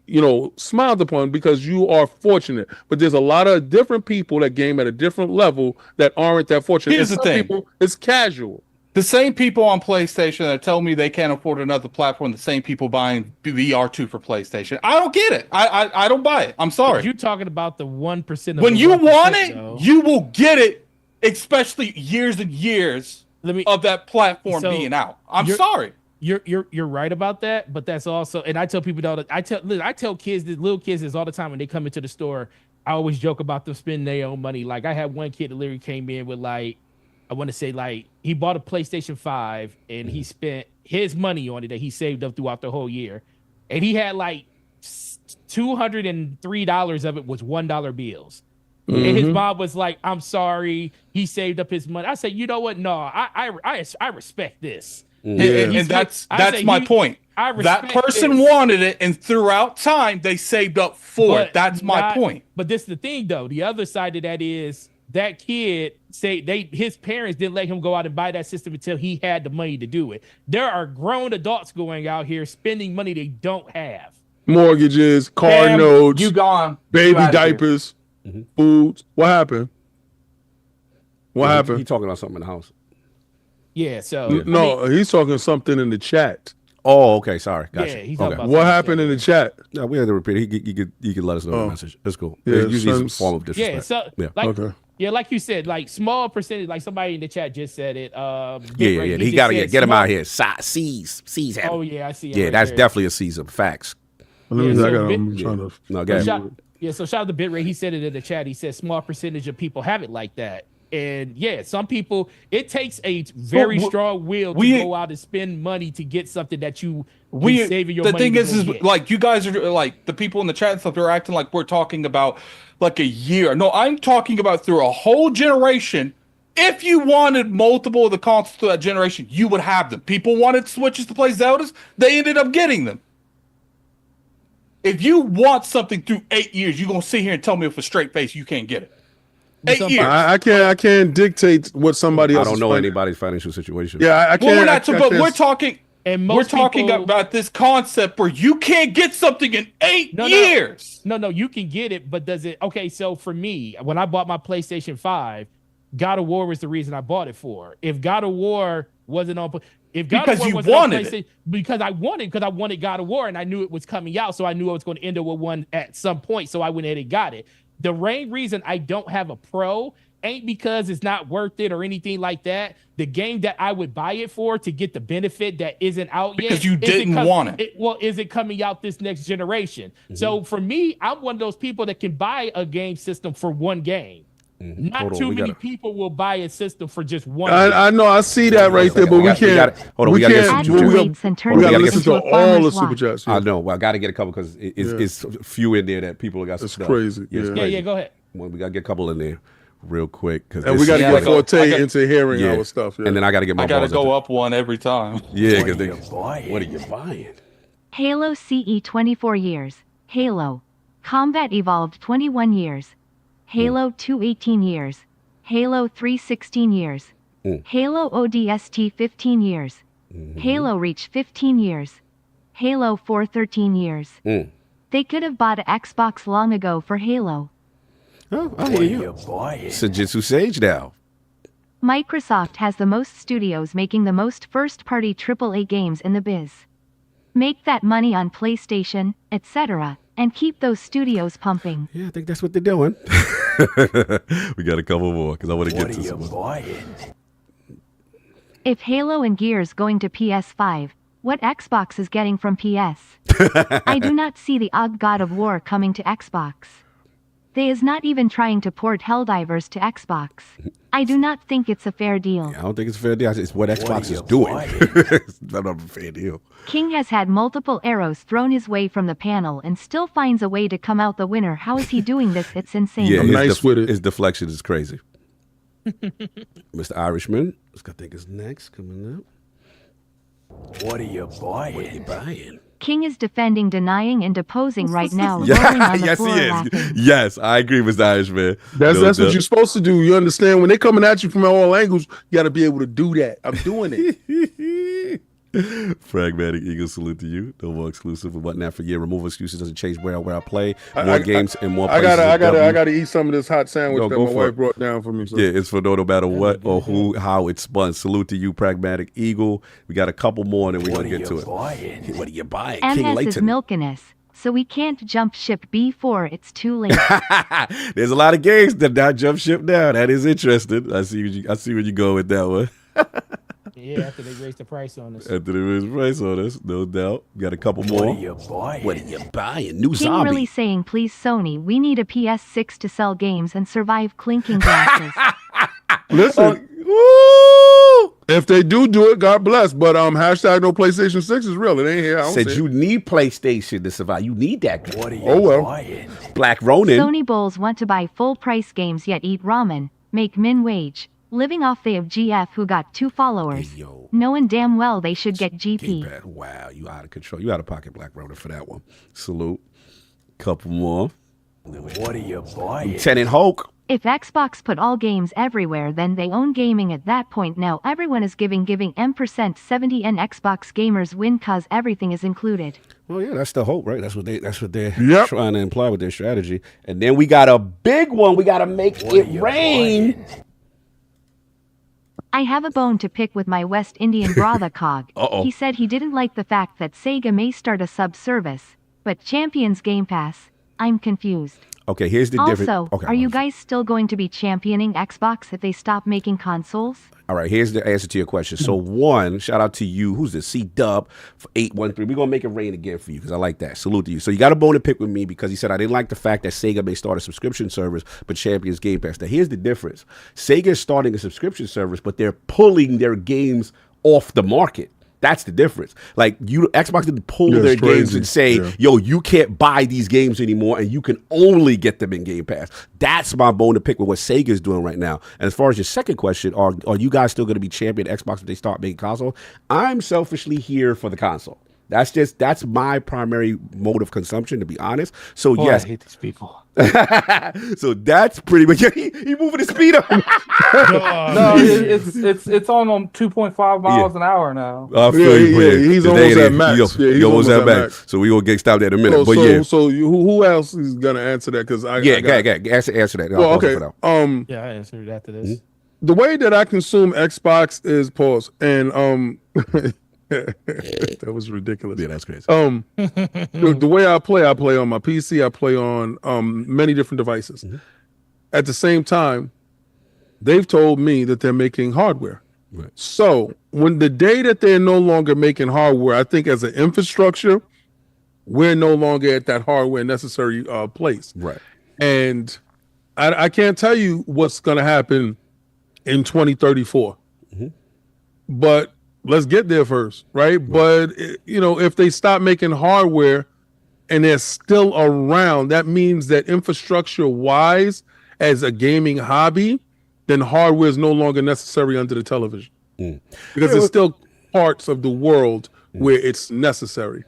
Speaker 4: smiled upon because you are fortunate. But there's a lot of different people that game at a different level that aren't that fortunate.
Speaker 5: Here's the thing.
Speaker 4: People, it's casual.
Speaker 5: The same people on PlayStation that tell me they can't afford another platform, the same people buying VR2 for PlayStation. I don't get it. I don't buy it. I'm sorry.
Speaker 3: You're talking about the 1%.
Speaker 5: When you want it, you will get it, especially years and years of that platform being out. I'm sorry.
Speaker 3: You're right about that, but that's also, and I tell people that I tell kids, little kids this all the time when they come into the store. I always joke about them spending their own money. Like I had one kid that literally came in with I want to say he bought a PlayStation 5 and he spent his money on it that he saved up throughout the whole year, and he had $203 of it was $1 bills. Mm-hmm. And his mom was like, "I'm sorry, he saved up his money." I said, "You know what? No, I respect this."
Speaker 5: Yeah. And that's my point. That person wanted it, and throughout time they saved up for it. That's my point.
Speaker 3: But this is the thing, though. The other side of that is that kid his parents didn't let him go out and buy that system until he had the money to do it. There are grown adults going out here spending money they don't have.
Speaker 4: Mortgages, car notes,
Speaker 5: you gone,
Speaker 4: baby diapers, foods. What happened? What happened?
Speaker 6: He talking about something in the house.
Speaker 3: Yeah, so
Speaker 4: no, he's talking something in the chat.
Speaker 6: Oh, okay, sorry. Gotcha.
Speaker 3: Yeah, he's talking about
Speaker 4: what happened in the chat?
Speaker 6: No, we had to repeat it. You could let us know the message. That's cool.
Speaker 4: Yeah,
Speaker 6: usually some form of disrespect.
Speaker 3: Like you said, small percentage, like somebody in the chat just said it.
Speaker 6: He got to get him out here. C's him.
Speaker 3: Oh yeah, I see.
Speaker 6: Yeah, that's definitely a C's. Facts.
Speaker 4: I'm trying to.
Speaker 6: No, go ahead.
Speaker 3: So shout out to Bitrate. He said it in the chat. He said small percentage of people have it like that. And yeah, some people, it takes a very strong will to go out and spend money to get something that you saving your money.
Speaker 5: The thing is like you guys are like the people in the chat and stuff. They're acting like we're talking about like a year. No, I'm talking about through a whole generation. If you wanted multiple of the consoles through that generation, you would have them. People wanted Switches to play Zeldas. They ended up getting them. If you want something through 8 years, you're gonna sit here and tell me with a straight face you can't get it. 8 years.
Speaker 4: I can't dictate what somebody else.
Speaker 6: I don't know anybody's financial situation.
Speaker 4: Yeah, I can't.
Speaker 5: But we're talking. And we're talking about this concept where you can't get something in 8 years.
Speaker 3: No, you can get it, but does it? Okay, so for me, when I bought my PlayStation 5, God of War was the reason I bought it for. If God of War wasn't on, because I wanted God of War and I knew it was coming out, so I knew I was going to end up with one at some point, so I went ahead and got it. The main reason I don't have a Pro ain't because it's not worth it or anything like that. The game that I would buy it for to get the benefit that isn't out yet.
Speaker 5: Because you didn't want it.
Speaker 3: Is it coming out this next generation? Mm-hmm. So for me, I'm one of those people that can buy a game system for one game. Mm-hmm. Not too many people will buy a system for just one.
Speaker 4: I know, I see that right there, but we can't. We got to listen to all the super chats.
Speaker 6: I know. Well, I got to get a couple because it's few in there that people got.
Speaker 4: It's crazy.
Speaker 3: Yeah, go ahead.
Speaker 6: Well, we got to get a couple in there real quick
Speaker 4: and we got to get Forte into hearing our stuff.
Speaker 6: And then I got to get my.
Speaker 5: I got to go up one every time.
Speaker 6: Yeah, because what are you buying?
Speaker 7: Halo CE 24 years. Halo Combat Evolved 21 years. Halo 2 18 years. Halo 3 16 years. Halo ODST 15 years. Halo Reach 15 years. Halo 4 13 years. They could have bought an Xbox long ago for Halo.
Speaker 6: Oh, I hear you. Sujitsu Sage now.
Speaker 7: Microsoft has the most studios making the most first-party AAA games in the biz. Make that money on PlayStation, etc., and keep those studios pumping.
Speaker 6: Yeah, I think that's what they're doing. We got a couple more because I want to get to some.
Speaker 7: If Halo and Gears going to PS5, what Xbox is getting from PS? I do not see the God of War coming to Xbox. They is not even trying to port Helldivers to Xbox. I do not think it's a fair deal.
Speaker 6: Yeah, I don't think it's a fair deal. It's what Xbox is doing. It's not a fair deal.
Speaker 7: King has had multiple arrows thrown his way from the panel and still finds a way to come out the winner. How is he doing this? It's insane.
Speaker 6: Yeah,
Speaker 4: nice with it.
Speaker 6: His deflection is crazy. Mr. Irishman, I think is next coming up.
Speaker 12: What are you buying?
Speaker 6: What are you buying?
Speaker 7: King is defending, denying, and deposing right now. Rolling on the
Speaker 6: Yes,
Speaker 7: floor
Speaker 6: he is.
Speaker 7: laughing.
Speaker 6: Yes, I agree, Mr. Irishman.
Speaker 4: That's what you're supposed to do. You understand? When they're coming at you from all angles, you got to be able to do that. I'm doing it.
Speaker 6: Pragmatic Eagle, salute to you. No more exclusive and whatnot for year. Remove excuses doesn't change where I play. More games and more places.
Speaker 4: I gotta eat some of this hot sandwich that my wife brought down for me. So.
Speaker 6: Yeah, it's for no matter what or who, how it's spun. Salute to you, Pragmatic Eagle. We got a couple more and then we're gonna get to it. What are you buying? King
Speaker 7: MS is
Speaker 6: Layton.
Speaker 7: milking us, so we can't jump ship before it's too late.
Speaker 6: There's a lot of games that not jump ship now. That is interesting. I see where you go with that one.
Speaker 3: Yeah, after they raised the price on us.
Speaker 6: After they raised the price on us, no doubt. Got a couple more.
Speaker 12: What are you buying?
Speaker 6: What are you buying? New
Speaker 7: King
Speaker 6: zombie.
Speaker 7: really saying, please Sony, we need a PS6 to sell games and survive clinking glasses.
Speaker 4: Listen, if they do it, God bless. But hashtag no PlayStation 6 is real. It ain't here. I don't
Speaker 6: Said
Speaker 4: see
Speaker 6: you
Speaker 4: it.
Speaker 6: need PlayStation to survive. You need that.
Speaker 12: What are you
Speaker 4: well.
Speaker 12: buying?
Speaker 6: Black Ronin.
Speaker 7: Sony bulls want to buy full price games yet eat ramen, make min wage, living off they of GF who got 2 followers,
Speaker 6: Hey, yo.
Speaker 7: knowing damn well they should get GP.
Speaker 6: Gamepad. Wow, you out of control. You out of pocket, Black Ronin, for that one. Salute. Couple more.
Speaker 12: What are you buying?
Speaker 6: Lieutenant Hulk.
Speaker 7: If Xbox put all games everywhere, then they own gaming at that point. Now everyone is giving M% 70 and Xbox gamers win cause everything is included.
Speaker 6: Well, yeah, that's the hope, right? That's what they're
Speaker 4: Yep.
Speaker 6: trying to imply with their strategy. And then we got a big one. We got to make it rain.
Speaker 7: I have a bone to pick with my West Indian brother Cog.
Speaker 6: Uh-oh.
Speaker 7: He said he didn't like the fact that Sega may start a sub-service, but Champions Game Pass. I'm confused.
Speaker 6: Okay, here's the difference.
Speaker 7: Also,
Speaker 6: Okay,
Speaker 7: are you guys still going to be championing Xbox if they stop making consoles?
Speaker 6: All right, here's the answer to your question. So, one, shout out to you. Who's this? C-Dub for 813. We're going to make it rain again for you because I like that. Salute to you. So, you got a bone to pick with me because he said, I didn't like the fact that Sega may start a subscription service, but Champions Game Pass. Now, here's the difference. Sega is starting a subscription service, but they're pulling their games off the market. That's the difference. Like Xbox didn't pull their games and say, yo, you can't buy these games anymore and you can only get them in Game Pass. That's my bone to pick with what Sega is doing right now. And as far as your second question, are you guys still going to be champion Xbox if they start making console? I'm selfishly here for the console. That's my primary mode of consumption, to be honest. So yes,
Speaker 3: I hate these people.
Speaker 6: So that's pretty much. He moving the speed up.
Speaker 5: No, it's on 2.5 miles an hour now.
Speaker 6: I feel you.
Speaker 4: He's almost at max.
Speaker 6: He's almost at max. So we gonna get stopped at a minute.
Speaker 4: So who else is gonna answer that? Because
Speaker 6: answer that.
Speaker 4: Well, okay.
Speaker 3: Yeah, I answered after this.
Speaker 4: The way that I consume Xbox is pause and that was ridiculous.
Speaker 6: Yeah, that's crazy.
Speaker 4: The way I play on my PC. I play on many different devices. Mm-hmm. At the same time, they've told me that they're making hardware.
Speaker 6: Right.
Speaker 4: So when the day that they're no longer making hardware, I think as an infrastructure, we're no longer at that hardware necessary place.
Speaker 6: Right.
Speaker 4: And I can't tell you what's going to happen in 2034. Mm-hmm. But let's get there first, right? But, if they stop making hardware and they're still around, that means that infrastructure-wise, as a gaming hobby, then hardware is no longer necessary under the television. Because there's still parts of the world where it's necessary.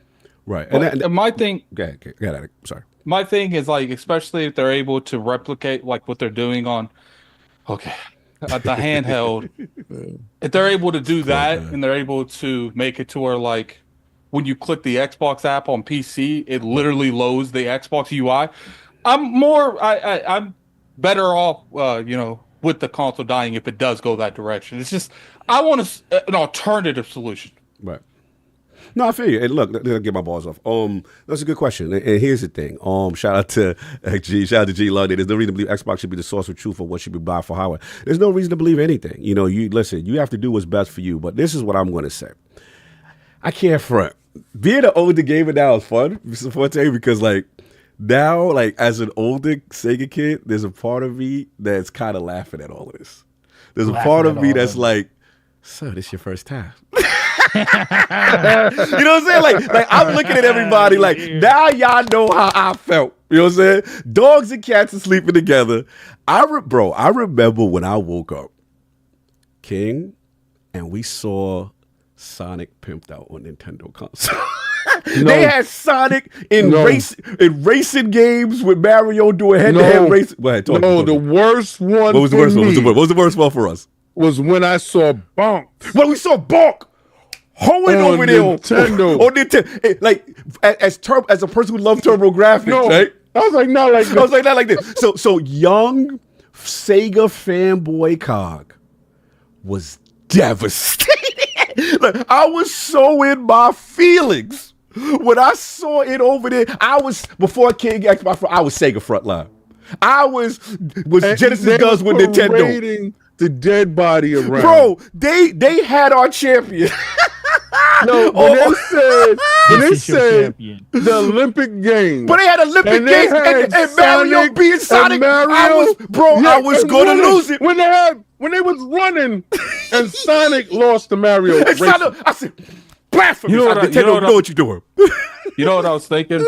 Speaker 6: Right.
Speaker 5: And my thing...
Speaker 6: Go ahead. Sorry.
Speaker 5: My thing is, especially if they're able to replicate, what they're doing on... Okay. the handheld, if they're able to do that and they're able to make it to where like when you click the Xbox app on PC, it literally loads the Xbox UI. I'm better off, with the console dying if it does go that direction. It's just I want an alternative solution.
Speaker 6: Right. No, I feel you. And look, I'll get my balls off. That's a good question. And here's the thing. Shout out to G London. There's no reason to believe Xbox should be the source of truth or what should be bought for hardware. There's no reason to believe anything. You listen. You have to do what's best for you. But this is what I'm going to say. I can't front. Being an older gamer now is fun, because like now, like as an older Sega kid, there's a part of me that's kind of laughing at all of this. There's a part of me that's like, so this your first time. You know what I'm saying? Like I'm looking at everybody like, now y'all know how I felt. You know what I'm saying? Dogs and cats are sleeping together. I remember when I woke up, King, and we saw Sonic pimped out on Nintendo console. They had Sonic in racing games with Mario doing head-to-head racing.
Speaker 4: The worst one.
Speaker 6: What was the worst one? What was the worst one for us?
Speaker 4: Was when I saw Bonk.
Speaker 6: When we saw Bonk hoeing over there
Speaker 4: Nintendo.
Speaker 6: on Nintendo. Like as a person who loves Turbo Graphics, right?
Speaker 4: I was like, not like this.
Speaker 6: I was like, not like this. So young Sega fanboy Cog was devastated. Like, I was so in my feelings when I saw it over there. Before King Xbox, I was Sega Frontline. I was Genesis Guns with Nintendo.
Speaker 4: The dead body around.
Speaker 6: Bro, they had our champion.
Speaker 4: No, when they said the Olympic Games.
Speaker 6: But they had Olympic Games and Mario being Sonic. I was going to lose it.
Speaker 4: When they was running and Sonic lost to Mario.
Speaker 6: I said, blasphemy. Nintendo know what you're doing.
Speaker 5: You know what I was thinking?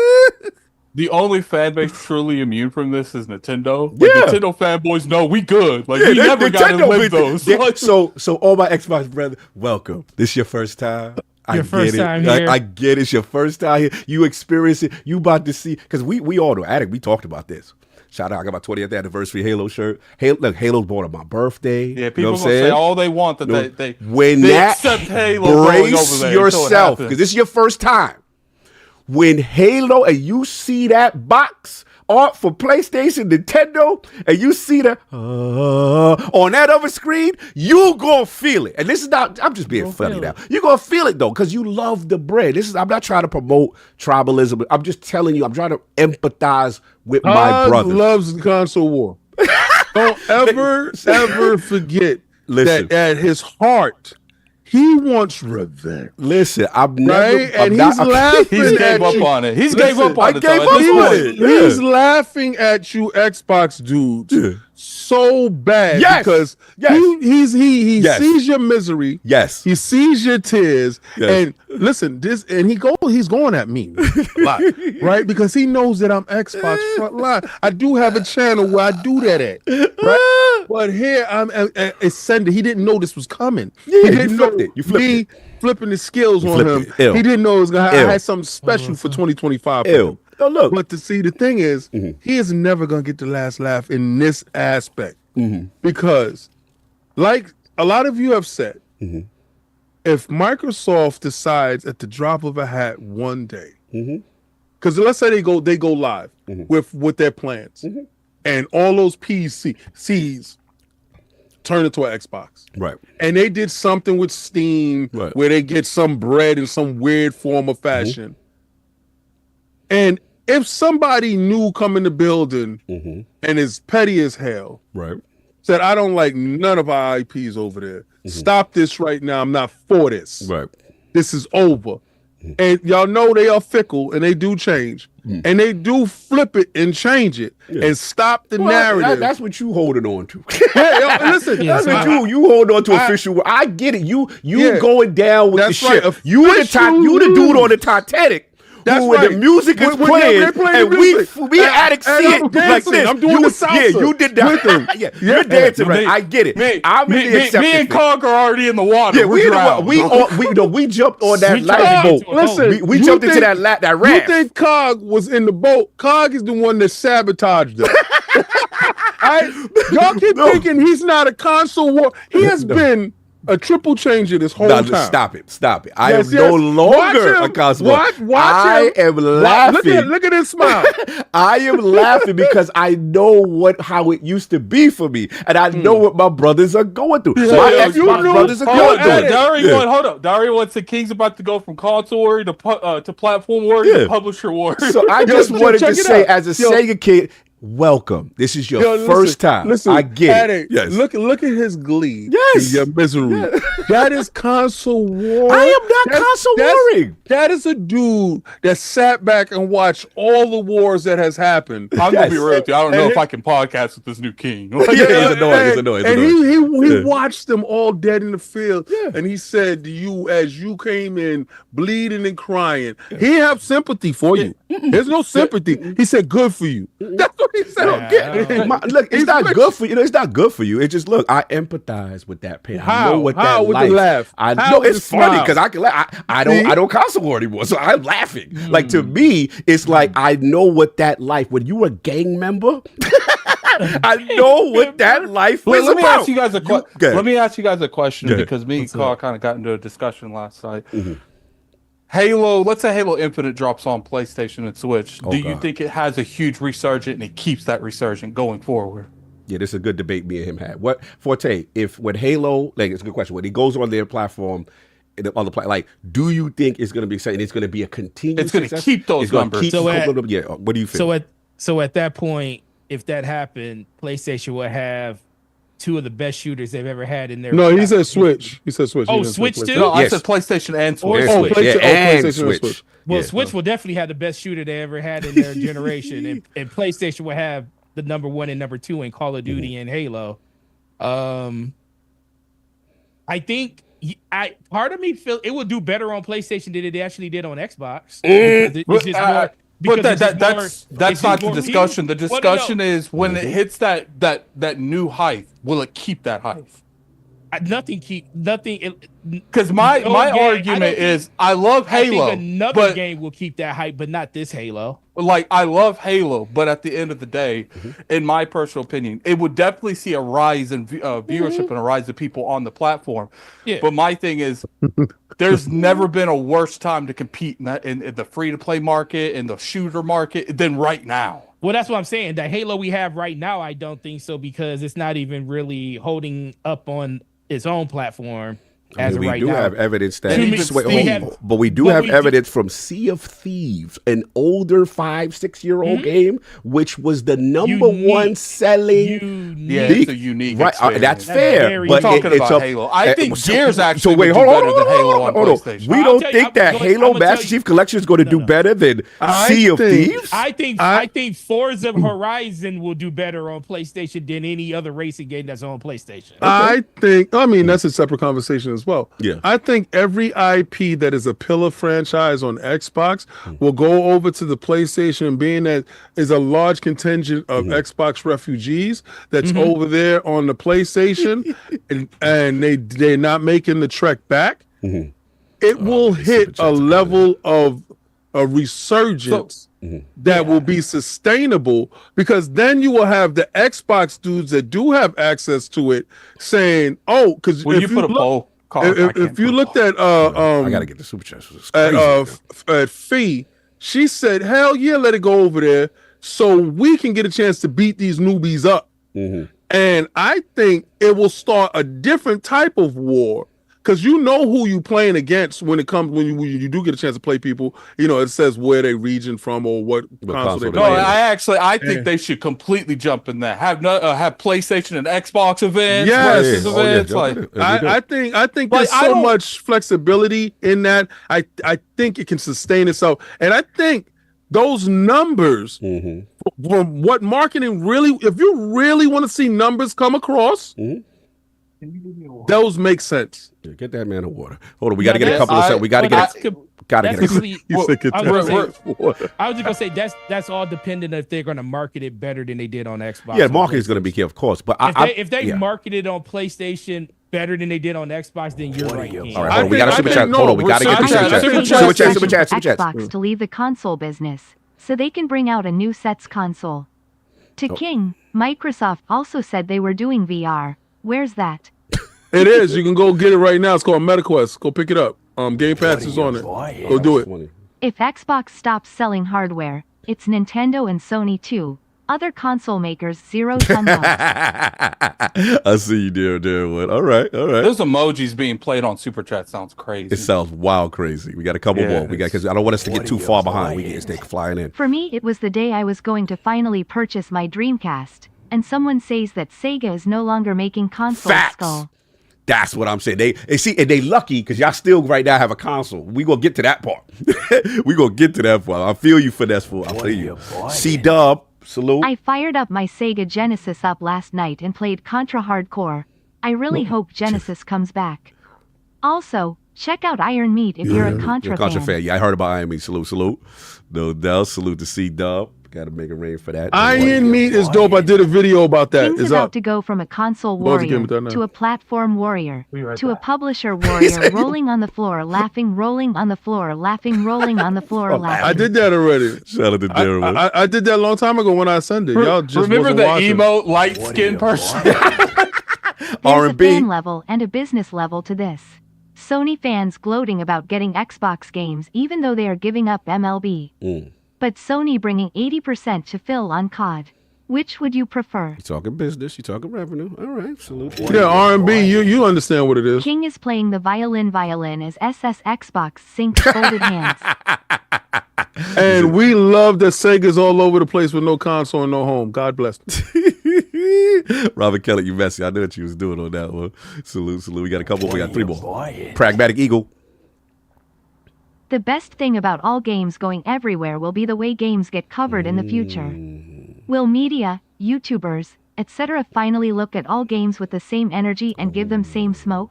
Speaker 5: The only fan base truly immune from this is Nintendo. Nintendo fanboys know we good. Like we never got to live those.
Speaker 6: So all my Xbox brothers, welcome. This your first time. I get it's your first time here. You experience it. You about to see, because we all know, Addict, we talked about this. Shout out, I got my 20th anniversary Halo shirt. Halo's born on my birthday.
Speaker 5: Yeah, people gonna say all they want that they
Speaker 6: accept Halo. Brace yourself, because this is your first time. When Halo and you see that box art for PlayStation, Nintendo, and you see that on that other screen, you gonna feel it. And this is not, I'm just being funny now. You're gonna feel it though, because you love the brand. I'm not trying to promote tribalism. I'm just telling you, I'm trying to empathize with my brothers.
Speaker 4: Loves the console war. Don't ever forget that at his heart, he wants revenge.
Speaker 6: Listen, he's
Speaker 4: laughing.
Speaker 5: He's gave up on it. He's gave up on it.
Speaker 4: He's laughing at you, Xbox dudes, so bad because he sees your misery.
Speaker 6: Yes,
Speaker 4: he sees your tears. Yes. And listen, he's going at me a lot, right? Because he knows that I'm Xbox Frontline. I do have a channel where I do that at, right? But here I'm ascending. He didn't know this was coming.
Speaker 6: Yeah,
Speaker 4: he didn't know
Speaker 6: you flipped it.
Speaker 4: Flipping the skills on him. He didn't know it was gonna. I had something special for 2025.
Speaker 6: Oh, look.
Speaker 4: But the thing is, he is never gonna get the last laugh in this aspect because, like a lot of you have said, if Microsoft decides at the drop of a hat one day, because let's say they go live with their plans, and all those PCs turn into an Xbox.
Speaker 6: Right.
Speaker 4: And they did something with Steam where they get some bread in some weird form of fashion. And if somebody new come in the building and is petty as hell, said, I don't like none of our IPs over there. Stop this right now. I'm not for this.
Speaker 6: Right.
Speaker 4: This is over. And y'all know they are fickle and they do change. And they do flip it and change it and stop the narrative.
Speaker 6: That's what you holding on to.
Speaker 4: Listen,
Speaker 6: that's what you hold on to official. I get it. You going down with the ship. You the dude on the Titanic
Speaker 4: That's
Speaker 6: who when
Speaker 4: right.
Speaker 6: the music is
Speaker 4: When
Speaker 6: playing,
Speaker 4: they're playing
Speaker 6: and
Speaker 4: the music.
Speaker 6: we addicts see
Speaker 4: I'm
Speaker 6: it like
Speaker 4: dancing.
Speaker 6: this.
Speaker 4: I'm doing the salsa
Speaker 6: Yeah, you did that.
Speaker 4: with them.
Speaker 6: Yeah, you're dancing right. I get it. I'm in the acceptance.
Speaker 5: Me and Cog are already in the water.
Speaker 6: Yeah, we jumped on that lifeboat.
Speaker 4: Listen,
Speaker 6: we jumped into that raft.
Speaker 4: You think Cog was in the boat? Cog is the one that sabotaged them. Y'all keep thinking he's not a console war. He has been a triple changer this whole time.
Speaker 6: Stop it. I am no longer a console war. I am laughing.
Speaker 4: Look at his smile.
Speaker 6: I am laughing because I know how it used to be for me, and I know what my brothers are going through. My Xbox brothers are going through.
Speaker 5: Dario wants the King's about to go from console war to platform war to publisher war.
Speaker 6: So I just wanted to say, as a Sega kid, welcome. This is your first time.
Speaker 4: Listen,
Speaker 6: I get it.
Speaker 4: Yes. Look at his glee.
Speaker 6: Yes.
Speaker 4: And your misery. Yes. That is console war.
Speaker 6: I am not console warring.
Speaker 4: That is a dude that sat back and watched all the wars that has happened.
Speaker 5: I'm gonna be real with you. I don't know if I can podcast with this new king.
Speaker 6: It's annoying.
Speaker 4: And he watched them all dead in the field. Yeah. And he said to you, as you came in bleeding and crying, he didn't have sympathy for you. There's no sympathy. He said, good for you. That's what he said.
Speaker 6: Look, it's not good for you. It's not good for you. It's just, look, I empathize with that pain. I know what that life.
Speaker 4: The laugh?
Speaker 6: I know it's funny because I can laugh. I don't console war anymore, so I'm laughing. Like, to me, it's like I know what that life. When you were a gang member, I know what that life was
Speaker 5: Let me
Speaker 6: about.
Speaker 5: ask you guys a question. Let me ask you guys a question because me and Carl kind of got into a discussion last night. Halo, let's say Halo Infinite drops on PlayStation and Switch. Do you think it has a huge resurgence and it keeps that resurgence going forward?
Speaker 6: Yeah, this is a good debate me and him had. What Forte? When Halo, like, it's a good question. When it goes on their platform, like, do you think it's going to be something? It's going to be a continuous.
Speaker 5: It's going to keep those numbers.
Speaker 6: What do you think?
Speaker 3: So at that point, if that happened, PlayStation would have two of the best shooters they've ever had in their.
Speaker 4: No, he said Switch. He said Switch.
Speaker 3: Oh, Switch too?
Speaker 5: No, I said PlayStation and Switch.
Speaker 6: PlayStation
Speaker 4: Switch.
Speaker 3: Well, Switch will definitely have the best shooter they ever had in their generation, and PlayStation will have the number 1 and number 2 in Call of Duty and Halo. I think part of me feel it will do better on PlayStation than it actually did on Xbox.
Speaker 5: But that's not the discussion. The discussion is when it hits that new height, will it keep that height?
Speaker 3: Nothing.
Speaker 5: Because my argument is I love Halo.
Speaker 3: I think another game will keep that hype, but not this Halo.
Speaker 5: Like, I love Halo, but at the end of the day, in my personal opinion, it would definitely see a rise in viewership and a rise of people on the platform. Yeah. But my thing is, there's never been a worse time to compete in the free-to-play market and the shooter market than right now.
Speaker 3: Well, that's what I'm saying. The Halo we have right now, I don't think so, because it's not even really holding up on its own platform.
Speaker 6: We do have evidence that, but we do have evidence from Sea of Thieves, an older 5-6-year-old game, which was the number one selling.
Speaker 5: It's a unique.
Speaker 6: Right, that's fair.
Speaker 5: But talking about Halo, I think Gears actually do better than Halo on PlayStation.
Speaker 6: We don't think that Halo Master Chief Collection is going to do better than Sea of Thieves.
Speaker 3: I think Forza Horizon will do better on PlayStation than any other racing game that's on PlayStation.
Speaker 4: I mean, that's a separate conversation as well.
Speaker 6: Yeah.
Speaker 4: I think every IP that is a pillar franchise on Xbox will go over to the PlayStation, being that is a large contingent of Xbox refugees that's over there on the PlayStation, and they're not making the trek back. It will hit a level of a resurgence that will be sustainable, because then you will have the Xbox dudes that do have access to it saying, "Oh, because if you look." If you looked at
Speaker 6: I gotta get the super chat.
Speaker 4: At Fee, she said, "Hell yeah, let it go over there, so we can get a chance to beat these newbies up." And I think it will start a different type of war, because you know who you playing against when you do get a chance to play people. You know, it says where they region from or what console they play.
Speaker 5: I think they should completely jump in that. Have PlayStation and Xbox events.
Speaker 4: Yes,
Speaker 5: events.
Speaker 4: I think there's so much flexibility in that. I think it can sustain itself, and I think those numbers from what marketing really, if you really want to see numbers come across. Those make sense.
Speaker 6: Yeah, get that man a water. Hold on, we got to get a couple of stuff. We got to get. Gotta get.
Speaker 3: I was just gonna say that's all dependent if they're gonna market it better than they did on Xbox.
Speaker 6: Yeah, market is gonna be key, of course. But
Speaker 3: if they market it on PlayStation better than they did on Xbox, then you're right.
Speaker 6: All right, hold on, we got a super chat. Hold on, we got to get the super chat.
Speaker 7: Xbox to leave the console business so they can bring out a new sets console. To King, Microsoft also said they were doing VR. Where's that?
Speaker 4: It is. You can go get it right now. It's called MetaQuest. Go pick it up. Game Pass is on it. Go do it.
Speaker 7: If Xbox stops selling hardware, it's Nintendo and Sony too. Other console makers, zero thumbs up.
Speaker 6: I see you there, one. All right.
Speaker 5: Those emojis being played on Super Chat sounds crazy.
Speaker 6: It sounds wild crazy. We got a couple more. We got because I don't want us to get too far behind. We get stay flying in.
Speaker 7: For me, it was the day I was going to finally purchase my Dreamcast, and someone says that Sega is no longer making console skull.
Speaker 6: That's what I'm saying. They lucky because y'all still right now have a console. We gonna get to that part. I feel you for that. I feel you. C-Dub, salute.
Speaker 7: I fired up my Sega Genesis up last night and played Contra Hardcore. I really hope Genesis comes back. Also, check out Iron Meat if you're a Contra fan.
Speaker 6: Yeah, I heard about Iron Meat. Salute. No doubt. Salute to C-Dub. Got to make a rain for that.
Speaker 4: Iron Meat is dope. I did a video about that.
Speaker 7: King's about to go from a console warrior to a platform warrior to a publisher warrior, rolling on the floor, laughing, rolling on the floor, laughing, rolling on the floor, laughing.
Speaker 4: I did that already.
Speaker 6: Shout out to Daryl.
Speaker 4: I did that a long time ago when I ascended. Y'all just
Speaker 5: remember the
Speaker 4: watching.
Speaker 5: emo light skinned person.
Speaker 7: There's a fan level and a business level to this. Sony fans gloating about getting Xbox games even though they are giving up MLB. But Sony bringing 80% to fill on COD. Which would you prefer?
Speaker 6: You talking business, you talking revenue. All right, salute.
Speaker 4: Yeah, R&B, you understand what it is.
Speaker 7: King is playing the violin as SS Xbox sinks folded hands.
Speaker 4: And we love that Sega's all over the place with no console and no home. God bless them.
Speaker 6: Robert Kelly, you messy. I knew what you was doing on that one. Salute. We got a couple. We got three more. Pragmatic Eagle.
Speaker 7: The best thing about all games going everywhere will be the way games get covered in the future. Will media, YouTubers, etc. finally look at all games with the same energy and give them same smoke?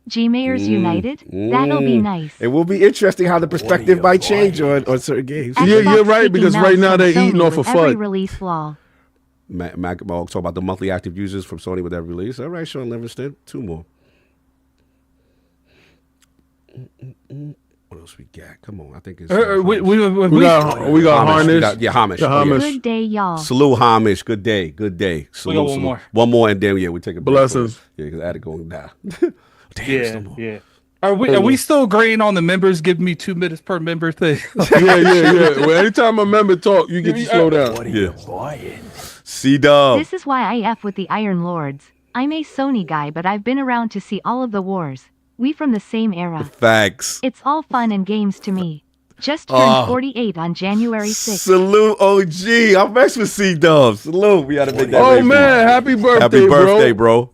Speaker 7: Gmayers United? That'll be nice.
Speaker 6: It will be interesting how the perspective might change on certain games.
Speaker 4: Yeah, you're right, because right now they're eating off of
Speaker 7: every
Speaker 4: FUD.
Speaker 7: release law.
Speaker 6: Mac talk about the monthly active users from Sony with that release. All right, Shaun Livingston. Two more. What else we got? Come on, I think it's
Speaker 4: we got Harnish.
Speaker 6: Hamish.
Speaker 7: Good day, y'all.
Speaker 6: Salute, Hamish. Good day. Salute,
Speaker 5: one more.
Speaker 6: One more, and then we take a break.
Speaker 4: Blessings.
Speaker 6: Yeah, because I had to go down.
Speaker 5: Yeah. Are we still agreeing on the members give me 2 minutes per member thing?
Speaker 4: Yeah. Well, anytime a member talk, you get to slow down.
Speaker 6: Yeah. C-Dub.
Speaker 7: This is why I F with the Iron Lords. I'm a Sony guy, but I've been around to see all of the wars. We from the same era.
Speaker 6: Facts.
Speaker 7: It's all fun and games to me. Just turned 48 on January 6th.
Speaker 6: Salute, OG. I'm next with C-Dub. Salute. We gotta make that.
Speaker 4: Oh man, happy birthday,
Speaker 6: bro.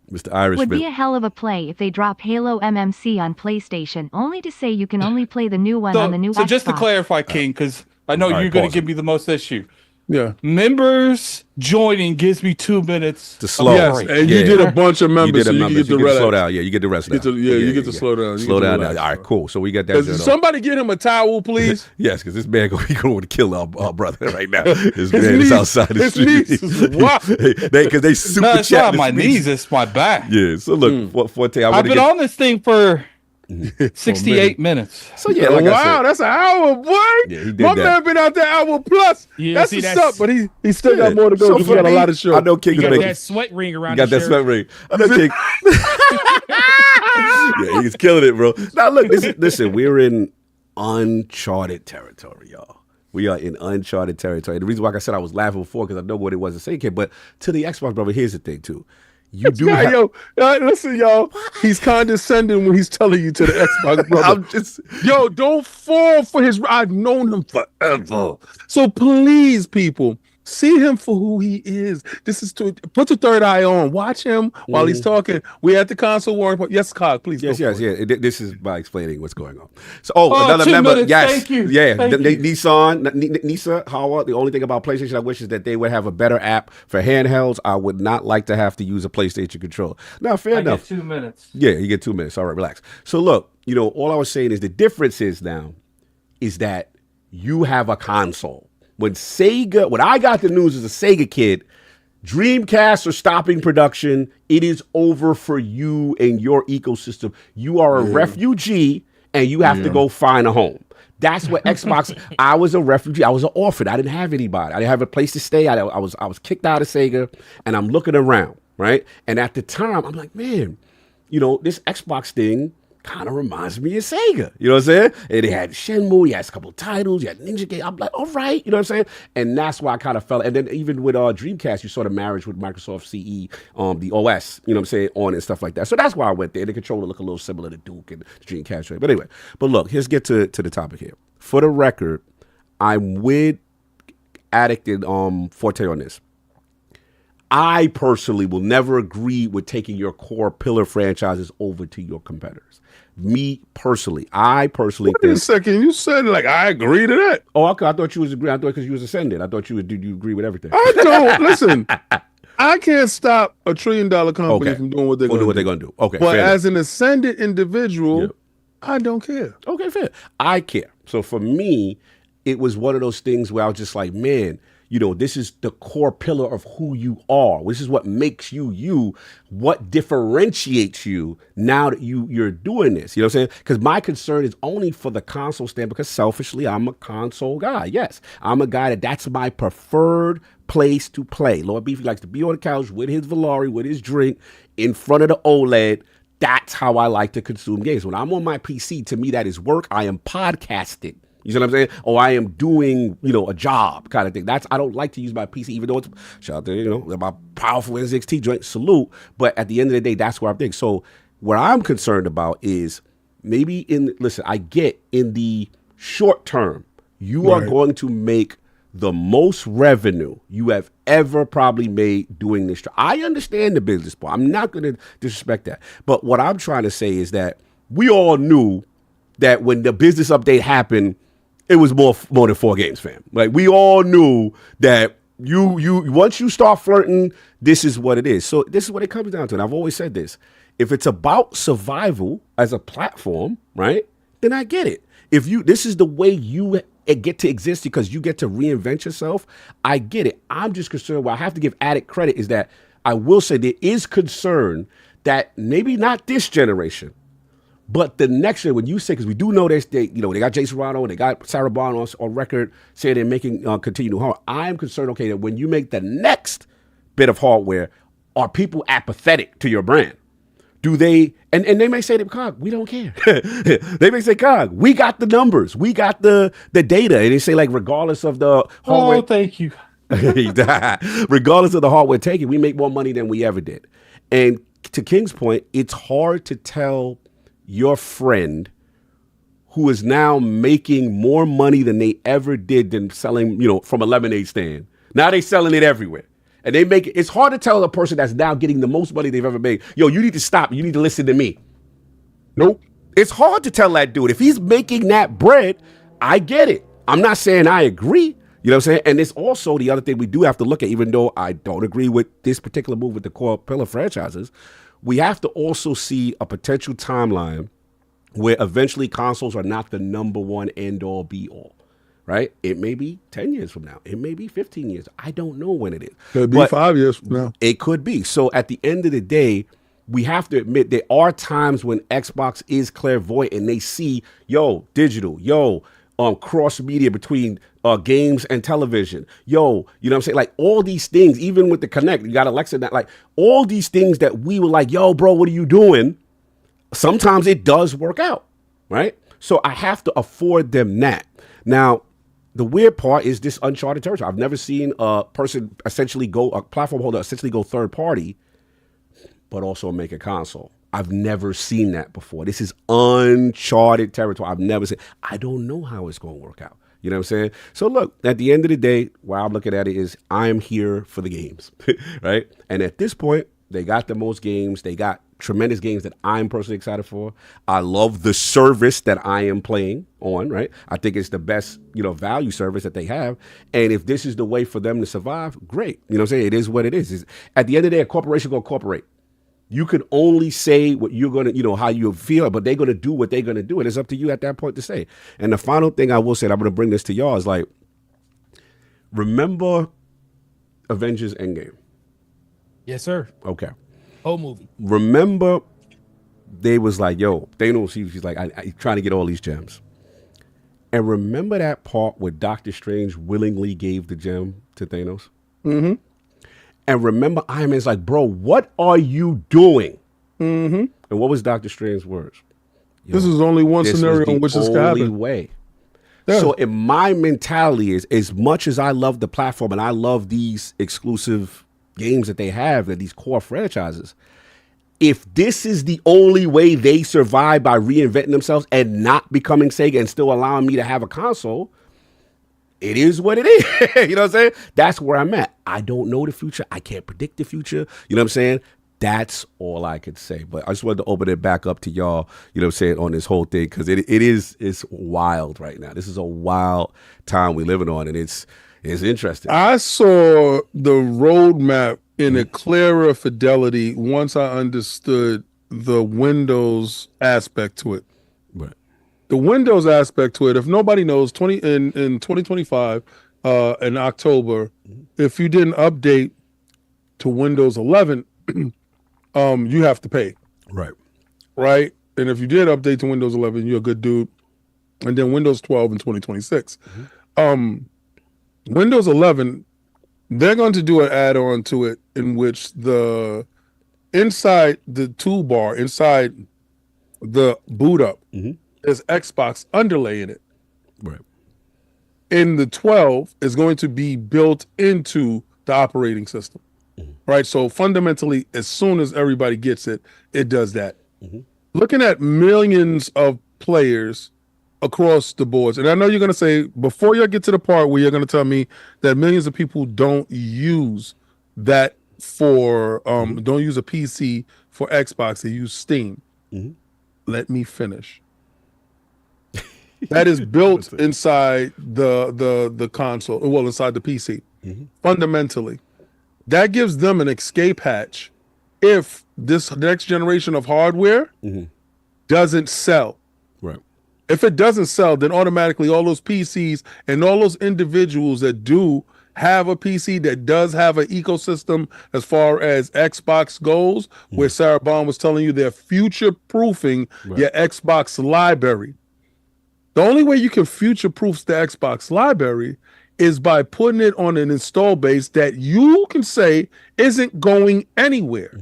Speaker 6: Mr. Irishman.
Speaker 7: Would be a hell of a play if they drop Halo MMC on PlayStation, only to say you can only play the new one on the new Xbox.
Speaker 5: So just to clarify, King, because I know you're going to give me the most issue.
Speaker 4: Yeah.
Speaker 5: Members joining gives me 2 minutes
Speaker 6: to slow.
Speaker 4: Yes, and you did a bunch of members, so you get the rest.
Speaker 6: Slow down. Yeah, you get the rest now.
Speaker 4: You get to slow down.
Speaker 6: Slow down now. All right, cool. So we got that.
Speaker 4: Somebody get him a towel, please.
Speaker 6: Yes, because this man going to kill our brother right now. This man is outside the street. Because they super chat.
Speaker 5: It's not my knees, it's my back.
Speaker 6: Yeah, so look, Forte,
Speaker 5: I've been on this thing for 68 minutes.
Speaker 6: So yeah, like
Speaker 4: wow, that's an hour, boy.
Speaker 6: Yeah, he did
Speaker 4: My
Speaker 6: that.
Speaker 4: man been out there hour plus.
Speaker 3: Yeah,
Speaker 4: that's
Speaker 3: see,
Speaker 4: what's up, but he still got more to go. He got a lot of shows.
Speaker 6: I know King
Speaker 3: got
Speaker 6: making
Speaker 3: that sweat ring around.
Speaker 6: Got that sweat ring. I know King. Yeah, he's killing it, bro. Now look, listen, we're in uncharted territory, y'all. We are in uncharted territory. The reason why I said I was laughing before because I know what it was to say, kid. But to the Xbox brother, here's the thing too. You do
Speaker 4: listen, y'all. He's condescending when he's telling you to the Xbox brother. Don't fall for his. I've known him forever. So please, people, See him for who he is. This is to put the third eye on. Watch him while he's talking. We at the console war. Yes, Cog, please.
Speaker 6: Yes,
Speaker 4: go
Speaker 6: yes,
Speaker 4: for it.
Speaker 6: yeah. This is by explaining what's going on. So, another
Speaker 5: 2
Speaker 6: member.
Speaker 5: minutes.
Speaker 6: Yes,
Speaker 5: Thank you.
Speaker 6: yeah.
Speaker 5: Thank you.
Speaker 6: Nisa, Hawa. The only thing about PlayStation I wish is that they would have a better app for handhelds. I would not like to have to use a PlayStation controller. Now, fair
Speaker 5: I
Speaker 6: enough.
Speaker 5: get 2 minutes.
Speaker 6: Yeah, you get 2 minutes. All right, relax. So look, all I was saying is the difference is now is that you have a console. When I got the news as a Sega kid, Dreamcast are stopping production. It is over for you and your ecosystem. You are a refugee and you have to go find a home. That's what Xbox. I was a refugee. I was an orphan. I didn't have anybody. I didn't have a place to stay. I was kicked out of Sega, and I'm looking around, right? And at the time, I'm like, man, this Xbox thing kind of reminds me of Sega. You know what I'm saying? And they had Shenmue, you had a couple of titles, you had Ninja Game. I'm like, all right, you know what I'm saying? And that's why I kind of felt. And then even with Dreamcast, you saw the marriage with Microsoft CE, the OS, you know what I'm saying, on and stuff like that. So that's why I went there. The controller looked a little similar to Duke and the Dreamcast. Right? But anyway, look, let's get to the topic here. For the record, I'm with Addict and Forte on this. I personally will never agree with taking your core pillar franchises over to your competitors. Me personally,
Speaker 4: Wait a second, you said like I agree to that.
Speaker 6: Oh, okay. I thought you was agreeing. I thought because you was ascended. I thought you agree with everything.
Speaker 4: I don't listen. I can't stop $1 trillion company from doing what they're going to do.
Speaker 6: Okay,
Speaker 4: but as an ascended individual, I don't care.
Speaker 6: Okay, fair. I care. So for me, it was one of those things where I was just like, man, this is the core pillar of who you are. This is what makes you you. What differentiates you now that you're doing this? You know what I'm saying? Because my concern is only for the console stand, because selfishly, I'm a console guy. Yes, I'm a guy that's my preferred place to play. Lord Beefy likes to be on the couch with his Valari, with his drink, in front of the OLED. That's how I like to consume games. When I'm on my PC, to me, that is work. I am podcasting. You see what I'm saying? Or I am doing, a job kind of thing. I don't like to use my PC, even though it's, shout out to, my powerful NZXT joint, salute. But at the end of the day, that's where I'm thinking. So what I'm concerned about is maybe I get in the short term, you are going to make the most revenue you have ever probably made doing this. I understand the business part. I'm not going to disrespect that. But what I'm trying to say is that we all knew that when the business update happened, it was more than 4 games, fam. Like, we all knew that you once you start flirting, this is what it is. So this is what it comes down to. And I've always said this. If it's about survival as a platform, right, then I get it. If this is the way you get to exist because you get to reinvent yourself, I get it. I'm just concerned, what I have to give Addict credit is that I will say there is concern that maybe not this generation, but the next year, when you say, because we do know they got Jason Rado and they got Sarah Bond on record saying they're making continued hardware. I am concerned, okay, that when you make the next bit of hardware, are people apathetic to your brand? Do they, and they may say to Cog, we don't care. They may say, Cog, we got the numbers, we got the data. And they say, like, regardless of the hardware.
Speaker 5: Oh, thank you.
Speaker 6: Regardless of the hardware taken, we make more money than we ever did. And to King's point, it's hard to tell your friend who is now making more money than they ever did than selling, from a lemonade stand. Now they selling it everywhere. And it's hard to tell a person that's now getting the most money they've ever made, yo, you need to stop. You need to listen to me. Nope. It's hard to tell that dude. If he's making that bread, I get it. I'm not saying I agree. You know what I'm saying? And it's also the other thing we do have to look at, even though I don't agree with this particular move with the core pillar franchises, we have to also see a potential timeline where eventually consoles are not the number one end all be all, right? It may be 10 years from now. It may be 15 years. I don't know when it is.
Speaker 4: Could be 5 years from now.
Speaker 6: It could be. So at the end of the day, we have to admit there are times when Xbox is clairvoyant and they see, digital, cross media between games and television. You know what I'm saying? Like, all these things, even with the Connect, you got Alexa, that, like, all these things that we were like, yo, bro, what are you doing? Sometimes it does work out, right? So I have to afford them that. Now, the weird part is this uncharted territory. I've never seen a platform holder essentially go third party, but also make a console. I've never seen that before. This is uncharted territory. I've never seen. I don't know how it's going to work out. You know what I'm saying? So look, at the end of the day, why I'm looking at it is I'm here for the games, right? And at this point, they got the most games. They got tremendous games that I'm personally excited for. I love the service that I am playing on, right? I think it's the best, value service that they have. And if this is the way for them to survive, great. You know what I'm saying? It is what it is. At the end of the day, a corporation going to corporate. You can only say what you're going to, how you feel, but they're going to do what they're going to do. And it's up to you at that point to say. And the final thing I will say, and I'm going to bring this to y'all, is like, remember Avengers Endgame?
Speaker 3: Yes, sir.
Speaker 6: Okay.
Speaker 3: Whole movie.
Speaker 6: Remember, they was like, yo, Thanos, he's like, I trying to get all these gems. And remember that part where Doctor Strange willingly gave the gem to Thanos?
Speaker 4: Mm-hmm.
Speaker 6: And remember, Iron Man's like, bro, what are you doing?
Speaker 4: Mm-hmm.
Speaker 6: And what was Doctor Strange's words? Yo,
Speaker 4: this is only one scenario in which this can happen.
Speaker 6: Only way. Yeah. So in my mentality is, as much as I love the platform and I love these exclusive games that they have, that these core franchises, if this is the only way they survive by reinventing themselves and not becoming Sega and still allowing me to have a console, it is what it is. You know what I'm saying? That's where I'm at. I don't know the future. I can't predict the future. You know what I'm saying? That's all I could say. But I just wanted to open it back up to y'all, you know what I'm saying, on this whole thing, because it's wild right now. This is a wild time we're living on, and it's interesting.
Speaker 4: I saw the roadmap in a clearer fidelity once I understood the Windows aspect to it.
Speaker 6: Right.
Speaker 4: The Windows aspect to it, if nobody knows, in 2025, in October, if you didn't update to Windows 11, you have to pay.
Speaker 6: Right.
Speaker 4: Right? And if you did update to Windows 11, you're a good dude. And then Windows 12 in 2026. Windows 11, they're going to do an add-on to it in which inside the toolbar, inside the boot up, there's Xbox underlay in it.
Speaker 6: Right.
Speaker 4: In the 12 is going to be built into the operating system. Right? So fundamentally, as soon as everybody gets it, it does that. Looking at millions of players across the boards, and I know you're going to say, before you get to the part where you're going to tell me that millions of people don't use that for, don't use a PC for Xbox, they use Steam. Let me finish. That is built inside the console, well, inside the PC. Fundamentally, that gives them an escape hatch if this next generation of hardware doesn't sell.
Speaker 6: Right.
Speaker 4: If it doesn't sell, then automatically all those PCs and all those individuals that do have a PC that does have an ecosystem as far as Xbox goes, where Sarah Bond was telling you they're future-proofing your Xbox library. The only way you can future-proof the Xbox library is by putting it on an install base that you can say isn't going anywhere.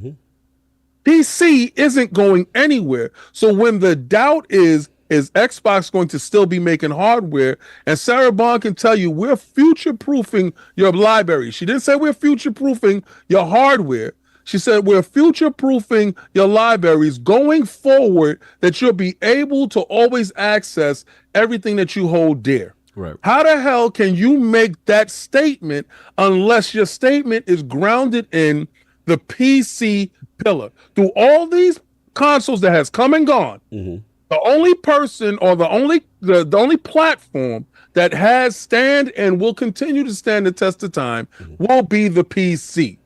Speaker 4: PC isn't going anywhere. So when the doubt is Xbox going to still be making hardware? And Sarah Bond can tell you, we're future-proofing your library. She didn't say we're future-proofing your hardware. She said we're future-proofing your libraries going forward, that you'll be able to always access everything that you hold dear.
Speaker 6: Right.
Speaker 4: How the hell can you make that statement unless your statement is grounded in the PC pillar? Through all these consoles that has come and gone, the only person or the only platform that has stand and will continue to stand the test of time will be the PC.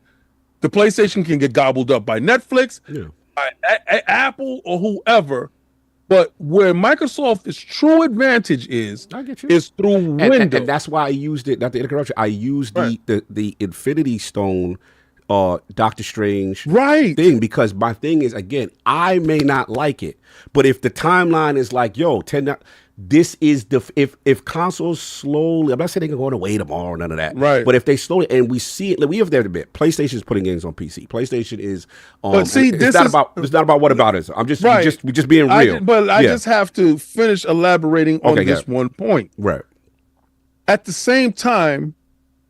Speaker 4: The PlayStation can get gobbled up by Netflix, by Apple, or whoever. But where Microsoft's true advantage is through Windows.
Speaker 6: And that's why I used it, not the interruption, I used the Infinity Stone Doctor Strange thing, because my thing is, again, I may not like it, but if the timeline is like, yo, this is if consoles slowly, I'm not saying they're going away tomorrow or none of that, but if they slowly, and we see it, we have there a bit, PlayStation is putting games on PC. PlayStation is
Speaker 4: but see,
Speaker 6: it's not about what about it. I'm just we're just being real.
Speaker 4: I just have to finish elaborating on this one point.
Speaker 6: Right.
Speaker 4: At the same time,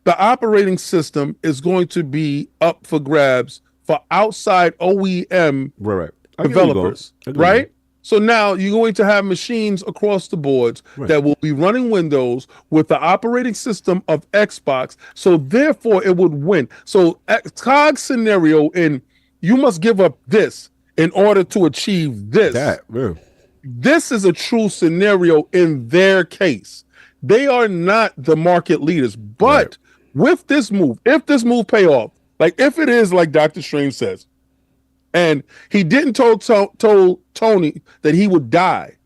Speaker 4: the operating system is going to be up for grabs for outside OEM developers, right? So now you're going to have machines across the boards that will be running Windows with the operating system of Xbox. So therefore it would win. So COG scenario in you must give up this in order to achieve this. This is a true scenario in their case. They are not the market leaders. But with this move, if this move pay off, like if it is like Dr. Strange says, and he didn't told Tony that he would die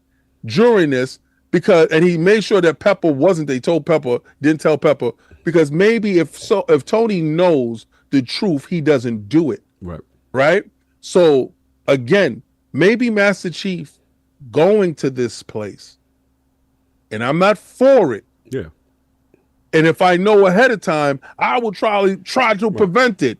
Speaker 4: during this and he made sure that Pepper wasn't. They told Pepper, didn't tell Pepper, because maybe if Tony knows the truth, he doesn't do it. Right. So again, maybe Master Chief going to this place, and I'm not for it.
Speaker 6: Yeah.
Speaker 4: And if I know ahead of time, I will try to prevent it.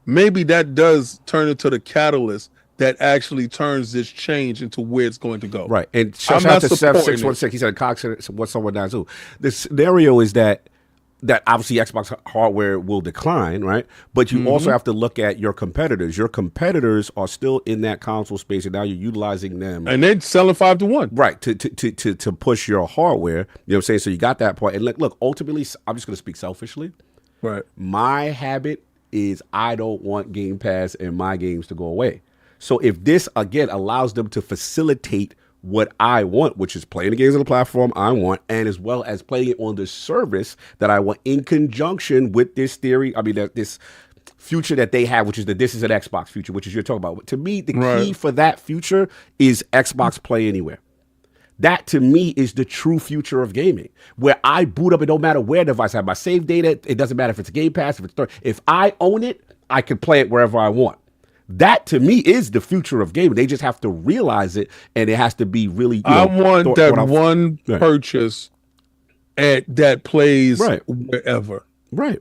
Speaker 4: Maybe that does turn into the catalyst that actually turns this change into where it's going to go.
Speaker 6: Right. And shout out to 7616. He said Cox what someone does too. The scenario is that obviously Xbox hardware will decline, right? But you also have to look at your competitors. Your competitors are still in that console space, and now you're utilizing them.
Speaker 4: And they're selling 5-to-1.
Speaker 6: Right, to push your hardware. You know what I'm saying? So you got that part. And look, ultimately, I'm just going to speak selfishly.
Speaker 4: Right.
Speaker 6: My habit is I don't want Game Pass and my games to go away. So if this, again, allows them to facilitate what I want, which is playing the games on the platform I want, and as well as playing it on the service that I want in conjunction with this theory, this future that they have, which is this is an Xbox future, which is you're talking about. To me, the key for that future is Xbox Play Anywhere. That, to me, is the true future of gaming, where I boot up. It don't matter where device I have my save data. It doesn't matter if it's a Game Pass, if I own it, I can play it wherever I want. That, to me, is the future of gaming. They just have to realize it, and it has to be really.
Speaker 4: I want that one purchase that plays wherever.
Speaker 6: Right.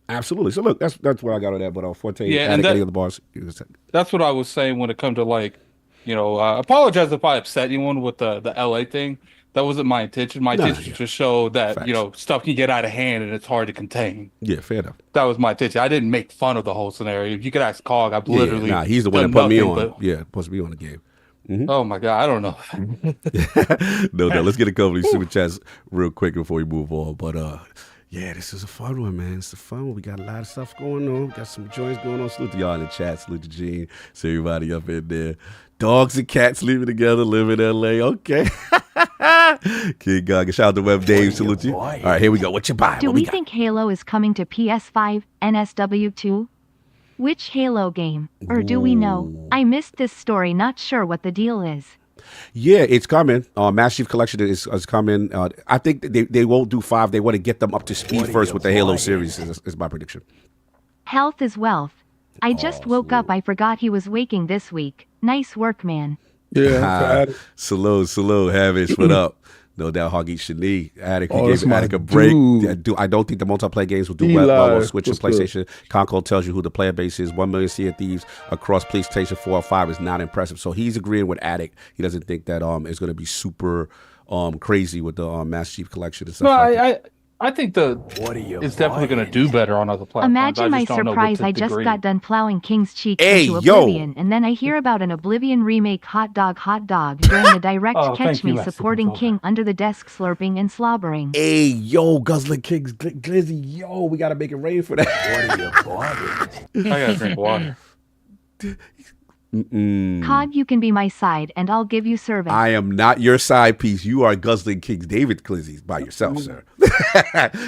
Speaker 6: Absolutely. So look, that's what I got on that. But Forte,
Speaker 5: and
Speaker 6: any of the bars.
Speaker 5: That's what I was saying when it comes to I apologize if I upset anyone with the LA thing. That wasn't my intention. My intention was to show that, stuff can get out of hand and it's hard to contain.
Speaker 6: Yeah, fair enough.
Speaker 5: That was my intention. I didn't make fun of the whole scenario. If you could ask Cog, I've literally
Speaker 6: he's the one that put me on. Supposed to be on the game.
Speaker 5: Oh my God, I don't know.
Speaker 6: No, let's get a couple of super chats real quick before we move on. But this is a fun one, man. It's a fun one. We got a lot of stuff going on. We got some joints going on. Salute to y'all in the chat. Salute to Gene. See everybody up in there. Dogs and cats living together, live in LA. Okay. King Gaga. Shout out to Web Dave. Salute you. All right, here we go. What you buying?
Speaker 7: Do we think Halo is coming to PS5, NSW2? Which Halo game? Or do we know? I missed this story, not sure what the deal is.
Speaker 6: Yeah, it's coming. Master Chief Collection is coming. I think they won't do 5. They want to get them up to speed first with the Halo series, is my prediction.
Speaker 7: Health is wealth. I just woke up. I forgot he was waking this week. Nice work, man.
Speaker 4: Yeah.
Speaker 6: Salute. Havage, what up? No doubt, Hoggy Shani. Attic, he gave Attic a break. I don't think the multiplayer games will do well on Switch and PlayStation. Console tells you who the player base is. 1 million Sea of Thieves across PlayStation 4 or 5 is not impressive. So he's agreeing with Attic. He doesn't think that it's going to be super crazy with the Master Chief Collection and stuff.
Speaker 5: I think it's definitely going to do better on other platforms.
Speaker 7: Imagine my surprise. I just got done plowing King's cheeks into Oblivion, and then I hear about an Oblivion remake hot dog during the direct catch me supporting King under the desk slurping and slobbering.
Speaker 6: Hey, yo, Guzzling King's Glizzy, yo, we got to make it rain for that.
Speaker 12: What are you buying?
Speaker 5: I got to drink water.
Speaker 7: Cog, you can be my side, and I'll give you service.
Speaker 6: I am not your side piece. You are Guzzling King's David Clizzies by yourself, sir.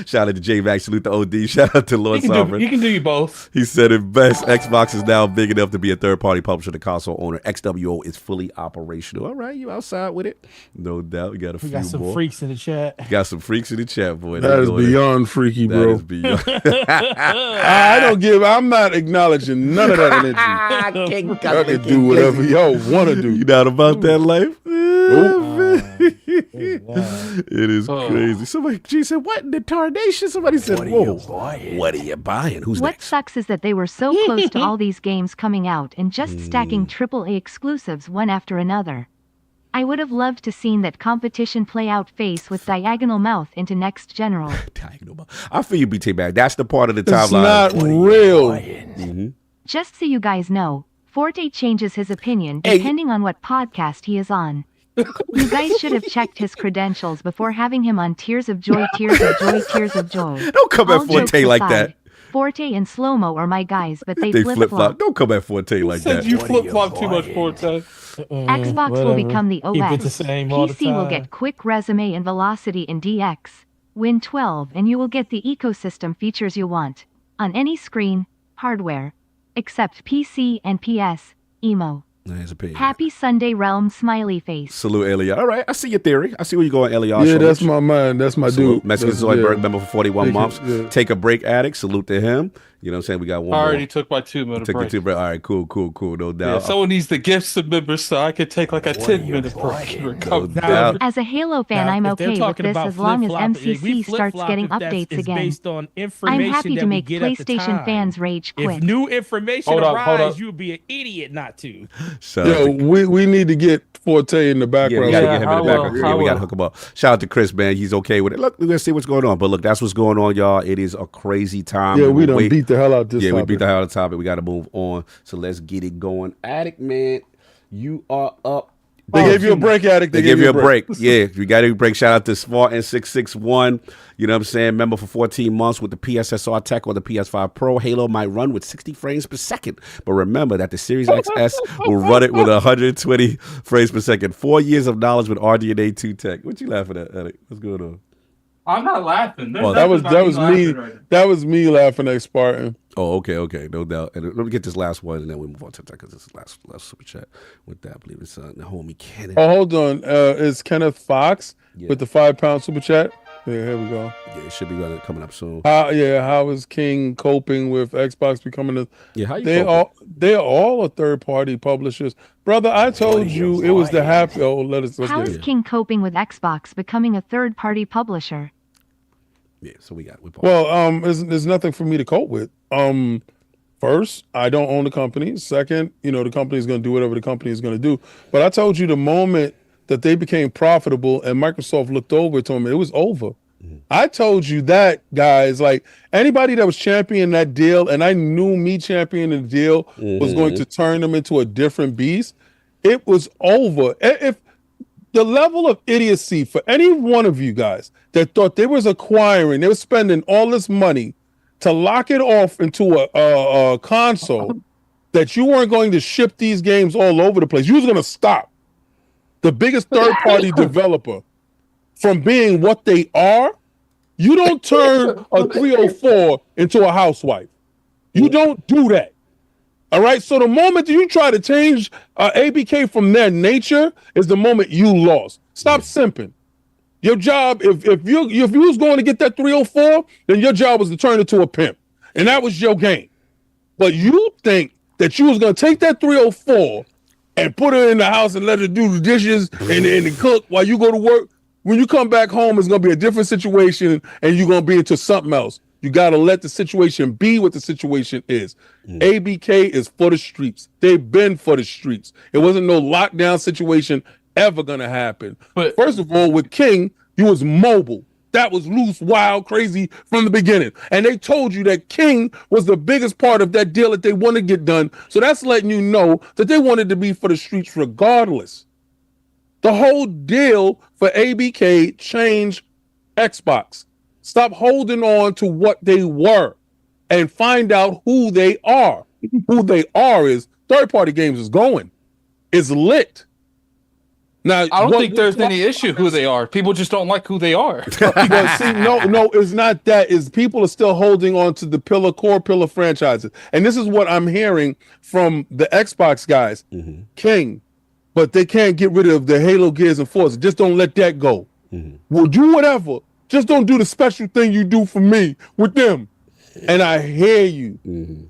Speaker 6: Shout out to J-Max. Salute to OD. Shout out to Lord Sovereign.
Speaker 5: You can do you both.
Speaker 6: He said it best. Xbox is now big enough to be a third-party publisher to console owner. XWO is fully operational. All right, you outside with it. No doubt. We got a few more.
Speaker 3: Got some freaks in the chat.
Speaker 6: Got some freaks in the chat, boy.
Speaker 4: That is beyond freaky, bro.
Speaker 6: That is beyond.
Speaker 4: I'm not acknowledging none of that energy. I can do whatever y'all want to do.
Speaker 6: You not about that life?
Speaker 4: Nope.
Speaker 6: It is crazy. Somebody said, what in the tarnation? Somebody said, whoa, what are you buying? Who's
Speaker 7: what
Speaker 6: next?
Speaker 7: sucks is that they were so close to all these games coming out and just stacking AAA exclusives one after another. I would have loved to seen that competition play out face with diagonal mouth into next general.
Speaker 6: Diagonal mouth. I feel you, BT Bag. That's the part of the timeline.
Speaker 4: It's not real.
Speaker 7: Just so you guys know, Forte changes his opinion depending on what podcast he is on. You guys should have checked his credentials before having him on Tears of Joy, Tears of Joy, Tears of Joy.
Speaker 6: Don't come at Forte like that.
Speaker 7: Forte and Slow-Mo are my guys, but they
Speaker 6: flip-flop. Don't come at Forte like that.
Speaker 5: You flip-flop too much, Forte.
Speaker 7: Xbox will become the OS.
Speaker 3: Keep it the same all the
Speaker 7: PC will
Speaker 3: time.
Speaker 7: get quick resume and velocity in DX. Win 12 and you will get the ecosystem features you want. On any screen, hardware. Except PC and PS, emo. Happy Sunday, Realm, smiley face.
Speaker 6: Salute, Eliot. All right, I see your theory. I see where you're going, Eliot.
Speaker 4: Yeah, that's my man. That's my dude.
Speaker 6: Mexican Zoidberg, member for 41 months. Take a break, addict. Salute to him. You know what I'm saying? We got one
Speaker 5: I
Speaker 6: more.
Speaker 5: already took my 2-minute break.
Speaker 6: Took your 2 break. All right, cool. No doubt.
Speaker 5: Yeah, someone needs to gift some members so I could take like a 10-minute break.
Speaker 6: No doubt.
Speaker 7: As a Halo fan, I'm okay with this as long as MCC starts getting updates again.
Speaker 3: Based on
Speaker 7: I'm
Speaker 3: information
Speaker 7: happy to
Speaker 3: that we
Speaker 7: make
Speaker 3: get at the
Speaker 7: PlayStation
Speaker 3: time.
Speaker 7: fans rage quit.
Speaker 3: If new information
Speaker 5: Hold up.
Speaker 3: arises, you would be an idiot not to.
Speaker 4: Yo, we need to get Forte in the background.
Speaker 6: Yeah, we gotta get him in the background. Yeah, we gotta hook him up. Shout out to Chris, man. He's okay with it. Look, we're gonna see what's going on. But look, that's what's going on, y'all. It is a crazy time.
Speaker 4: Yeah, we done beat the hell out this topic.
Speaker 6: Yeah, we beat the hell out of the topic. We gotta move on. So let's get it going. Addict, man, you are up.
Speaker 4: They gave you a break, Addict.
Speaker 6: They gave you a break. Yeah, you got a break. Shout out to Smart and 661. You know what I'm saying? Member for 14 months with the PSSR tech or the PS5 Pro. Halo might run with 60 frames per second. But remember that the Series XS will run it with 120 frames per second. 4 years of knowledge with RDNA 2 tech. What you laughing at, Addict? What's going on?
Speaker 5: I'm not laughing.
Speaker 4: That was me. That was me laughing at Spartan.
Speaker 6: Oh, okay, no doubt. And let me get this last one, and then we move on to that because this is last super chat with that. I believe it's the homie Kenneth.
Speaker 4: Oh, hold on. It's Kenneth Fox with the £5 super chat. Yeah, here we go.
Speaker 6: Yeah, it should be coming up soon.
Speaker 4: How is King coping with Xbox becoming a?
Speaker 6: Yeah, how you
Speaker 4: they're all a third-party publishers, brother. I told you it was the happy. Oh, let's
Speaker 7: How is King coping with Xbox becoming a third-party publisher?
Speaker 6: Yeah, so we got.
Speaker 4: There's nothing for me to cope with. First, I don't own the company. Second, the company is going to do whatever the company is going to do. But I told you the moment that they became profitable and Microsoft looked over to them, it was over. I told you that, guys. Like anybody that was championing that deal, and I knew me championing the deal was going to turn them into a different beast. It was over. If the level of idiocy for any one of you guys that thought they were spending all this money to lock it off into a console that you weren't going to ship these games all over the place. You was going to stop the biggest third-party developer from being what they are. You don't turn a 304 into a housewife. You don't do that. All right. So the moment you try to change ABK from their nature is the moment you lost. Stop simping. Your job, if you was going to get that 304, then your job was to turn it to a pimp, and that was your game. But you think that you was going to take that 304 and put her in the house and let her do the dishes and cook while you go to work. When you come back home, it's going to be a different situation, and you're going to be into something else. You got to let the situation be what the situation is. ABK is for the streets. They've been for the streets. It wasn't no lockdown situation ever going to happen. But first of all, with King, you was mobile. That was loose, wild, crazy from the beginning. And they told you that King was the biggest part of that deal that they want to get done. So that's letting you know that they wanted to be for the streets regardless. The whole deal for ABK changed Xbox. Stop holding on to what they were and find out who they are. Who they are is third-party games is going. It's lit. Now,
Speaker 5: I don't think there's any issue who they are. People just don't like who they are.
Speaker 4: See, no, it's not that. Is people are still holding on to the core pillar franchises. And this is what I'm hearing from the Xbox guys. King, but they can't get rid of the Halo Gears and Forza. Just don't let that go. We'll do whatever. Just don't do the special thing you do for me with them. And I hear you.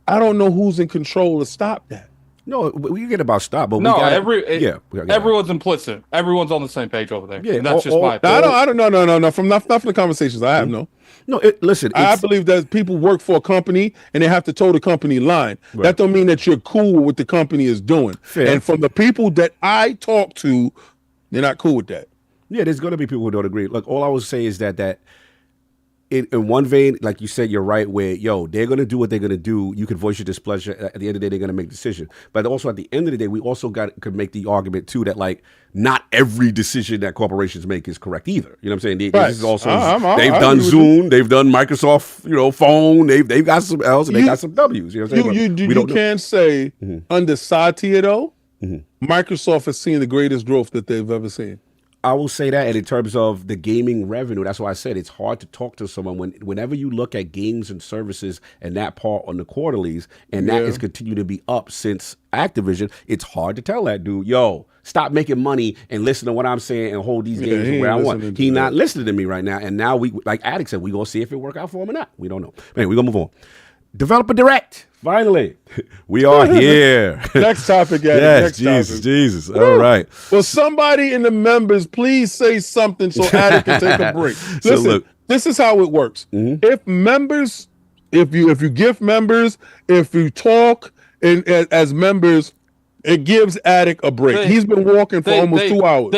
Speaker 4: I don't know who's in control to stop that.
Speaker 6: No, we get about stop, but
Speaker 5: no,
Speaker 6: we
Speaker 5: everyone's implicit. Everyone's on the same page over there.
Speaker 6: Yeah,
Speaker 5: and that's just my opinion.
Speaker 4: I don't no. From not from the conversations I have, no.
Speaker 6: No, listen.
Speaker 4: I believe that people work for a company and they have to toe the company line. Right. That don't mean that you're cool with what the company is doing.
Speaker 6: Fair.
Speaker 4: And from the people that I talk to, they're not cool with that.
Speaker 6: Yeah, there's going to be people who don't agree. Look, all I would say is that in one vein, like you said, you're right. Where they're gonna do what they're gonna do. You can voice your displeasure. At the end of the day, they're gonna make a decision. But also at the end of the day, we also could make the argument too that like not every decision that corporations make is correct either. You know what I'm saying? This is also they've done Zoom, they've done Microsoft, phone. They've got some L's and they got some W's. You know what I'm saying?
Speaker 4: You can say under Satya though, Microsoft has seen the greatest growth that they've ever seen.
Speaker 6: I will say that, and in terms of the gaming revenue, that's why I said it's hard to talk to someone whenever you look at games and services and that part on the quarterlies, and that has continued to be up since Activision. It's hard to tell that dude, stop making money and listen to what I'm saying and hold these games where I want. He not listening to me right now, and now we, like Addict said, we gonna see if it work out for him or not. We don't know. Anyway, we gonna move on. Developer Direct. Finally, we are here.
Speaker 4: Next topic,
Speaker 6: yes, Jesus. All right.
Speaker 4: Well, somebody in the members, please say something so Addict can take a break. Listen, this is how it works. If members, if you gift members, if you talk as members, it gives Addict a break. He's been walking for almost 2 hours.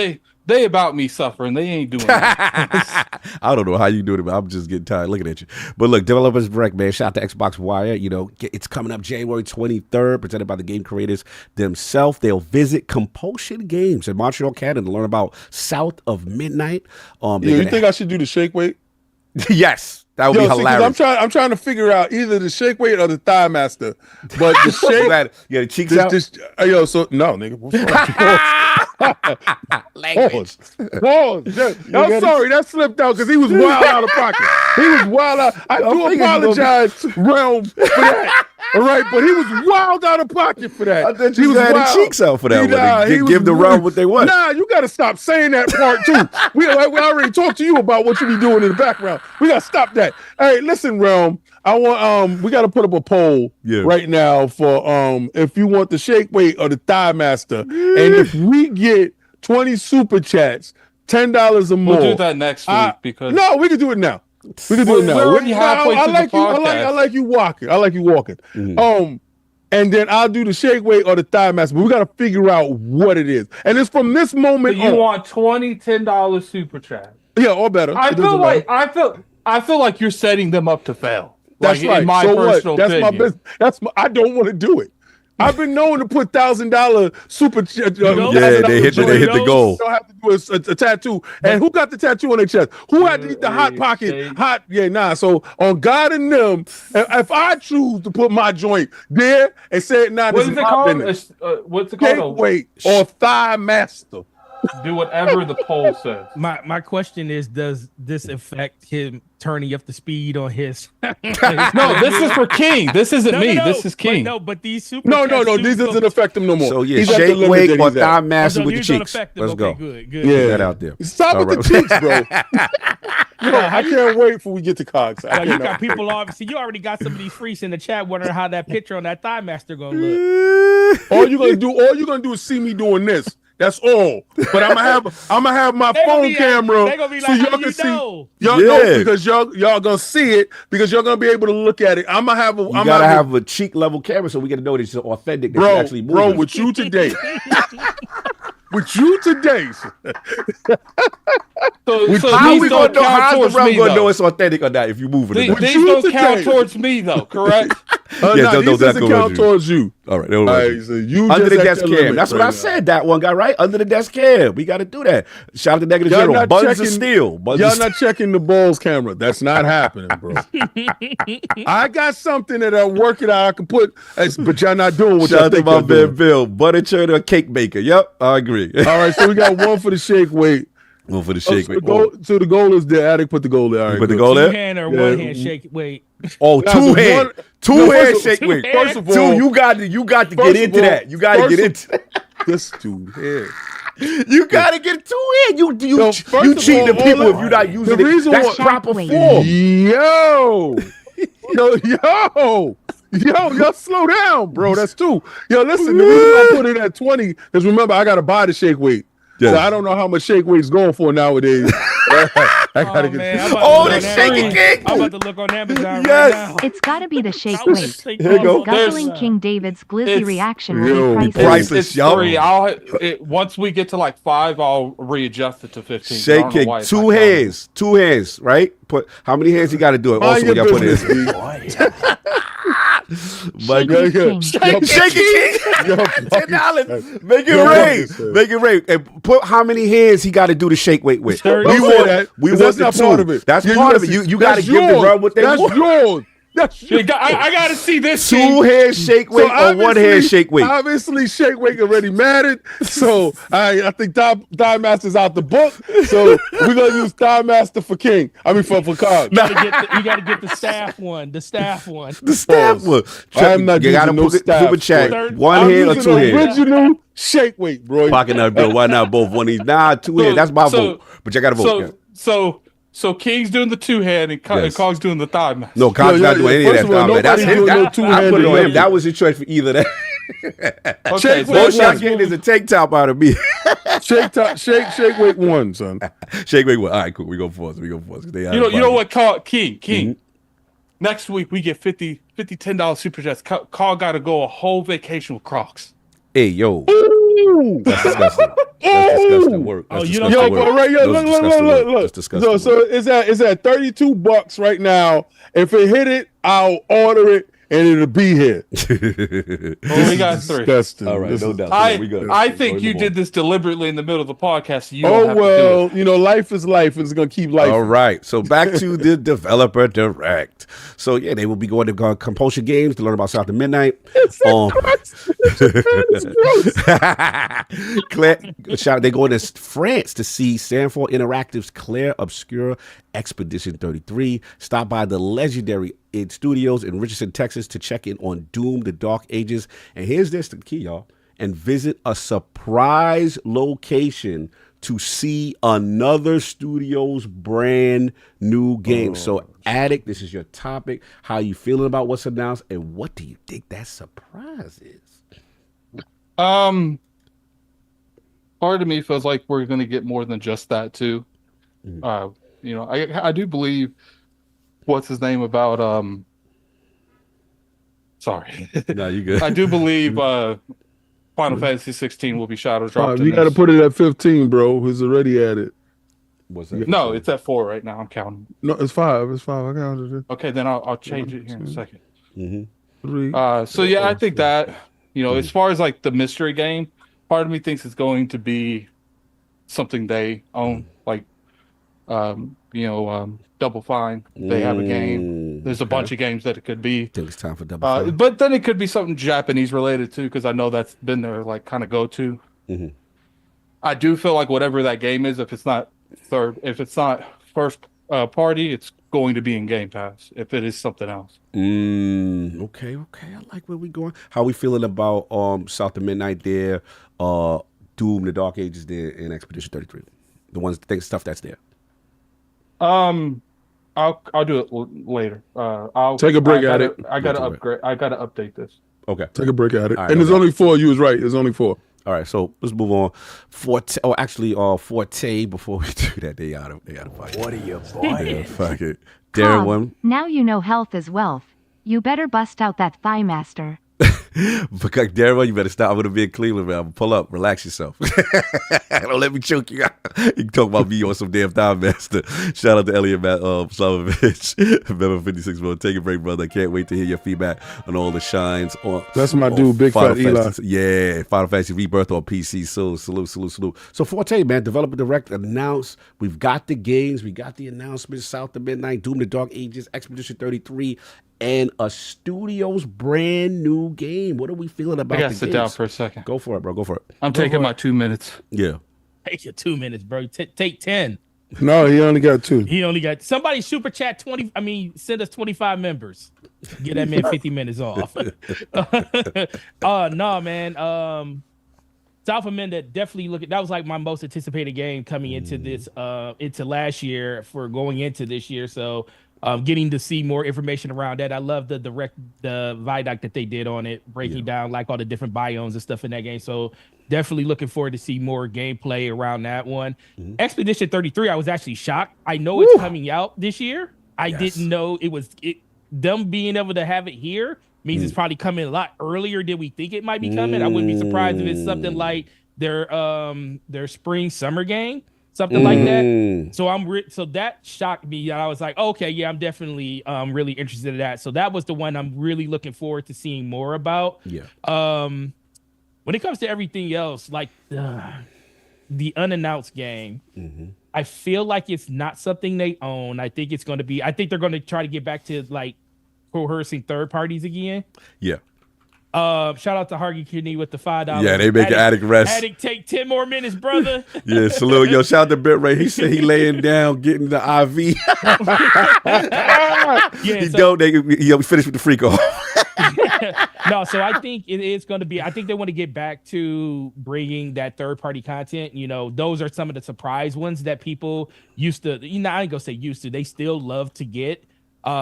Speaker 5: They about me suffering. They ain't doing that.
Speaker 6: I don't know how you do it, but I'm just getting tired looking at you. But look, Developers Direct, man. Shout out to Xbox Wire. It's coming up January 23rd, presented by the game creators themselves. They'll visit Compulsion Games in Montreal, Canada, to learn about South of Midnight.
Speaker 4: You think I should do the shake weight?
Speaker 6: Yes. That would be hilarious.
Speaker 4: I'm trying to figure out either the shake weight or the thigh master. But the shake,
Speaker 6: the cheeks out.
Speaker 4: No, nigga. Pause. I'm sorry, that slipped out because he was wild out of pocket. He was wild out. I do apologize, Realm, for that. All right, but he was wild out of pocket for that.
Speaker 6: I thought you had the cheeks out for that one. Give the Realm what they want.
Speaker 4: Nah, you got to stop saying that part too. we already talked to you about what you be doing in the background. We got to stop that. All right, listen, Realm. I want we got to put up a poll right now for if you want the shake weight or the thigh master, and if we get 20 super chats, $10 or more.
Speaker 5: We'll do that next week because
Speaker 4: we can do it now. We can do it now.
Speaker 5: We're already halfway through the podcast.
Speaker 4: I like you walking. And then I'll do the shake weight or the thigh master. But we got to figure out what it is, and it's from this moment.
Speaker 5: So you want 20 $10 super chat?
Speaker 4: Yeah, or better.
Speaker 5: I feel like you're setting them up to fail.
Speaker 4: That's right.
Speaker 5: In my personal opinion.
Speaker 4: My business. I don't want to do it. I've been known to put $1,000 super.
Speaker 6: They hit the goal.
Speaker 4: Don't have to do a tattoo. And who got the tattoo on their chest? Who had to eat the hot pocket? So on God and them, if I choose to put my joint there and say it now,
Speaker 5: what is it called? What's it called?
Speaker 4: Shake weight or thigh master.
Speaker 5: Do whatever the poll says.
Speaker 3: My question is, does this affect him turning up the speed on his?
Speaker 5: No, this is for King. This isn't me. This is King.
Speaker 3: But these super.
Speaker 4: No. This doesn't affect him no more.
Speaker 6: So shake weight or thigh master with the cheeks.
Speaker 3: Let's
Speaker 6: go.
Speaker 3: Good.
Speaker 6: Get that out there.
Speaker 4: Stop with the cheeks, bro. I can't wait for we get to Cogs.
Speaker 3: You got people obviously. You already got some of these freaks in the chat wondering how that picture on that thigh master gonna look.
Speaker 4: All you're gonna do is see me doing this. That's all. But I'm gonna have my phone camera
Speaker 3: they gonna be like,
Speaker 4: so y'all can see. Y'all know because y'all gonna see it because y'all gonna be able to look at it. I'm gonna have
Speaker 6: you gotta have a cheek level camera so we get to know that it's authentic. That you're actually moving.
Speaker 4: Bro, with you today. With you today.
Speaker 6: How we gonna know? How's the realm gonna know it's authentic or not if you move it?
Speaker 5: These don't count towards me though, correct?
Speaker 4: These doesn't count towards you.
Speaker 6: All right, so you under the desk cam. That's what I said. That one guy, right? Under the desk cam. We got to do that. Shout out to Negative Zero. Buns of steel.
Speaker 4: Y'all not checking the balls camera. That's not happening, bro. I got something that I'm working out. I can put, but y'all not doing what y'all think.
Speaker 6: Shout out to my man Bill, butter churn or cake baker. Yep, I agree.
Speaker 4: All right, so we got one for the shake weight.
Speaker 6: One for the shake weight.
Speaker 4: So the goal is there. Addict put the goal there. All right,
Speaker 6: put the goal there.
Speaker 3: 2 hand or 1 hand shake weight.
Speaker 6: Oh, two hand shake weight.
Speaker 4: First of all,
Speaker 6: you got to get into that. You got to get into that.
Speaker 4: This 2 hand.
Speaker 6: You gotta get 2 hand. You cheating the people if you're not using it. That's proper form.
Speaker 4: Yo, slow down, bro. That's 2. Yo, listen, the reason I put it at 20 is remember I gotta buy the shake weight. So I don't know how much shake weight's going for nowadays. I gotta get.
Speaker 3: Man,
Speaker 6: the shaking king.
Speaker 3: I'm about to look on Amazon
Speaker 6: Yes.
Speaker 3: right now.
Speaker 7: It's gotta be the shake weight.
Speaker 6: Here you go.
Speaker 7: Guzzling King David's glizzy
Speaker 5: it's-
Speaker 7: reaction will be
Speaker 6: It's
Speaker 7: priceless.
Speaker 6: priceless.
Speaker 5: It's
Speaker 6: Yup.
Speaker 5: 3. Once we get to like 5, I'll readjust it to 15. I
Speaker 6: Shake
Speaker 5: don't know
Speaker 6: kick.
Speaker 5: why it's
Speaker 6: Two
Speaker 5: not counting.
Speaker 6: hands. 2 hands. Right. Put how many hands you got to do it?
Speaker 4: Mind
Speaker 6: Also, we
Speaker 4: your
Speaker 6: got to put it.
Speaker 4: business,
Speaker 6: But
Speaker 7: Shaky King.
Speaker 6: Shake it, King. $10. Make it
Speaker 4: Yo,
Speaker 6: rain.
Speaker 4: fucking
Speaker 6: Make it rain. And put how many hands he got to do the shake weight with.
Speaker 3: Thirty.
Speaker 4: Don't say that,
Speaker 6: We
Speaker 4: 'cause
Speaker 6: want
Speaker 4: that's
Speaker 6: the
Speaker 4: not part
Speaker 6: two.
Speaker 4: of it.
Speaker 6: That's
Speaker 4: Yeah,
Speaker 6: part of it. You got to
Speaker 4: that's
Speaker 6: give the
Speaker 4: yours.
Speaker 6: run what they
Speaker 4: That's
Speaker 6: want.
Speaker 4: yours. That's
Speaker 5: I gotta see this.
Speaker 6: 2 hand shake weight or 1 hand
Speaker 4: obviously-
Speaker 6: shake weight.
Speaker 4: Obviously, shake weight already mattered. So I think Thigh Master's out the book. So we're gonna use Thigh Master for King. I mean for Cog.
Speaker 3: You gotta get the staff one. The staff one.
Speaker 6: The staff one.
Speaker 4: I'm not
Speaker 6: You got to
Speaker 4: using no
Speaker 6: put it
Speaker 4: staff,
Speaker 6: super chat.
Speaker 3: boy.
Speaker 6: 1
Speaker 4: I'm
Speaker 6: hand or
Speaker 4: using
Speaker 6: 2
Speaker 4: the
Speaker 6: hands.
Speaker 4: original shake weight, bro.
Speaker 6: Pocket nut bill. Why not both? One of these. Nah, 2 hands. That's my vote. But you got to vote.
Speaker 5: So King's doing the 2-hand and
Speaker 6: Yes.
Speaker 5: Cog's doing the thigh mask.
Speaker 6: No, Cog's not doing any of
Speaker 4: first
Speaker 6: that
Speaker 4: of all,
Speaker 6: stuff, man. That's
Speaker 4: nobody
Speaker 6: his.
Speaker 4: doing no
Speaker 6: I put
Speaker 4: two-handed
Speaker 6: it on him.
Speaker 4: weight.
Speaker 6: That was his choice for either that.
Speaker 5: Okay,
Speaker 4: Shake
Speaker 5: so
Speaker 4: weight
Speaker 6: All
Speaker 5: let's
Speaker 6: y'all
Speaker 5: just-
Speaker 6: getting is a tank top out of me.
Speaker 4: Shake weight 1, son.
Speaker 6: Shake weight one. All right, cool. We go for it.
Speaker 5: you know what, King.
Speaker 6: Mm-hmm.
Speaker 5: Next week we get 50 $10 super chats. Cog got to go a whole vacation with Crocs.
Speaker 6: Hey, yo. That's disgusting. That's disgusting work. That's
Speaker 3: you don't-
Speaker 6: disgusting
Speaker 4: Yo,
Speaker 6: work.
Speaker 4: but right, yo,
Speaker 6: Those
Speaker 4: look.
Speaker 6: disgusting work. That's
Speaker 4: So,
Speaker 6: disgusting
Speaker 4: so
Speaker 6: work.
Speaker 4: it's at $32 right now. If it hit it, I'll order it and it'll be here.
Speaker 5: Well, we got 3.
Speaker 4: Disgusting.
Speaker 6: All right,
Speaker 4: This
Speaker 6: no
Speaker 4: is-
Speaker 6: doubt.
Speaker 5: I
Speaker 6: We good.
Speaker 5: think you did this deliberately in the middle of the podcast. So you don't
Speaker 4: Oh
Speaker 5: have to
Speaker 4: well,
Speaker 5: do it.
Speaker 4: life is life. It's gonna keep life.
Speaker 6: All right, so back to the Developer Direct. So yeah, they will be going to Compulsion Games to learn about South of Midnight. They going to France to see Sanford Interactive's Claire Obscure Expedition 33. Stop by the legendary id Studios in Richardson, Texas, to check in on Doom: The Dark Ages. And here's this the key, y'all. And visit a surprise location to see another studio's brand new game. So, Addict, this is your topic. How you feeling about what's announced, and what do you think that surprise is?
Speaker 5: Part of me feels like we're going to get more than just that too. I do believe what's his name about sorry.
Speaker 6: No, you good.
Speaker 5: I do believe Final Fantasy 16 will be shadow dropped.
Speaker 4: You got to put it at 15, bro. Who's already at it?
Speaker 6: What's that?
Speaker 5: No, it's at 4 right now. I'm counting.
Speaker 4: No, it's 5. It's 5. I counted it.
Speaker 5: Okay, then I'll change it here in a second.
Speaker 4: 3.
Speaker 5: So yeah, I think that as far as like the mystery game, part of me thinks it's going to be something they own, like Double Fine. They have a game. There's a bunch of games that it could be.
Speaker 6: I think it's time for Double Fine.
Speaker 5: But then it could be something Japanese related too, because I know that's been their like kind of go to. I do feel like whatever that game is, if it's not first party, it's going to be in Game Pass. If it is something else.
Speaker 6: Okay. I like where we going. How we feeling about South of Midnight there, Doom: The Dark Ages there, and Expedition 33? The ones stuff that's there.
Speaker 5: I'll do it later. I'll
Speaker 4: Take a break at it.
Speaker 5: I gotta upgrade. I gotta update this.
Speaker 6: Okay.
Speaker 4: Take a break at it.
Speaker 6: All right,
Speaker 4: And
Speaker 6: no
Speaker 4: there's
Speaker 6: doubt.
Speaker 4: only 4. You was right. There's only 4.
Speaker 6: All right, so let's move on. Forte. Before we do that, they out of pocket.
Speaker 12: What are you
Speaker 6: Yeah,
Speaker 12: buying?
Speaker 6: fuck it. Darren
Speaker 7: Cobb,
Speaker 6: one.
Speaker 7: now you know health is wealth. You better bust out that thigh master.
Speaker 6: Because Darren, you better stop. I'm gonna be in Cleveland, man. I'm gonna pull up. Relax yourself. Don't let me choke you out. You can talk about me on some damn time master. Shout out to Elliot Slavovich. Member 56 bro. Take a break, brother. I can't wait to hear your feedback on all the shines.
Speaker 4: That's my dude, Big
Speaker 6: Final
Speaker 4: Fat Eli.
Speaker 6: Fantasy. Yeah, Final Fantasy Rebirth on PC. So salute. So Forte, man, Developer Direct announced. We've got the games. We got the announcements. South of Midnight, Doom: The Dark Ages, Expedition 33. And a studio's brand new game. What are we feeling about
Speaker 5: I gotta
Speaker 6: the
Speaker 5: sit
Speaker 6: games?
Speaker 5: down for a second.
Speaker 6: Go for it, bro. Go for it.
Speaker 5: I'm taking my 2 minutes.
Speaker 6: Yeah.
Speaker 3: Take your 2 minutes, bro. Take 10.
Speaker 4: No, he only got 2.
Speaker 3: He only got somebody super chat 20. Send us 25 members. Get that man 50 minutes off. No, man. South of Midnight definitely that was like my most anticipated game coming into this into last year for going into this year. So getting to see more information around that. I love the viaduct that they did on it, breaking down like all the different biomes and stuff in that game. So definitely looking forward to see more gameplay around that one. Expedition 33, I was actually shocked. I know it's coming out this year. I didn't know them being able to have it here means it's probably coming a lot earlier than we think it might be coming. I wouldn't be surprised if it's something like their spring summer game, something like that. So so that shocked me. I was like, okay, yeah, I'm definitely really interested in that. So that was the one I'm really looking forward to seeing more about. When it comes to everything else, like the unannounced game, I feel like it's not something they own. I think they're going to try to get back to like coercing third parties again.
Speaker 6: Yeah.
Speaker 3: Shout out to Hargy Kidney with the $5.
Speaker 6: Yeah, they make Addict rest.
Speaker 3: Addict, take 10 more minutes, brother.
Speaker 6: Yeah, salute. Yo, shout out to Bitrate. He said he laying down, getting the IV. He finished with the freak off.
Speaker 3: No, so I think it is going to be, I think they want to get back to bringing that third party content. You know, those are some of the surprise ones that people used to, I ain't going to say used to, they still love to get.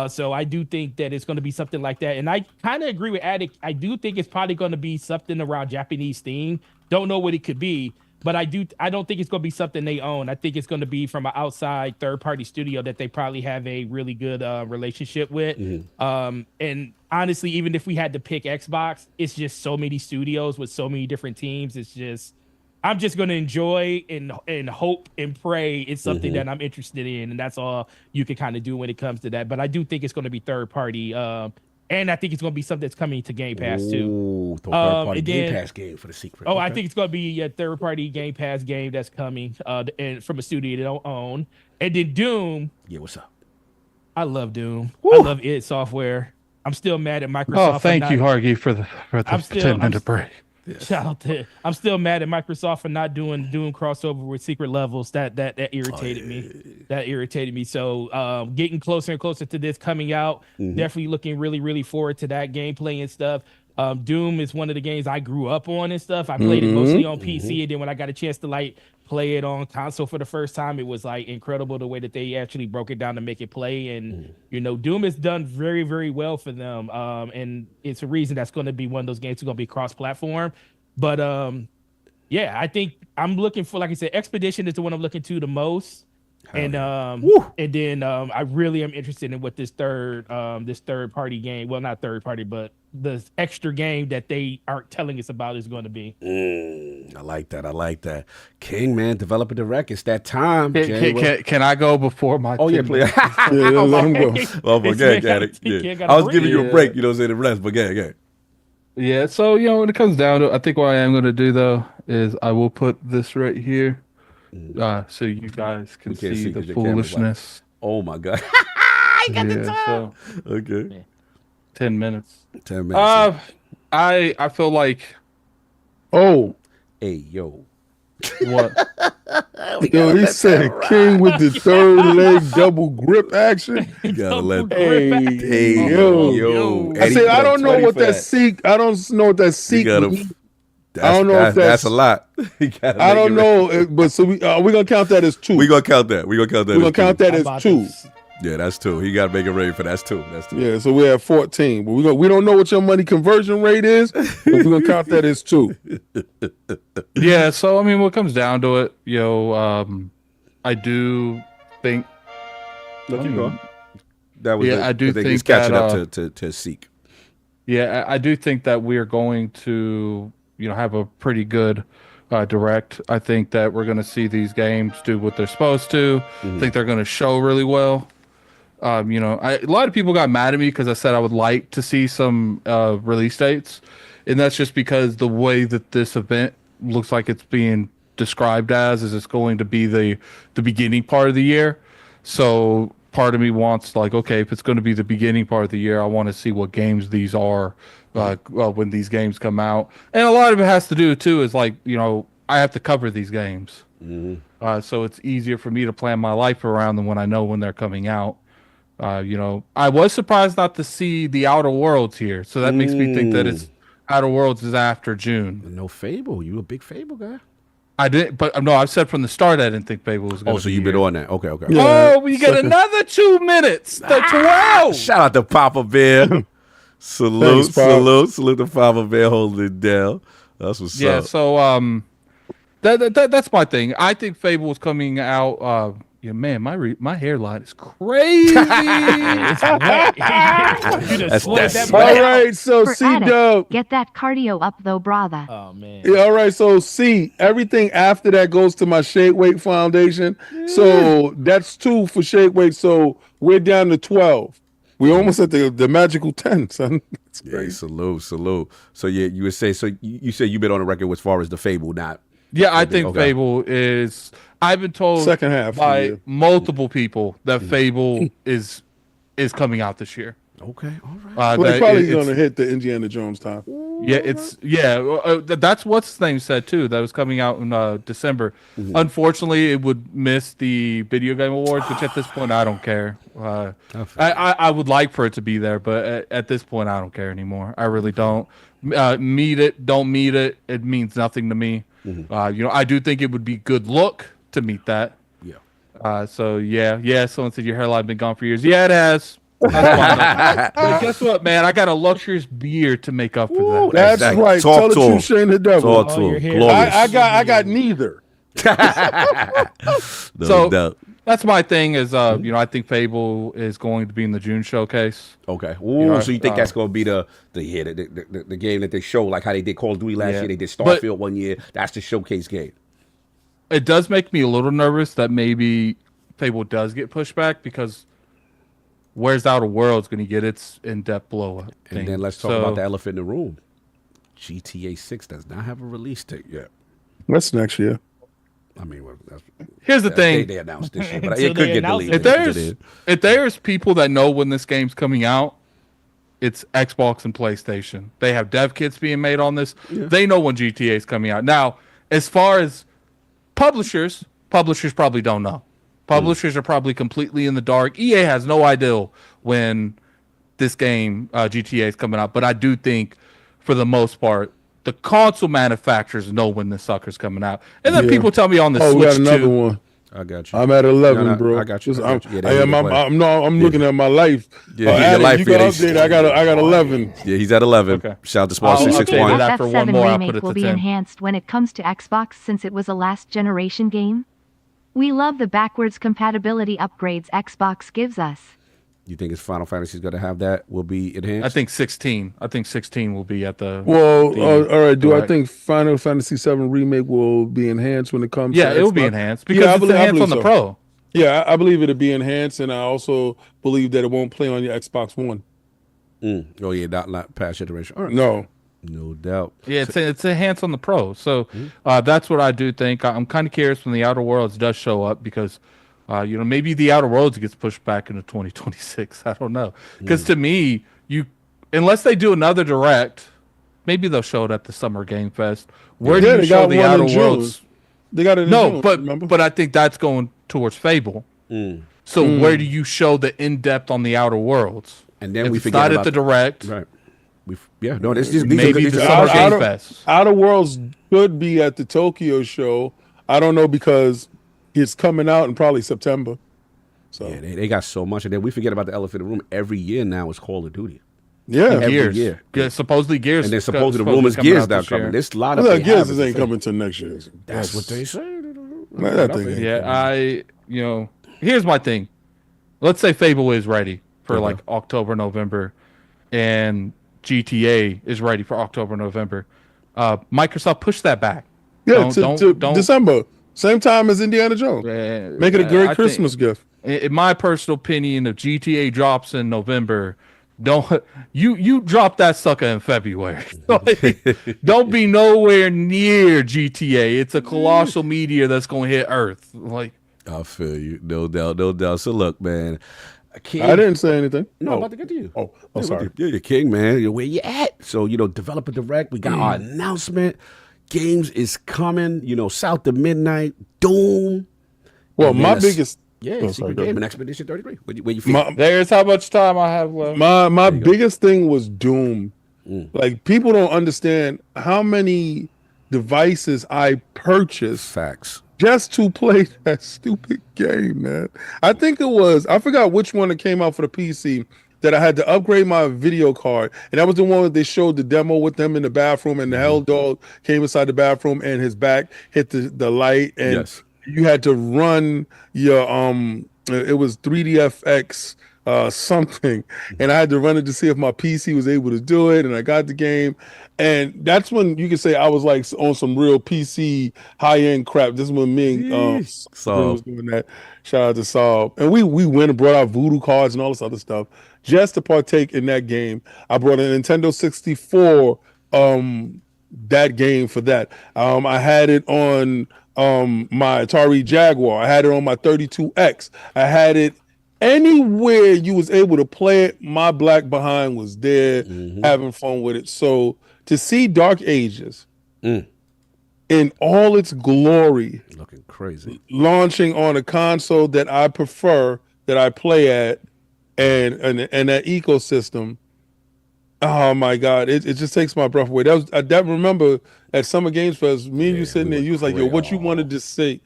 Speaker 3: So I do think that it's going to be something like that. And I kind of agree with Addict. I do think it's probably going to be something around Japanese theme. Don't know what it could be, but I don't think it's going to be something they own. I think it's going to be from an outside third party studio that they probably have a really good relationship with. And honestly, even if we had to pick Xbox, it's just so many studios with so many different teams. It's just, I'm just going to enjoy and hope and pray it's something that I'm interested in. And that's all you can kind of do when it comes to that. But I do think it's going to be third party. And I think it's going to be something that's coming to Game Pass too.
Speaker 6: Third party Game Pass game for the secret.
Speaker 3: I think it's going to be a third party Game Pass game that's coming and from a studio they don't own. And then Doom.
Speaker 6: Yeah, what's up?
Speaker 3: I love Doom. I love id Software. I'm still mad at Microsoft.
Speaker 5: Oh, thank you, Hargy, for the 10-minute break.
Speaker 3: Yes. Shout out to, I'm still mad at Microsoft for not doing crossover with Secret Levels. That irritated me. That irritated me. So getting closer and closer to this coming out, definitely looking really, really forward to that gameplay and stuff. Doom is one of the games I grew up on and stuff. I played it mostly on PC, and then when I got a chance to like play it on console for the first time, it was like incredible the way that they actually broke it down to make it play. And you know, Doom has done very, very well for them. And it's a reason that's going to be one of those games that's going to be cross-platform. But yeah, I think I'm looking for, like I said, Expedition is the one I'm looking to the most. And then I really am interested in what this third party game, well, not third party, but the extra game that they aren't telling us about is going to be.
Speaker 6: I like that. King, man, developer direct. It's that time.
Speaker 5: Can I go before my?
Speaker 6: Oh yeah, please.
Speaker 4: Let him go.
Speaker 6: I was giving you a break. You know, say the rest, but yeah.
Speaker 5: Yeah. So when it comes down to, I think what I am going to do though is I will put this right here. So you guys can see the foolishness.
Speaker 6: Oh my god!
Speaker 5: I got the time. So,
Speaker 6: okay.
Speaker 5: 10 minutes.
Speaker 6: 10 minutes.
Speaker 5: I feel like.
Speaker 4: Oh.
Speaker 6: Hey yo.
Speaker 5: What?
Speaker 4: Yo, he said King with the third leg double grip action.
Speaker 6: You gotta let.
Speaker 4: Hey yo. I said I don't know what that seek. I don't know what that seek. I don't know if
Speaker 6: that's a lot.
Speaker 4: I don't know, but so we gonna count that as 2.
Speaker 6: We gonna count that.
Speaker 4: We gonna count that as 2.
Speaker 6: Yeah, that's 2. He gotta make it ready for that's 2.
Speaker 4: Yeah, so we're at 14. But we don't know what your money conversion rate is, but we're gonna count that as 2.
Speaker 5: Yeah, so I mean, what comes down to it, I do think.
Speaker 6: That was
Speaker 5: I do think
Speaker 6: he's catching up to Seek.
Speaker 5: Yeah, I do think that we are going to have a pretty good direct. I think that we're going to see these games do what they're supposed to. I think they're going to show really well. A lot of people got mad at me because I said I would like to see some release dates, and that's just because the way that this event looks like it's being described is it's going to be the beginning part of the year. So part of me wants, like, okay, if it's going to be the beginning part of the year, I want to see what games these are when these games come out. And a lot of it has to do too is like, I have to cover these games. So it's easier for me to plan my life around them when I know when they're coming out. I was surprised not to see the Outer Worlds here. So that makes me think that it's Outer Worlds is after June.
Speaker 6: No Fable. You a big Fable guy?
Speaker 5: I didn't, but no, I said from the start I didn't think Fable was going to
Speaker 6: so you've been on that. Okay, okay.
Speaker 5: Yeah, we get another 2 minutes. The 12.
Speaker 6: Shout out to Papa Bear. Salute,
Speaker 4: Thanks,
Speaker 6: salute to Papa Bear holding it down. That's what's
Speaker 5: Yeah,
Speaker 6: up.
Speaker 5: so that's my thing. I think Fable is coming out. Yeah, man, my hairline is crazy.
Speaker 3: That's
Speaker 4: All right, so
Speaker 7: For
Speaker 4: C
Speaker 7: addict,
Speaker 4: Dub.
Speaker 7: get that cardio up though, brother.
Speaker 3: Oh man.
Speaker 4: Yeah, all right, so C, everything after that goes to my Shake Weight Foundation. So that's 2 for Shake Weight. So we're down to 12. We're almost at the magical 10, son. It's
Speaker 6: Yeah,
Speaker 4: crazy.
Speaker 6: salute. So yeah, you would say you say you've been on the record as far as the Fable, not
Speaker 5: Yeah, I think
Speaker 6: Okay.
Speaker 5: Fable is. I've been told
Speaker 4: Second half,
Speaker 5: by
Speaker 4: yeah.
Speaker 5: multiple people that Fable is coming out this year.
Speaker 6: okay, all right.
Speaker 4: Well,
Speaker 5: That
Speaker 4: it's probably
Speaker 5: it's-
Speaker 4: going to hit the Indiana Jones time.
Speaker 5: that's what's his name said too. That was coming out in December. Unfortunately, it would miss the video game awards, which at this point I don't care. I would like for it to be there, but at this point I don't care anymore. I really don't. Meet it, don't meet it. It means nothing to me. I do think it would be good look to meet that.
Speaker 6: Yeah.
Speaker 5: Someone said your hairline been gone for years. Yeah, it has. That's but guess what, man? I got a luxurious beard to make up for that.
Speaker 4: That's
Speaker 6: Exactly.
Speaker 4: right.
Speaker 6: Talk
Speaker 4: Tell the
Speaker 6: to him.
Speaker 4: truth, Shane the devil.
Speaker 6: Talk to
Speaker 3: your
Speaker 6: him.
Speaker 3: hair.
Speaker 6: Glorious.
Speaker 4: I got neither.
Speaker 6: No
Speaker 5: So-
Speaker 6: doubt.
Speaker 5: That's my thing. Is I think Fable is going to be in the June showcase.
Speaker 6: Okay. Ooh,
Speaker 5: You know,
Speaker 6: so you think that's going to be the game that they show, like how they did Call of Duty last
Speaker 5: Yeah.
Speaker 6: year, they did
Speaker 5: But-
Speaker 6: Starfield one year. That's the showcase game.
Speaker 5: It does make me a little nervous that maybe Fable does get pushed back because where's Outer Worlds going to get its in-depth blow up?
Speaker 6: And then let's talk about the elephant in the room. GTA 6 does not have a release date yet.
Speaker 4: That's next year.
Speaker 6: I mean, that's,
Speaker 5: Here's the thing.
Speaker 6: They announced this year, but
Speaker 3: Until
Speaker 6: it could
Speaker 3: they
Speaker 6: get
Speaker 3: announce
Speaker 6: deleted.
Speaker 3: it.
Speaker 5: If there's people that know when this game's coming out, it's Xbox and PlayStation. They have dev kits being made on this. They know when GTA is coming out. Now, as far as publishers probably don't know. Publishers are probably completely in the dark. EA has no idea when this game GTA is coming out, but I do think for the most part the console manufacturers know when the sucker's coming out. And then people tell me on the
Speaker 4: we got
Speaker 5: Switch
Speaker 4: another
Speaker 5: 2.
Speaker 4: one.
Speaker 6: I got you.
Speaker 4: I'm at 11, bro.
Speaker 6: I got you.
Speaker 4: I'm
Speaker 6: Yeah,
Speaker 4: looking at my life.
Speaker 6: Yeah, your
Speaker 4: Adam,
Speaker 6: life,
Speaker 4: you can update. I got 11.
Speaker 6: Yeah, he's at 11.
Speaker 5: Okay.
Speaker 6: Shout out to Small
Speaker 5: I'll update
Speaker 6: 661.
Speaker 5: that for one
Speaker 7: FF7
Speaker 5: more, I'll put
Speaker 7: remake
Speaker 5: it
Speaker 7: will
Speaker 5: to
Speaker 7: be
Speaker 5: 10.
Speaker 7: enhanced when it comes to Xbox since it was a last generation game. We love the backwards compatibility upgrades Xbox gives us.
Speaker 6: You think it's Final Fantasy's going to have that? Will be enhanced?
Speaker 5: I think 16. I think 16 will be at the.
Speaker 4: Well,
Speaker 5: the
Speaker 4: all right. Do I
Speaker 5: direct.
Speaker 4: think Final Fantasy VII Remake will be enhanced when it comes
Speaker 5: Yeah,
Speaker 4: to
Speaker 5: it will be
Speaker 4: Xbox?
Speaker 5: enhanced because
Speaker 4: Yeah, I
Speaker 5: it's
Speaker 4: believe- I
Speaker 5: enhanced on the
Speaker 4: believe so.
Speaker 5: Pro.
Speaker 4: Yeah, I believe it'll be enhanced, and I also believe that it won't play on your Xbox One.
Speaker 6: Oh, yeah, not past generation. All right.
Speaker 4: No.
Speaker 6: No doubt.
Speaker 5: Yeah, it's enhanced on the Pro. So that's what I do think. I'm kind of curious when the Outer Worlds does show up because, maybe the Outer Worlds gets pushed back into 2026. I don't know. Because to me, unless they do another Direct, maybe they'll show it at the Summer Game Fest. Where do
Speaker 4: Yeah,
Speaker 5: you
Speaker 4: they
Speaker 5: show
Speaker 4: got
Speaker 5: the
Speaker 4: one in
Speaker 5: Outer
Speaker 4: June.
Speaker 5: Worlds?
Speaker 4: They got it in
Speaker 5: No,
Speaker 4: June, remember?
Speaker 5: but I think that's going towards Fable. So where do you show the in depth on the Outer Worlds?
Speaker 6: And then
Speaker 5: If
Speaker 6: we
Speaker 5: it's
Speaker 6: forget
Speaker 5: not
Speaker 6: about
Speaker 5: at the Direct.
Speaker 6: Right. This is
Speaker 5: Maybe the
Speaker 4: Outer-
Speaker 5: Summer Game
Speaker 4: Outer-
Speaker 5: Fest.
Speaker 4: Outer Worlds could be at the Tokyo show. I don't know because it's coming out in probably September. So
Speaker 6: Yeah, they got so much. And then we forget about the elephant in the room. Every year now is Call of Duty.
Speaker 4: yeah,
Speaker 6: Every
Speaker 5: Gears.
Speaker 6: year.
Speaker 5: Yeah, supposedly Gears.
Speaker 6: And then supposedly the
Speaker 5: supposed to
Speaker 6: rumors
Speaker 5: be coming
Speaker 6: Gears
Speaker 5: out
Speaker 6: now
Speaker 5: this year.
Speaker 6: coming. There's a lot
Speaker 4: I
Speaker 6: of
Speaker 4: thought Gears ain't coming till next year.
Speaker 6: That's what they say.
Speaker 4: That thing ain't
Speaker 5: Yeah,
Speaker 4: coming.
Speaker 5: here's my thing. Let's say Fable is ready for
Speaker 6: Okay.
Speaker 5: like October, November, and GTA is ready for October, November. Microsoft push that back.
Speaker 4: Yeah,
Speaker 5: Don't-
Speaker 4: to
Speaker 5: don't-
Speaker 4: December, same time as Indiana Jones. Make it a great
Speaker 5: I think-
Speaker 4: Christmas gift.
Speaker 5: In my personal opinion, if GTA drops in November, don't you drop that sucker in February. Don't be nowhere near GTA. It's a colossal meteor that's gonna hit Earth. Like
Speaker 6: I feel you. No doubt, no doubt. So look, man.
Speaker 4: I didn't say anything.
Speaker 6: No, I'm about to get to you.
Speaker 4: Oh, sorry.
Speaker 6: You're the king, man. You're where you at. So, Developer Direct, we got our announcement. Games is coming, South to Midnight, Doom.
Speaker 4: Well,
Speaker 6: And
Speaker 4: my
Speaker 6: then
Speaker 4: biggest
Speaker 6: Secret
Speaker 4: go
Speaker 6: Game
Speaker 4: ahead.
Speaker 6: and Expedition 33. Where you feel?
Speaker 5: there's how much time I have left.
Speaker 4: My biggest thing was Doom. Like people don't understand how many devices I purchased
Speaker 6: Facts.
Speaker 4: just to play that stupid game, man. I forgot which one that came out for the PC that I had to upgrade my video card. And that was the one where they showed the demo with them in the bathroom and the hell dog came inside the bathroom and his back hit the light. And you had to run your, it was 3DFX something. And I had to run it to see if my PC was able to do it. And I got the game. And that's when you can say I was like on some real PC high-end crap. This is when me and was doing that. Shout out to Saul. And we went and brought out voodoo cards and all this other stuff just to partake in that game. I brought a Nintendo 64 that game for that. I had it on my Atari Jaguar. I had it on my 32X. I had it anywhere you was able to play it. My black behind was there having fun with it. So to see Dark Ages in all its glory,
Speaker 6: looking crazy, launching
Speaker 4: on a console that I prefer, that I play at, and that ecosystem. Oh my God, it just takes my breath away. That remember at Summer Games Fest, me and you sitting there, you was like, yo, what you wanted to see?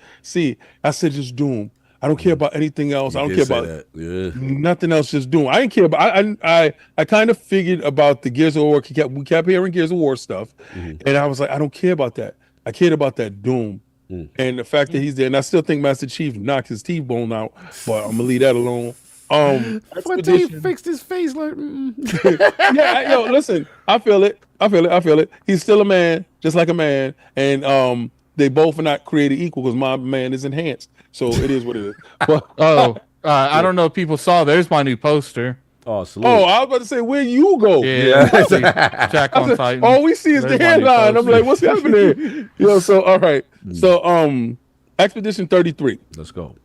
Speaker 4: I said, just Doom. I don't care about anything else. I don't care about nothing else. Just Doom. I didn't care about. I kind of figured about the Gears of War. We kept hearing Gears of War stuff, and I was like, I don't care about that. I cared about that Doom, and the fact that he's there. And I still think Master Chief knocked his teeth bone out, but I'm gonna leave that alone.
Speaker 6: He fixed his face like.
Speaker 4: Yeah, yo, listen. I feel it. He's still a man, just like a man, and they both are not created equal because my man is enhanced. So it is what it is. But,
Speaker 5: I don't know if people saw. There's my new poster.
Speaker 6: Oh, salute.
Speaker 4: Oh, I was about to say, where you go?
Speaker 5: Yeah. Jack on Titan.
Speaker 4: All we see is the headline. I'm like, what's happening? So all right. So Expedition 33.
Speaker 6: Let's go.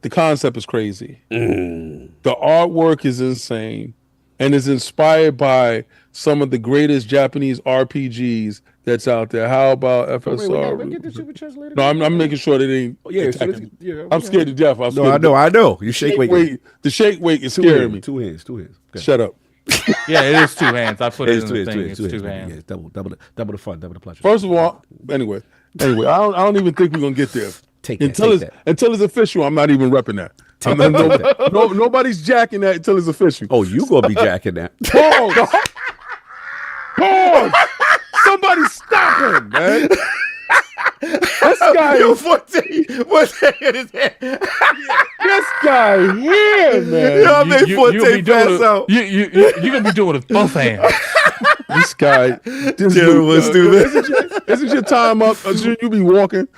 Speaker 4: The concept is crazy. The artwork is insane and is inspired by some of the greatest Japanese RPGs that's out there. How about FSR? No, I'm making sure that ain't. I'm scared to death.
Speaker 6: I know. You shake weight.
Speaker 4: The shake weight is scaring me.
Speaker 6: Two hands. Okay.
Speaker 4: Shut up.
Speaker 5: Yeah, it is 2 hands. I put it in the thing. It's 2 hands.
Speaker 6: Yeah, double the fun, double the pleasure.
Speaker 4: First of all, anyway, I don't even think we're gonna get there. Until it's official. I'm not even repping that. Nobody's jacking that until it's official.
Speaker 6: Oh, you gonna be jacking that?
Speaker 4: Pause. Somebody stop him, man. This guy is
Speaker 6: 14. What's that in his head?
Speaker 4: This guy here, man.
Speaker 6: I made 14 pass out.
Speaker 5: You're gonna be doing it with both hands.
Speaker 4: This guy. Isn't your time up? Shouldn't you be walking?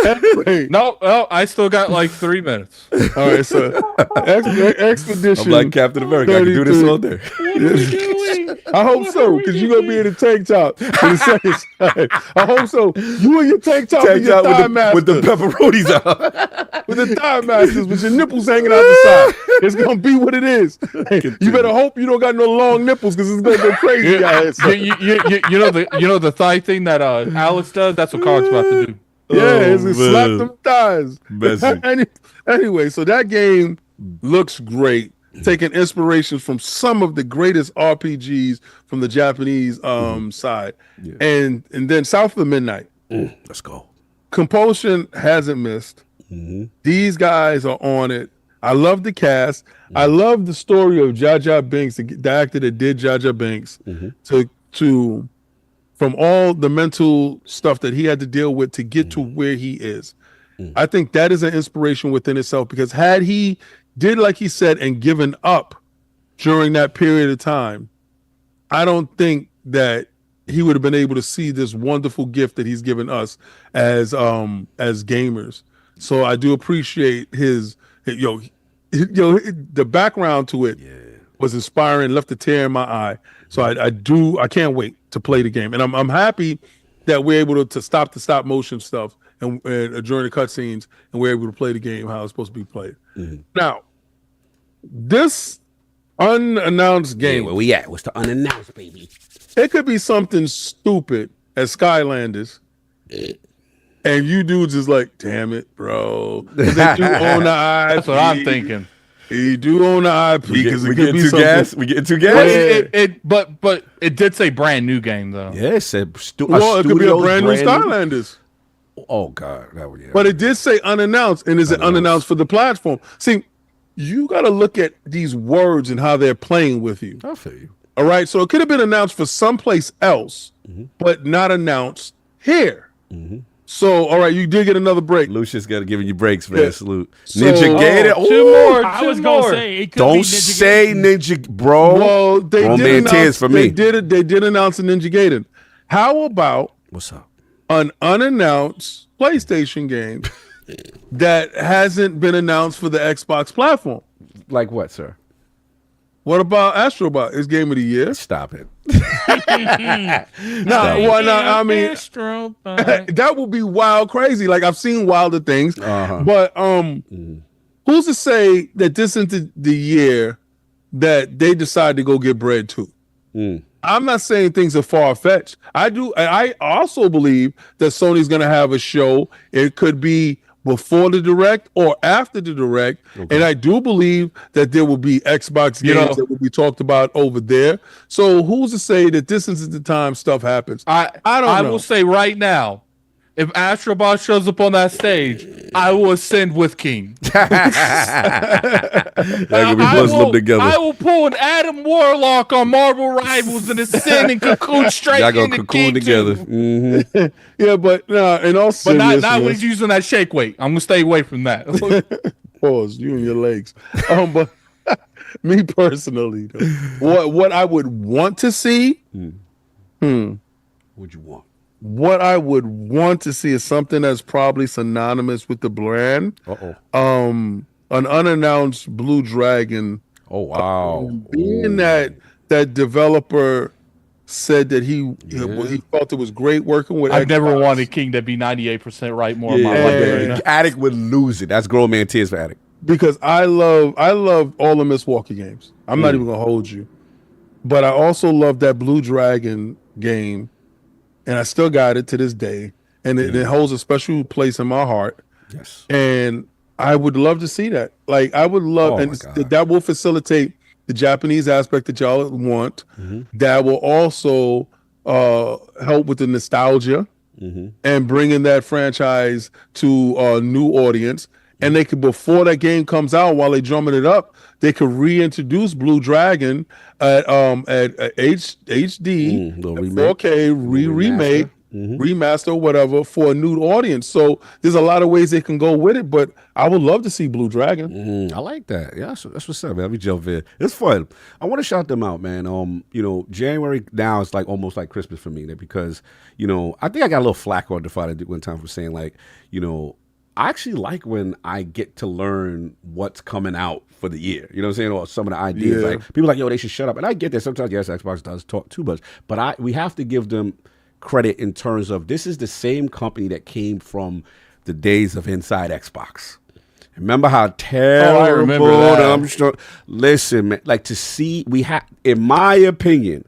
Speaker 4: Anyway.
Speaker 5: No, I still got like 3 minutes.
Speaker 4: All right, so Expedition.
Speaker 6: I'm like Captain America. 32. I can do this all day.
Speaker 3: What are we doing?
Speaker 4: I hope so, because you're gonna be in a tank top for the second side. I hope so. You in your tank top with your thigh master.
Speaker 6: With the pepperonis out.
Speaker 4: With the thigh masters, with your nipples hanging out the side. It's gonna be what it is. You better hope you don't got no long nipples, because it's gonna go crazy out here.
Speaker 5: You know the thigh thing that Alex does? That's what Cog's about to do.
Speaker 4: Yeah, it's slap them thighs. Anyway, so that game looks great. Taking inspirations from some of the greatest RPGs from the Japanese side. Yeah. And then South of the Midnight.
Speaker 6: Let's go.
Speaker 4: Compulsion hasn't missed. These guys are on it. I love the cast. I love the story of Jar Jar Binks, the actor that did Jar Jar Binks, to from all the mental stuff that he had to deal with to get to where he is. I think that is an inspiration within itself, because had he did like he said and given up during that period of time, I don't think that he would have been able to see this wonderful gift that he's given us as gamers. So I do appreciate the background to it was inspiring, left a tear in my eye. So I can't wait to play the game. And I'm happy that we're able to stop the stop motion stuff and during the cutscenes, and we're able to play the game how it's supposed to be played. Now, this unannounced game.
Speaker 6: Where we at? What's the unannounced, baby?
Speaker 4: It could be something stupid as Skylanders. And you dudes is like, damn it, bro. They do own the IP.
Speaker 5: That's what I'm thinking.
Speaker 4: You do own the IP because
Speaker 6: we getting too gas. We getting too gas.
Speaker 5: But it did say brand new game though.
Speaker 6: Yeah, it said
Speaker 4: it could be a brand new Skylanders.
Speaker 6: Oh God, yeah.
Speaker 4: But it did say unannounced, and is it unannounced for the platform? See, you got to look at these words and how they're playing with you.
Speaker 6: I feel you.
Speaker 4: All right, so it could have been announced for someplace else, but not announced here. So, all right, you did get another break.
Speaker 6: Lucius got to give you breaks, man.
Speaker 4: Yeah.
Speaker 6: Salute.
Speaker 4: So-
Speaker 6: Ninja Gator.
Speaker 5: Two more.
Speaker 3: I was gonna say it could
Speaker 6: Don't
Speaker 3: be Ninja
Speaker 6: say
Speaker 3: Gaiden.
Speaker 6: Ninja, bro.
Speaker 4: Well, they
Speaker 6: Oh,
Speaker 4: did
Speaker 6: man,
Speaker 4: announce,
Speaker 6: tears for me.
Speaker 4: They did announce a Ninja Gaiden. How about
Speaker 6: What's up?
Speaker 4: an unannounced PlayStation game that hasn't been announced for the Xbox platform?
Speaker 6: Like what, sir?
Speaker 4: What about Astrobot? It's game of the year.
Speaker 6: Stop it.
Speaker 4: I mean, that would be wild crazy. Like I've seen wilder things, but who's to say that this isn't the year that they decide to go get bread too? I'm not saying things are far fetched. I also believe that Sony's going to have a show. It could be before the Direct or after the Direct. And I do believe that there will be Xbox games that will be talked about over there. So who's to say that this is the time stuff happens? I don't know.
Speaker 5: I will say right now, if Astrobot shows up on that stage, I will ascend with King.
Speaker 6: They're gonna be Muslim together.
Speaker 5: I will pull an Adam Warlock on Marvel Rivals and ascend and cocoon straight
Speaker 6: Y'all gonna
Speaker 5: into
Speaker 6: cocoon
Speaker 5: King
Speaker 6: together.
Speaker 5: 2.
Speaker 4: Yeah, but in all seriousness,
Speaker 5: But not when he's using that shake weight. I'm gonna stay away from that.
Speaker 4: Pause. You and your legs. But me personally, though, what I would want to see.
Speaker 6: What'd you want?
Speaker 4: What I would want to see is something that's probably synonymous with the brand. An unannounced Blue Dragon.
Speaker 6: Oh wow!
Speaker 4: Being that developer said that he felt it was great working with.
Speaker 5: I've
Speaker 4: Xbox.
Speaker 5: never wanted King to be 98% right more in my life. Right
Speaker 6: Attic would lose it. That's grown man tears for Attic.
Speaker 4: Because I love all the Milwaukee games. I'm not even gonna hold you, but I also love that Blue Dragon game. And I still got it to this day. And it holds a special place in my heart.
Speaker 6: Yes.
Speaker 4: And I would love to see that. Like, I would love, that will facilitate the Japanese aspect that y'all want. That will also help with the nostalgia and bringing that franchise to a new audience. And they could, before that game comes out, while they drumming it up, they could reintroduce Blue Dragon at HD, 4K, remake, remaster, whatever, for a new audience. So there's a lot of ways they can go with it, but I would love to see Blue Dragon.
Speaker 6: I like that. Yeah, that's what's up, man. Let me jump in. It's fun. I want to shout them out, man. January now is like almost like Christmas for me, because I think I got a little flack on the Friday one time for saying I actually like when I get to learn what's coming out for the year. You know what I'm saying? Or some of the ideas. Like people are like, yo, they should shut up. And I get that sometimes, yes, Xbox does talk too much. But we have to give them credit in terms of this is the same company that came from the days of Inside Xbox. Remember how terrible
Speaker 5: I remember that.
Speaker 6: Listen, man, like to see, in my opinion,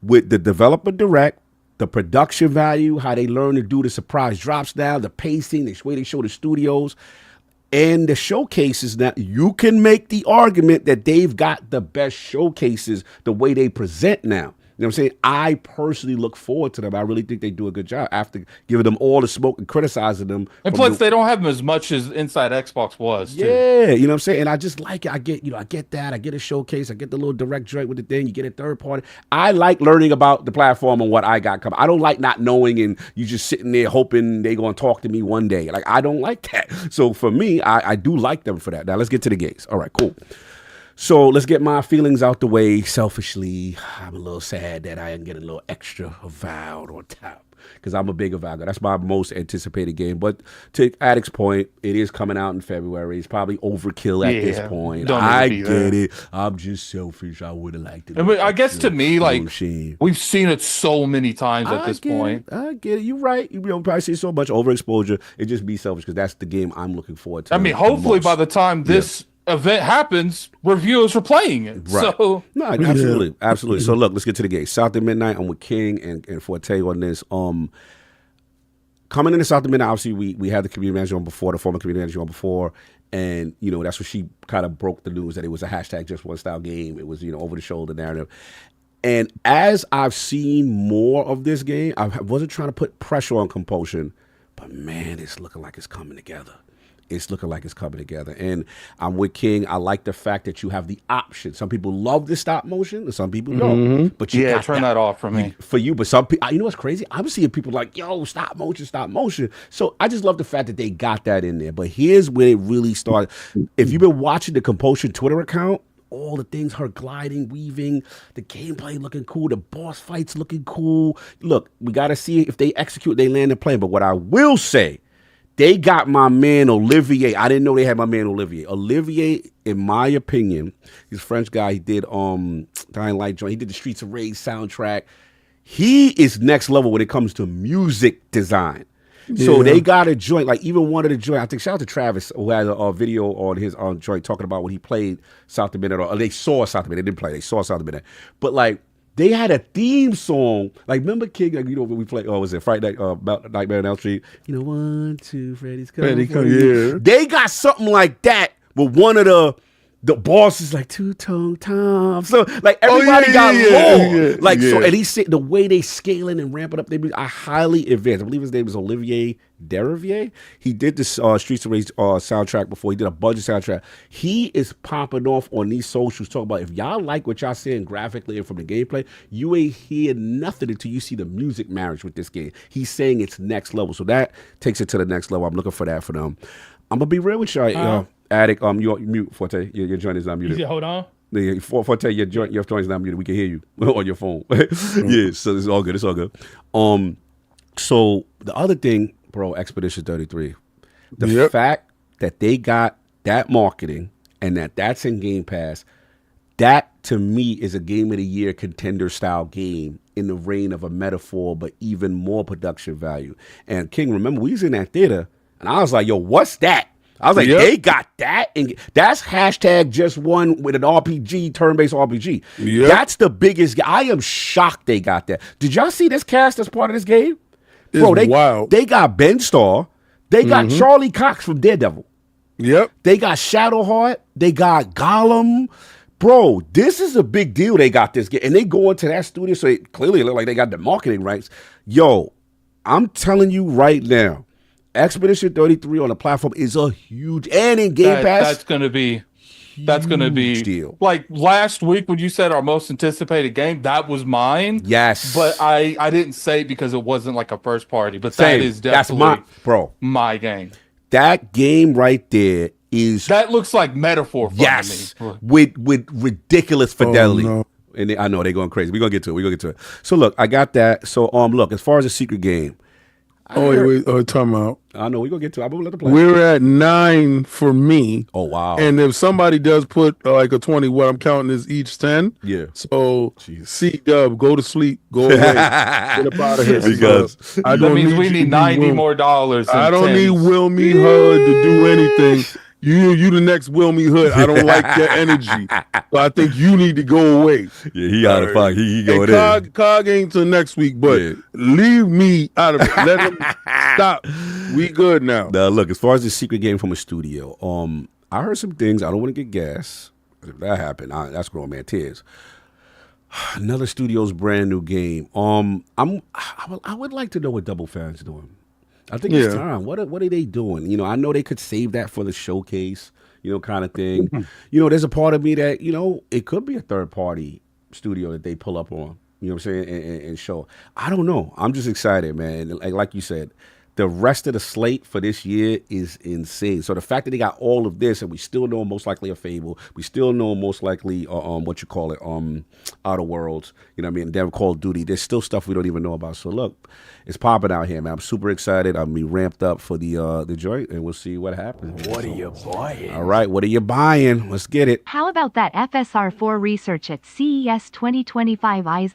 Speaker 6: with the developer direct, the production value, how they learn to do the surprise drops now, the pacing, the way they show the studios, and the showcases. Now, you can make the argument that they've got the best showcases the way they present now. You know what I'm saying? I personally look forward to them. I really think they do a good job after giving them all the smoke and criticizing them.
Speaker 5: And plus, they don't have them as much as Inside Xbox was, too.
Speaker 6: Yeah, you know what I'm saying? And I just like it. I get that. I get a showcase. I get the little direct joint with the thing. You get a third party. I like learning about the platform and what I got coming. I don't like not knowing and you just sitting there hoping they're going to talk to me one day. Like, I don't like that. So for me, I do like them for that. Now, let's get to the games. All right, cool. So let's get my feelings out the way. Selfishly, I'm a little sad that I didn't get a little extra Avowed on top because I'm a big Avowed guy. That's my most anticipated game. But to Addict's point, it is coming out in February. It's probably overkill at this point. I get it. I'm just selfish. I would have liked it.
Speaker 5: I guess to me, we've seen it so many times at this point.
Speaker 6: I get it. You're right. You probably see so much overexposure. It just be selfish because that's the game I'm looking forward to.
Speaker 5: I mean, hopefully by the time this event happens, reviewers are playing it.
Speaker 6: Right.
Speaker 5: So
Speaker 6: no, absolutely. So look, let's get to the game. South of Midnight. I'm with King and Forte on this. Coming into South of Midnight, obviously we had the community manager on before, the former community manager on before, And, that's when she kind of broke the news that it was a hashtag just one style game. It was, over the shoulder narrative. And as I've seen more of this game, I wasn't trying to put pressure on Compulsion, but man, it's looking like it's coming together. It's looking like it's coming together. And I'm with King. I like the fact that you have the option. Some people love the stop motion and some people don't. But you got
Speaker 5: turn that off for me.
Speaker 6: For you. But some people, you know what's crazy? I'm seeing people like, yo, stop motion. So I just love the fact that they got that in there. But here's where it really started. If you've been watching the Compulsion Twitter account, all the things, her gliding, weaving, the gameplay looking cool, the boss fights looking cool. Look, we got to see if they execute, they land the plane. But what I will say, they got my man Olivier. I didn't know they had my man Olivier. Olivier, in my opinion, he's a French guy. He did Dying Light joint. He did the Streets of Rage soundtrack. He is next level when it comes to music design. So they got a joint, like even one of the joint. I think shout out to Travis who had a video on his joint talking about when he played South of Midnight, or they saw South of Midnight. They didn't play. They saw South of Midnight. But like they had a theme song. Like remember King? Like, when we played. Oh, was it Friday Night? Nightmare on Elm Street. 1, 2, Freddy's coming.
Speaker 4: Yeah.
Speaker 6: They got something like that with one of the boss is like two-tone Tom. So like everybody got lore. So, and he said the way they scaling and ramping up, I highly advanced. I believe his name is Olivier Derivier. He did this Streets of Rage soundtrack before. He did a bunch of soundtrack. He is popping off on these socials talking about if y'all like what y'all seeing graphically and from the gameplay, you ain't hear nothing until you see the music marriage with this game. He's saying it's next level. So that takes it to the next level. I'm looking for that for them. I'm gonna be real with y'all. Addict, you're mute, Forte. Your joint is not muted.
Speaker 3: Hold on.
Speaker 6: Yeah, Forte, your joint is not muted. We can hear you on your phone. Yeah, so it's all good. It's all good. So the other thing, bro, Expedition 33, the fact that they got that marketing and that's in Game Pass, that to me is a Game of the Year contender style game in the reign of a metaphor, but even more production value. And King, remember we was in that theater, and I was like, yo, what's that? I was like, they got that, and that's hashtag just one with an RPG, turn-based RPG. That's the biggest. I am shocked they got that. Did y'all see this cast as part of this game? Bro, they got Ben Starr. They got Charlie Cox from Daredevil. They got Shadowheart. They got Gollum. Bro, this is a big deal. They got this game, and they go into that studio, so it clearly look like they got the marketing rights. Yo, I'm telling you right now, Expedition 33 on the platform is a huge, and in Game Pass,
Speaker 5: that's gonna be
Speaker 6: deal.
Speaker 5: Like last week when you said our most anticipated game, that was mine.
Speaker 6: Yes,
Speaker 5: but I didn't say it because it wasn't like a first party. But that is definitely my game.
Speaker 6: That game right there
Speaker 5: that looks like metaphor.
Speaker 6: To me. with ridiculous fidelity. Oh, no. And I know they're going crazy. We're gonna get to it. So look, I got that. So look, as far as a secret game.
Speaker 4: Time out.
Speaker 6: I know we're gonna get to it. I'm gonna let the play.
Speaker 4: We're at 9 for me.
Speaker 6: Oh wow.
Speaker 4: And if somebody does put like a 20, what I'm counting is each 10.
Speaker 6: Yeah.
Speaker 4: So C-Dub, go to sleep, go away, get up out of here.
Speaker 6: Because
Speaker 5: that means we need $90 more.
Speaker 4: I don't need Will Me Hood to do anything. You the next Wilmy Hood. I don't like your energy. So I think you need to go away.
Speaker 6: Yeah, he out of pocket. He going in.
Speaker 4: Cog ain't till next week, but leave me out of it. Let him stop. We good now.
Speaker 6: Now, look, as far as the secret game from a studio, I heard some things. I don't want to get gas. If that happened, that's grown man tears. Another studio's brand new game. I would like to know what Double Fan's doing. I think it's time. What are they doing? I know they could save that for the showcase, kind of thing. There's a part of me that, it could be a third party studio that they pull up on, you know what I'm saying, and show. I don't know. I'm just excited, man. Like you said, the rest of the slate for this year is insane. So the fact that they got all of this, and we still know most likely a Fable, we still know most likely Outer Worlds, you know what I mean, then Call of Duty. There's still stuff we don't even know about. So look, it's popping out here, man. I'm super excited. I'm be ramped up for the joint, and we'll see what happens.
Speaker 12: What are you buying?
Speaker 6: All right, what are you buying? Let's get it.
Speaker 7: How about that FSR4 research at CES 2025? Eyes.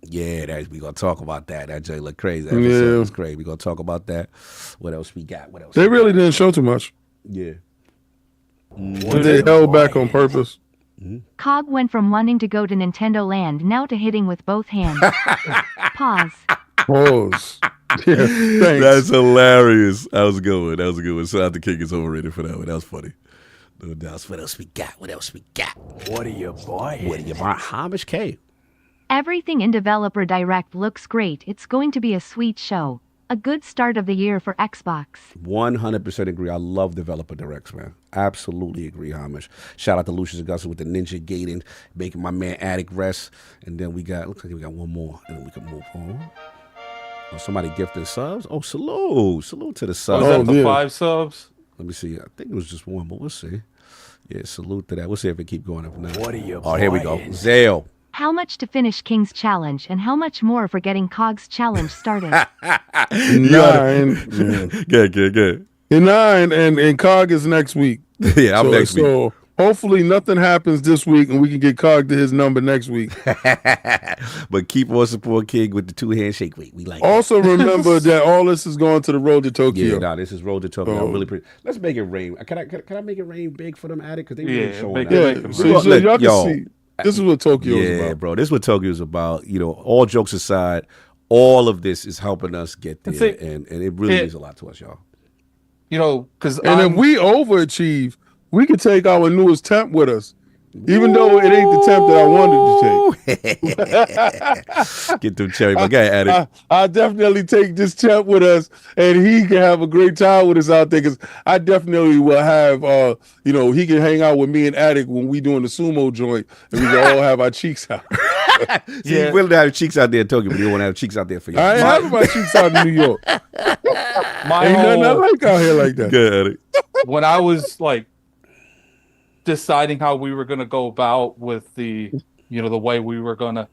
Speaker 6: Yeah, we gonna talk about that. That joint look crazy. That was crazy. We gonna talk about that. What else we got?
Speaker 4: They really didn't show too much.
Speaker 6: Yeah.
Speaker 4: They held back on purpose.
Speaker 7: Cog went from wanting to go to Nintendo Land now to hitting with both hands. Pause.
Speaker 4: Thanks.
Speaker 6: That's hilarious. That was a good one. That was a good one. Shout out to King is overrated for that one. That was funny. No doubt. What else we got? What else we got?
Speaker 12: What are you buying?
Speaker 6: What are you buying? Hamish K.
Speaker 7: Everything in Developer Direct looks great. It's going to be a sweet show. A good start of the year for Xbox.
Speaker 6: 100% agree. I love Developer Directs, man. Absolutely agree, Hamish. Shout out to Lucius Augusta with the Ninja Gating, making my man Attic rest. And then looks like we got one more, and then we can move on. Oh, somebody gifted subs? Oh, salute. Salute to the subs.
Speaker 5: Was that the 5 subs?
Speaker 6: Let me see. I think it was just one, but we'll see. Yeah, salute to that. We'll see if it keep going up now.
Speaker 12: What are you
Speaker 6: Oh, here we go.
Speaker 12: buying?
Speaker 6: Zale.
Speaker 7: How much to finish King's challenge and how much more for getting Cog's challenge started?
Speaker 4: 9.
Speaker 6: Good.
Speaker 4: 9 and COG is next week.
Speaker 6: Yeah, I'm next week.
Speaker 4: So hopefully nothing happens this week and we can get COG to his number next week.
Speaker 6: But keep on support King with the 2 handshake week. We like
Speaker 4: Also remember that all this is going to the road to Tokyo.
Speaker 6: Yeah, nah, this is Road to Tokyo. Let's make it rain. Can I make it rain big for them, Attic? Because they really showing out.
Speaker 4: So y'all can see. This is what Tokyo is about.
Speaker 6: Yeah, bro. This is what Tokyo is about. You know, all jokes aside, all of this is helping us get there, and it really means a lot to us, y'all.
Speaker 5: You know, because
Speaker 4: if we overachieve, we could take our newest temp with us. Even though it ain't the temp that I wanted to take.
Speaker 6: Get them cherry, but go ahead, Attic.
Speaker 4: I definitely take this temp with us, and he can have a great time with us out there. Because I definitely will have, he can hang out with me and Attic when we doing the sumo joint, and we can all have our cheeks out.
Speaker 6: See, you willing to have cheeks out there in Tokyo, but you don't want to have cheeks out there for you.
Speaker 4: I ain't having my cheeks out in New York. Ain't nothing I like out here like that.
Speaker 6: Good, Attic.
Speaker 5: When I was like deciding how we were going to go about with the way we were going to,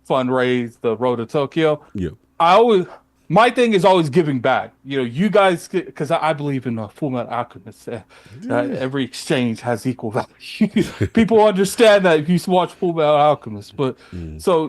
Speaker 5: fundraise the Road to Tokyo.
Speaker 6: Yeah.
Speaker 5: My thing is always giving back. You guys, because I believe in Full Metal Alchemist. Every exchange has equal value. People understand that if you watch Full Metal Alchemist, but so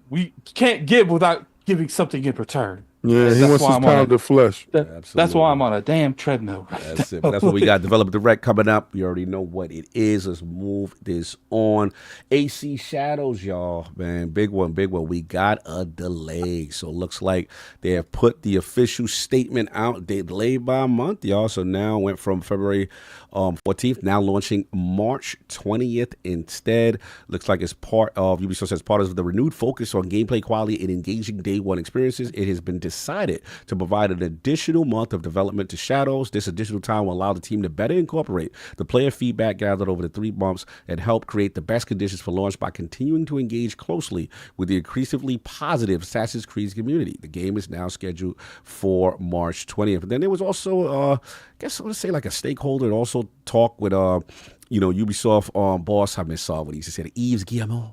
Speaker 5: we can't give without giving something in return.
Speaker 4: Yeah, he wants his pound of flesh.
Speaker 5: That's why I'm on a damn treadmill.
Speaker 6: That's it. That's what we got. Developer Direct coming up. You already know what it is. Let's move this on. AC Shadows, y'all. Man, big one. We got a delay. So it looks like they have put the official statement out. They delayed by a month, y'all. So now went from February 14th, now launching March 20th instead. Looks like it's part of Ubisoft as part of the renewed focus on gameplay quality and engaging day one experiences. It has been decided to provide an additional month of development to Shadows. This additional time will allow the team to better incorporate the player feedback gathered over the 3 months and help create the best conditions for launch by continuing to engage closely with the increasingly positive Assassin's Creed community. The game is now scheduled for March 20th. And then there was also, I guess I want to say like a stakeholder and also talk with, Ubisoft boss, I miss what he used to say, Yves Guillemot.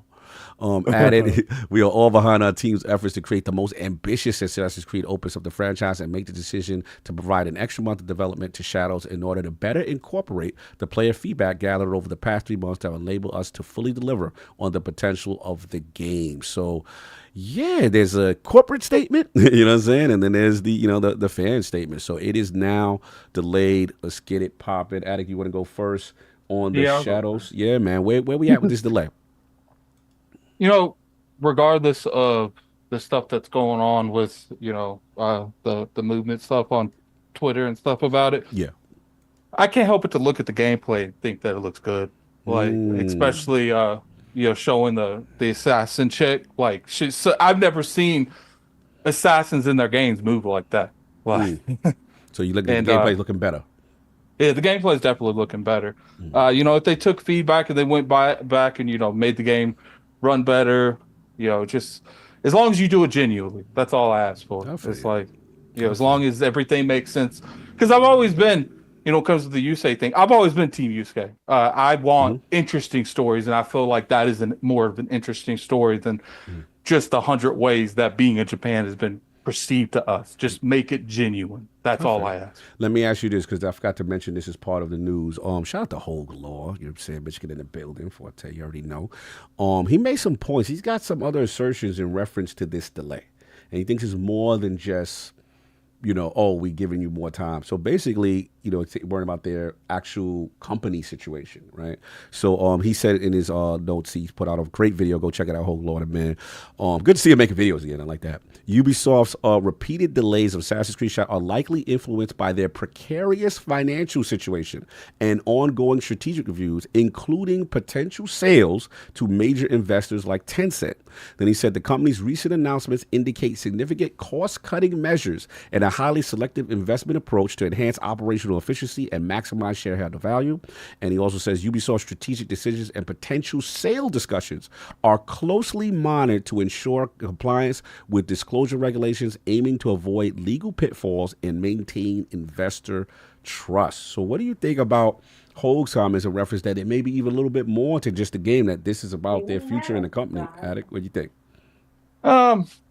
Speaker 6: Added, we are all behind our team's efforts to create the most ambitious Assassin's Creed opus of the franchise and make the decision to provide an extra month of development to Shadows in order to better incorporate the player feedback gathered over the past 3 months that will enable us to fully deliver on the potential of the game. So, yeah, there's a corporate statement, you know what I'm saying? And then there's the, the fan statement. So it is now delayed. Let's get it popping. Attic, you want to go first on the Shadows? Yeah, man. Where we at with this delay?
Speaker 5: Regardless of the stuff that's going on with, the movement stuff on Twitter and stuff about it.
Speaker 6: Yeah.
Speaker 5: I can't help but to look at the gameplay and think that it looks good. Like, especially, showing the assassin chick. Like, I've never seen assassins in their games move like that. Like,
Speaker 6: so you look at the gameplay looking better.
Speaker 5: Yeah, the gameplay is definitely looking better. If they took feedback and they went back and, made the game run better, just as long as you do it genuinely, that's all I ask for. It's like, as long as everything makes sense. Because I've always been, when it comes to the Yusei thing, I've always been Team Yusuke. I want interesting stories, and I feel like that is more of an interesting story than just 100 ways that being in Japan has been perceived to us. Just make it genuine. That's all I ask.
Speaker 6: Let me ask you this, because I forgot to mention this as part of the news. Shout out to Hogue Law. You know what I'm saying? Michigan in the building, for I tell you already know. He made some points. He's got some other assertions in reference to this delay. And he thinks it's more than just, we giving you more time. So basically, it's worrying about their actual company situation, right? So he said in his notes, he's put out a great video. Go check it out, whole Lord, man. Good to see him making videos again. I like that. Ubisoft's repeated delays of Assassin's Creed Shadows are likely influenced by their precarious financial situation and ongoing strategic reviews, including potential sales to major investors like Tencent. Then he said the company's recent announcements indicate significant cost-cutting measures and a highly selective investment approach to enhance operational efficiency and maximize shareholder value. And he also says Ubisoft's strategic decisions and potential sale discussions are closely monitored to ensure compliance with disclosure regulations, aiming to avoid legal pitfalls and maintain investor trust. So what do you think about Hoag's comments in reference that it may be even a little bit more to just a game, that this is about their future in the company? Attic, what do you think?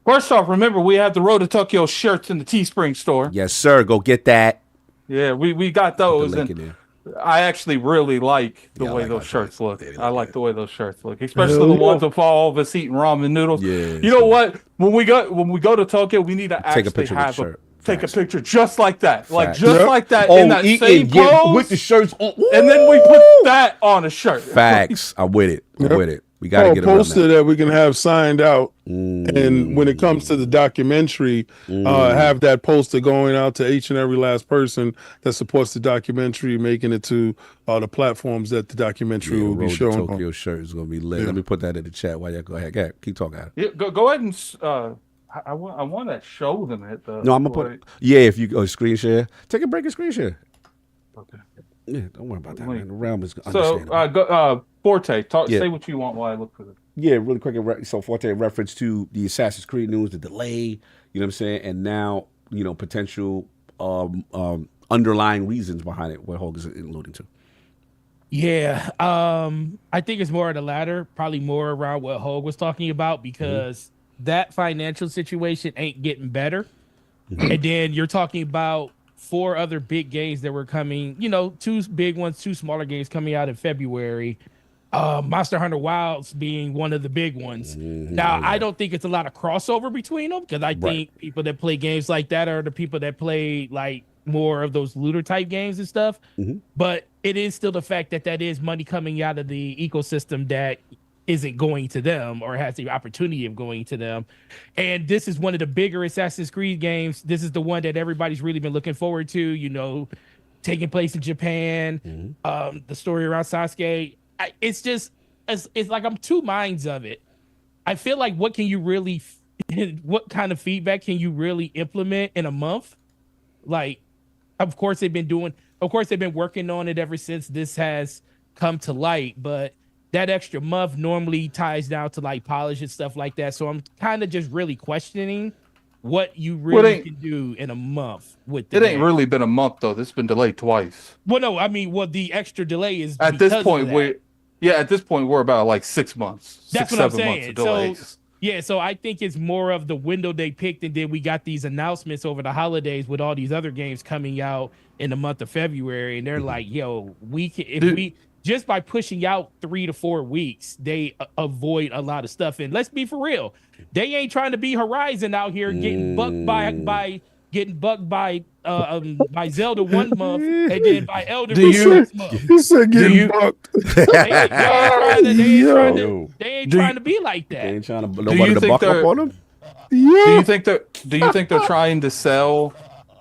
Speaker 5: First off, remember we have the Road to Tokyo shirts in the Teespring store.
Speaker 6: Yes, sir. Go get that.
Speaker 5: Yeah, we got those. And I actually really like the way those shirts look. I like the way those shirts look, especially the ones of all of us eating ramen noodles. Yeah, you know what? When we go to Tokyo, we need to actually take a picture just like that, like that in that same pose
Speaker 6: with the shirts on,
Speaker 5: and then we put that on a shirt.
Speaker 6: Facts. I'm with it. With it. We got to get a
Speaker 4: poster that we can have signed out, and when it comes to the documentary, have that poster going out to each and every last person that supports the documentary, making it to the platforms that the documentary will be shown on.
Speaker 6: Tokyo shirt is going to be lit. Let me put that in the chat while y'all go ahead. Keep talking.
Speaker 5: Yeah, go ahead and. I want to show them it.
Speaker 6: No, I'm gonna put it. Yeah, if you go screen share, take a break and screen share.
Speaker 5: Okay.
Speaker 6: Yeah, don't worry about that, man. The realm is
Speaker 5: so. Forte, say what you want while I look for it.
Speaker 6: Yeah, really quick. So Forte, in reference to the Assassin's Creed news, the delay. You know what I'm saying, and now potential underlying reasons behind it. What Hoag is alluding to.
Speaker 3: Yeah, I think it's more of the latter. Probably more around what Hoag was talking about, because that financial situation ain't getting better. And then you're talking about 4 other big games that were coming, 2 big ones, 2 smaller games coming out in February. Monster Hunter Wilds being one of the big ones. Now, I don't think it's a lot of crossover between them, because I think people that play games like that are the people that play like more of those looter type games and stuff. But it is still the fact that is money coming out of the ecosystem that isn't going to them or has the opportunity of going to them. And this is one of the bigger Assassin's Creed games. This is the one that everybody's really been looking forward to, taking place in Japan, the story around Sasuke. It's like I'm two minds of it. I feel like what kind of feedback can you really implement in a month? Like, of course they've been working on it ever since this has come to light, but that extra month normally ties down to like polish and stuff like that. So I'm kind of just really questioning what you really can do in a month with the game.
Speaker 5: Ain't really been a month though. This has been delayed twice.
Speaker 3: Well, no, I mean, the extra delay is
Speaker 5: at this point we're about like 6 months.
Speaker 3: That's
Speaker 5: 6,
Speaker 3: what I'm
Speaker 5: 7
Speaker 3: saying.
Speaker 5: months of delays.
Speaker 3: So I think it's more of the window they picked, and then we got these announcements over the holidays with all these other games coming out in the month of February, and they're like, "Yo, just by pushing out 3 to 4 weeks, they avoid a lot of stuff." And let's be for real, they ain't trying to be Horizon out here getting bucked by Zelda 1 month and then by Elden Ring next month.
Speaker 4: You said getting bucked.
Speaker 3: They ain't trying to be like that.
Speaker 6: They ain't trying to nobody to buck up on them.
Speaker 5: Do you think they're trying to sell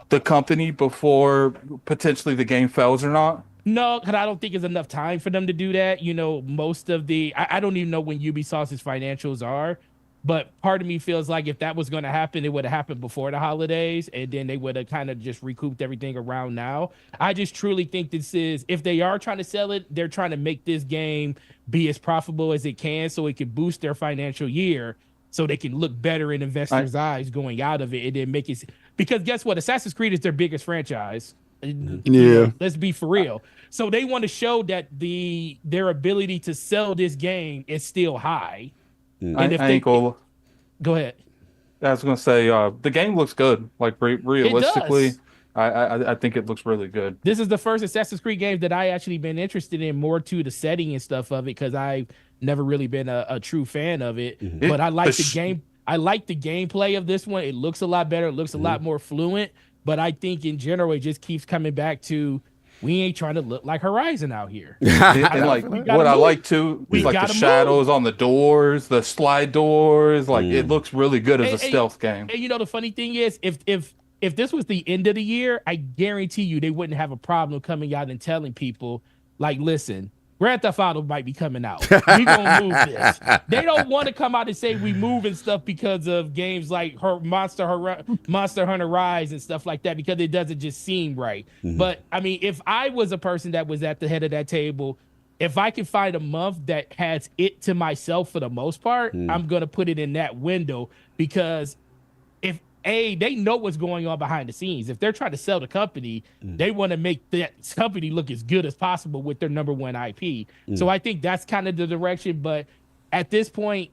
Speaker 5: the company before potentially the game fails or not?
Speaker 3: No, because I don't think there's enough time for them to do that. Most of I don't even know when Ubisoft's financials are, but part of me feels like if that was going to happen, it would have happened before the holidays, and then they would have kind of just recouped everything around now. I just truly think if they are trying to sell it, they're trying to make this game be as profitable as it can so it can boost their financial year so they can look better in investors' eyes going out of it, and then make it. Because guess what? Assassin's Creed is their biggest franchise.
Speaker 4: Yeah,
Speaker 3: let's be for real. So they want to show that their ability to sell this game is still high. And if go ahead.
Speaker 5: I was gonna say the game looks good. Like realistically, I think it looks really good.
Speaker 3: This is the first Assassin's Creed game that I actually been interested in more to the setting and stuff of it, because I've never really been a true fan of it. But I like the game. I like the gameplay of this one. It looks a lot better. It looks a lot more fluent. But I think in general, it just keeps coming back to we ain't trying to look like Horizon out here.
Speaker 5: And like what I like too is like the shadows on the doors, the slide doors. Like it looks really good as a stealth game.
Speaker 3: And you know the funny thing is, if this was the end of the year, I guarantee you they wouldn't have a problem coming out and telling people, like, listen, Grand Theft Auto might be coming out. We gonna move this. They don't want to come out and say we moving stuff because of games like Monster Hunter Rise and stuff like that, because it doesn't just seem right. But I mean, if I was a person that was at the head of that table, if I can find a month that has it to myself for the most part, I'm gonna put it in that window, because if they know what's going on behind the scenes. If they're trying to sell the company, they want to make that company look as good as possible with their number one IP. So I think that's kind of the direction. But at this point,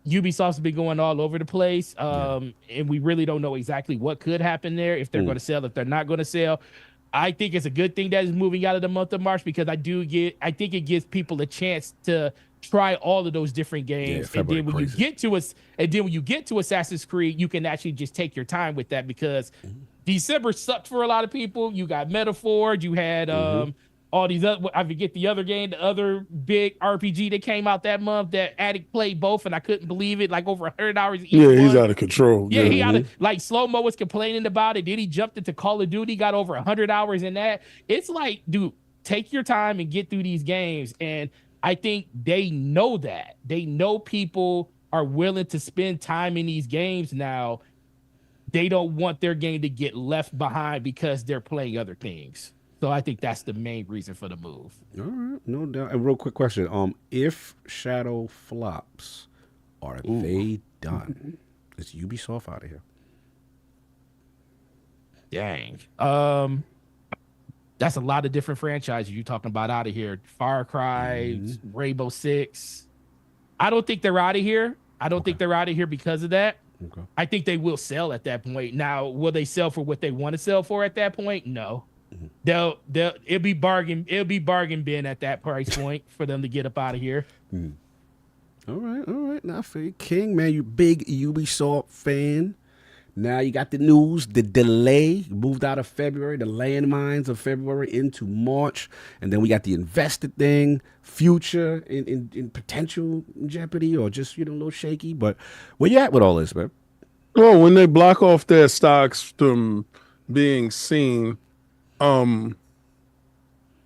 Speaker 3: Ubisoft's been going all over the place, and we really don't know exactly what could happen there, if they're going to sell, if they're not going to sell. I think it's a good thing that is moving out of the month of March, because I think it gives people a chance to try all of those different games. And then when you get to Assassin's Creed, you can actually just take your time with that, because December sucked for a lot of people. You got Metaphor, you had all these other, I forget the other game, the other big RPG that came out that month that Addict played both, and I couldn't believe it, like over 100 hours each one.
Speaker 4: He's out of control.
Speaker 3: Yeah, he out of, like, Slow Mo was complaining about it. Then he jumped into Call of Duty, got over 100 hours in that. It's like, dude, take your time and get through these games. And I think they know that. They know people are willing to spend time in these games now. They don't want their game to get left behind because they're playing other things. So I think that's the main reason for the move.
Speaker 6: All right, no doubt. A real quick question: if Shadow flops, are they done? Is Ubisoft out of here?
Speaker 3: Dang. That's a lot of different franchises you're talking about out of here. Far Cry, Rainbow Six. I don't think they're out of here. I don't think they're out of here because of that. Okay. I think they will sell at that point. Now, will they sell for what they want to sell for at that point? No. It'll be bargain bin at that price point for them to get up out of here.
Speaker 6: All right. Now for you, King, man, you big Ubisoft fan. Now you got the news, the delay moved out of February, the landmines of February into March, and then we got the invested thing, future in potential jeopardy, or just a little shaky. But where you at with all this, man?
Speaker 4: Well, when they block off their stocks from being seen,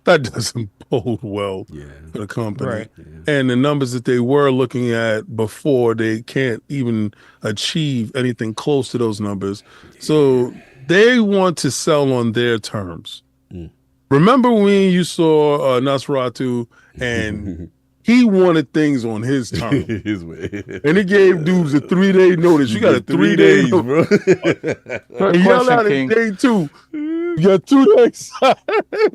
Speaker 4: that doesn't bode well for the company. Right. Yeah. And the numbers that they were looking at before, they can't even achieve anything close to those numbers. So they want to sell on their terms. Remember when you saw Nosferatu and he wanted things on his terms. And he gave dudes a 3-day notice. You got a 3 days, bro. And yell out in day 2. You got 2 days.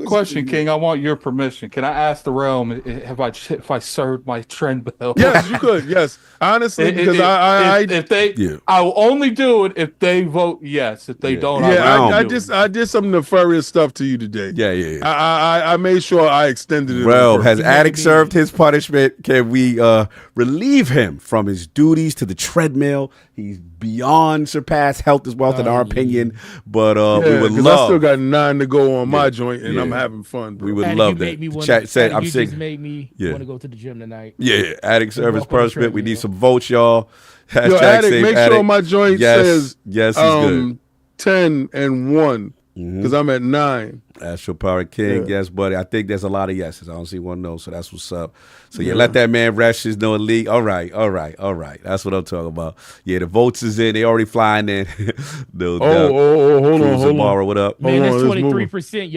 Speaker 5: Question, King. I want your permission. Can I ask the realm if I served my trend bell?
Speaker 4: Yes, you could. Yes, honestly, because
Speaker 5: I will only do it if they vote yes. If they don't,
Speaker 4: I did some nefarious stuff to you today.
Speaker 6: Yeah.
Speaker 4: I made sure I extended it.
Speaker 6: Well, has Addict served his punishment? Can we relieve him from his duties to the treadmill? He's beyond surpassed health as wealth in our opinion, but we would love.
Speaker 4: I still got 9 to go on my joint, and I'm having fun. Bro.
Speaker 6: We would love that. Chat said, "I'm sick."
Speaker 3: Made me want to go to the gym tonight.
Speaker 6: Yeah, Addict service punishment. We need some votes, y'all.
Speaker 4: Yo, Addict, make sure my joint says
Speaker 6: yes, he's good.
Speaker 4: 10 and 1 because I'm at 9.
Speaker 6: Astral Power King, yes, buddy. I think there's a lot of yeses. I don't see one no, so that's what's up. So let that man rest his no league. All right. That's what I'm talking about. Yeah, the votes is in. They already flying in.
Speaker 4: Hold on.
Speaker 6: Tomorrow, what up?
Speaker 3: Man, that's 23%.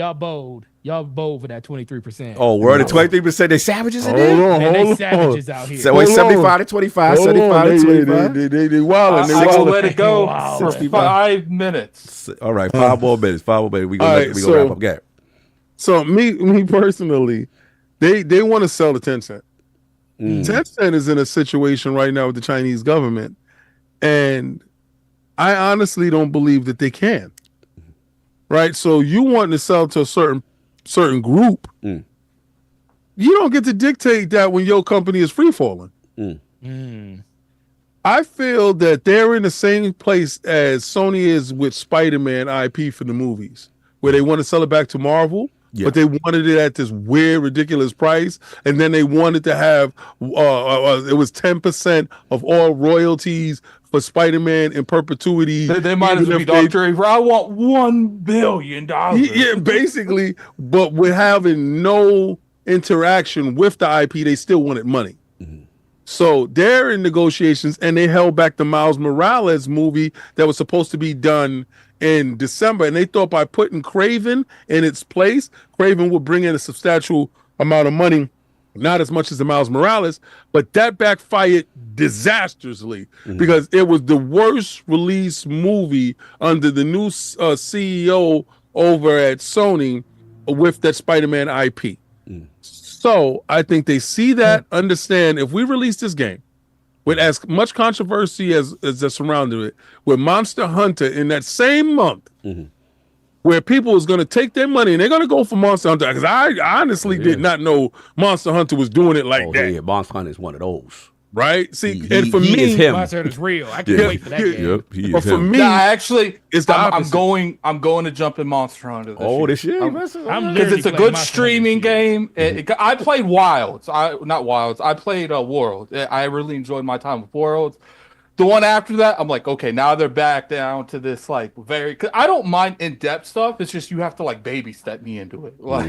Speaker 3: Y'all bold for that 23%.
Speaker 6: Oh, word, 23%. They savages in
Speaker 4: there?
Speaker 6: Hold
Speaker 3: on. They savages out here.
Speaker 6: So wait, 75 to 25, 75 to 25.
Speaker 4: They wildin'.
Speaker 5: I will let it go for 5 minutes.
Speaker 6: All right, 5 more minutes. We gonna wrap up. Okay.
Speaker 4: So me personally, they want to sell to Tencent. Tencent is in a situation right now with the Chinese government, and I honestly don't believe that they can. Right? So you want to sell to a certain group. You don't get to dictate that when your company is free falling. I feel that they're in the same place as Sony is with Spider-Man IP for the movies, where they want to sell it back to Marvel, but they wanted it at this weird, ridiculous price, and then they wanted to have it was 10% of all royalties for Spider-Man in perpetuity.
Speaker 5: They might as well be Dr. Avery. I want $1 billion.
Speaker 4: Yeah, basically, but with having no interaction with the IP, they still wanted money. So they're in negotiations, and they held back the Miles Morales movie that was supposed to be done in December. And they thought by putting Craven in its place, Craven would bring in a substantial amount of money, not as much as the Miles Morales, but that backfired disastrously because it was the worst release movie under the new CEO over at Sony with that Spider-Man IP. So I think they see that, understand if we release this game with as much controversy as that surrounded it, with Monster Hunter in that same month, where people is going to take their money and they're going to go for Monster Hunter, because I honestly did not know Monster Hunter was doing it like that.
Speaker 6: Yeah, Monster Hunter is one of those.
Speaker 4: Right? See, and for me,
Speaker 3: Monster Hunter is real. I can't wait for that game.
Speaker 4: But for me,
Speaker 5: actually,
Speaker 4: it's the
Speaker 5: I'm going to jump in Monster Hunter
Speaker 6: this year.
Speaker 5: Because it's a good streaming game. I played Wilds. Not Wilds. I played World. I really enjoyed my time with Worlds. The one after that, I'm like, okay, now they're back down to this like very. Cause I don't mind in-depth stuff. It's just you have to like baby step me into it. Like,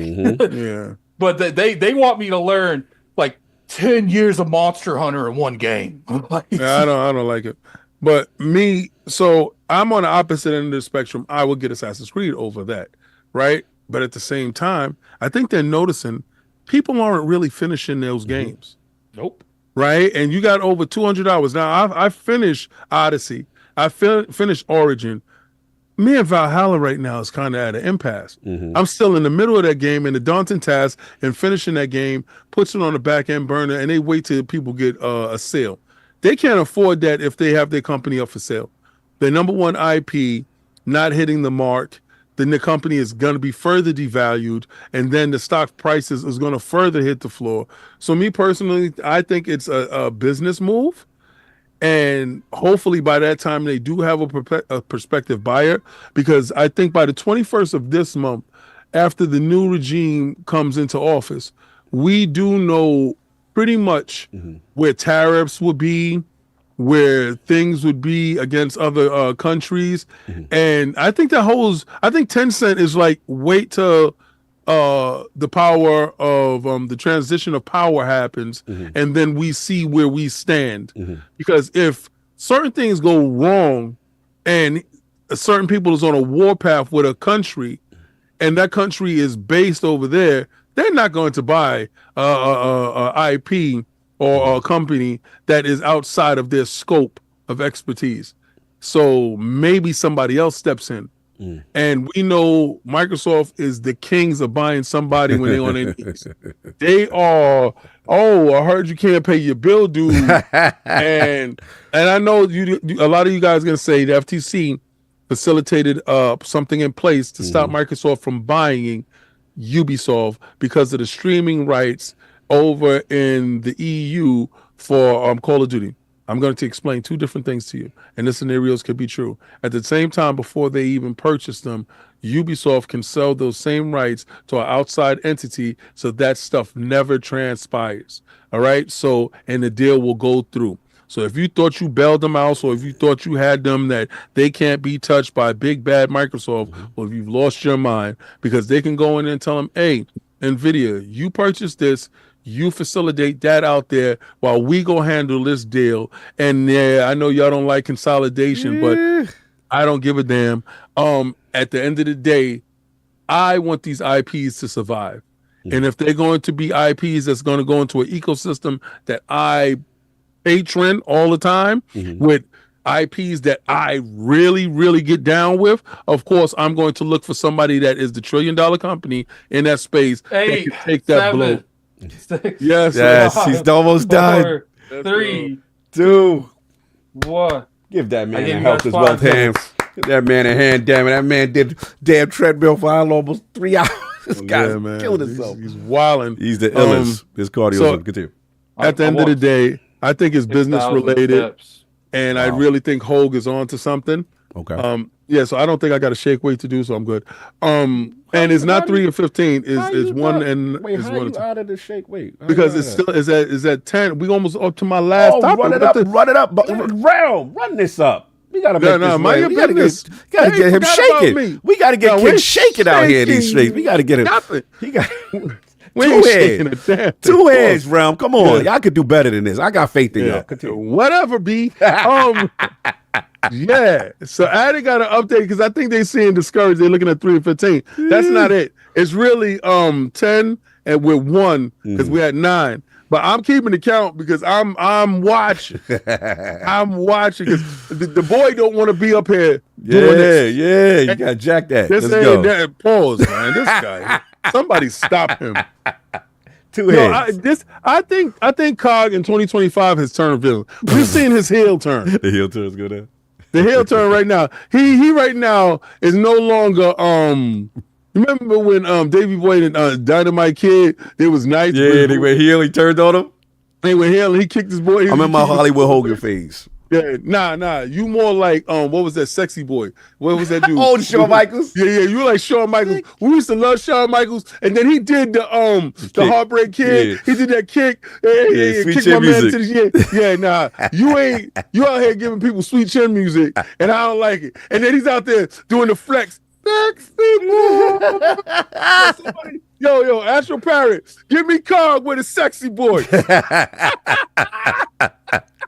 Speaker 5: But they want me to learn like 10 years of Monster Hunter in one game.
Speaker 4: Yeah, I don't like it. But me, so I'm on the opposite end of the spectrum. I would get Assassin's Creed over that, right? But at the same time, I think they're noticing people aren't really finishing those games.
Speaker 3: Nope.
Speaker 4: Right? And you got over 200 hours. Now, I finished Odyssey. I finished Origin. Me and Valhalla right now is kind of at an impasse. I'm still in the middle of that game, and the daunting task and finishing that game puts it on the back end burner, and they wait till people get a sale. They can't afford that if they have their company up for sale. Their number one IP not hitting the mark, then the company is going to be further devalued, and then the stock prices is going to further hit the floor. So me personally, I think it's a business move. And hopefully by that time they do have a prospective buyer, because I think by the 21st of this month, after the new regime comes into office, we do know pretty much where tariffs would be, where things would be against other countries. And I think I think Tencent is like, wait till the power of the transition of power happens, and then we see where we stand. Because if certain things go wrong and certain people is on a warpath with a country, and that country is based over there, they're not going to buy a IP or a company that is outside of their scope of expertise. So maybe somebody else steps in. And we know Microsoft is the kings of buying somebody when they're on their knees. They are, I heard you can't pay your bill, dude. and I know a lot of you guys are going to say the FTC facilitated something in place to stop Microsoft from buying Ubisoft because of the streaming rights over in the EU for Call of Duty. I'm going to explain two different things to you, and the scenarios could be true. At the same time, before they even purchase them, Ubisoft can sell those same rights to an outside entity, so that stuff never transpires. All right? So, and the deal will go through. So if you thought you bailed them out, or if you thought you had them that they can't be touched by big bad Microsoft, or if you've lost your mind, because they can go in and tell them, hey, NVIDIA, you purchased this, you facilitate that out there while we go handle this deal. And yeah, I know y'all don't like consolidation, but I don't give a damn. At the end of the day, I want these IPs to survive. And if they're going to be IPs that's going to go into an ecosystem that I patron all the time with IPs that I really, really get down with, of course, I'm going to look for somebody that is the $1 trillion company in that space that can take that blow.
Speaker 5: 6,
Speaker 6: yes, he's almost done.
Speaker 5: 3,
Speaker 6: 2,
Speaker 5: 1.
Speaker 6: Give that man a health as well hands. Give that man a hand, damn it. That man did damn treadmill for almost 3 hours. This guy's killing himself.
Speaker 4: He's wilding.
Speaker 6: He's the illest. His cardio.
Speaker 4: So,
Speaker 6: continue.
Speaker 4: At the end of the day, I think it's business related. and I really think Hogue is on to something.
Speaker 6: Okay.
Speaker 4: Yeah, so I don't think I got a shake weight to do, so I'm good. And it's not 3 and 15. Is 1 and
Speaker 6: wait,
Speaker 4: is
Speaker 6: how
Speaker 4: 1
Speaker 6: you
Speaker 4: and 2.
Speaker 6: out of the shake weight?
Speaker 4: Because it's still is at 10. We almost up to my last topic.
Speaker 6: Run it up, Realm, run this up. We gotta make this.
Speaker 4: Mind
Speaker 6: We
Speaker 4: your
Speaker 6: gotta
Speaker 4: business.
Speaker 6: get him
Speaker 4: Forgot about
Speaker 6: shaking.
Speaker 4: me.
Speaker 6: We gotta get Ken shaking out here in these streets. We gotta get him.
Speaker 4: Nothing.
Speaker 6: He got
Speaker 4: We
Speaker 6: two
Speaker 4: ain't
Speaker 6: heads.
Speaker 4: shaking a damn thing.
Speaker 6: Two heads, Realm. Come on, y'all could do better than this. I got faith in y'all. Continue.
Speaker 4: Whatever, B. Yeah. So I got an update because I think they seeing discouraged. They're looking at 3 and 15. That's not it. It's really 10 and with 1 because we had 9. But I'm keeping the count because I'm watching. I'm watching because the boy don't want to be up here doing this.
Speaker 6: Yeah. You got Jack that.
Speaker 4: This
Speaker 6: Let's
Speaker 4: ain't
Speaker 6: go.
Speaker 4: that. Pause, man. This guy. Somebody stop him.
Speaker 6: Two heads.
Speaker 4: I think Cog in 2025 has turned villain. We've seen his heel turn.
Speaker 6: The heel turn's good at.
Speaker 4: The heel turn right now. He right now is no longer remember when Davey Boy and Dynamite Kid, it was nice.
Speaker 6: Yeah, they went heel, he turned on him.
Speaker 4: They went heel and he kicked his boy.
Speaker 6: I'm in my Hollywood Hogan phase.
Speaker 4: Yeah, nah. You more like what was that sexy boy? What was that dude?
Speaker 6: Oh, Shawn Michaels.
Speaker 4: Yeah. You like Shawn Michaels. We used to love Shawn Michaels, and then he did the Heartbreak Kid.
Speaker 6: Yeah.
Speaker 4: He did that kick.
Speaker 6: Sweet
Speaker 4: Kick
Speaker 6: chin
Speaker 4: my man
Speaker 6: music.
Speaker 4: to the nah. You out here giving people sweet chin music, and I don't like it. And then he's out there doing the flex. Sexy boy. Yo, Astro Parrot, give me Cog with a sexy boy.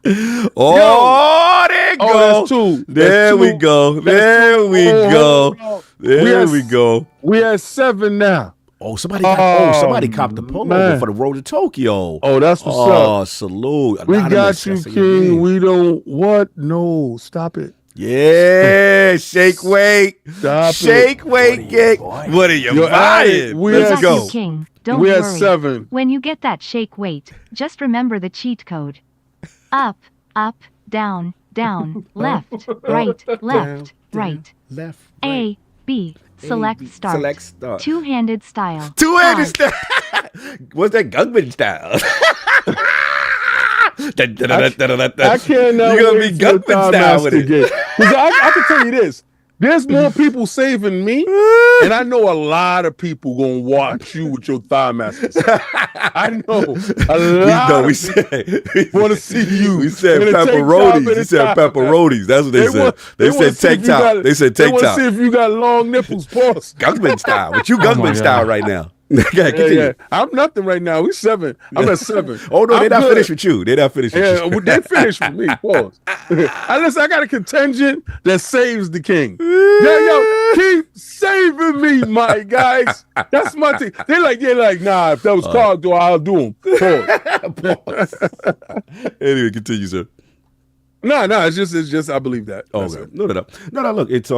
Speaker 6: Oh, there you go.
Speaker 4: That's 2.
Speaker 6: There we go. There we go. There we go.
Speaker 4: We at 7 now.
Speaker 6: Oh, somebody copped the pullover for the road to Tokyo.
Speaker 4: Oh, that's what's up.
Speaker 6: Oh, salute.
Speaker 4: We
Speaker 6: Anonymous,
Speaker 4: got you,
Speaker 6: that's what you
Speaker 4: King.
Speaker 6: mean.
Speaker 4: We don't what? No, stop it.
Speaker 6: Yeah, shake weight.
Speaker 4: Stop
Speaker 6: Shake weight, kick. What are you buying?
Speaker 4: We
Speaker 6: Let's
Speaker 7: Got
Speaker 6: go.
Speaker 7: you, King. Don't
Speaker 4: We
Speaker 7: worry.
Speaker 4: at 7.
Speaker 7: When you get that shake weight, just remember the cheat code. Up, down, left, right, right.
Speaker 6: Left.
Speaker 7: A, B, select start.
Speaker 6: Select start.
Speaker 7: Two-handed style.
Speaker 6: Two-handed
Speaker 7: Pause.
Speaker 6: style. What's that Gunman style?
Speaker 4: I cannot
Speaker 6: You're gonna
Speaker 4: wait
Speaker 6: be
Speaker 4: till the
Speaker 6: Gunman
Speaker 4: Thigh
Speaker 6: style with
Speaker 4: Master
Speaker 6: it.
Speaker 4: get- 'Cause I can tell you this. There's more people saving me, and I know a lot of people gonna watch you with your thigh masters. I know a lot.
Speaker 6: We said
Speaker 4: want to see you.
Speaker 6: We said
Speaker 4: in a tank top
Speaker 6: pepperonis.
Speaker 4: and
Speaker 6: We
Speaker 4: a
Speaker 6: said
Speaker 4: top.
Speaker 6: pepperonis. That's what they said. They
Speaker 4: wanna
Speaker 6: said
Speaker 4: see
Speaker 6: tank
Speaker 4: if you
Speaker 6: top.
Speaker 4: got-
Speaker 6: They said tank
Speaker 4: wanna
Speaker 6: top.
Speaker 4: see if you got long nipples, boss.
Speaker 6: Gunman style. But you Gunman
Speaker 3: my
Speaker 6: style
Speaker 3: God.
Speaker 6: right now. Okay, continue.
Speaker 4: Yeah. I'm nothing right now. We 7. I'm at 7.
Speaker 6: Oh no, they're
Speaker 4: I'm
Speaker 6: not
Speaker 4: good.
Speaker 6: finished with you. They're not finished with
Speaker 4: Yeah,
Speaker 6: you.
Speaker 4: they finished with me. Pause. Unless I got a contingent that saves the king. Yo, keep saving me, my guys. That's my thing. They're like, nah, if that was Cog, I'll do him. Pause.
Speaker 6: Anyway, continue, sir.
Speaker 4: No, it's just I believe that.
Speaker 6: Oh,
Speaker 4: That's
Speaker 6: okay.
Speaker 4: it.
Speaker 6: No. Look, it's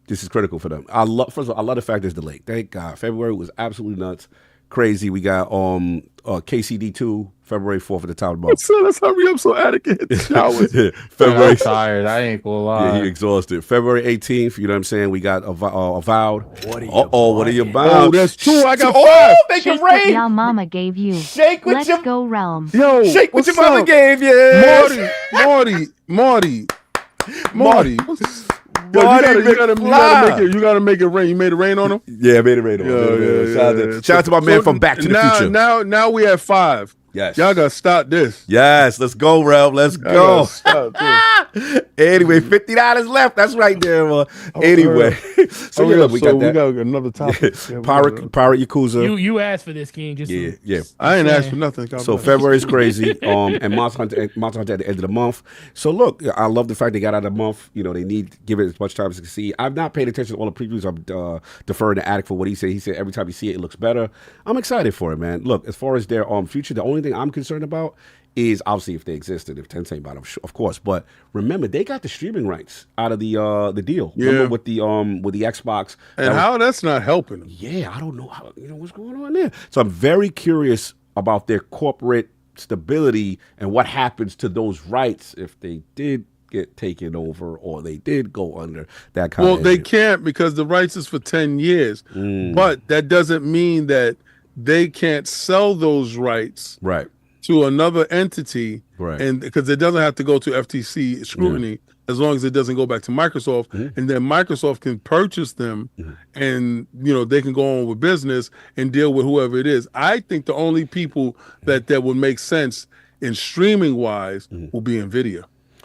Speaker 6: this is critical for them. First of all, I love the fact it's delayed. Thank God. February was absolutely nuts, crazy. We got KCD2 February 4th at the top of the month.
Speaker 4: So let's hurry up so Attic can hit the showers.
Speaker 6: February.
Speaker 3: I'm tired. I ain't gonna lie.
Speaker 6: Yeah, he exhausted. February 18th. You know what I'm saying? We got Avowed.
Speaker 12: What are you
Speaker 6: What are you
Speaker 12: buying?
Speaker 6: buying?
Speaker 4: Oh, that's 2. I got 5.
Speaker 6: Oh, make
Speaker 7: Shake
Speaker 6: it
Speaker 7: what
Speaker 6: rain.
Speaker 7: y'all mama gave you.
Speaker 6: Shake with
Speaker 7: Let's
Speaker 6: your
Speaker 7: go, Realm.
Speaker 4: Yo,
Speaker 6: shake what
Speaker 4: what's
Speaker 6: your mother
Speaker 4: up?
Speaker 6: gave you.
Speaker 4: Marty. Yo,
Speaker 6: Marty
Speaker 4: you gotta make it rain. You made it rain on him?
Speaker 6: Yeah, I made it rain. Shout out to my man from Back to the Future.
Speaker 4: Now we at 5.
Speaker 6: Yes.
Speaker 4: Y'all gotta stop this.
Speaker 6: Yes, let's go, Ralph. Let's go. Anyway, $50 left. That's right there. Anyway, so yeah, we got that.
Speaker 4: We got another topic. Yeah,
Speaker 6: Pirate Yakuza.
Speaker 3: You asked for this, King. Just
Speaker 6: Yeah.
Speaker 4: I ain't asked for nothing. God
Speaker 6: So
Speaker 4: bless.
Speaker 6: February is crazy. And Monster Hunter at the end of the month. So look, I love the fact they got out of the month. You know, they need to give it as much time as they can see. I've not paid attention to all the previews. I'm deferring to Attic for what he said. He said every time you see it, it looks better. I'm excited for it, man. Look, as far as their future, the only thing I'm concerned about is obviously if they existed, if Tencent bought them, of course. But remember, they got the streaming rights out of the deal.
Speaker 4: Yeah.
Speaker 6: Remember with the Xbox.
Speaker 4: And how that's not helping them.
Speaker 6: Yeah, I don't know how what's going on there. So I'm very curious about their corporate stability and what happens to those rights if they did get taken over or they did go under that kind of.
Speaker 4: Well, they can't because the rights is for 10 years. But that doesn't mean that they can't sell those rights
Speaker 6: right
Speaker 4: to another entity,
Speaker 6: Right.
Speaker 4: and because it doesn't have to go to FTC scrutiny, as long as it doesn't go back to Microsoft, and then Microsoft can purchase them, and they can go on with business and deal with whoever it is. I think the only people that would make sense in streaming wise will be NVIDIA.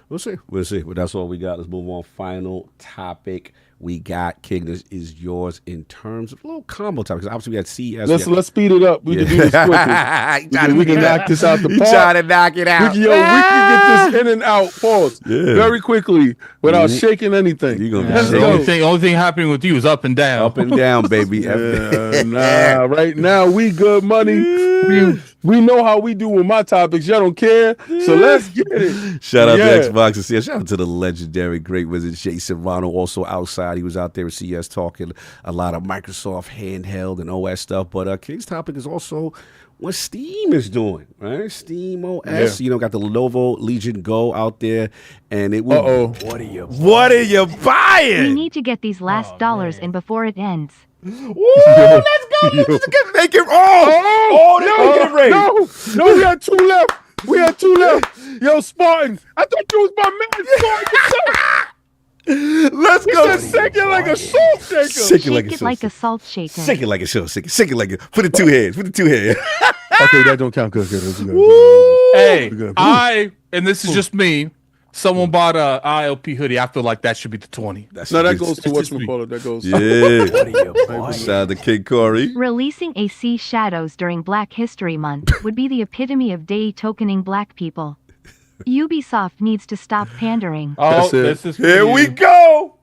Speaker 6: We'll see. But that's all we got. Let's move on. Final topic we got. King, this is yours in terms of a little combo topic. Because obviously we had CES.
Speaker 4: Let's speed it up. We can do this quickly. we can knock this out the park.
Speaker 6: Trying to knock it out.
Speaker 4: We can get this in and out. Pause. Very quickly without shaking anything.
Speaker 5: The only thing happening with you is up and down.
Speaker 6: Up and down, baby.
Speaker 4: Right now we good money. We know how we do with my topics. Y'all don't care. So let's get it.
Speaker 6: Shout out to Xbox and CES. Shout out to the legendary great wizard Jason Ronald, also outside. He was out there at CES talking a lot of Microsoft handheld and OS stuff. But King's topic is also what Steam is doing, right? SteamOS. Got the Lenovo Legion Go out there, and it will. What are you buying?
Speaker 7: We need to get these last dollars in before it ends.
Speaker 6: Woo, let's go. Let's make it.
Speaker 4: No, we had two left. Yo, Spartan. I thought you was my man, Spartan. Let's go. Shake it like a salt shaker.
Speaker 7: Shake it like a salt shaker.
Speaker 6: Shake it like a salt shaker. Shake it like a. Put it two hands.
Speaker 4: Okay, that don't count. Good.
Speaker 5: Hey, and this is just me. Someone bought a ILP hoodie. I feel like that should be the 20.
Speaker 4: That goes to whatchamacallit. That goes.
Speaker 6: Yeah. Shout out to King Corey.
Speaker 7: Releasing AC Shadows during Black History Month would be the epitome of day tokening black people. Ubisoft needs to stop pandering.
Speaker 5: This is
Speaker 6: here we go.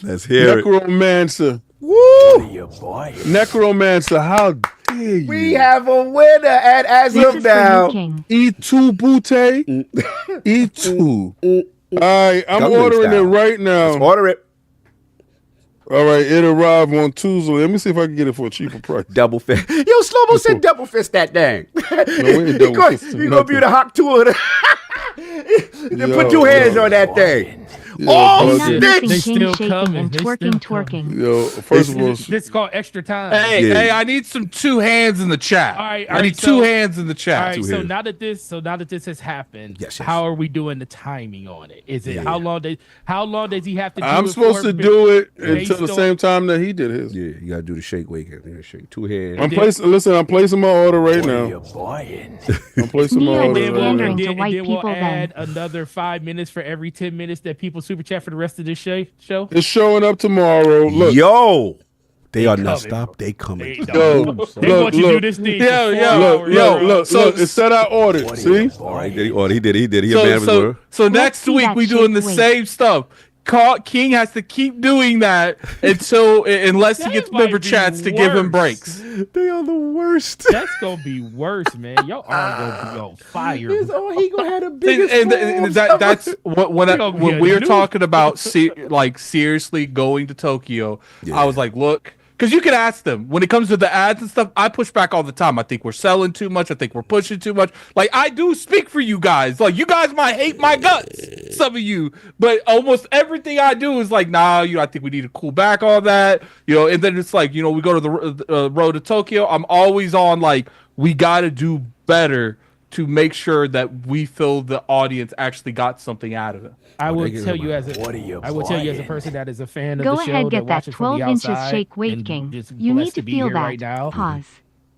Speaker 6: Let's hear
Speaker 4: Necromancer.
Speaker 6: Woo!
Speaker 4: Necromancer, how dare you?
Speaker 6: We have a winner, and as of now,
Speaker 4: E2 Butte. E2. All right, I'm ordering it right now.
Speaker 6: Let's order it.
Speaker 4: All right, it arrived on Tuesday. Let me see if I can get it for a cheaper price.
Speaker 6: Double fist. Yo, Slow-Mo said double fist that thing. You're going to be the hot tour. Then put two hands on that thing.
Speaker 7: They still coming. Twerking.
Speaker 4: Yo, first of all,
Speaker 3: this is called extra time.
Speaker 5: Hey, I need some two hands in the chat.
Speaker 3: All right,
Speaker 5: I need two hands in the chat.
Speaker 3: All right, so now that this has happened, how are we doing the timing on it? Is it how long does he have to do
Speaker 4: I'm
Speaker 3: it
Speaker 4: supposed
Speaker 3: for
Speaker 4: to do it until the same time that he did his.
Speaker 6: Yeah, you gotta do the shake weight. Shake two hands.
Speaker 4: I'm placing my order right now. I'm placing my order right now.
Speaker 7: To white
Speaker 3: and then we'll
Speaker 7: people
Speaker 3: add another 5 minutes for every 10 minutes that people super chat for the rest of this show.
Speaker 4: It's showing up tomorrow. Look,
Speaker 6: yo, they are not stopped. They coming.
Speaker 3: They want you to do this thing.
Speaker 4: Look. So it said I ordered. See?
Speaker 6: All right, he did. He a man of his word.
Speaker 5: So next week we doing the same stuff. King has to keep doing that unless he gets member chats to give him breaks.
Speaker 6: They are the worst.
Speaker 3: That's gonna be worse, man. Y'all are gonna be on fire.
Speaker 6: He gonna have the biggest.
Speaker 5: And that's when we're talking about seriously going to Tokyo. I was like, look. Because you can ask them when it comes to the ads and stuff. I push back all the time. I think we're selling too much. I think we're pushing too much. Like, I do speak for you guys. Like, you guys might hate my guts, some of you, but almost everything I do is like, nah, I think we need to cool back on that. And then it's like, we go to the road to Tokyo. I'm always on like, we got to do better to make sure that we feel the audience actually got something out of it.
Speaker 3: I will tell you as a person that is a fan of
Speaker 7: Go
Speaker 3: the show.
Speaker 7: ahead, get that 12 inches
Speaker 3: outside,
Speaker 7: shake weight, King. You need to feel that.
Speaker 3: Right now.
Speaker 7: Pause.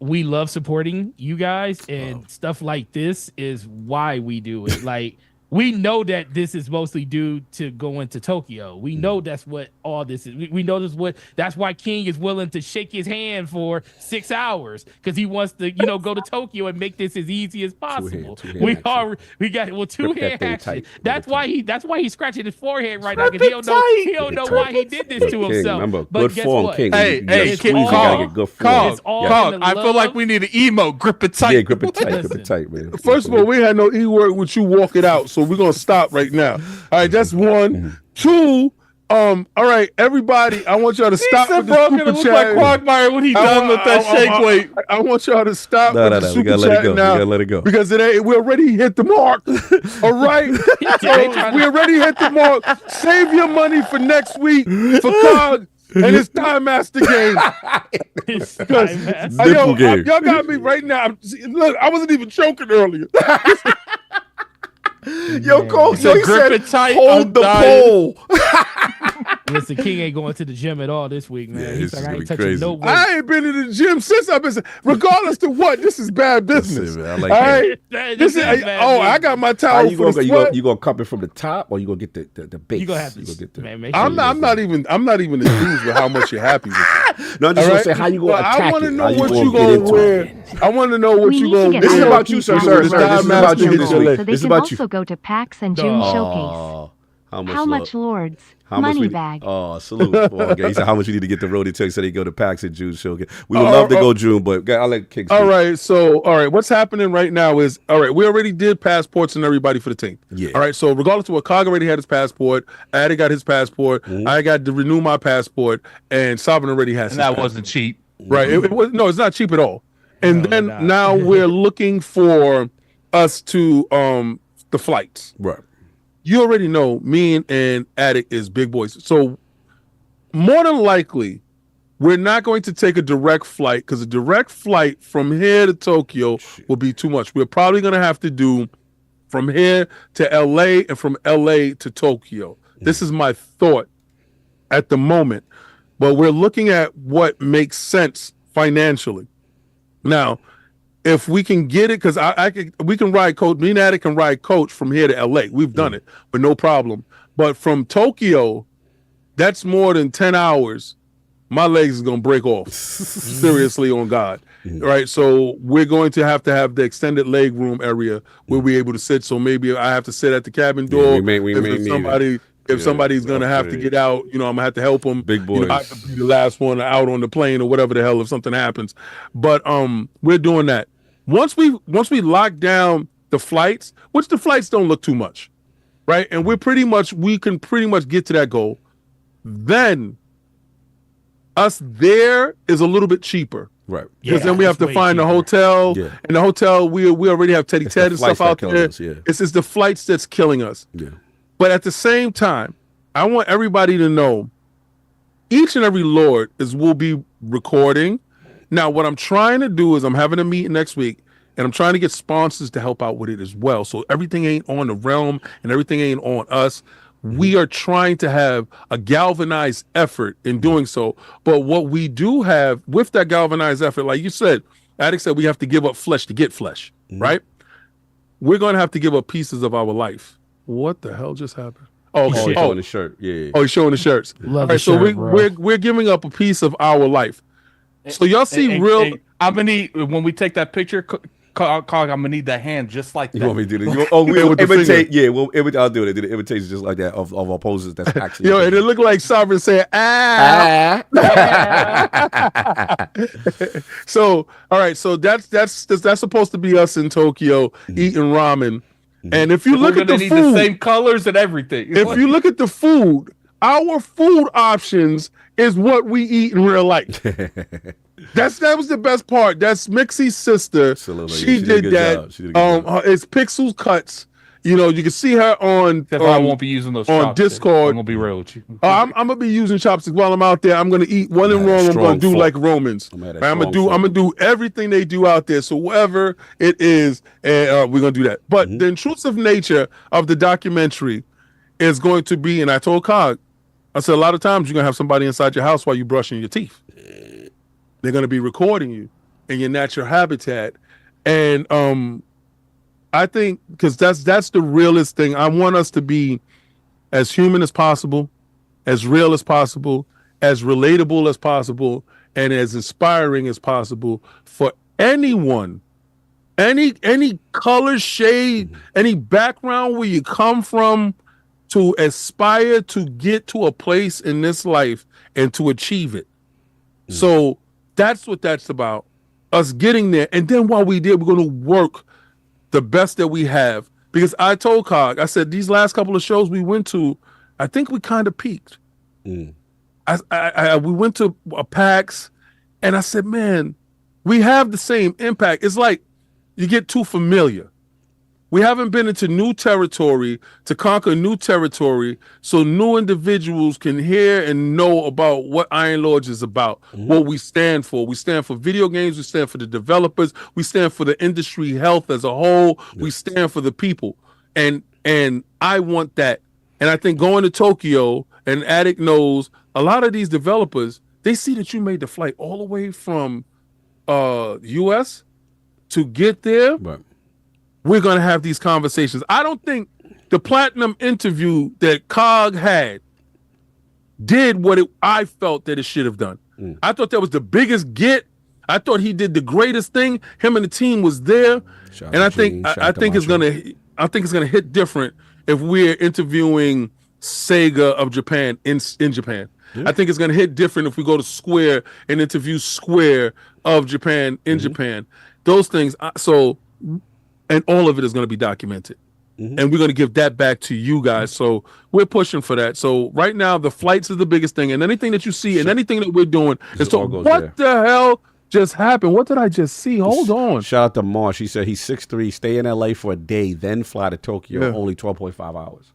Speaker 3: We love supporting you guys, and stuff like this is why we do it. Like, we know that this is mostly due to going to Tokyo. We know that's what all this is. We know that's why King is willing to shake his hand for 6 hours, because he wants to, go to Tokyo and make this as easy as possible. Two hand action. That's why he's scratching his forehead right now, because he don't know why he did this to himself.
Speaker 6: Remember,
Speaker 3: but
Speaker 6: good
Speaker 3: guess
Speaker 6: form,
Speaker 3: what?
Speaker 6: King.
Speaker 5: Hey,
Speaker 6: King, you gotta get good form.
Speaker 5: I feel like we need an emo. Grip it tight.
Speaker 6: Yeah, grip it tight, man.
Speaker 4: First of all, we had no E-word with you walk it out, so we're gonna stop right now. All right, that's one. Two. All right, everybody, I want y'all to stop with the super chat.
Speaker 5: Like Quagmire when he done with that shake weight.
Speaker 4: I want y'all to stop with the super chat now.
Speaker 6: We gotta let it go.
Speaker 4: Because we already hit the mark. All right? So we already hit the mark. Save your money for next week for Cog. and it's Time Master game. Y'all got me right now. Look, I wasn't even joking earlier.
Speaker 6: Yo, Cole,
Speaker 3: So
Speaker 6: he
Speaker 3: grip
Speaker 6: said,
Speaker 3: it tight,
Speaker 6: hold
Speaker 3: I'm
Speaker 6: the
Speaker 3: dying.
Speaker 6: pole.
Speaker 3: Listen, King ain't going to the gym at all this week, man.
Speaker 6: Yeah,
Speaker 3: He's
Speaker 6: this
Speaker 3: like,
Speaker 6: is
Speaker 3: I
Speaker 6: gonna
Speaker 3: ain't
Speaker 6: be
Speaker 3: touching
Speaker 6: crazy.
Speaker 3: no weight.
Speaker 4: I ain't been in the gym since I've been. Regardless to what, this is bad business.
Speaker 6: Listen, man, I like
Speaker 4: All
Speaker 6: that.
Speaker 4: right? This is, I got my
Speaker 6: How
Speaker 4: towel
Speaker 6: you
Speaker 4: for
Speaker 6: gonna
Speaker 4: the
Speaker 6: go?
Speaker 4: sweat.
Speaker 6: You gonna cup it from the top, or you gonna get the base?
Speaker 3: You gonna have
Speaker 6: gonna
Speaker 3: to,
Speaker 6: get the.
Speaker 3: man, make
Speaker 4: I'm not even enthused with how much you're happy with it.
Speaker 6: No, I'm just
Speaker 4: All
Speaker 6: gonna
Speaker 4: right?
Speaker 6: say how you gonna
Speaker 4: Well,
Speaker 6: attack
Speaker 4: I want to
Speaker 6: it.
Speaker 4: know
Speaker 6: How
Speaker 4: what
Speaker 6: gonna
Speaker 4: you
Speaker 6: get
Speaker 4: gonna
Speaker 6: into
Speaker 4: wear.
Speaker 6: it.
Speaker 4: I want to know what
Speaker 7: We
Speaker 4: you
Speaker 7: need to
Speaker 4: gonna
Speaker 7: get
Speaker 6: This is
Speaker 4: wear.
Speaker 6: about you, sir,
Speaker 7: people
Speaker 6: sir,
Speaker 7: to
Speaker 6: sir.
Speaker 7: the
Speaker 6: This is
Speaker 7: Time
Speaker 6: about you
Speaker 7: Master
Speaker 6: this
Speaker 7: goal
Speaker 6: week.
Speaker 7: so they
Speaker 6: This is
Speaker 7: can
Speaker 6: about you.
Speaker 7: also go to PAX and June Showcase.
Speaker 6: Oh,
Speaker 7: How much, Lords?
Speaker 6: How much
Speaker 7: Money
Speaker 6: we,
Speaker 7: bag.
Speaker 6: Oh, salute. Okay, he said how much you need to get the roadie tech so they go to PAX in June. So we would love to go June, but I'll let King speak.
Speaker 4: All right, what's happening right now is, all right, we already did passports and everybody for the team.
Speaker 6: Yeah.
Speaker 4: All right, so regardless of what, Cog already had his passport, Addy got his passport, I got to renew my passport, and Sovereign already has his
Speaker 5: And that
Speaker 4: passport.
Speaker 5: wasn't cheap.
Speaker 4: Right, it's not cheap at all. And then
Speaker 3: not.
Speaker 4: now we're looking for us to, the flights.
Speaker 6: Right.
Speaker 4: You already know me and Attic is big boys. So more than likely, we're not going to take a direct flight because a direct flight from here to Tokyo will be too much. We're probably going to have to do from here to LA and from LA to Tokyo. This is my thought at the moment. But we're looking at what makes sense financially. Now, if we can get it, because we can ride coach. Me and Attic can ride coach from here to LA. We've done it, but no problem. But from Tokyo, that's more than 10 hours. My legs is gonna break off. Seriously, on God. Right. So we're going to have the extended leg room area where we're able to sit. So maybe I have to sit at the cabin door. If somebody's gonna have to get out, I'm gonna have to help them.
Speaker 6: Big boys.
Speaker 4: I could be the last one out on the plane or whatever the hell if something happens. But we're doing that. Once we lock down the flights, which the flights don't look too much, right? And we can pretty much get to that goal. Then us there is a little bit cheaper.
Speaker 6: Right.
Speaker 4: Because then we have to find the hotel. Yeah. And the hotel, we already have Teddy Ted and stuff out there. It's the flights that's killing us.
Speaker 6: Yeah.
Speaker 4: But at the same time, I want everybody to know each and every Lord will be recording. Now, what I'm trying to do is I'm having a meeting next week, and I'm trying to get sponsors to help out with it as well. So everything ain't on the realm and everything ain't on us. We are trying to have a galvanized effort in doing so. But what we do have with that galvanized effort, like you said, Attic said we have to give up flesh to get flesh, right? We're going to have to give up pieces of our life. What the hell just happened?
Speaker 6: He's showing the shirt. Yeah.
Speaker 4: Oh, he's showing the shirts.
Speaker 3: Love
Speaker 4: All
Speaker 3: the
Speaker 4: right, so
Speaker 3: shirt, bro.
Speaker 4: we're giving up a piece of our life. So y'all see real.
Speaker 5: I'm gonna need when we take that picture. I'm gonna need that hand just like that.
Speaker 6: You want me to do this? We'll imitate. Yeah, I'll do it. The imitation just like that of our poses. That's actually.
Speaker 4: And it looked like Sovereign saying "ah." So all right, so that's supposed to be us in Tokyo eating ramen. And if you look at the food,
Speaker 5: the same colors and everything.
Speaker 4: If you look at the food, our food options is what we eat in real life. That was the best part. That's Mixie's sister. She did that. It's Pixel Cuts. You can see her on.
Speaker 5: I won't be using those
Speaker 4: on Discord.
Speaker 5: I'm gonna be real with you.
Speaker 4: I'm gonna be using chopsticks while I'm out there. I'm gonna eat one in Rome. I'm gonna do like Romans. I'm gonna do everything they do out there. So whatever it is, we're gonna do that. But the intrusive nature of the documentary is going to be, and I told Cog, I said a lot of times you're gonna have somebody inside your house while you're brushing your teeth. They're gonna be recording you in your natural habitat, and I think because that's the realest thing. I want us to be as human as possible, as real as possible, as relatable as possible, and as inspiring as possible for anyone, any color, shade, any background where you come from, to aspire to get to a place in this life and to achieve it. So that's what that's about, us getting there. And then while we're there, we're going to work the best that we have. Because I told Cog, I said, these last couple of shows we went to, I think we kind of peaked. We went to a PAX, and I said, man, we have the same impact. It's like you get too familiar. We haven't been into new territory to conquer new territory so new individuals can hear and know about what Iron Lords is about, what we stand for. We stand for video games. We stand for the developers. We stand for the industry health as a whole. We stand for the people. And I want that. And I think going to Tokyo, and Addict knows, a lot of these developers, they see that you made the flight all the way from US to get there.
Speaker 6: Right.
Speaker 4: We're going to have these conversations. I don't think the platinum interview that Cog had did what I felt that it should have done. I thought that was the biggest get. I thought he did the greatest thing. Him and the team was there. And I think it's going to hit different if we're interviewing Sega of Japan in Japan. I think it's going to hit different if we go to Square and interview Square of Japan in Japan. Those things. And all of it is going to be documented. And we're going to give that back to you guys. So we're pushing for that. So right now, the flights is the biggest thing. And anything that you see and anything that we're doing is to, what the hell just happened? What did I just see? Hold on.
Speaker 6: Shout out to Marsh. He said he's 6'3", stay in LA for a day, then fly to Tokyo, only 12.5 hours.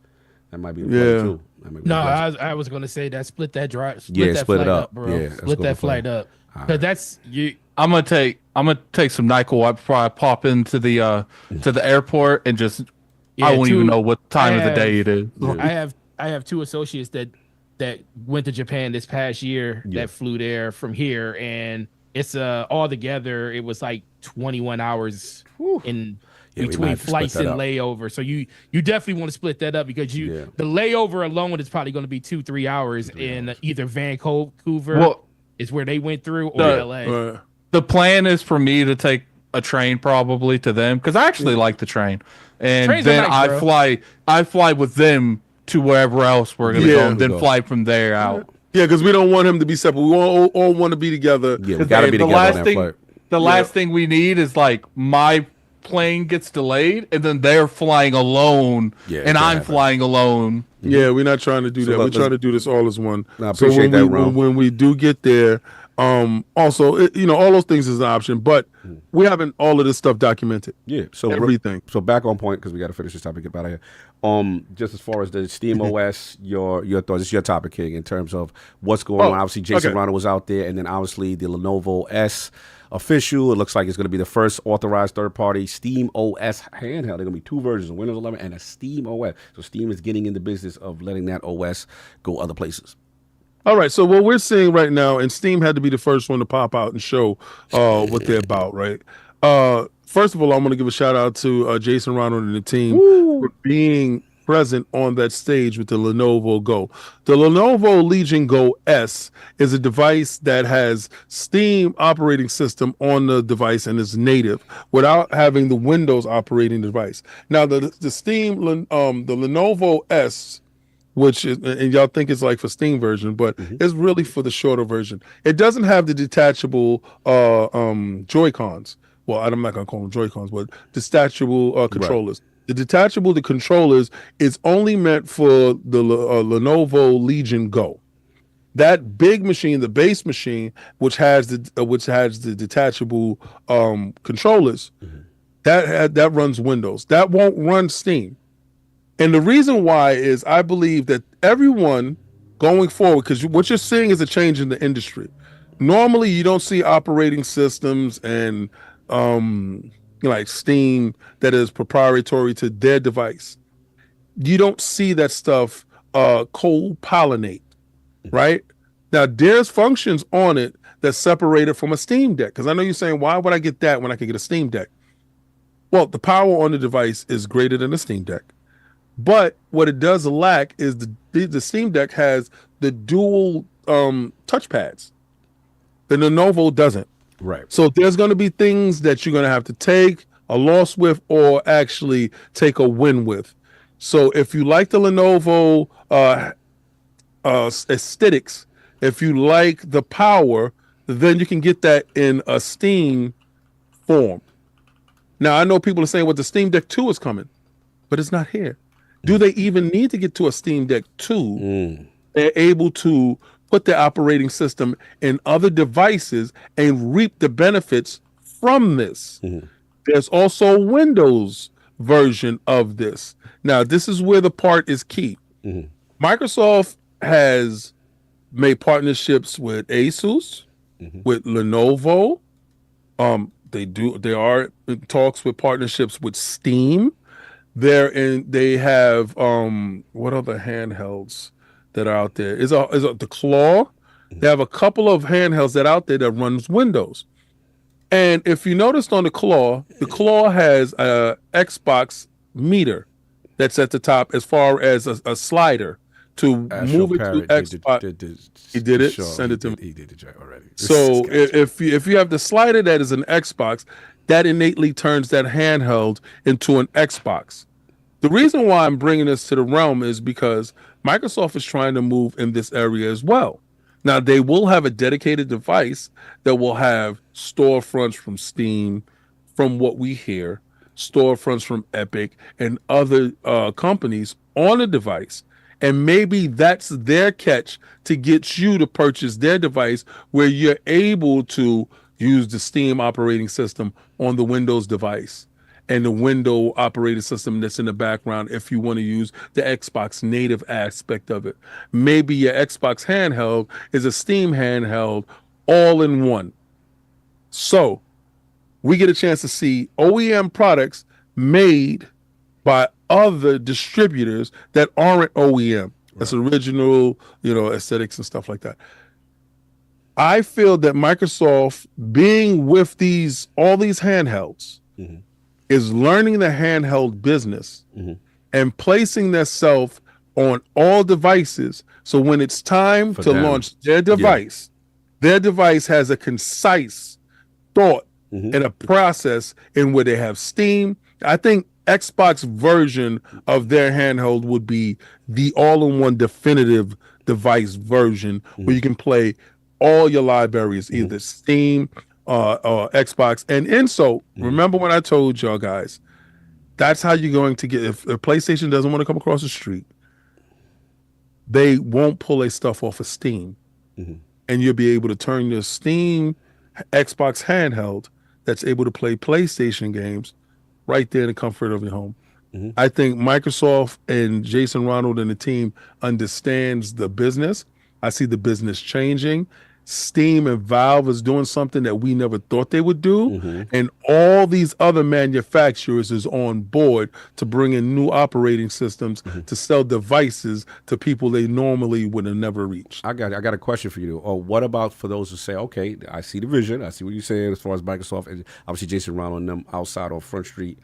Speaker 6: That might be the play too.
Speaker 3: No, I was going to say that split that drive.
Speaker 6: Split
Speaker 3: that
Speaker 6: split
Speaker 3: flight
Speaker 6: it up,
Speaker 3: bro.
Speaker 6: Yeah,
Speaker 3: split that flight up. Because that's you.
Speaker 5: I'm gonna take some NyQuil before I pop into the airport and just I won't even know what time of the day it is.
Speaker 3: I have two associates that went to Japan this past year that flew there from here, and it's all together it was like 21 hours in between flights and layover. So you definitely want to split that up because the layover alone is probably going to be 2-3 hours in either Vancouver is where they went through or LA.
Speaker 5: The plan is for me to take a train probably to them because I actually like the train, and
Speaker 3: Trains
Speaker 5: then
Speaker 3: are nice,
Speaker 5: I fly with them to wherever else we're gonna go, and then fly from there out.
Speaker 4: Yeah, because we don't want him to be separate. We all want to be together.
Speaker 6: Yeah, we gotta be together on that flight.
Speaker 5: The last thing we need is like my plane gets delayed and then they're flying alone and I'm flying alone.
Speaker 4: Yeah, we're not trying to do that. We're trying to do this all as one.
Speaker 6: I appreciate that, Ron.
Speaker 4: When we do get there, also, all those things is an option, but we haven't all of this stuff documented.
Speaker 6: Yeah, so
Speaker 4: everything.
Speaker 6: So back on point because we got to finish this topic. Get out of here. Just as far as the SteamOS, your thoughts. It's your topic, King, in terms of what's going on. Obviously, Jason Ronald was out there, and then obviously the Lenovo S official. It looks like it's going to be the first authorized third-party SteamOS handheld. There are going to be two versions, a Windows 11 and a SteamOS. So Steam is getting in the business of letting that OS go other places.
Speaker 4: All right, so what we're seeing right now, and Steam had to be the first one to pop out and show what they're about, right? First of all, I'm going to give a shout out to Jason Ronald and the team for being present on that stage with the Lenovo Go. The Lenovo Legion Go S is a device that has Steam operating system on the device and is native without having the Windows operating device. Now, the Lenovo S, which is, and y'all think it's like for Steam version, but it's really for the shorter version. It doesn't have the detachable Joy-Cons. Well, I'm not going to call them Joy-Cons, but detachable controllers. Right. The detachable controllers is only meant for the Lenovo Legion Go. That big machine, the base machine, which has the detachable controllers, that runs Windows. That won't run Steam. And the reason why is I believe that everyone going forward, because what you're seeing is a change in the industry. Normally, you don't see operating systems and like Steam that is proprietary to their device. You don't see that stuff co-pollinate, right? Now, there's functions on it that's separated from a Steam Deck. Because I know you're saying, why would I get that when I can get a Steam Deck? Well, the power on the device is greater than a Steam Deck. But what it does lack is the Steam Deck has the dual touchpads. The Lenovo doesn't.
Speaker 6: Right.
Speaker 4: So there's going to be things that you're going to have to take a loss with or actually take a win with. So if you like the Lenovo aesthetics, if you like the power, then you can get that in a Steam form. Now, I know people are saying, well, the Steam Deck 2 is coming, but it's not here. Do they even need to get to a Steam Deck 2? They're able to put their operating system in other devices and reap the benefits from this. There's also Windows version of this. Now, this is where the part is key. Microsoft has made partnerships with Asus, with Lenovo. They are in talks with partnerships with Steam. They have what other handhelds that are out there? Is the Claw. They have a couple of handhelds that are out there that runs Windows. And if you noticed on the Claw has a Xbox meter that's at the top as far as a slider to move it to Xbox. He did it. Send it to me. He did it already. So if you have the slider that is an Xbox, that innately turns that handheld into an Xbox. The reason why I'm bringing this to the realm is because Microsoft is trying to move in this area as well. Now, they will have a dedicated device that will have storefronts from Steam, from what we hear, storefronts from Epic and other companies on the device. And maybe that's their catch to get you to purchase their device, where you're able to use the Steam operating system on the Windows device and the window operating system that's in the background if you want to use the Xbox native aspect of it. Maybe your Xbox handheld is a Steam handheld all in one. So we get a chance to see OEM products made by other distributors that aren't OEM. That's original, aesthetics and stuff like that. I feel that Microsoft, being with all these handhelds, is learning the handheld business and placing themselves on all devices. So when it's time to launch their device, their device has a concise thought and a process in where they have Steam. I think Xbox version of their handheld would be the all-in-one definitive device version where you can play all your libraries, either Steam or Xbox. And so remember when I told y'all guys, that's how you're going to get, if a PlayStation doesn't want to come across the street, they won't pull their stuff off of Steam. And you'll be able to turn your Steam Xbox handheld that's able to play PlayStation games right there in the comfort of your home. I think Microsoft and Jason Ronald and the team understands the business. I see the business changing. Steam and Valve is doing something that we never thought they would do. And all these other manufacturers is on board to bring in new operating systems to sell devices to people they normally would have never reached.
Speaker 6: I got a question for you. What about for those who say, okay, I see the vision. I see what you're saying as far as Microsoft and obviously Jason Ronald and them outside on Front Street.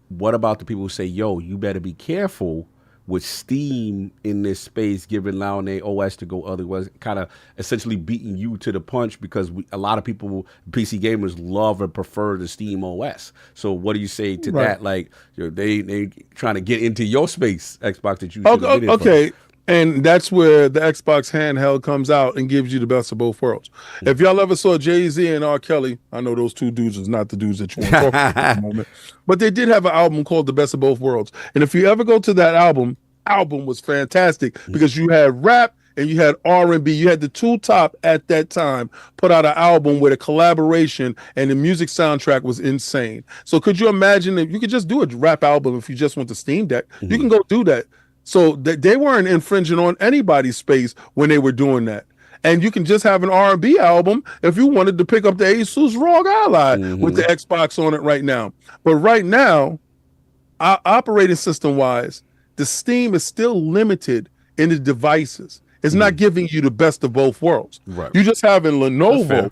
Speaker 6: What about the people who say, yo, you better be careful with Steam in this space, allowing their OS to go otherwise, kind of essentially beating you to the punch, because a lot of people, PC gamers, love and prefer the Steam OS. So what do you say to that? Like, they trying to get into your space, Xbox, that you should get in
Speaker 4: from. And that's where the Xbox handheld comes out and gives you the best of both worlds. If y'all ever saw Jay-Z and R. Kelly, I know those two dudes is not the dudes that you want to talk about at the moment, but they did have an album called The Best of Both Worlds. And if you ever go to that album was fantastic because you had rap and you had R&B. You had the two top at that time put out an album with a collaboration, and the music soundtrack was insane. So could you imagine if you could just do a rap album if you just want the Steam Deck? You can go do that. So they weren't infringing on anybody's space when they were doing that. And you can just have an R&B album if you wanted to pick up the Asus ROG Ally with the Xbox on it right now. But right now, operating system-wise, the Steam is still limited in the devices. It's not giving you the best of both worlds. Right. You're just having Lenovo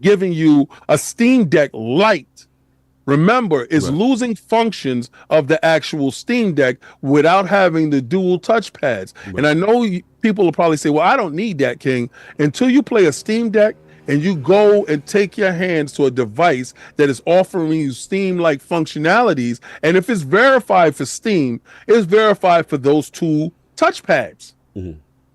Speaker 4: giving you a Steam Deck Lite. Remember, it's losing functions of the actual Steam Deck without having the dual touchpads. And I know people will probably say, well, I don't need that, King. Until you play a Steam Deck and you go and take your hands to a device that is offering you Steam-like functionalities, and if it's verified for Steam, it's verified for those two touchpads.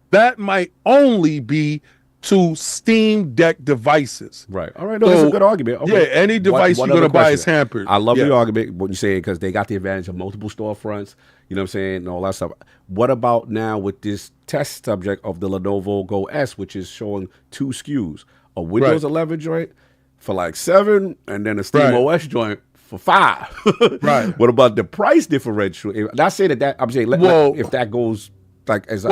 Speaker 4: That might only be to Steam Deck devices.
Speaker 6: Right. All right. No, that's a good argument. Okay.
Speaker 4: Yeah, any device you're going to buy is hampered.
Speaker 6: I love the argument, what you're saying, because they got the advantage of multiple storefronts, you know what I'm saying, and all that stuff. What about now with this test subject of the Lenovo Go S, which is showing 2 SKUs, a Windows 11 joint for like $7, and then a Steam OS joint for $5.
Speaker 4: Right.
Speaker 6: What about the price differential? Not saying that I'm saying if that goes like as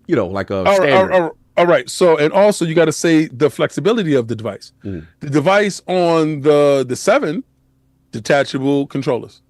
Speaker 6: you know, like a standard.
Speaker 4: All right. So, and also you got to say the flexibility of the device. The device on the 7, detachable controllers.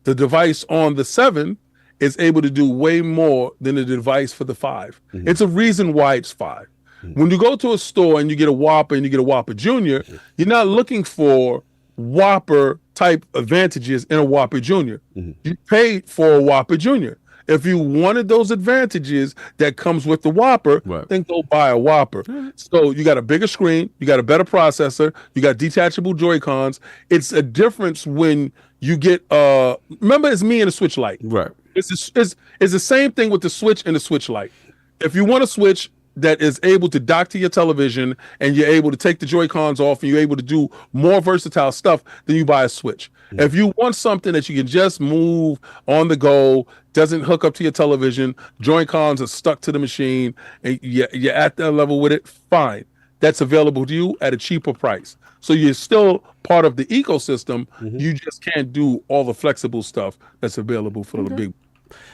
Speaker 4: The device on the 7 is able to do way more than the device for the 5. It's a reason why it's 5. When you go to a store and you get a Whopper and you get a Whopper Junior, you're not looking for Whopper type advantages in a Whopper Junior. You paid for a Whopper Junior. If you wanted those advantages that comes with the Whopper, then go buy a Whopper. So you got a bigger screen, you got a better processor, you got detachable Joy-Cons. It's a difference when you get remember, it's me and the Switch Lite.
Speaker 6: Right.
Speaker 4: It's the same thing with the Switch and the Switch Lite. If you want a Switch that is able to dock to your television and you're able to take the Joy-Cons off and you're able to do more versatile stuff, then you buy a Switch. If you want something that you can just move on the go, doesn't hook up to your television, Joy-Cons are stuck to the machine, and you're at that level with it, fine. That's available to you at a cheaper price. So you're still part of the ecosystem. You just can't do all the flexible stuff that's available for the big.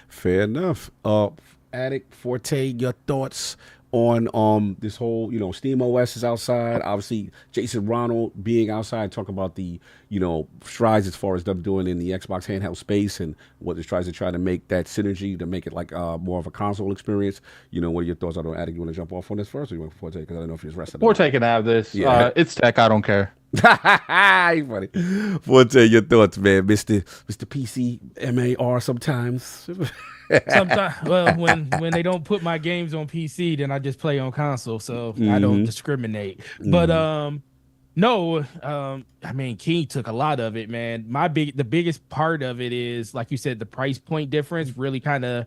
Speaker 6: Fair enough. Addict Forte, your thoughts on this whole, you know, SteamOS is outside. Obviously, Jason Ronald being outside, talk about the, you know, strides as far as them doing in the Xbox handheld space and what it tries to try to make that synergy to make it like more of a console experience. You know, what are your thoughts on Addict? You want to jump off on this first, or you want Forte? Because I don't know if he's rested.
Speaker 5: Forte can have this.
Speaker 6: Yeah.
Speaker 5: It's tech. I don't care.
Speaker 6: You funny. Forte, your thoughts, man. Mr. PC MAR sometimes.
Speaker 3: Sometimes, well, when they don't put my games on PC, then I just play on console, so I don't discriminate. But no, I mean, King took a lot of it, man. The biggest part of it is, like you said, the price point difference really kind of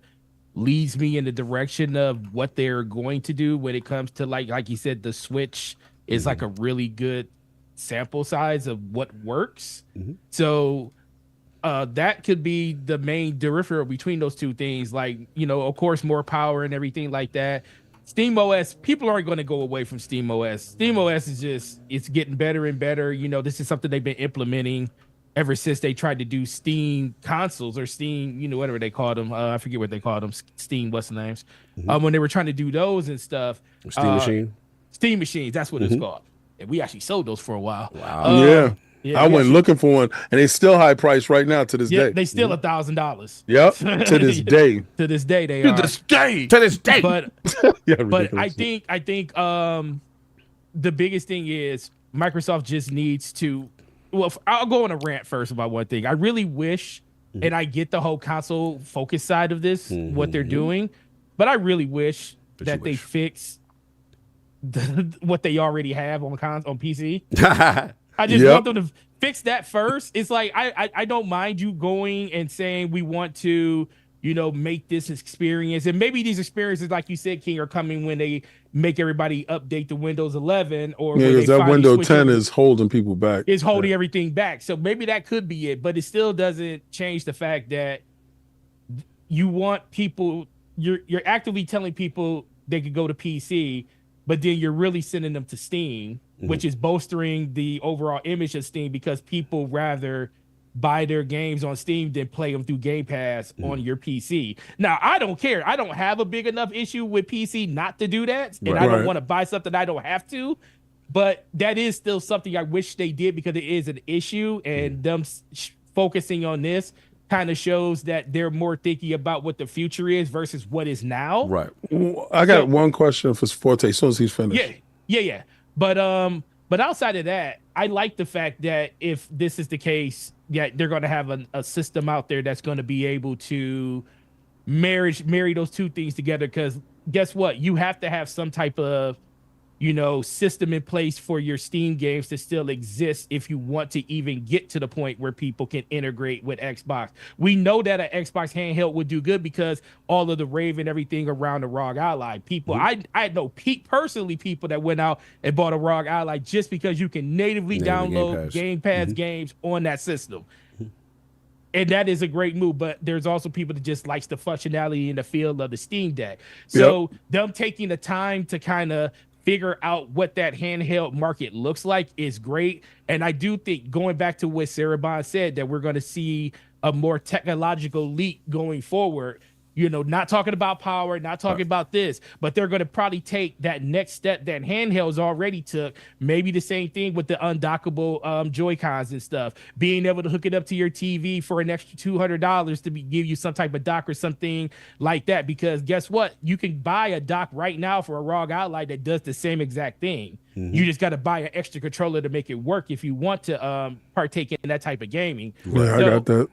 Speaker 3: leads me in the direction of what they're going to do when it comes to like you said, the Switch is like a really good sample size of what works. So that could be the main differential between those two things. Like, you know, of course, more power and everything like that. SteamOS, people aren't going to go away from SteamOS. SteamOS is just, it's getting better and better. You know, this is something they've been implementing ever since they tried to do Steam consoles or Steam, you know, whatever they called them. I forget what they called them. Steam, what's the names? When they were trying to do those and stuff. Steam machines, that's what it's called. And we actually sold those for a while.
Speaker 4: Wow. Yeah, I went looking for one, and they still high price right now to this day.
Speaker 3: They still $1,000.
Speaker 4: Yep, to this day.
Speaker 3: To this day, they are.
Speaker 6: To this day.
Speaker 3: But but I think the biggest thing is Microsoft just needs to. Well, I'll go on a rant first about one thing. I really wish, and I get the whole console focus side of this, what they're doing, but I really wish that they fix what they already have on PC. I just want them to fix that first. It's like I don't mind you going and saying we want to, you know, make this experience, and maybe these experiences, like you said, King, are coming when they make everybody update to Windows 11 or
Speaker 4: because that Windows 10 is holding people back.
Speaker 3: It's holding everything back. So maybe that could be it, but it still doesn't change the fact that you want people. You're actively telling people they could go to PC, but then you're really sending them to Steam. Which is bolstering the overall image of Steam because people rather buy their games on Steam than play them through Game Pass on your PC. Now, I don't care. I don't have a big enough issue with PC not to do that, and I don't want to buy something I don't have to. But that is still something I wish they did because it is an issue, and them focusing on this kind of shows that they're more thinking about what the future is versus what is now.
Speaker 6: Right.
Speaker 4: I got one question for Forte as soon as he's finished.
Speaker 3: Yeah. But outside of that, I like the fact that if this is the case, they're going to have a system out there that's going to be able to marry those two things together. Because guess what? You have to have some type of, you know, system in place for your Steam games to still exist if you want to even get to the point where people can integrate with Xbox. We know that an Xbox handheld would do good because all of the rave and everything around the ROG Ally. People, I know personally people that went out and bought a ROG Ally just because you can natively download Game Pass games on that system. And that is a great move, but there's also people that just likes the functionality and the feel of the Steam Deck. So them taking the time to kind of figure out what that handheld market looks like is great. And I do think, going back to what Sarah Bond said, that we're going to see a more technological leap going forward. You know, not talking about power, not talking about this, but they're going to probably take that next step that handhelds already took. Maybe the same thing with the undockable Joy-Cons and stuff. Being able to hook it up to your TV for an extra $200 to give you some type of dock or something like that. Because guess what? You can buy a dock right now for a ROG Ally that does the same exact thing. You just got to buy an extra controller to make it work if you want to partake in that type of gaming.
Speaker 4: Yeah, I got that.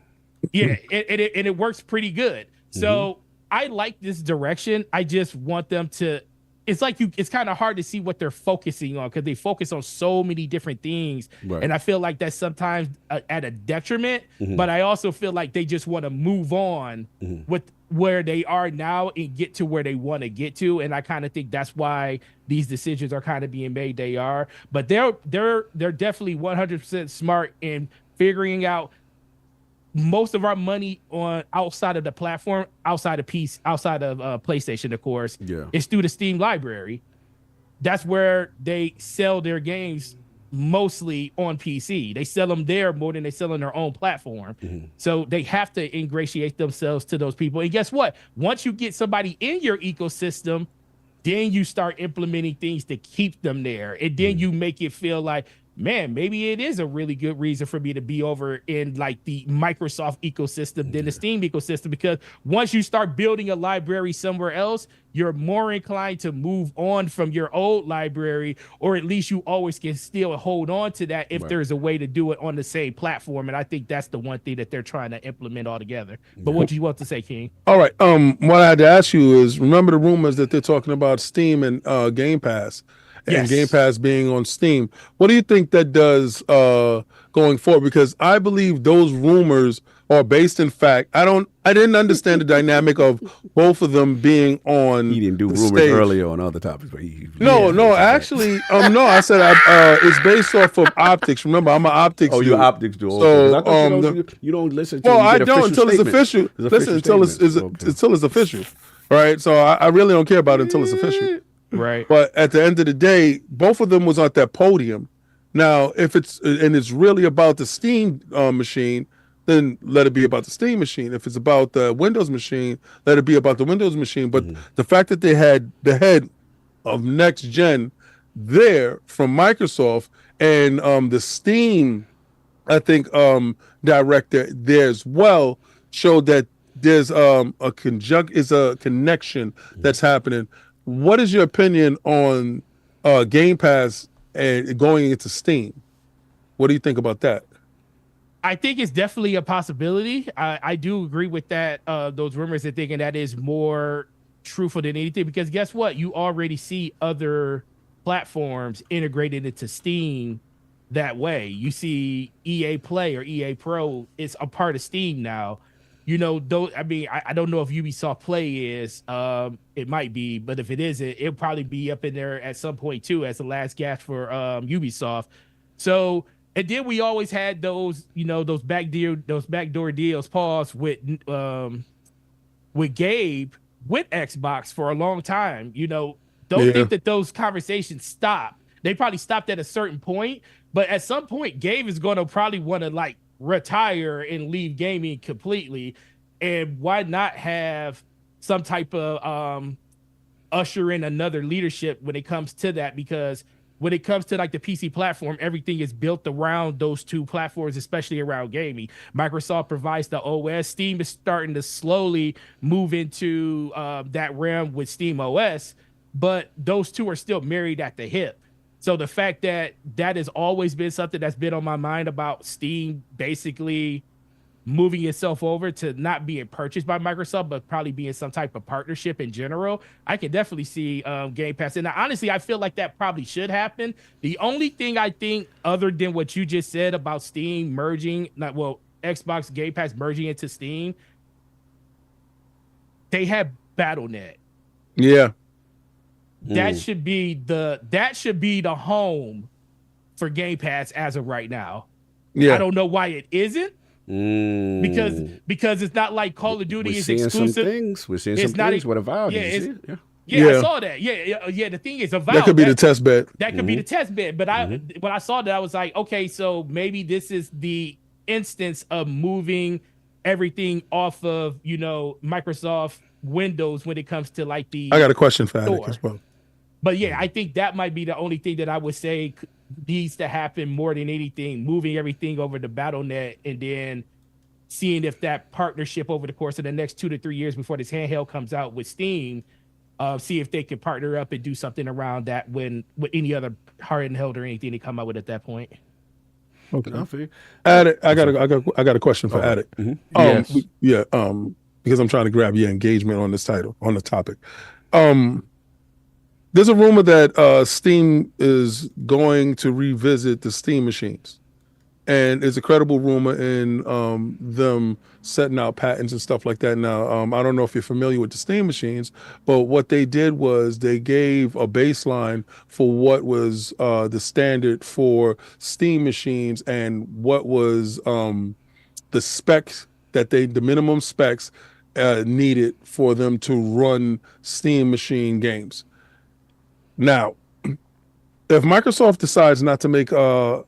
Speaker 3: Yeah, and it works pretty good. So I like this direction. I just want them to. It's like it's kind of hard to see what they're focusing on because they focus on so many different things, and I feel like that's sometimes at a detriment. But I also feel like they just want to move on with where they are now and get to where they want to get to. And I kind of think that's why these decisions are kind of being made. They are, but they're definitely 100% smart in figuring out. Most of our money on outside of the platform, outside of PlayStation, of course, is through the Steam library. That's where they sell their games mostly on PC. They sell them there more than they sell on their own platform. So they have to ingratiate themselves to those people. And guess what? Once you get somebody in your ecosystem, then you start implementing things to keep them there. And then you make it feel like, man, maybe it is a really good reason for me to be over in like the Microsoft ecosystem than the Steam ecosystem, because once you start building a library somewhere else, you're more inclined to move on from your old library, or at least you always can still hold on to that if there's a way to do it on the same platform. And I think that's the one thing that they're trying to implement altogether. But what do you want to say, King?
Speaker 4: All right. What I had to ask you is, remember the rumors that they're talking about Steam and Game Pass? And Game Pass being on Steam. What do you think that does going forward? Because I believe those rumors are based in fact. I didn't understand the dynamic of both of them being on.
Speaker 6: He didn't do rumors
Speaker 4: stage.
Speaker 6: Earlier on other topics, but
Speaker 4: actually, no. I said it's based off of optics. Remember, I'm an optics.
Speaker 6: Oh,
Speaker 4: dude.
Speaker 6: you're optics dude.
Speaker 4: So
Speaker 6: you don't listen.
Speaker 4: Well, I don't until it's official. Listen until it's official, right? So I really don't care about it until it's official.
Speaker 3: Right.
Speaker 4: But at the end of the day, both of them was at that podium. Now, if it's really about the Steam machine, then let it be about the Steam machine. If it's about the Windows machine, let it be about the Windows machine. But the fact that they had the head of next gen there from Microsoft and the Steam, I think, director there as well, showed that there's a connection that's happening. What is your opinion on Game Pass and going into Steam? What do you think about that?
Speaker 3: I think it's definitely a possibility. I do agree with that. Those rumors are thinking that is more truthful than anything, because guess what? You already see other platforms integrated into Steam that way. You see EA Play or EA Pro is a part of Steam now. You know, I don't know if Ubisoft Play is. It might be, but if it isn't, it'll probably be up in there at some point too, as the last gasp for Ubisoft. So, and then we always had those, those backdoor deals paused with Gabe with Xbox for a long time. Don't think that those conversations stopped. They probably stopped at a certain point, but at some point, Gabe is going to probably want to retire and leave gaming completely. And why not have some type of usher in another leadership when it comes to that? Because when it comes to the PC platform, everything is built around those two platforms, especially around gaming. Microsoft provides the OS. Steam is starting to slowly move into that realm with SteamOS, but those two are still married at the hip. So the fact that has always been something that's been on my mind about Steam basically moving itself over to not being purchased by Microsoft, but probably being some type of partnership in general, I can definitely see Game Pass. And honestly, I feel like that probably should happen. The only thing I think, other than what you just said about Steam merging, Xbox Game Pass merging into Steam, they have BattleNet.
Speaker 4: Yeah.
Speaker 3: That should be the home for Game Pass as of right now.
Speaker 4: Yeah.
Speaker 3: I don't know why it isn't. Because it's not like Call of Duty is exclusive.
Speaker 6: We're seeing some things with Avowed.
Speaker 3: Yeah, I saw that. Yeah. The thing is,
Speaker 4: that could be the test bed.
Speaker 3: That could be the test bed. But when I saw that, I was like, okay, so maybe this is the instance of moving everything off of Microsoft Windows when it comes to like the.
Speaker 4: I got a question for Attic as well.
Speaker 3: But yeah, I think that might be the only thing that I would say needs to happen more than anything, moving everything over to Battle.net and then seeing if that partnership over the course of the next 2 to 3 years before this handheld comes out with Steam, see if they can partner up and do something around that with any other handheld or anything they come out with at that point.
Speaker 4: Okay. Attic, I got a question for Attic.
Speaker 5: Yes.
Speaker 4: Because I'm trying to grab your engagement on this title, on the topic. There's a rumor that Steam is going to revisit the Steam machines. And it's a credible rumor in them setting out patents and stuff like that. Now, I don't know if you're familiar with the Steam machines, but what they did was they gave a baseline for what was the standard for Steam machines and what was the specs the minimum specs needed for them to run Steam machine games. Now, if Microsoft decides not to make a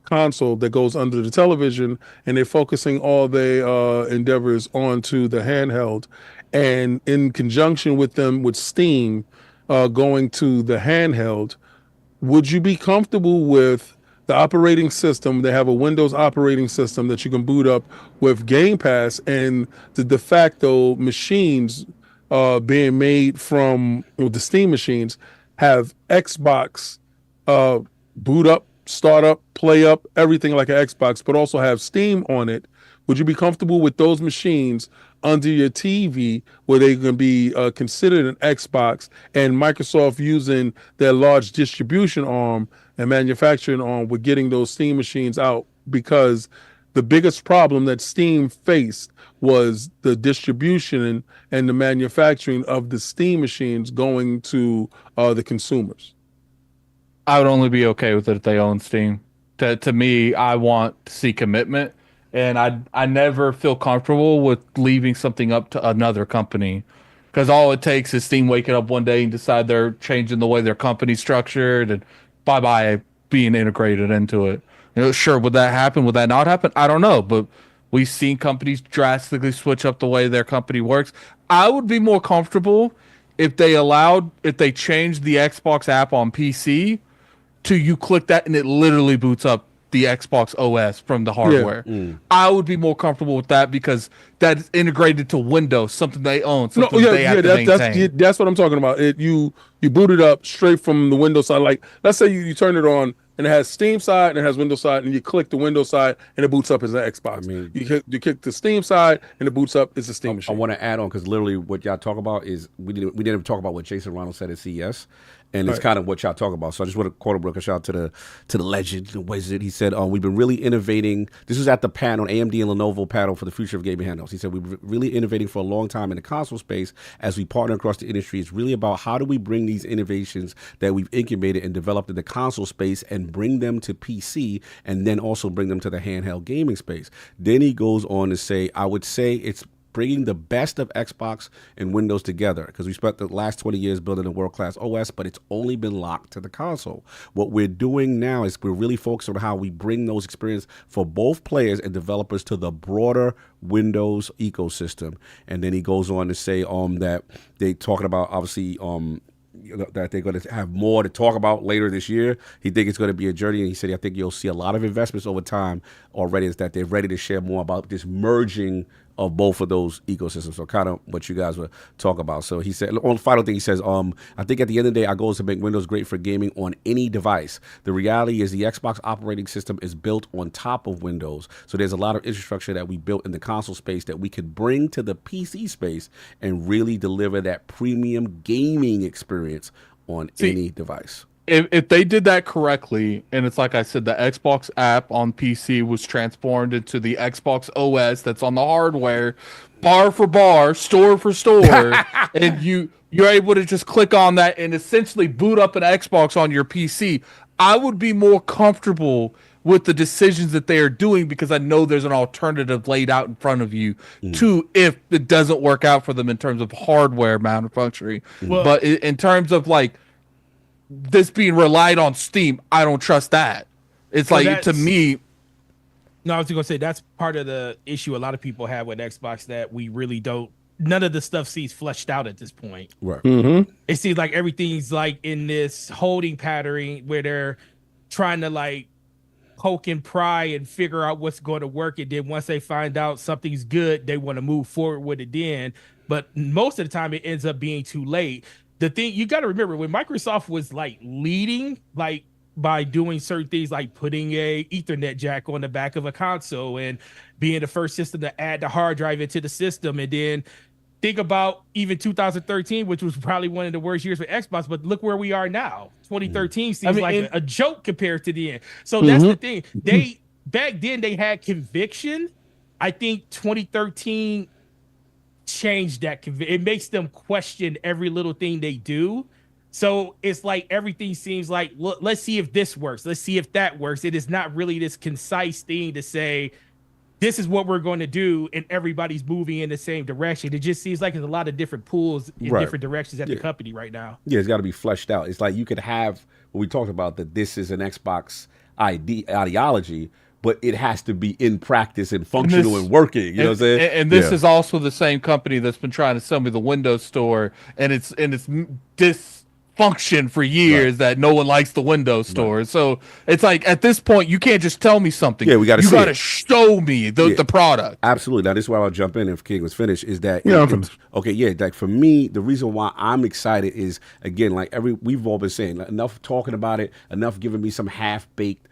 Speaker 4: console that goes under the television and they're focusing all their endeavors onto the handheld, and in conjunction with them with Steam going to the handheld, would you be comfortable with the operating system? They have a Windows operating system that you can boot up with Game Pass, and the de facto machines being made from the Steam machines have Xbox boot up, start up, play up, everything like an Xbox, but also have Steam on it. Would you be comfortable with those machines under your TV where they can be considered an Xbox, and Microsoft using their large distribution arm and manufacturing arm with getting those Steam machines out? Because the biggest problem that Steam faced was the distribution and the manufacturing of the Steam machines going to the consumers.
Speaker 5: I would only be okay with it if they own Steam. To me, I want to see commitment, and I never feel comfortable with leaving something up to another company, because all it takes is Steam waking up one day and decide they're changing the way their company's structured, and bye being integrated into it. Sure, would that happen? Would that not happen? I don't know, but we've seen companies drastically switch up the way their company works. I would be more comfortable if they changed the Xbox app on PC to you click that and it literally boots up the Xbox OS from the hardware. I would be more comfortable with that because that is integrated to Windows, something they own, something they have to maintain.
Speaker 4: That's what I'm talking about. You boot it up straight from the Windows side. Like, let's say you turn it on and it has Steam side and it has Windows side, and you click the Windows side and it boots up as an Xbox. I mean, you click the Steam side and it boots up as a Steam machine.
Speaker 6: I want to add on, because literally what y'all talk about is we didn't even talk about what Jason Ronald said at CES. And it's kind of what y'all talk about. So I just want to quote a shout out to the legend, the wizard. He said, we've been really innovating. This was at the panel, AMD and Lenovo panel for the future of gaming handhelds. He said, we've been really innovating for a long time in the console space as we partner across the industry. It's really about how do we bring these innovations that we've incubated and developed in the console space and bring them to PC, and then also bring them to the handheld gaming space. Then he goes on to say, I would say it's bringing the best of Xbox and Windows together, because we spent the last 20 years building a world-class OS, but it's only been locked to the console. What we're doing now is we're really focused on how we bring those experiences for both players and developers to the broader Windows ecosystem. And then he goes on to say that they talking about, obviously, that they're going to have more to talk about later this year. He thinks it's going to be a journey, and he said, I think you'll see a lot of investments over time already, is that they're ready to share more about this merging of both of those ecosystems. So kind of what you guys were talking about. So he said, on the final thing, he says, I think at the end of the day, our goal is to make Windows great for gaming on any device. The reality is the Xbox operating system is built on top of Windows. So there's a lot of infrastructure that we built in the console space that we could bring to the PC space and really deliver that premium gaming experience on any device.
Speaker 5: If they did that correctly, and it's like I said, the Xbox app on PC was transformed into the Xbox OS that's on the hardware, bar for bar, store for store, and you're able to just click on that and essentially boot up an Xbox on your PC, I would be more comfortable with the decisions that they are doing because I know there's an alternative laid out in front of you to if it doesn't work out for them in terms of hardware manufacturing. But in terms of like this being relied on Steam, I don't trust that. It's like, to me.
Speaker 3: No, I was going to say that's part of the issue a lot of people have with Xbox, that we really don't. None of the stuff seems fleshed out at this point.
Speaker 6: Right.
Speaker 3: It seems like everything's like in this holding pattern where they're trying to like poke and pry and figure out what's going to work. And then once they find out something's good, they want to move forward with it then. But most of the time it ends up being too late. The thing you got to remember, when Microsoft was like leading, like by doing certain things like putting a Ethernet jack on the back of a console and being the first system to add the hard drive into the system, and then think about even 2013, which was probably one of the worst years for Xbox, but look where we are now. 2013 seems like a joke compared to the end. So that's the thing. They back then they had conviction. I think 2013 changed that. It makes them question every little thing they do. So it's like everything seems like, well, let's see if this works. Let's see if that works. It is not really this concise thing to say, this is what we're going to do, and everybody's moving in the same direction. It just seems like there's a lot of different pulls in different directions at the company right now.
Speaker 6: Yeah, it's got to be fleshed out. It's like you could have what we talked about, that this is an Xbox ideology, but it has to be in practice and functional and working. You know what I'm saying?
Speaker 5: And this is also the same company that's been trying to sell me the Windows Store, and it's dysfunction for years that no one likes the Windows Store. So it's like at this point you can't just tell me something.
Speaker 6: Yeah, we got to.
Speaker 5: You got to show me the product.
Speaker 6: Absolutely. Now this is why I'll jump in if King was finished. Is that like for me, the reason why I'm excited is, again, like we've all been saying, enough talking about it, enough giving me some half baked,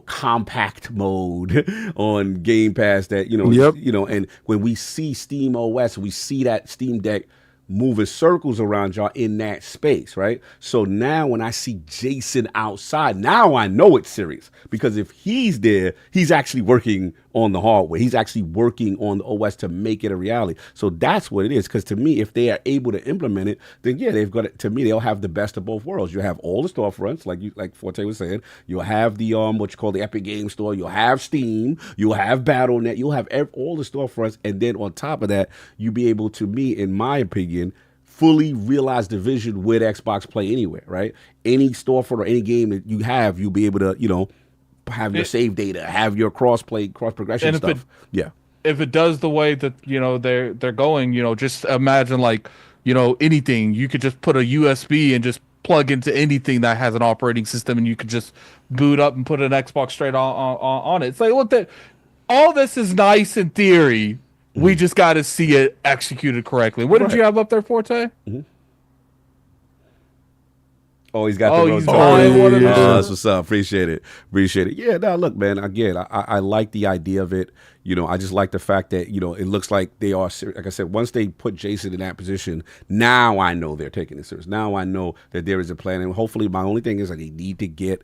Speaker 6: compact mode on Game Pass that, and when we see SteamOS, we see that Steam Deck moving circles around y'all in that space, right? So now when I see Jason outside, now I know it's serious, because if he's there, he's actually working on the hardware. He's actually working on the OS to make it a reality. So that's what it is. Because to me, if they are able to implement it, then they've got it. To me, they'll have the best of both worlds. You'll have all the storefronts, like Forte was saying. You'll have the what you call the Epic Game Store. You'll have Steam. You'll have BattleNet. You'll have all the storefronts, and then on top of that, you'll be able to, in my opinion, fully realize the vision with Xbox Play Anywhere, right? Any storefront or any game that you have, you'll be able to, have your save data, have your cross progression stuff.
Speaker 5: If it does the way that they're going, just imagine anything. You could just put a USB and just plug into anything that has an operating system, and you could just boot up and put an Xbox straight on it. It's like, look, all this is nice in theory. We just got to see it executed correctly. What did you have up there, Forte?
Speaker 6: Oh, he's got the road. That's what's up. Appreciate it. Yeah, no, look, man, again, I like the idea of it. I just like the fact that, it looks like they are serious. Like I said, once they put Jason in that position, now I know they're taking it serious. Now I know that there is a plan. And hopefully my only thing is that they need to get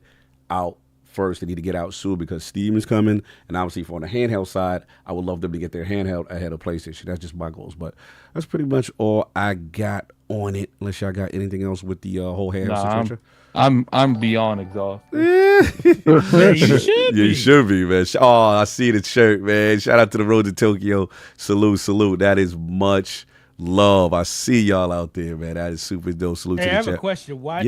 Speaker 6: out first. They need to get out soon, because Steam is coming. And obviously, on the handheld side, I would love them to get their handheld ahead of PlayStation. That's just my goals. But that's pretty much all I got on it, unless y'all got anything else with the whole handheld situation.
Speaker 5: I'm beyond exhausted.
Speaker 6: You should be, man. Oh, I see the shirt, man. Shout out to the Road to Tokyo. Salute. That is much love. I see y'all out there, man. That is super dope. Salute to the
Speaker 3: I have
Speaker 6: chat.
Speaker 3: a question. Why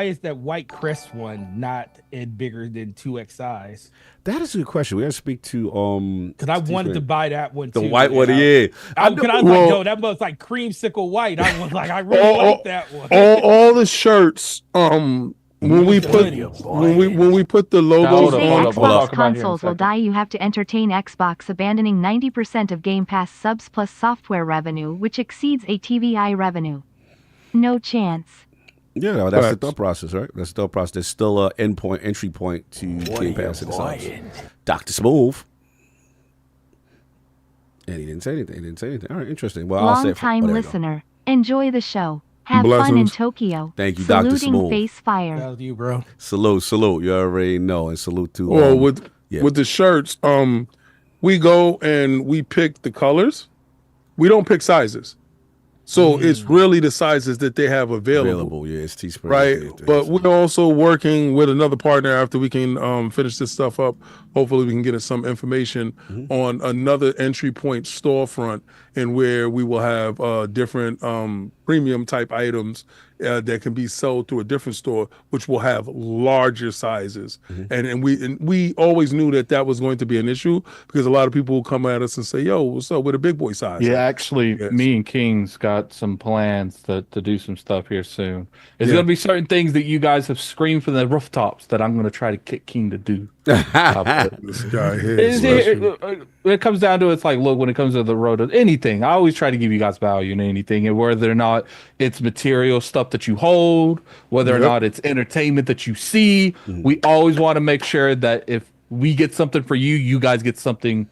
Speaker 3: is that white crest one not bigger than 2X?
Speaker 6: That is a good question. We got to speak to
Speaker 3: because I wanted to buy that one too.
Speaker 6: The white one,
Speaker 3: I was like, yo, that was like creamsicle white. I was like, I really like that one.
Speaker 4: All the shirts, when we put the logos on
Speaker 7: Xbox consoles will die. You have to entertain Xbox abandoning 90% of Game Pass subs plus software revenue, which exceeds ATVI revenue. No chance.
Speaker 6: Yeah, no, that's the thought process, right? That's the thought process. There's still an entry point to Game Pass in the house. Dr. Smooth. And he didn't say anything. All right, interesting. Well, I'll say
Speaker 7: long-time listener. Enjoy the show. Have fun in Tokyo.
Speaker 6: Thank you, Dr. Smooth.
Speaker 7: Saluting Face Fire.
Speaker 3: That was you, bro.
Speaker 6: Salute. You already know. And salute to...
Speaker 4: with the shirts, we go and we pick the colors. We don't pick sizes. So it's really the sizes that they have available.
Speaker 6: Yeah, it's Teespring.
Speaker 4: Right. But we're also working with another partner after we can finish this stuff up. Hopefully we can get us some information on another entry point storefront, and where we will have different premium type items that can be sold through a different store, which will have larger sizes. And we always knew that was going to be an issue, because a lot of people will come at us and say, yo, what's up with a big boy size?
Speaker 5: Yeah, actually, me and King's got some plans to do some stuff here soon. There's going to be certain things that you guys have screamed from the rooftops that I'm going to try to get King to do.
Speaker 4: This guy here.
Speaker 5: It comes down to, it's like, look, when it comes to the road of anything, I always try to give you guys value in anything, and whether or not it's material stuff that you hold, whether or not it's entertainment that you see, we always want to make sure that if we get something for you, you guys get something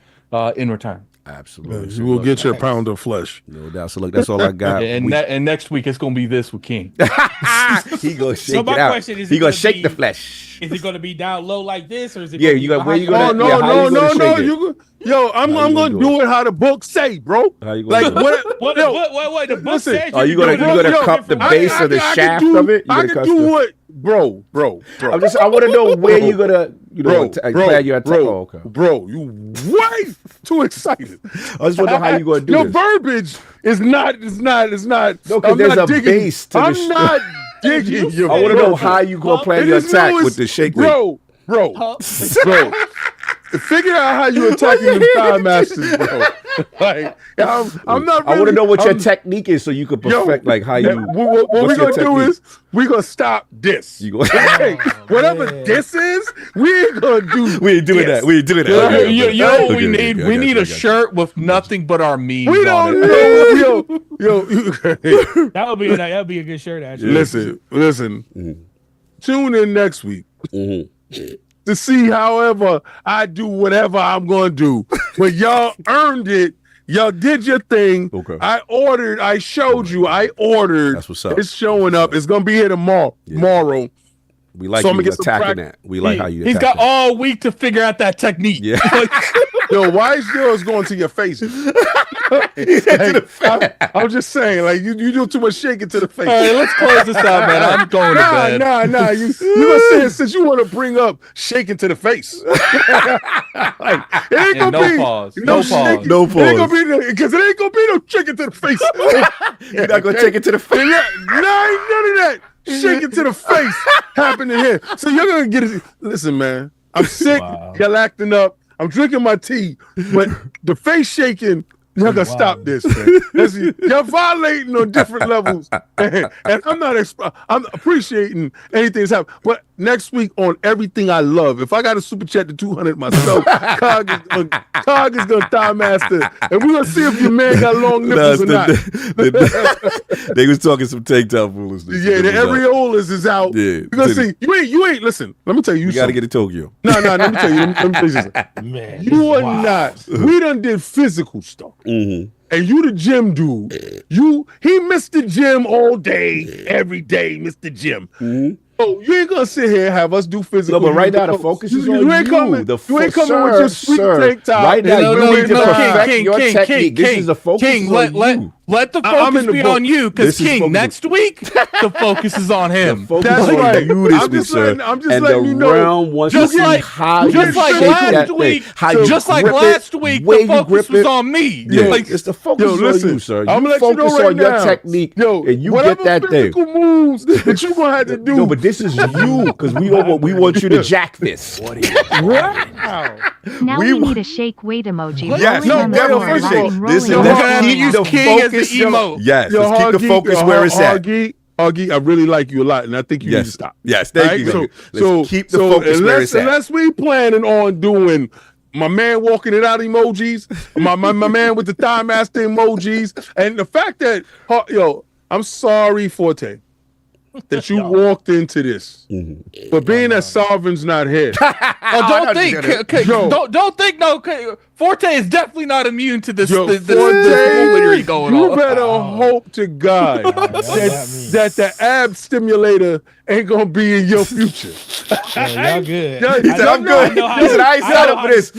Speaker 5: in return.
Speaker 6: Absolutely.
Speaker 4: You will get your pound of flesh.
Speaker 6: No doubt. So look, that's all I got.
Speaker 5: And next week it's gonna be this with King.
Speaker 6: He gonna shake
Speaker 3: So my
Speaker 6: it out.
Speaker 3: question is,
Speaker 6: He gonna shake the flesh.
Speaker 3: Is it going to be down low like this, or is it?
Speaker 6: Yeah, you got where you gonna?
Speaker 4: No. I'm gonna do it how the book say, bro.
Speaker 3: What the book says?
Speaker 6: Are you gonna cup the base or the shaft of it?
Speaker 4: I can do what, bro.
Speaker 6: I want to know where you gonna, plan your attack. Okay.
Speaker 4: Bro, you way too excited.
Speaker 6: I just want to know how you gonna do
Speaker 4: your
Speaker 6: this.
Speaker 4: verbiage is not.
Speaker 6: No, because there's a base to
Speaker 4: I'm not digging your
Speaker 6: I want to know how you gonna plan your attack with the shake weight.
Speaker 4: Bro. Figure out how you attacking the Thigh Masters, bro. Like, I'm not. Really,
Speaker 6: I want to know what your technique is, so you can perfect like how you.
Speaker 4: What we're gonna do is we're gonna stop this. Whatever this is, we ain't gonna do.
Speaker 6: We ain't doing that. We ain't doing that.
Speaker 5: Okay, you know what we need? We need a shirt with nothing but our memes.
Speaker 4: We don't know. Yo.
Speaker 3: That'll be a good shirt, actually.
Speaker 4: Listen. Tune in next week. To see however I do whatever I'm going to do. But y'all earned it. Y'all did your thing.
Speaker 6: Okay.
Speaker 4: I showed you. I ordered.
Speaker 6: That's what's up.
Speaker 4: It's showing up. It's going to be here tomorrow.
Speaker 6: We like
Speaker 4: So
Speaker 6: you attacking that. We like how you
Speaker 5: He's
Speaker 6: attack
Speaker 5: got all week to figure out that technique.
Speaker 6: Yeah.
Speaker 4: Yo, why is yours going to your face? I'm just saying, like, you do too much shaking to the face.
Speaker 5: All right, let's close this out, man. I'm going to bed.
Speaker 4: Nah. You gonna say it since you want to bring up shaking to the face. Like, it ain't gonna be
Speaker 5: pause.
Speaker 4: No pause.
Speaker 6: No
Speaker 4: It ain't gonna be because it ain't gonna be no shaking to the face.
Speaker 6: You're not gonna take it to the face.
Speaker 4: None of that shaking to the face happening here. So you're gonna get it. Listen, man, I'm sick. Y'all acting up. I'm drinking my tea, but the face shaking, y'all gotta stop this, man. Y'all violating on different levels, and I'm appreciating anything that's happening. But next week on everything I love, if I got a super chat to 200 myself, Cog is gonna Thigh Master, and we're gonna see if your man got long nipples or not.
Speaker 6: They was talking some takedown foolishness.
Speaker 4: Yeah, the areolas is out.
Speaker 6: Yeah,
Speaker 4: you're gonna see. You ain't. Listen, let me tell you.
Speaker 6: You gotta get to Tokyo.
Speaker 4: No. Let me tell you. Let me tell you something.
Speaker 3: Man,
Speaker 4: you are not. We done did physical stuff. And you the gym dude. He missed the gym all day, every day, Mr. Gym. Oh, you ain't gonna sit here and have us do physical.
Speaker 6: No, but right now the focus is on you.
Speaker 4: You ain't coming with your sweet tank top.
Speaker 6: Right now, you need to perfect your technique. This is the focus on you.
Speaker 5: Let the focus be on you, because King, next week, the focus is on him.
Speaker 4: That's right. I'm just letting you know.
Speaker 6: Realm wants to see how you shake that thing.
Speaker 5: Just like last week, the focus was on me.
Speaker 6: It's the focus on you, sir. You focus on your technique, and you get that thing.
Speaker 4: Physical moves that you gonna have to do.
Speaker 6: No, but this is you, because we want you to jack this.
Speaker 4: Wow.
Speaker 7: Now we need a shake weight emoji.
Speaker 6: Yes,
Speaker 7: rolling
Speaker 6: no,
Speaker 7: on the floor,
Speaker 6: first of all,
Speaker 7: rolling,
Speaker 6: this is
Speaker 7: rolling,
Speaker 6: let's
Speaker 7: rolling,
Speaker 6: keep the
Speaker 7: rolling.
Speaker 5: King as the
Speaker 6: focus.
Speaker 5: emote.
Speaker 6: Yes, let's keep the focus where it's at.
Speaker 4: Augie, I really like you a lot, and I think you need to stop.
Speaker 6: Yes, thank you.
Speaker 4: So
Speaker 6: keep the focus where it's at.
Speaker 4: Unless we planning on doing my man walking it out emojis, my man with the Thigh Master emojis, and the fact that I'm sorry, Forte, that you walked into this, but being that Sovereign's not here.
Speaker 5: Don't think. Forte is definitely not immune to this.
Speaker 4: Yo,
Speaker 5: this
Speaker 4: Forte,
Speaker 5: going
Speaker 4: you
Speaker 5: on.
Speaker 4: better hope to God that the ab stimulator ain't gonna be in your future.
Speaker 3: Y'all good.
Speaker 4: Yo,
Speaker 6: He said, I'm good. He said, I ain't signed up for this.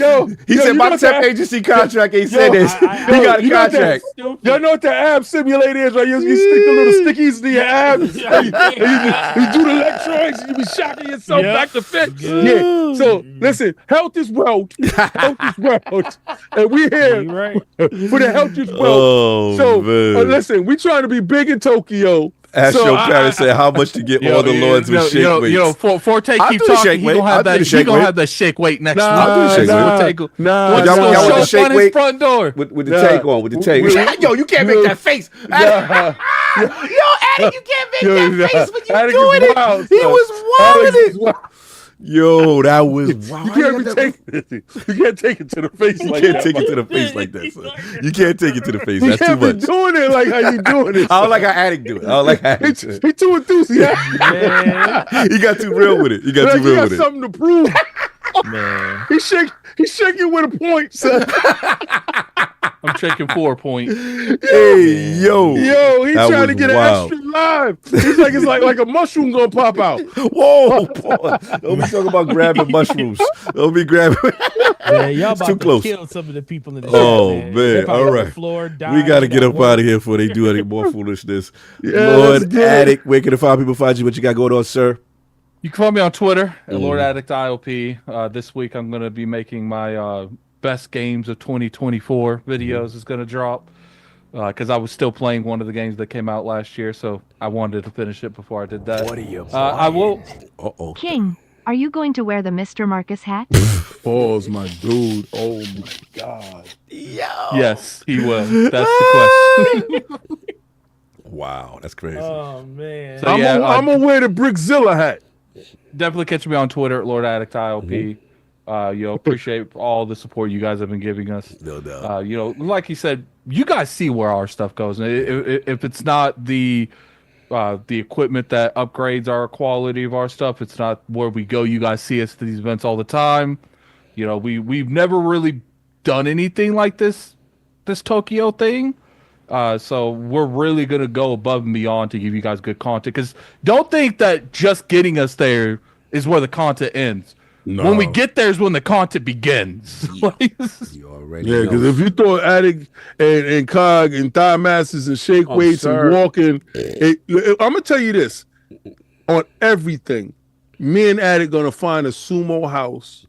Speaker 6: He said, my temp agency contract ain't said this. He got a contract.
Speaker 4: Y'all know what the ab simulator is, right? You stick the little stickies to your abs, and you do the electronics, and you be shocking yourself back to fit. Yeah. So listen, health is wealth. Health is wealth. And we here for the health is wealth.
Speaker 6: Oh,
Speaker 4: so
Speaker 6: man.
Speaker 4: Listen, we trying to be big in Tokyo.
Speaker 6: Ask your parents say how much to get all the lords with shake weights.
Speaker 5: Forte keep talking. He gonna have that. He gonna have the shake weight next week.
Speaker 6: I'll do the shake weight. Y'all want the shake weight
Speaker 5: front door
Speaker 6: with the take on, with the take. Yo, you can't make that face. Yo, Addy, you can't make that face when you doing it. He was wilding it. Yo, that was wild.
Speaker 4: You can't take it to the face like that.
Speaker 6: You can't take it to the face like that, son. You can't take it to the face. That's too
Speaker 4: You
Speaker 6: much.
Speaker 4: can't be doing it like how you doing it.
Speaker 6: I don't like how Addict do it. I don't like how Addict do it.
Speaker 4: He too enthusiastic.
Speaker 6: He got too real with it. He got too real with it.
Speaker 4: He got something to prove.
Speaker 3: Man.
Speaker 4: He's shaking with a point, son.
Speaker 5: I'm checking 4 point.
Speaker 6: Hey, yo,
Speaker 4: he trying to get an extra live. It's like a mushroom gonna pop out.
Speaker 6: Whoa, boy. Don't be talking about grabbing mushrooms. Don't be grabbing.
Speaker 3: Yeah, y'all about
Speaker 6: too
Speaker 3: to
Speaker 6: close.
Speaker 3: kill some of the people in the
Speaker 6: Oh
Speaker 3: chat,
Speaker 6: man, all right. We got to get up out of here before they do any more foolishness. Lord Addict, where can the people find you? What you got going on, sir?
Speaker 5: You can find me on Twitter at Lord Addict IOP. This week I'm going to be making my best games of 2024 videos is going to drop because I was still playing one of the games that came out last year, so I wanted to finish it before I did that.
Speaker 12: What are you
Speaker 5: I will.
Speaker 7: King, are you going to wear the Mr. Marcus hat?
Speaker 4: Pause, my dude. Oh my God.
Speaker 5: Yes, he will. That's the question.
Speaker 6: Wow, that's crazy.
Speaker 3: Oh man.
Speaker 5: So,
Speaker 4: I'm gonna wear the Brickzilla hat.
Speaker 5: Definitely catch me on Twitter at Lord Addict IOP. Appreciate all the support you guys have been giving us.
Speaker 6: No doubt.
Speaker 5: Like you said, you guys see where our stuff goes. And if it's not the equipment that upgrades our quality of our stuff, it's not where we go. You guys see us to these events all the time. We've never really done anything like this Tokyo thing. So we're really gonna go above and beyond to give you guys good content. Because don't think that just getting us there is where the content ends. No. When we get there is when the content begins.
Speaker 6: You already know.
Speaker 4: Because if you throw Addict and Cog and thigh masses and shake weights and walking, I'm gonna tell you this: on everything, me and Addict gonna find a sumo house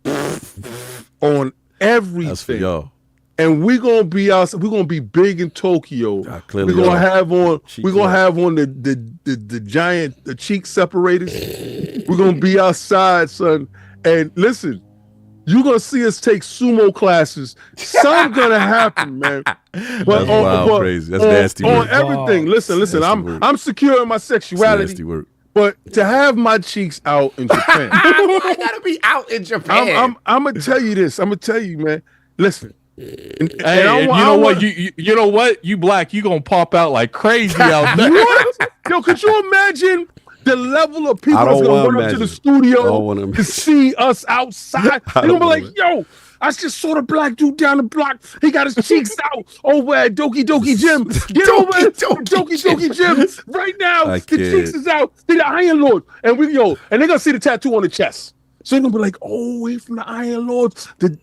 Speaker 4: on everything.
Speaker 6: That's for y'all.
Speaker 4: And we're gonna be out. We're gonna be big in Tokyo. We're gonna have on. We're gonna have on the giant cheek separators. We're gonna be outside, son. And listen, you're gonna see us take sumo classes. Something gonna happen, man. But
Speaker 6: that's wild, crazy. That's nasty work.
Speaker 4: On everything. Listen. I'm secure in my sexuality.
Speaker 6: Nasty work.
Speaker 4: But to have my cheeks out in Japan,
Speaker 6: I gotta be out in Japan.
Speaker 4: I'm gonna tell you this. I'm gonna tell you, man. Listen.
Speaker 5: You know what? You black, you gonna pop out like crazy out there.
Speaker 4: What? Yo, could you imagine the level of people that's gonna run up to the studio to see us outside? They're gonna be like, yo, I just saw the black dude down the block. He got his cheeks out over at Doki Doki Gym. Get over at Doki Gym right now. The cheeks is out. They're the Iron Lord. And and they're gonna see the tattoo on the chest. So they're gonna be like, oh, we from the Iron Lords. That's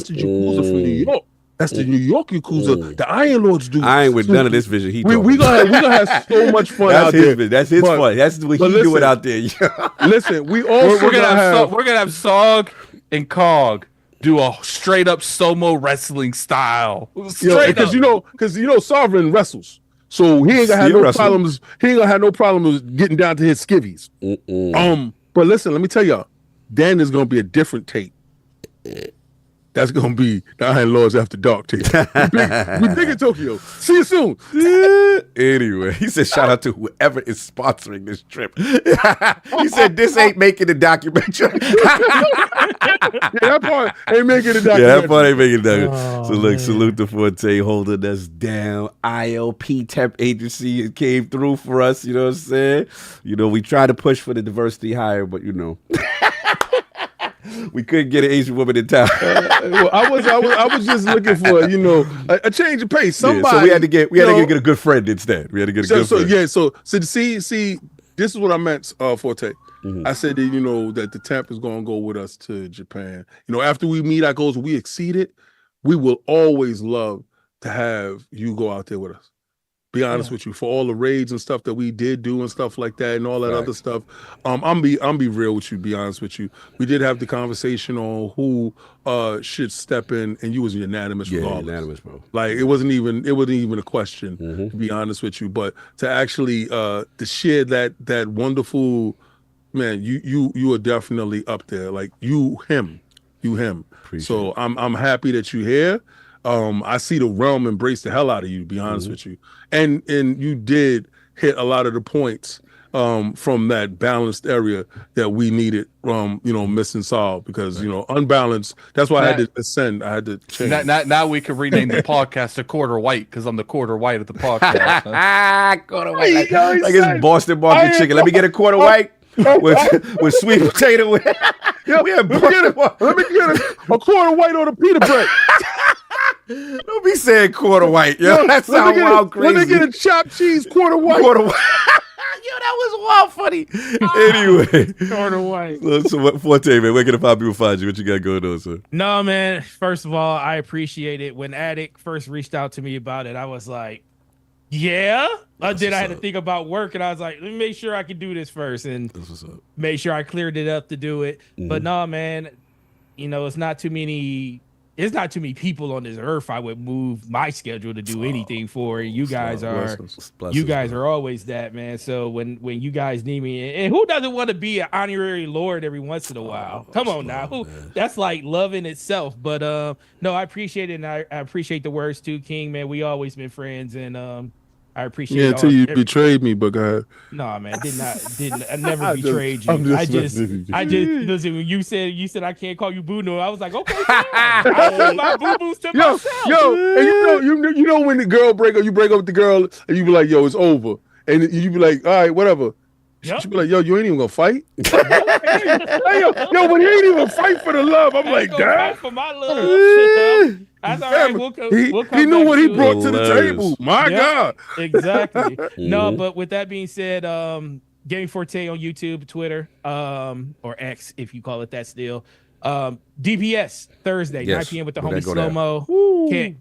Speaker 4: the Yakuza from New York. That's the New York Yakuza. The Iron Lords do.
Speaker 6: I ain't with none of this vision.
Speaker 4: We gonna have so much fun out there.
Speaker 6: That's his fun. That's what he doing out there.
Speaker 4: Listen, we're gonna have
Speaker 5: Sog and Cog do a straight up sumo wrestling style.
Speaker 4: Because Sovereign wrestles. So he ain't gonna have no problems. He ain't gonna have no problems getting down to his skivvies. But listen, let me tell y'all. Then there's gonna be a different tape. That's gonna be the Iron Lords After Dark tape. We big in Tokyo. See you soon.
Speaker 6: Anyway, he said shout out to whoever is sponsoring this trip. He said this ain't making the documentary.
Speaker 4: That part ain't making the documentary.
Speaker 6: Yeah, that part ain't making the documentary. Salute the Forte holding us down. ILP temp agency came through for us. You know what I'm saying? We try to push for the diversity hire, but We couldn't get an Asian woman in town.
Speaker 4: Well, I was just looking for a change of pace. Somebody.
Speaker 6: So we had to get a good friend instead. We had to get a good friend.
Speaker 4: Yeah. So see, this is what I meant, Forte. I said that that the temp is gonna go with us to Japan. After we meet our goals, we exceed it. We will always love to have you go out there with us. Be honest with you, for all the raids and stuff that we did do and stuff like that and all that other stuff. I'm be real with you. Be honest with you. We did have the conversation on who should step in, and you was unanimous. Regardless. Unanimous, bro. Like it wasn't even a question. To be honest with you, but to actually to share that wonderful man, you are definitely up there. Like you him. Appreciate so I'm happy that you're here. I see the realm embrace the hell out of you, to be honest with you. And you did hit a lot of the points from that balanced area that we needed missing solved because unbalanced. That's why I had to ascend. I had to change.
Speaker 5: Now we can rename the podcast to Quarter White because I'm the quarter white of the podcast.
Speaker 6: Quarter white, like it's Boston market chicken. Let me get a quarter white. with sweet potato. We have
Speaker 4: let me get a quarter white on a pita bread.
Speaker 6: Don't be saying quarter white, yo. That sounds wild crazy.
Speaker 4: Let me get a chopped cheese quarter white.
Speaker 6: Yo, that was wild funny. Anyway,
Speaker 3: quarter white.
Speaker 6: So what, Forte, man? Where can the people find you? What you got going on, sir?
Speaker 3: No, man. First of all, I appreciate it. When Attic first reached out to me about it, I was like, yeah. Then I had to think about work, and I was like, let me make sure I can do this first, and make sure I cleared it up to do it. But no, man, it's not too many people on this earth I would move my schedule to do anything for. You guys are always that, man. So when you guys need me, and who doesn't want to be an honorary lord every once in a while? Come on now. That's like love in itself. But no, I appreciate it, and I appreciate the words too, King, man. We always been friends, and I appreciate it.
Speaker 4: Until you betrayed me, but go ahead.
Speaker 3: No, man, I never betrayed you. I just listen, when you said I can't call you Boo No, I was like, okay, fine. I keep my boo-boos to myself.
Speaker 4: And you know when the girl you break up with the girl and you be like, yo, it's over. And you be like, all right, whatever. Yep. She be like, yo, you ain't even gonna fight? Yo, but he ain't even fight for the love. I'm like, damn.
Speaker 3: For my love. That's all right. We'll come
Speaker 4: he knew what he brought
Speaker 3: it.
Speaker 4: To the table. My God.
Speaker 3: Exactly. No, but with that being said, Gaming Forte on YouTube, Twitter, or X, if you call it that still. DPS Thursday, 9 p.m. with the homie Slow Mo.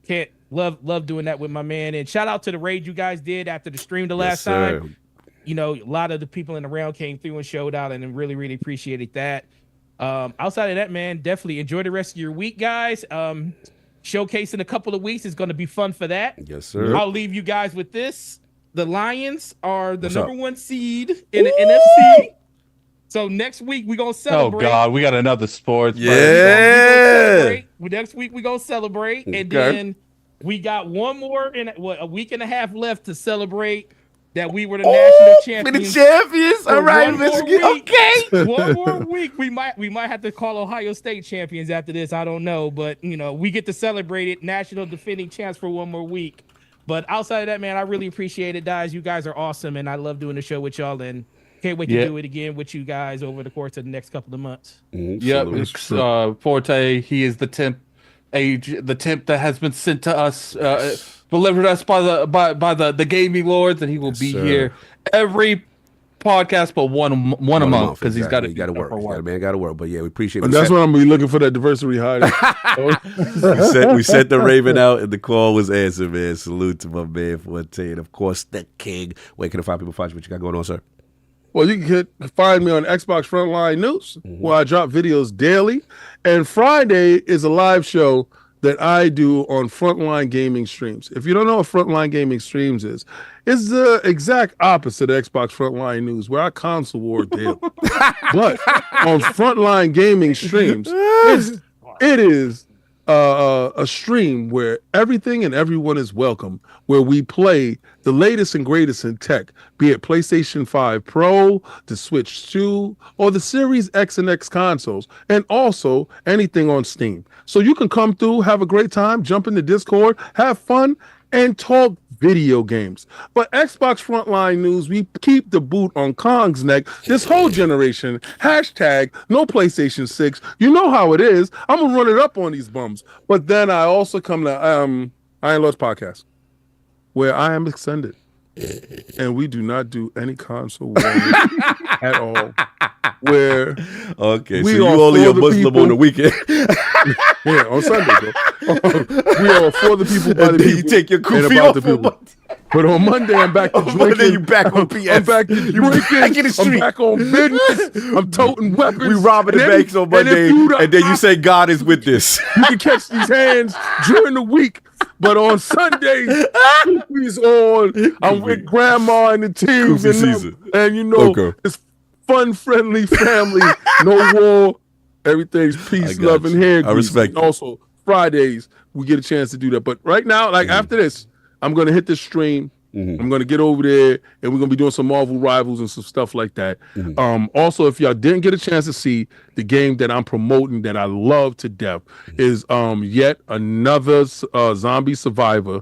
Speaker 3: Can't love doing that with my man. And shout out to the raid you guys did after the stream the last time. A lot of the people in the round came through and showed out, and really, really appreciated that. Outside of that, man, definitely enjoy the rest of your week, guys. Showcase in a couple of weeks is going to be fun for that.
Speaker 6: Yes, sir.
Speaker 3: I'll leave you guys with this. The Lions are the number 1 seed in the NFC. So next week we're going to celebrate.
Speaker 5: Oh, God, we got another sports.
Speaker 6: Yeah.
Speaker 3: Next week we're going to celebrate. And then we got one more a week and a half left to celebrate that we were the national champions.
Speaker 6: The champions. All right, Michigan. Okay.
Speaker 3: One more week. We might have to call Ohio State champions after this. I don't know, but we get to celebrate it, national defending champs for one more week. But outside of that, man, I really appreciate it, guys. You guys are awesome, and I love doing the show with y'all, and can't wait to do it again with you guys over the course of the next couple of months.
Speaker 5: Forte, he is the temp that has been sent to us, delivered us by the gaming lords, and he will be here every podcast, but one a month because he's got to
Speaker 6: work. Man, got to work. But yeah, we appreciate it.
Speaker 4: And that's when I'm gonna be looking for that diversity hire.
Speaker 6: we sent the Raven out, and the call was answered. Man, salute to my man Forte, and of course the King. Where can the people find you? What you got going on, sir?
Speaker 4: Well, you can find me on Xbox Frontline News, where I drop videos daily. And Friday is a live show that I do on Frontline Gaming Streams. If you don't know what Frontline Gaming Streams is, it's the exact opposite of Xbox Frontline News, where I console war daily. But on Frontline Gaming Streams, it is a stream where everything and everyone is welcome, where we play the latest and greatest in tech, be it PlayStation 5 Pro, the Switch 2, or the Series X and X consoles, and also anything on Steam. So you can come through, have a great time, jump in the Discord, have fun, and talk video games. But Xbox Frontline News, we keep the boot on Kong's neck this whole generation. Hashtag no PlayStation 6. You know how it is. I'm going to run it up on these bums. But then I also come to Iron Lord's podcast, where I am extended. And we do not do any console wars at all. Where
Speaker 6: so you only a Muslim people, on the weekend.
Speaker 4: Yeah, on Sunday, bro. We are for the people by the people.
Speaker 6: You take your
Speaker 4: and about the people. But on Monday, I'm back to drinking.
Speaker 6: Monday, you back on PS.
Speaker 4: I'm back to drinking. I'm back on business. I'm toting weapons.
Speaker 6: We robbing the banks on Monday, and then you say God is with this.
Speaker 4: You can catch these hands during the week. But on Sundays, Koofy's on. I'm with grandma and the teams. And you know, it's fun, friendly family. No war. Everything's peace, love, and hair grease.
Speaker 6: I respect
Speaker 4: and also, Fridays, we get a chance to do that. But right now, like after this, I'm going to hit this stream. I'm going to get over there, and we're going to be doing some Marvel Rivals and some stuff like that. Also, if y'all didn't get a chance to see the game that I'm promoting that I love to death is yet another zombie survivor.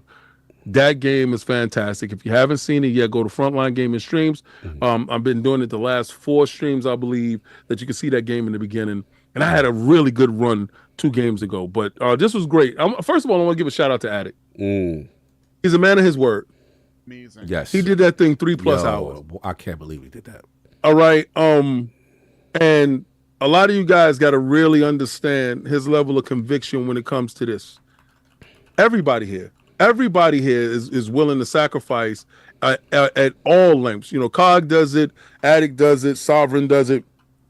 Speaker 4: That game is fantastic. If you haven't seen it yet, go to Frontline Gaming Streams. I've been doing it the last 4 streams, I believe, that you can see that game in the beginning. And I had a really good run 2 games ago. But this was great. First of all, I want to give a shout out to Addict. He's a man of his word.
Speaker 13: Amazing.
Speaker 6: Yes.
Speaker 4: He did that thing 3+ hours.
Speaker 6: I can't believe he did that.
Speaker 4: All right. And a lot of you guys got to really understand his level of conviction when it comes to this. Everybody here is willing to sacrifice at all lengths. You know, Cog does it, Addict does it, Sovereign does it.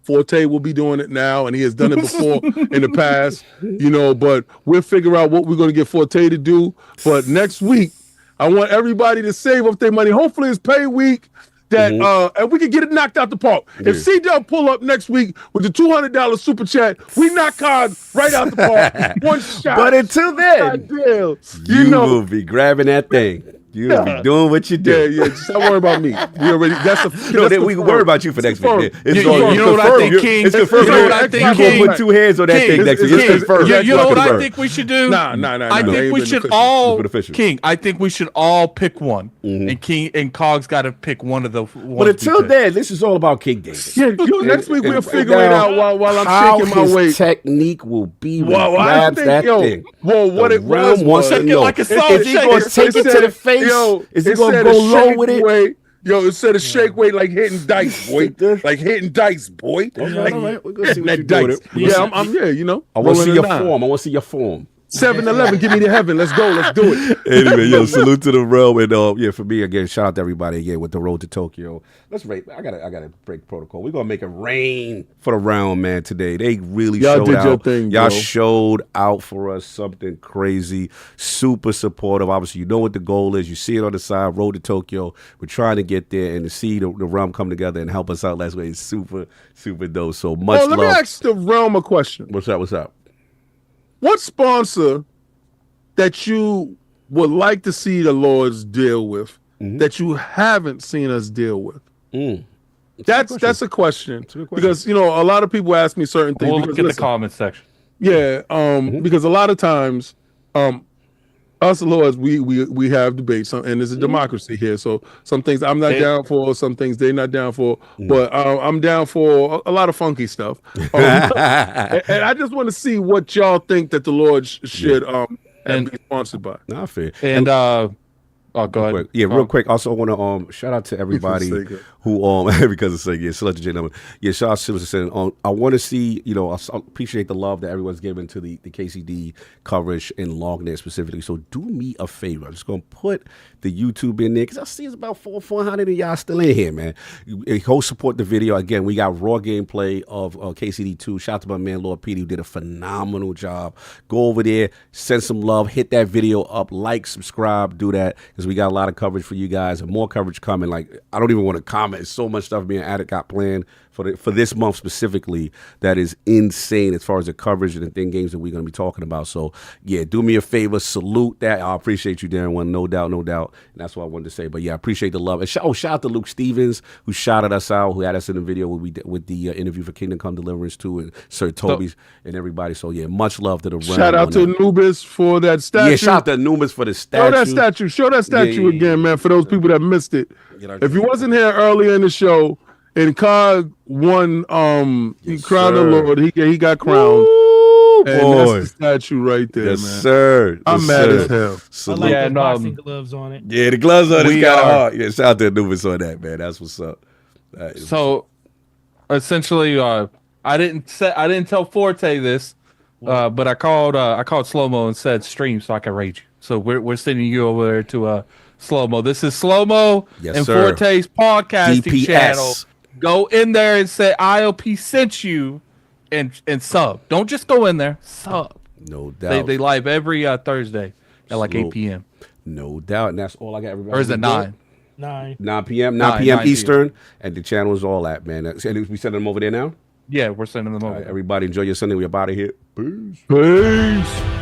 Speaker 4: Forte will be doing it now, and he has done it before in the past, you know, but we'll figure out what we're going to get Forte to do. But next week, I want everybody to save up their money. Hopefully it's pay week that and we can get it knocked out the park. If C-Dub pull up next week with the $200 super chat, we knock Cog right out the park. One shot.
Speaker 6: But until then, you will be grabbing that thing. You'll be doing what you do.
Speaker 4: Yeah. Just don't worry about me. We already.
Speaker 6: We can worry about you for next week.
Speaker 5: You know what I think, King?
Speaker 6: It's confirmed.
Speaker 5: You know what I think,
Speaker 6: King? You're gonna put 2 hands on that thing next week. It's confirmed.
Speaker 5: You know what I think we should do?
Speaker 4: Nah.
Speaker 5: I think we should all, King. I think we should all pick one, and King and Cog's got to pick one of the.
Speaker 6: But until then, this is all about King David.
Speaker 4: Yeah, next week we'll figure it out while I'm shaking my weight.
Speaker 6: Technique will be when he grabs that thing.
Speaker 4: Well, what it was
Speaker 6: to know
Speaker 5: like a
Speaker 6: is he going to take it to the face? Is he going to go low with it?
Speaker 4: Yo, it said a shake weight like hitting dice, boy. Like hitting dice, boy.
Speaker 6: All right. We're going to see what
Speaker 4: that dice. I'm you know.
Speaker 6: I want to see your form. I want to see your form.
Speaker 4: 7-Eleven, give me the heaven. Let's go. Let's do it.
Speaker 6: Anyway, salute to the realm. And for me, again, shout out to everybody again with the road to Tokyo. Let's rate. I gotta break protocol. We're gonna make it rain for the realm, man, today. They really showed out.
Speaker 4: Your thing,
Speaker 6: y'all showed out for us something crazy, super supportive. Obviously, you know what the goal is. You see it on the side, road to Tokyo. We're trying to get there and to see the realm come together and help us out last week is super, super dope. So much love.
Speaker 4: Let me ask the realm a question.
Speaker 6: What's up?
Speaker 4: What sponsor that you would like to see the Lords deal with that you haven't seen us deal with? That's a question. Because, you know, a lot of people ask me certain things.
Speaker 5: We'll look at the comments section.
Speaker 4: Yeah, because a lot of times, us Lords, we have debates, and there's a democracy here. So some things I'm not down for, some things they're not down for, but I'm down for a lot of funky stuff. And I just want to see what y'all think that the Lords should and be sponsored by.
Speaker 6: Not fair.
Speaker 5: And go ahead.
Speaker 6: Yeah, real quick. Also, I want to shout out to everybody who because of saying select the J number. Yeah, shout out to saying I want to see, you know, I appreciate the love that everyone's given to the KCD coverage and LogNet specifically. So do me a favor. I'm just gonna put the YouTube in there because I see it's about 400 of y'all still in here, man. Go support the video. Again, we got raw gameplay of KCD2. Shout out to my man Lord Petey who did a phenomenal job. Go over there, send some love, hit that video up, like, subscribe, do that because we got a lot of coverage for you guys and more coverage coming. Like I don't even want to comment. There's so much stuff being added, got planned for this month specifically that is insane as far as the coverage and the games that we're going to be talking about. So yeah, do me a favor, salute that. I appreciate you, Darren. One, no doubt. And that's what I wanted to say. But yeah, I appreciate the love. And shout out to Luke Stevens, who shouted us out, who had us in the video with the interview for Kingdom Come Deliverance 2 and Sir Toby's and everybody. So yeah, much love to the
Speaker 4: shout out to Anubis for that statue.
Speaker 6: Yeah, shout out to Anubis for the statue.
Speaker 4: Show that statue again, man, for those people that missed it. If you wasn't here earlier in the show, and Cog won, he crowned the Lord. He got crowned. And that's the statue right there, man.
Speaker 6: Sir.
Speaker 4: I'm mad as hell.
Speaker 3: I like the boxing gloves on it.
Speaker 6: Yeah, the gloves on it is kind of hard. Yeah, shout out to Anubis on that, man. That's what's up.
Speaker 5: So, essentially, I didn't tell Forte this, but I called Slow-Mo and said stream so I can rate you. So we're sending you over there to Slow-Mo. This is Slow-Mo and Forte's podcasting channel. Go in there and say IOP sent you and sub. Don't just go in there. Sub.
Speaker 6: No doubt.
Speaker 5: They live every Thursday at like 8 p.m.
Speaker 6: No doubt. And that's all I got. Everybody.
Speaker 5: Or is it 9?
Speaker 6: 9 p.m. 9 p.m. Eastern. And the channel is all that, man. And we sending them over there now?
Speaker 5: Yeah, we're sending them over.
Speaker 6: Right, everybody enjoy your Sunday. We're about to hit. Peace.
Speaker 4: Peace.